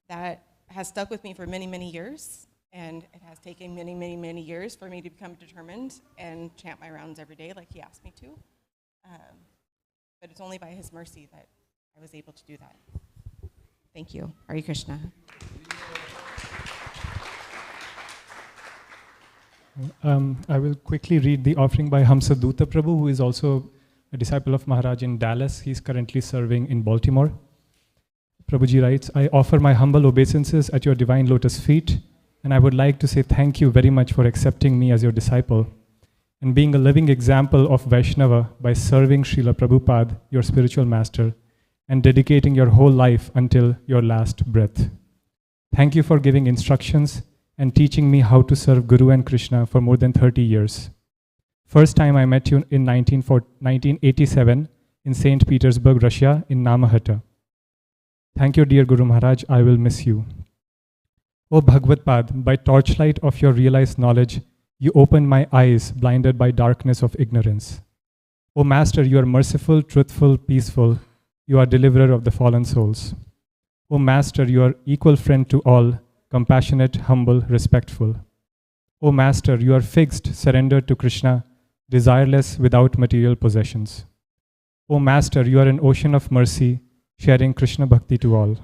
That has stuck with me for many, many years, and it has taken many, many, many years for me to become determined and chant my rounds every day like he asked me to. But it's only by his mercy that I was able to do that. Thank you. Hare Krishna. I will quickly read the offering by Hamsaduta Prabhu, who is also a disciple of Maharaj in Dallas. He's currently serving in Baltimore. Prabhuji writes, I offer my humble obeisances at your divine lotus feet, and I would like to say thank you very much for accepting me as your disciple and being a living example of Vaishnava by serving Srila Prabhupada, your spiritual master, and dedicating your whole life until your last breath. Thank you for giving instructions and teaching me how to serve Guru and Krishna for more than 30 years. First time I met you in 1987 in St. Petersburg, Russia, in Namahatta. Thank you, dear Guru Maharaj, I will miss you. O Bhagavad-pad, by torchlight of your realized knowledge, you opened my eyes, blinded by darkness of ignorance. O Master, you are merciful, truthful, peaceful. You are deliverer of the fallen souls. O Master, you are equal friend to all, compassionate, humble, respectful. O Master, you are fixed, surrendered to Krishna, desireless without material possessions. O Master, you are an ocean of mercy, sharing Krishna Bhakti to all.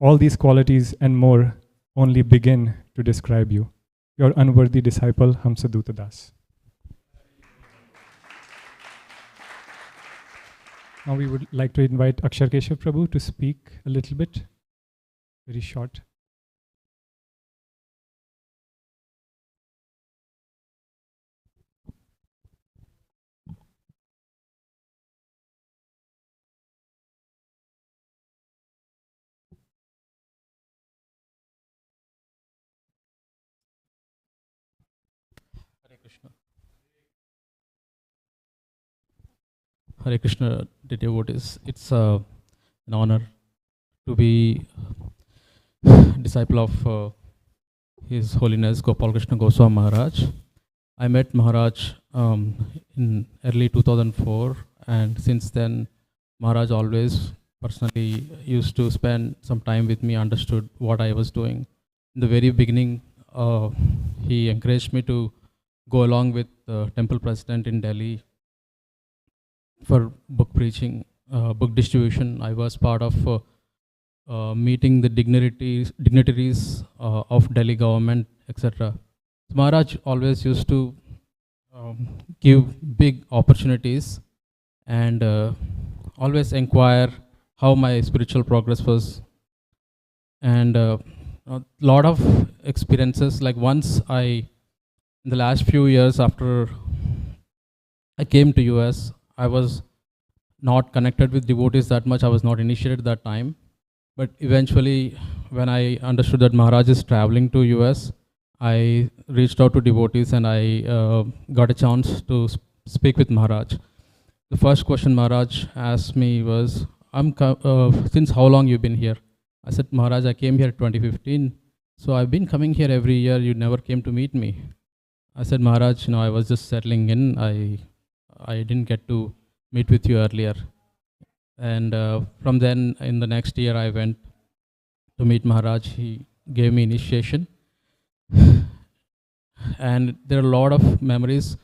All these qualities and more only begin to describe you. Your unworthy disciple, Hamsaduta Das. Now we would like to invite Akshar Keshav Prabhu to speak a little bit, very short. Hare Krishna, devotees. It's an honor to be disciple of His Holiness Gopal Krishna Goswami Maharaj. I met Maharaj in early 2004, and since then Maharaj always personally used to spend some time with me, understood what I was doing. In the very beginning, he encouraged me to go along with the temple president in Delhi for book preaching, book distribution. I was part of meeting the dignitaries of Delhi government, etc. Maharaj always used to give big opportunities and always inquire how my spiritual progress was. And a lot of experiences, like once in the last few years after I came to US, I was not connected with devotees that much. I was not initiated that time. But eventually, when I understood that Maharaj is traveling to US, I reached out to devotees and I got a chance to speak with Maharaj. The first question Maharaj asked me was, since how long you've been here? I said, Maharaj, I came here in 2015. So I've been coming here every year. You never came to meet me. I said, Maharaj, I was just settling in. I didn't get to meet with you earlier. And from then, in the next year, I went to meet Maharaj. He gave me initiation. And there are a lot of memories.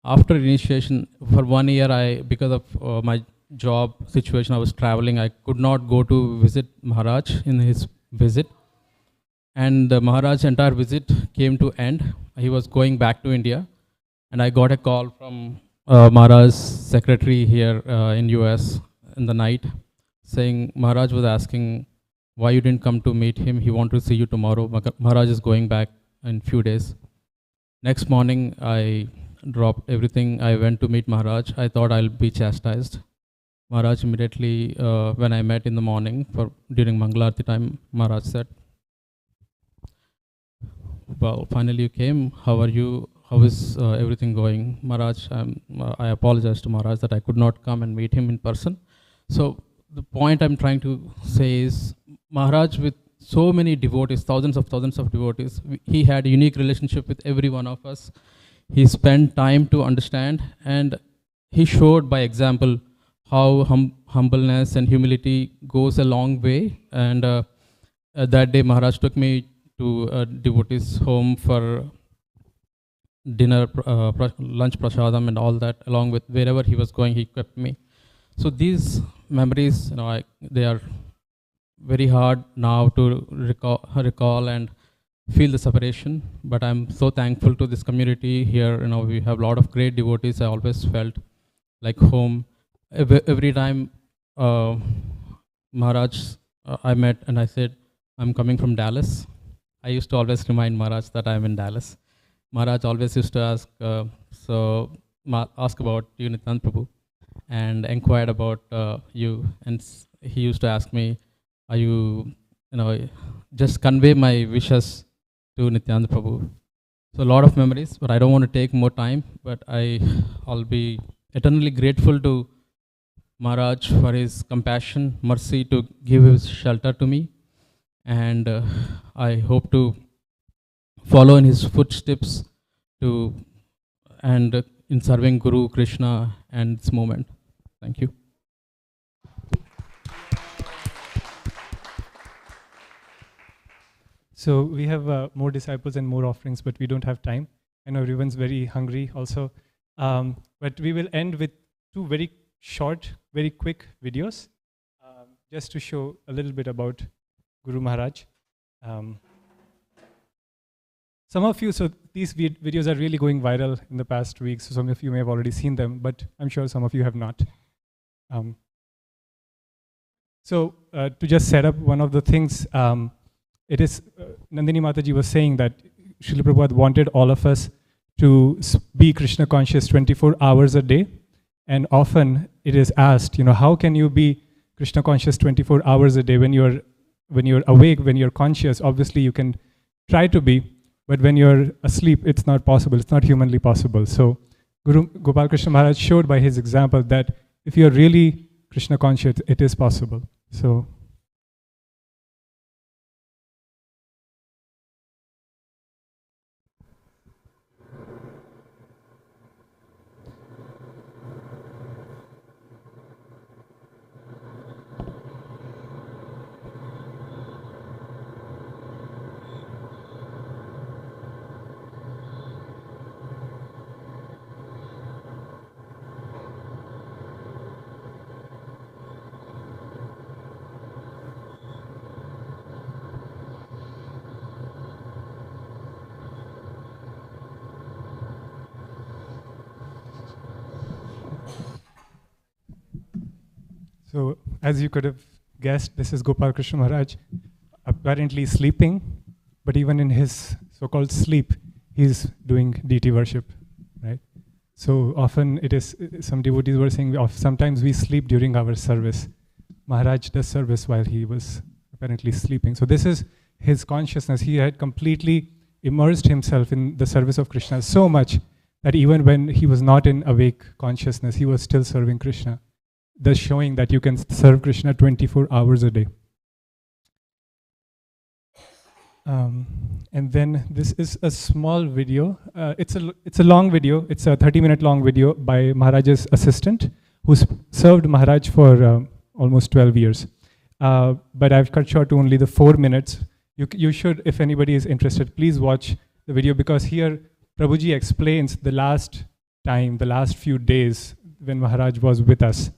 After initiation, for 1 year, because of my job situation, I was traveling. I could not go to visit Maharaj in his visit. And the Maharaj's entire visit came to end. He was going back to India. And I got a call from Maharaj's secretary here in US in the night, saying Maharaj was asking why you didn't come to meet him? He wanted to see you tomorrow. Maharaj is going back in few days. Next morning, I dropped everything. I went to meet Maharaj. I thought I'll be chastised. Maharaj immediately, when I met in the morning during Mangalarti time, Maharaj said, well, finally you came. How are you? How is everything going? Maharaj, I apologize to Maharaj that I could not come and meet him in person. So the point I'm trying to say is, Maharaj, with so many devotees, thousands of devotees, he had a unique relationship with every one of us. He spent time to understand, and he showed by example how humbleness and humility goes a long way. And that day Maharaj took me to a devotee's home for dinner, lunch prasadam and all that. Along with wherever he was going, he kept me. So these memories, they are very hard now to recall and feel the separation. But I'm so thankful to this community here. We have a lot of great devotees. I always felt like home. Every time Maharaj I met and I said, I'm coming from Dallas, I used to always remind Maharaj that I'm in Dallas. Maharaj always used to ask, ask about you, Nityananda Prabhu, and inquired about you. And he used to ask me, are you, just convey my wishes to Nityananda Prabhu. So a lot of memories, but I don't want to take more time, but I'll be eternally grateful to Maharaj for his compassion, mercy to give his shelter to me. And I hope to follow in his footsteps and in serving Guru, Krishna and this moment. Thank you. So we have more disciples and more offerings, but we don't have time. I know everyone's very hungry also. But we will end with two very short, very quick videos, just to show a little bit about Guru Maharaj. Some of you, so these videos are really going viral in the past weeks, so some of you may have already seen them, but I'm sure some of you have not. So to just set up one of the things, it is, Nandini Mataji was saying that Srila Prabhupada wanted all of us to be Krishna conscious 24 hours a day. And often it is asked, how can you be Krishna conscious 24 hours a day when you're awake, when you're conscious? Obviously you can try to be, but when you're asleep, it's not possible. It's not humanly possible. So Guru Gopal Krishna Maharaj showed by his example that if you're really Krishna conscious, it is possible. So. So, as you could have guessed, this is Gopal Krishna Maharaj, apparently sleeping, but even in his so-called sleep, he's doing deity worship, right? So often it is, some devotees were saying, sometimes we sleep during our service. Maharaj does service while he was apparently sleeping. So this is his consciousness. He had completely immersed himself in the service of Krishna so much that even when he was not in awake consciousness, he was still serving Krishna, thus showing that you can serve Krishna 24 hours a day. And then this is a small video. It's a long video. It's a 30-minute long video by Maharaj's assistant, who's served Maharaj for almost 12 years. But I've cut short to only the 4 minutes. You should, if anybody is interested, please watch the video, because here Prabhuji explains the last time, the last few days when Maharaj was with us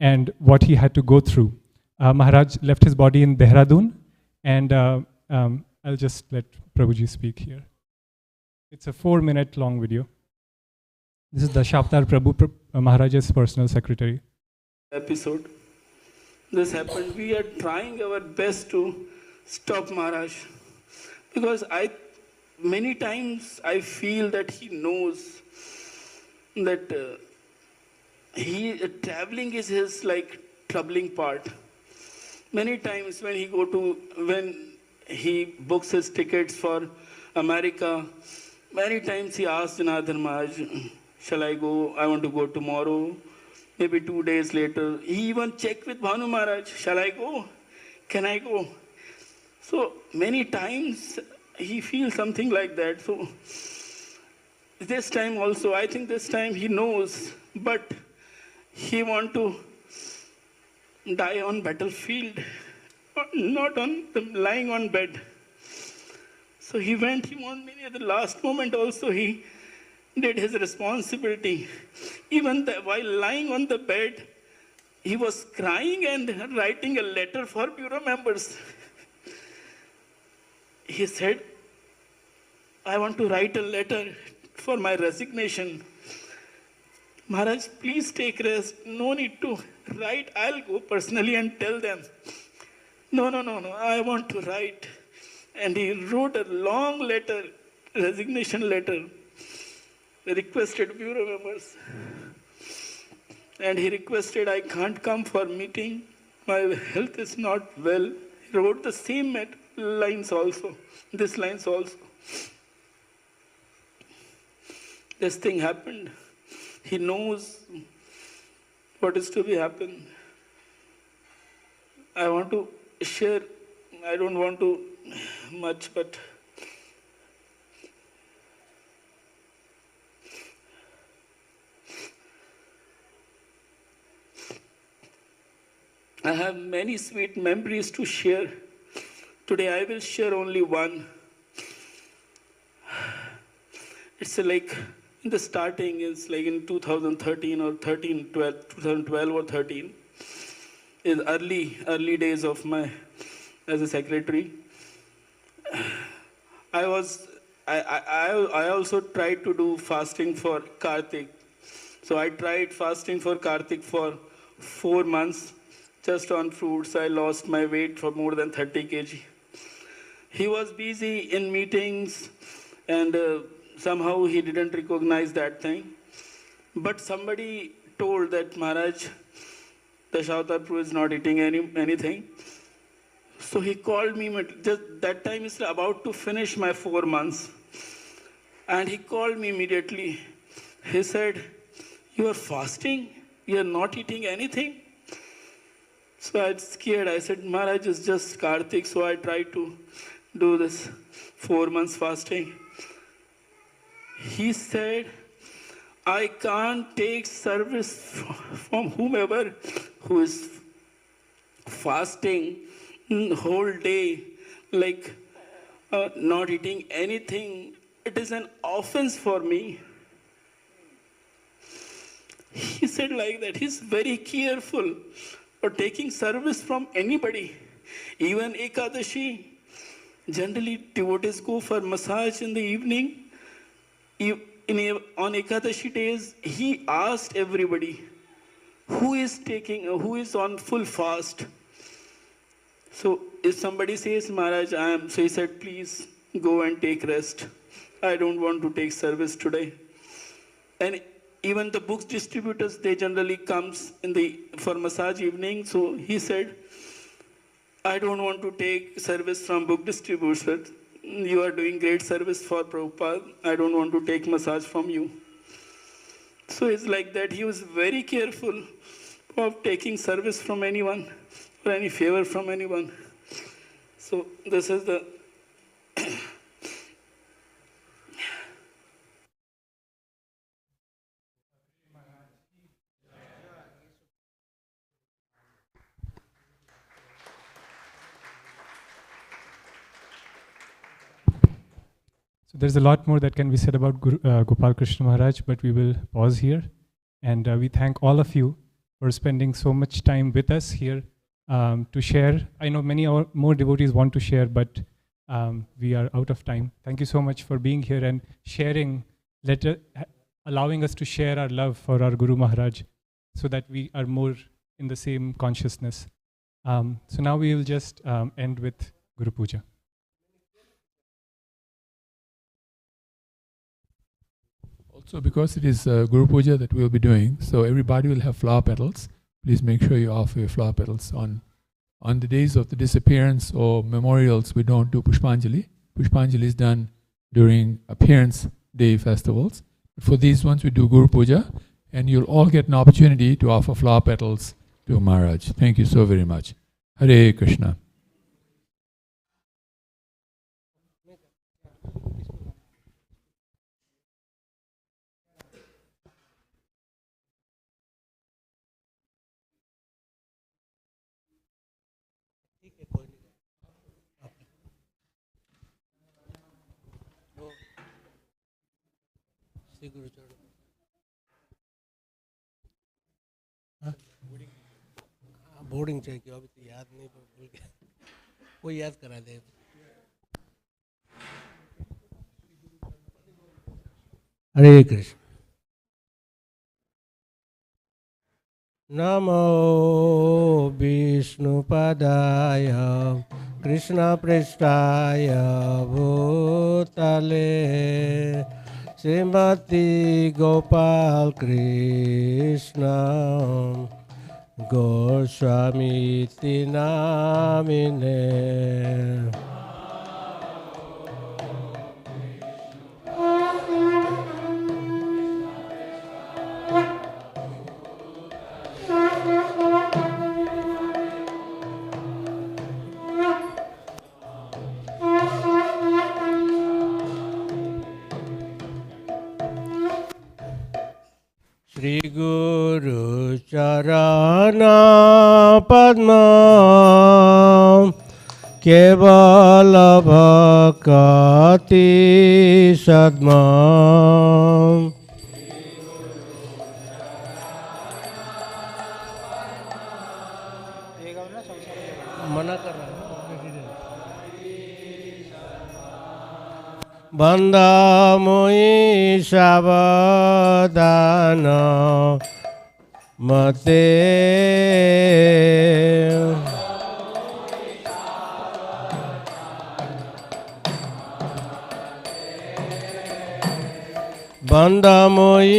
and what he had to go through. Maharaj left his body in Dehradun, and I'll just let Prabhuji speak here. It's a 4-minute long video. This is Dashabtar Prabhu, Maharaj's personal secretary. Episode this happened. We are trying our best to stop Maharaj, because many times I feel that he knows that traveling is his troubling part. Many times when he books his tickets for America, many times he asks Janardhan Maharaj, shall I go? I want to go tomorrow. Maybe 2 days later, he even checked with Bhanu Maharaj, shall I go? Can I go? So many times he feels something like that. So this time also, I think this time he knows, but he want to die on battlefield, not lying on bed. So he went, at the last moment also he did his responsibility. Even while lying on the bed, he was crying and writing a letter for bureau members. He said, I want to write a letter for my resignation. Maharaj, please take rest. No need to write. I'll go personally and tell them. No, I want to write. And he wrote a long letter, resignation letter, requested bureau members. And he requested, I can't come for meeting. My health is not well. He wrote the same lines also, these lines also. This thing happened. He knows what is to be happen. I want to share, I don't want to much, but I have many sweet memories to share. Today I will share only one. It's like in the starting, it's like in 2013 or 2012 or 13, in early days of my as a secretary. I also tried to do fasting for Kartik. So I tried fasting for Kartik for 4 months, just on fruits. I lost my weight for more than 30 kg. He was busy in meetings and somehow he didn't recognize that thing. But somebody told that Maharaj, Dashavatara Prabhu is not eating anything. So he called me, just that time is about to finish my 4 months. And he called me immediately. He said, you are fasting? You are not eating anything? So I was scared. I said, Maharaj, it's just Kartik. So I tried to do this 4 months fasting. He said, I can't take service from whomever who is fasting whole day, not eating anything. It is an offense for me. He said like that. He's very careful for taking service from anybody. Even Ekadashi, generally devotees go for massage in the evening. On Ekadashi days, he asked everybody who is on full fast. So if somebody says, Maharaj, I am, so he said, please go and take rest. I don't want to take service today. And even the books distributors, they generally comes for massage evening. So he said, I don't want to take service from book distributors. You are doing great service for Prabhupada. I don't want to take massage from you. So it's like that. He was very careful of taking service from anyone or any favor from anyone. So this is the So there's a lot more that can be said about Gopal Krishna Maharaj, but we will pause here. And we thank all of you for spending so much time with us here to share. I know many more devotees want to share, but we are out of time. Thank you so much for being here and sharing, allowing us to share our love for our Guru Maharaj so that we are more in the same consciousness. So now we will just end with Guru Puja. Also, because it is Guru Puja that we will be doing, so everybody will have flower petals. Please make sure you offer your flower petals. On the days of the disappearance or memorials, we don't do Pushpanjali. Pushpanjali is done during appearance day festivals. But for these ones, we do Guru Puja, and you'll all get an opportunity to offer flower petals to Maharaj. Thank you so very much. Hare Krishna. Boarding चाहिए अभी तो याद नहीं भूल गया वो याद करा दे हरे कृष्ण नमो विष्णुपदाय कृष्णपृष्ठाय भूतले Shrimati Gopal Krishna Goswamiti namine Shri Guru Charana Padma Kevala Bhakati Sadma मना कर रहा है बंदामुई सावधान मते बंदामुई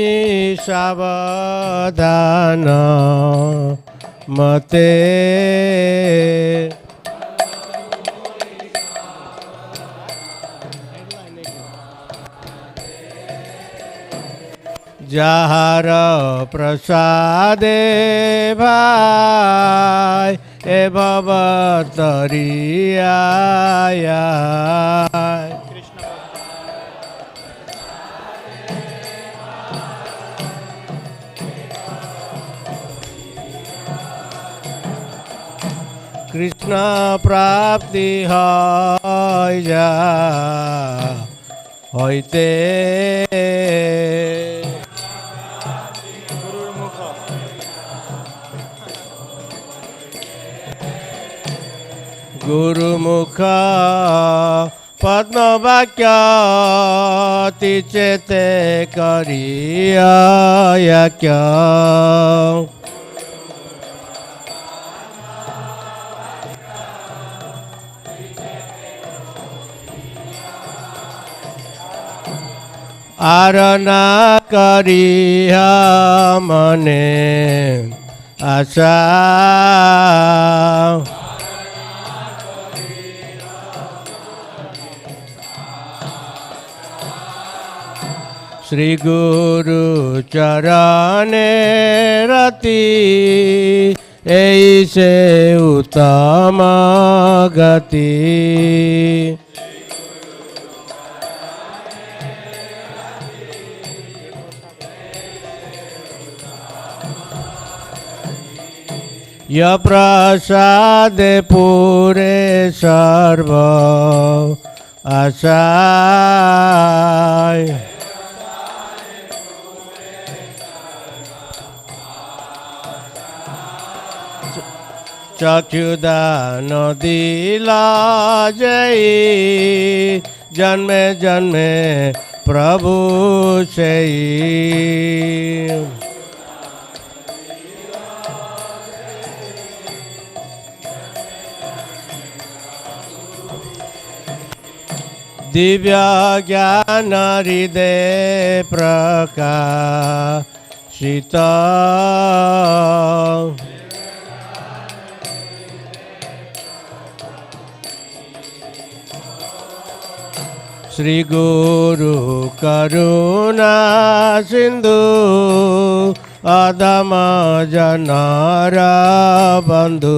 सावधान मते जहार प्रसादे भाई ए भवतरिया कृष्ण प्राप्ति হয় যা হইতে गुरुमुखा पद्मवाक्य तिचेते करिया क्या आरना करिया मने आशा श्री गुरु चरणे रति ऐसे उत्तम गति य प्रसाद पूरे सर्व आशाय चक्षुदान दिला जय जन्मे जन्मे प्रभु से दिव्य ज्ञान हृदय प्रकाशित श्री गुरु करुणा सिंधु अधम जनार बंधु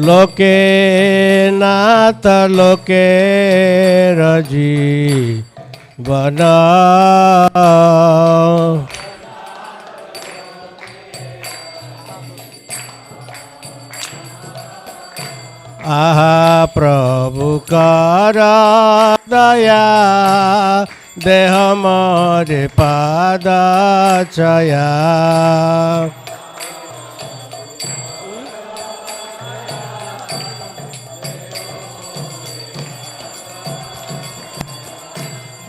लोके नाथ लोके रजी बना आहा प्रभु कर दया देह मोरे पाद छया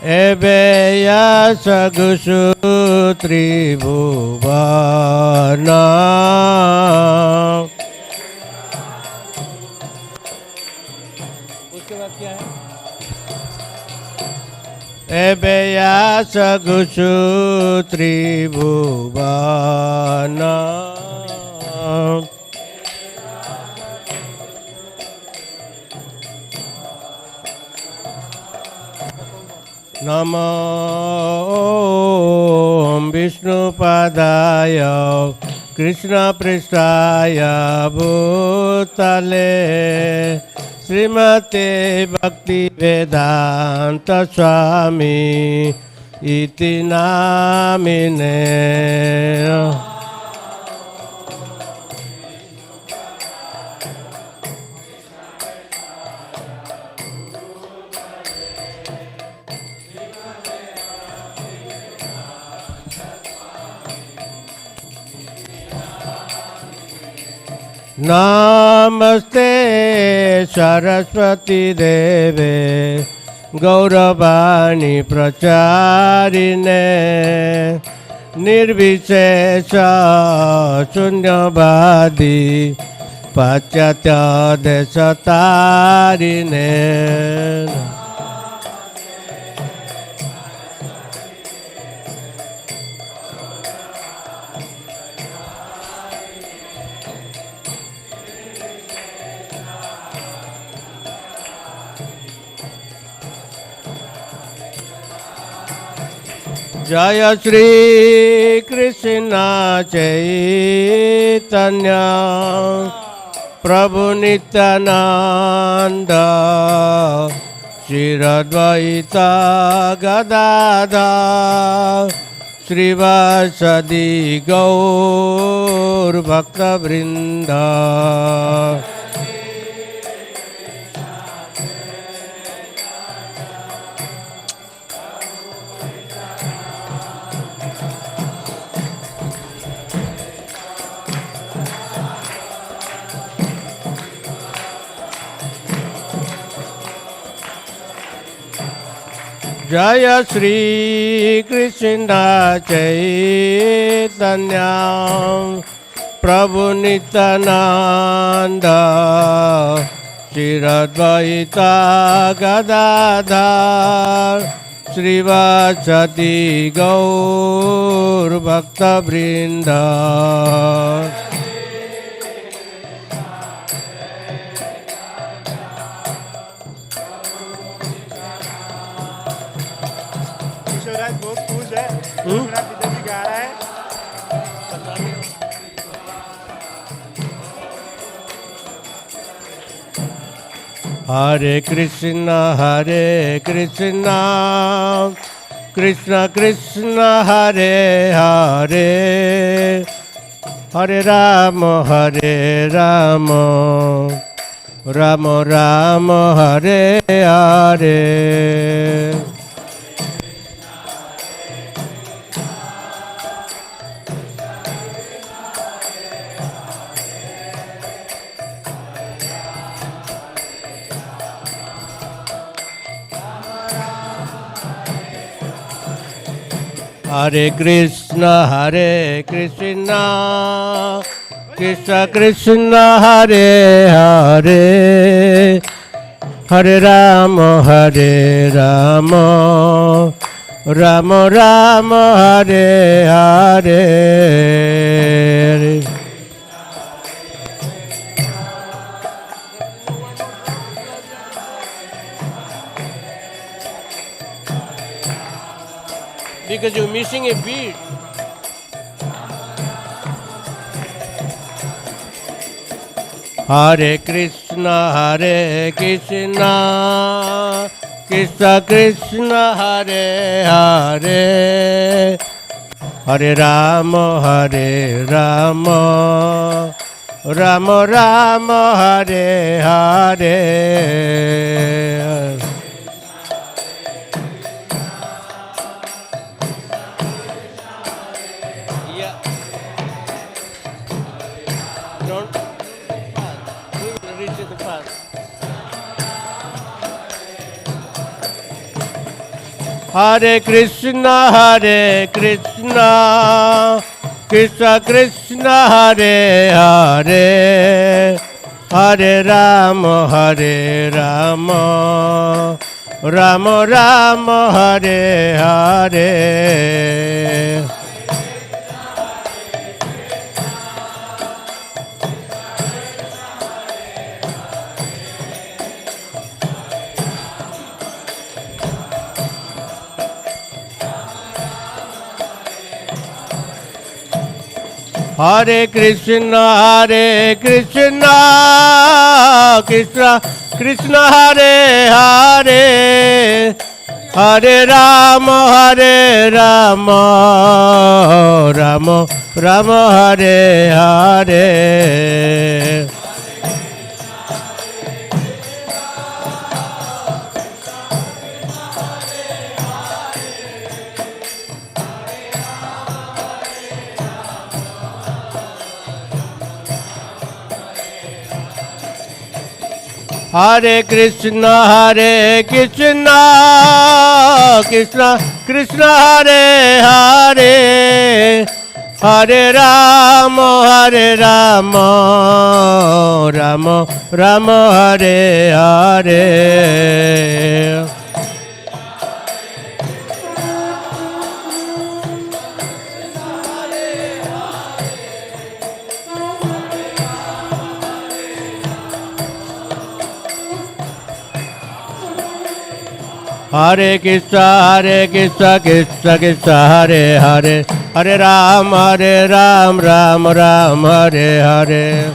एबे यश गुसु त्रिभुवन एबे यश गुसु त्रिभुवन नमो विष्णुपदाय कृष्णपृष्ठाय भूतले श्रीमते भक्तिवेदांत स्वामी इति नामिने नमस्ते सरस्वती देवे गौरवाणी प्रचारिणे निर्विशेष शून्यवादी पाश्चात्य देशतारिणे जय श्री कृष्ण चैतन्य प्रभु नित्यानंद श्री अद्वैत गदाधर श्रीवासदि गौर भक्तवृंद जय श्री कृष्ण चैतन्य प्रभु नित्यानंद श्री अद्वैत गदाधर श्रीवासदि गौर भक्तवृंद हरे Krishna Krishna Krishna Hare Hare Hare Ram Ram Ram Hare Hare Hare Krishna Krishna, Hare Krishna, Krishna Krishna, Hare Hare, Hare Rama, Hare Rama, Rama Rama, Hare Hare. Because you're missing a beat. Hare Krishna, Hare Krishna, Krishna Krishna, Hare Hare, Hare Rama, Hare Rama, Rama Rama, Hare Hare. Hare Krishna, Hare Krishna, Krishna Krishna, Hare Hare, Hare Rama, Hare Rama, Rama Rama, Hare Hare. Hare Krishna, Hare Krishna, Krishna Krishna, Hare Hare, Hare Rama, Hare Rama, Rama Rama, Hare Hare. Hare Krishna, Hare Krishna, Krishna Krishna, Hare Hare, Hare Rama, Hare Rama, Rama Rama, Hare Hare. Hare Krishna, Hare Krishna, Krishna Krishna, Hare Hare, Hare Ram, Ram Ram, Hare Hare.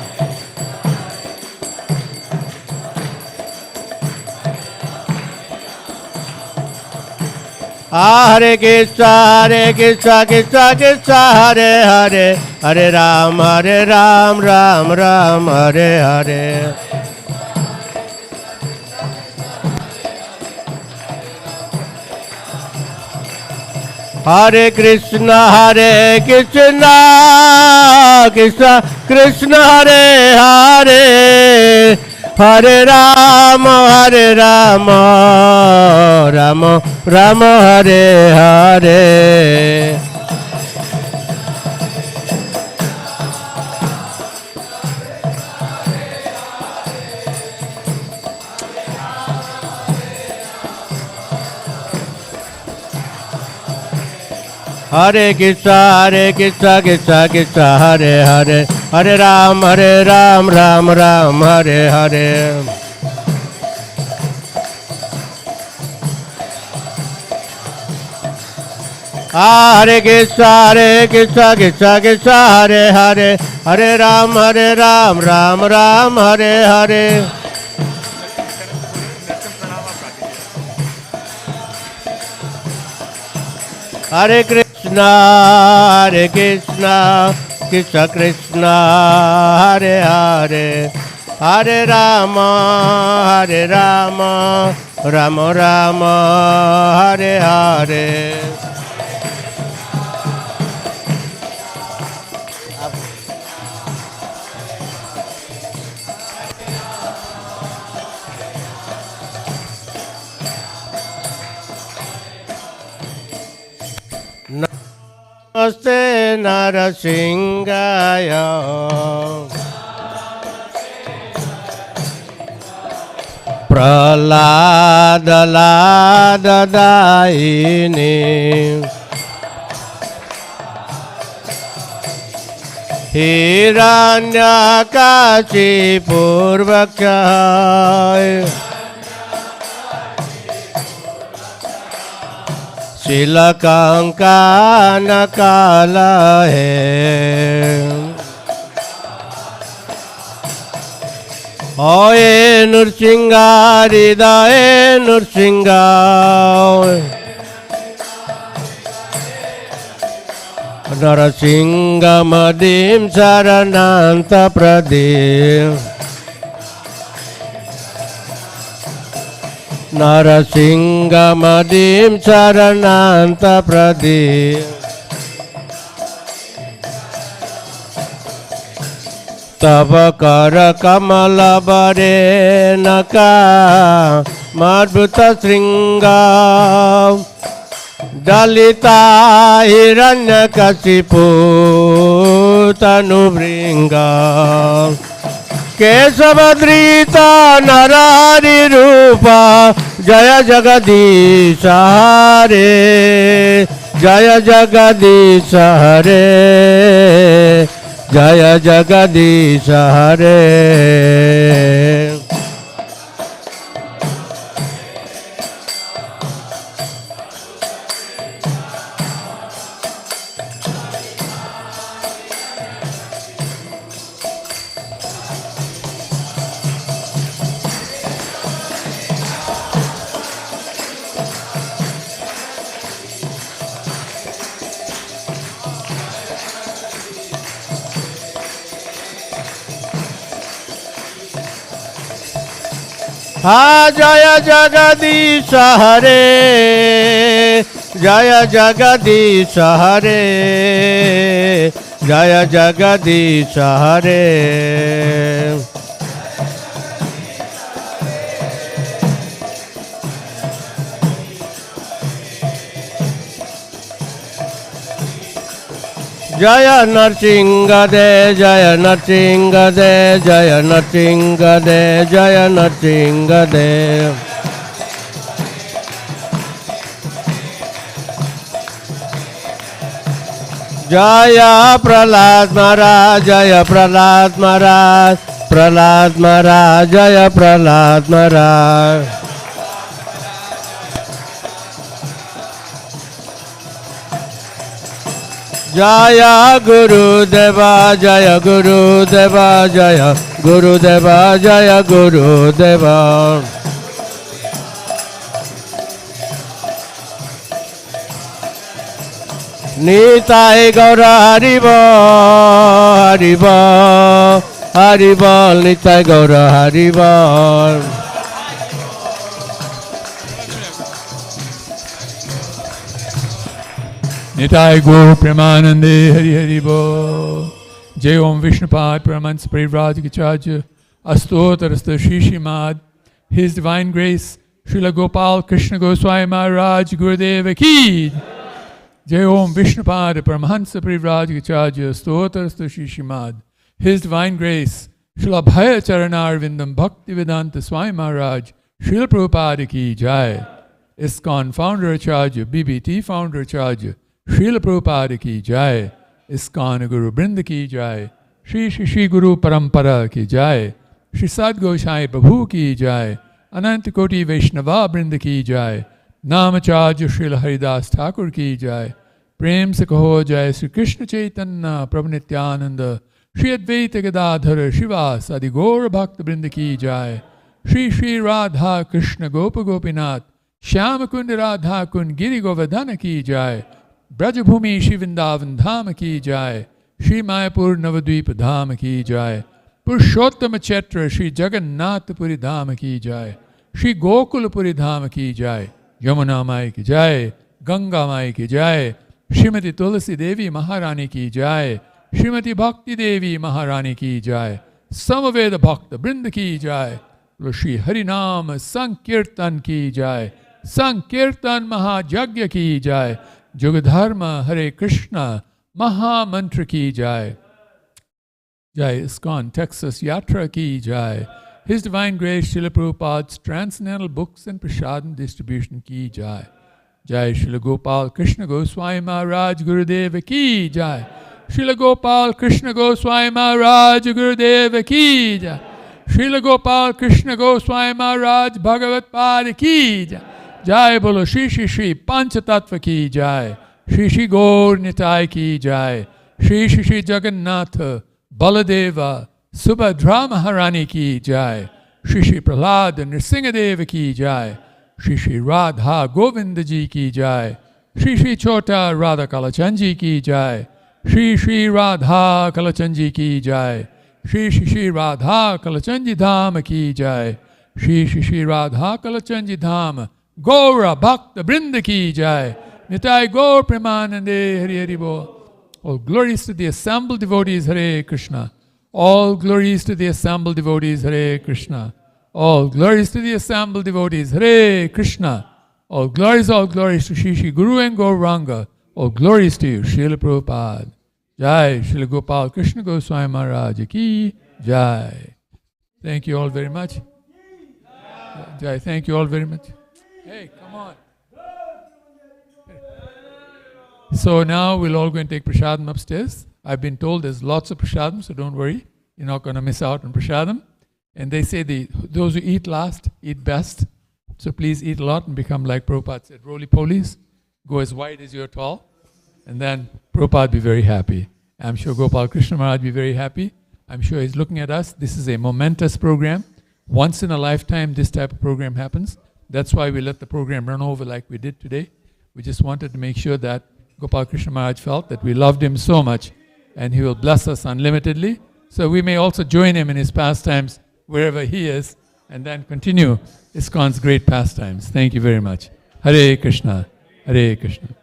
Hare Krishna, Krishna Krishna, Hare Hare, Hare Ram, Ram Ram, Hare Hare. Hare Krishna, Krishna Krishna, Hare Hare, Hare Rama, Rama Rama, Hare Hare. Hare Krishna, Krishna Krishna, Hare Hare, Hare Ram, Ram Ram, Hare Hare. Hare Krishna, Krishna Krishna, Hare Hare, Hare Ram, Ram Ram, Hare Hare. Hare Krishna, Krishna Krishna, Hare Hare, Hare Rama, Rama Rama, Hare Hare. Namaste Narasimhaya. Pralada Lada Daini. Hiranyakashipurvakshay. Silakankana kalahe. Oye Nursinga Hridaye Nursinga. Narasimha Madim Sarananta Pradim. Narasimha Madim Sarananta Pradim. Tava Kara Kamala Barenaka Madhuta Sringa. Dalita Hiranyakasipu Tanubringa. Kesavadrita Narari Rupa. Jaya Jagadisha Hare. Jaya Jagadisha Hare. Jaya Jagadisha Hare. Ha Jaya Jagadisha Hare. Jaya Jagadisha Hare. Jaya Jagadisha Hare. Jaya Narsingha De, Jaya Narsingha De, Jaya Narsingha De, Jaya Narsingha De. Jaya Prahlad Maharaj, Jaya Prahlad Maharaj, Prahlad Maharaj, Jaya Prahlad Maharaj. Jaya Guru Deva, Jaya Guru Deva, Jaya Guru Deva, Jaya Guru Deva. Nitai Gaura Haribo, Haribo, Haribo, Nitai Gaura Haribo. Nitai Gaur Premanande Hari Hari Bo. Jai Om Vishnupad Paramans Parivrajikacharya Astotarasta Shishimad. His Divine Grace Srila Gopal Krishna Goswami Maharaj Gurudeva Ki. Jai Om Vishnupad Paramahansa Parivrajikacharya Astotarasta Shishimad. His Divine Grace Srila Bhaya Charanar Vindam Bhakti Vedanta Swami Maharaj Srila Prabhupada Ki Jai. ISKCON Founder Acharya BBT Founder Acharya Srila Prabhupada Ki Jai. ISKCON Guru Brinda Ki Jai. Shri Shri Shri Guru Parampara Ki Jai. Shri Sad Gosai Prabhu Ki Jai. Ananta Koti Vaishnava Brinda Ki Jai. Namacharya Srila Haridas Thakur Ki Jai. Prem Se Kaho Jai Sri Krishna Chaitanya Prabhu Nityananda Shri Advaita Gadadhara Shivas Adi Gaura Bhakta Brinda Ki Jai. Shri Shri Radha Krishna Gopa Gopinath Shyama Kund Radha Kund Giri Govardhana Ki Jai. Brajabhumi Shri Vrindavan Dham Ki Jai. Shri Mayapur Navadvip Dham Ki Jai. Purushottam Chetra Shri Jagannath Puri Dham Ki Jai. Shri Gokul Puri Dham Ki Jai. Yamuna Mai Ki Jai. Ganga Mai Ki Jai. Srimati Tulasi Devi Maharani Ki Jai. Srimati Bhakti Devi Maharani Ki Jai. Samaveda Bhakta Brinda Ki Jai. Shri Harinam Sankirtan Ki Jai. Sankirtan Mahajagya Ki Jai. Jugadharma Hare Krishna Maha Mantra ki jai. Jai ISKCON Texas Yatra ki jai. His Divine Grace Srila Prabhupada's Transcendental Books and Prasadam Distribution ki jai. Jai Srila Gopal Krishna Goswami Maharaj Gurudeva ki jai. Srila Gopal Krishna Goswami Maharaj Gurudeva ki jai. Srila Gopal Krishna Goswami Maharaj Bhagavat Pada ki jai. Jai Bolo Shri Shri Shri Panchatattva ki jai. Shri Shri Gaur Nitai ki jai. Shri Shri Shri Jagannatha Baladeva Subhadra Maharani ki jai. Shri Shri Prahlad Nrsingadeva ki jai. Shri Shri Radha Govindaji ki jai. Shri Shri Chota Radha Kalachanji ki jai. Shri Shri Radha Kalachanji ki jai. Shri Shri Shri Radha Kalachanji Dham ki jai. Shri Shri Shri Radha Kalachanji Dham Gaura Bhakta Brinda ki jai. Nitai Gaur Premanande Hari Hari Bol. All glories to the assembled devotees, Hare Krishna. All glories to the assembled devotees, Hare Krishna. All glories to the assembled devotees, Hare Krishna. All glories to Shri Shri Guru and Gauranga. All glories to you, Srila Prabhupada. Jai, Srila Gopal Krishna Goswami Maharaj ki Jai. Thank you all very much. Jai, thank you all very much. Hey, come on. So now we'll all go and take prasadam upstairs. I've been told there's lots of prasadam, so don't worry. You're not going to miss out on prasadam. And they say those who eat last eat best. So please eat a lot and become like Prabhupada said, roly-polies. Go as wide as you're tall. And then Prabhupada be very happy. I'm sure Gopal Krishna Maharaj be very happy. I'm sure he's looking at us. This is a momentous program. Once in a lifetime this type of program happens. That's why we let the program run over like we did today. We just wanted to make sure that Gopal Krishna Maharaj felt that we loved him so much and he will bless us unlimitedly. So we may also join him in his pastimes wherever he is and then continue ISKCON's great pastimes. Thank you very much. Hare Krishna. Hare Krishna.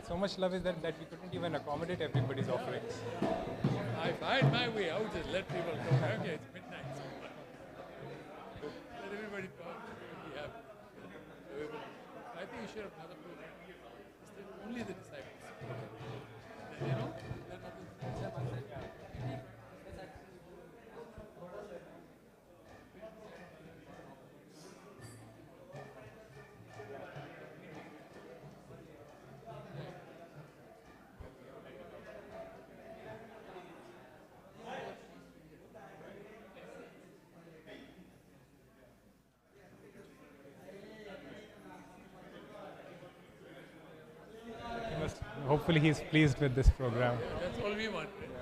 So much love is that we couldn't even accommodate everybody's offerings. If I had my way, I would just let people go. Okay, it's midnight. Let everybody talk. Be happy. I think you should have another program. It's only the disciples. You know? Hopefully he's pleased with this program. That's all we want. Right?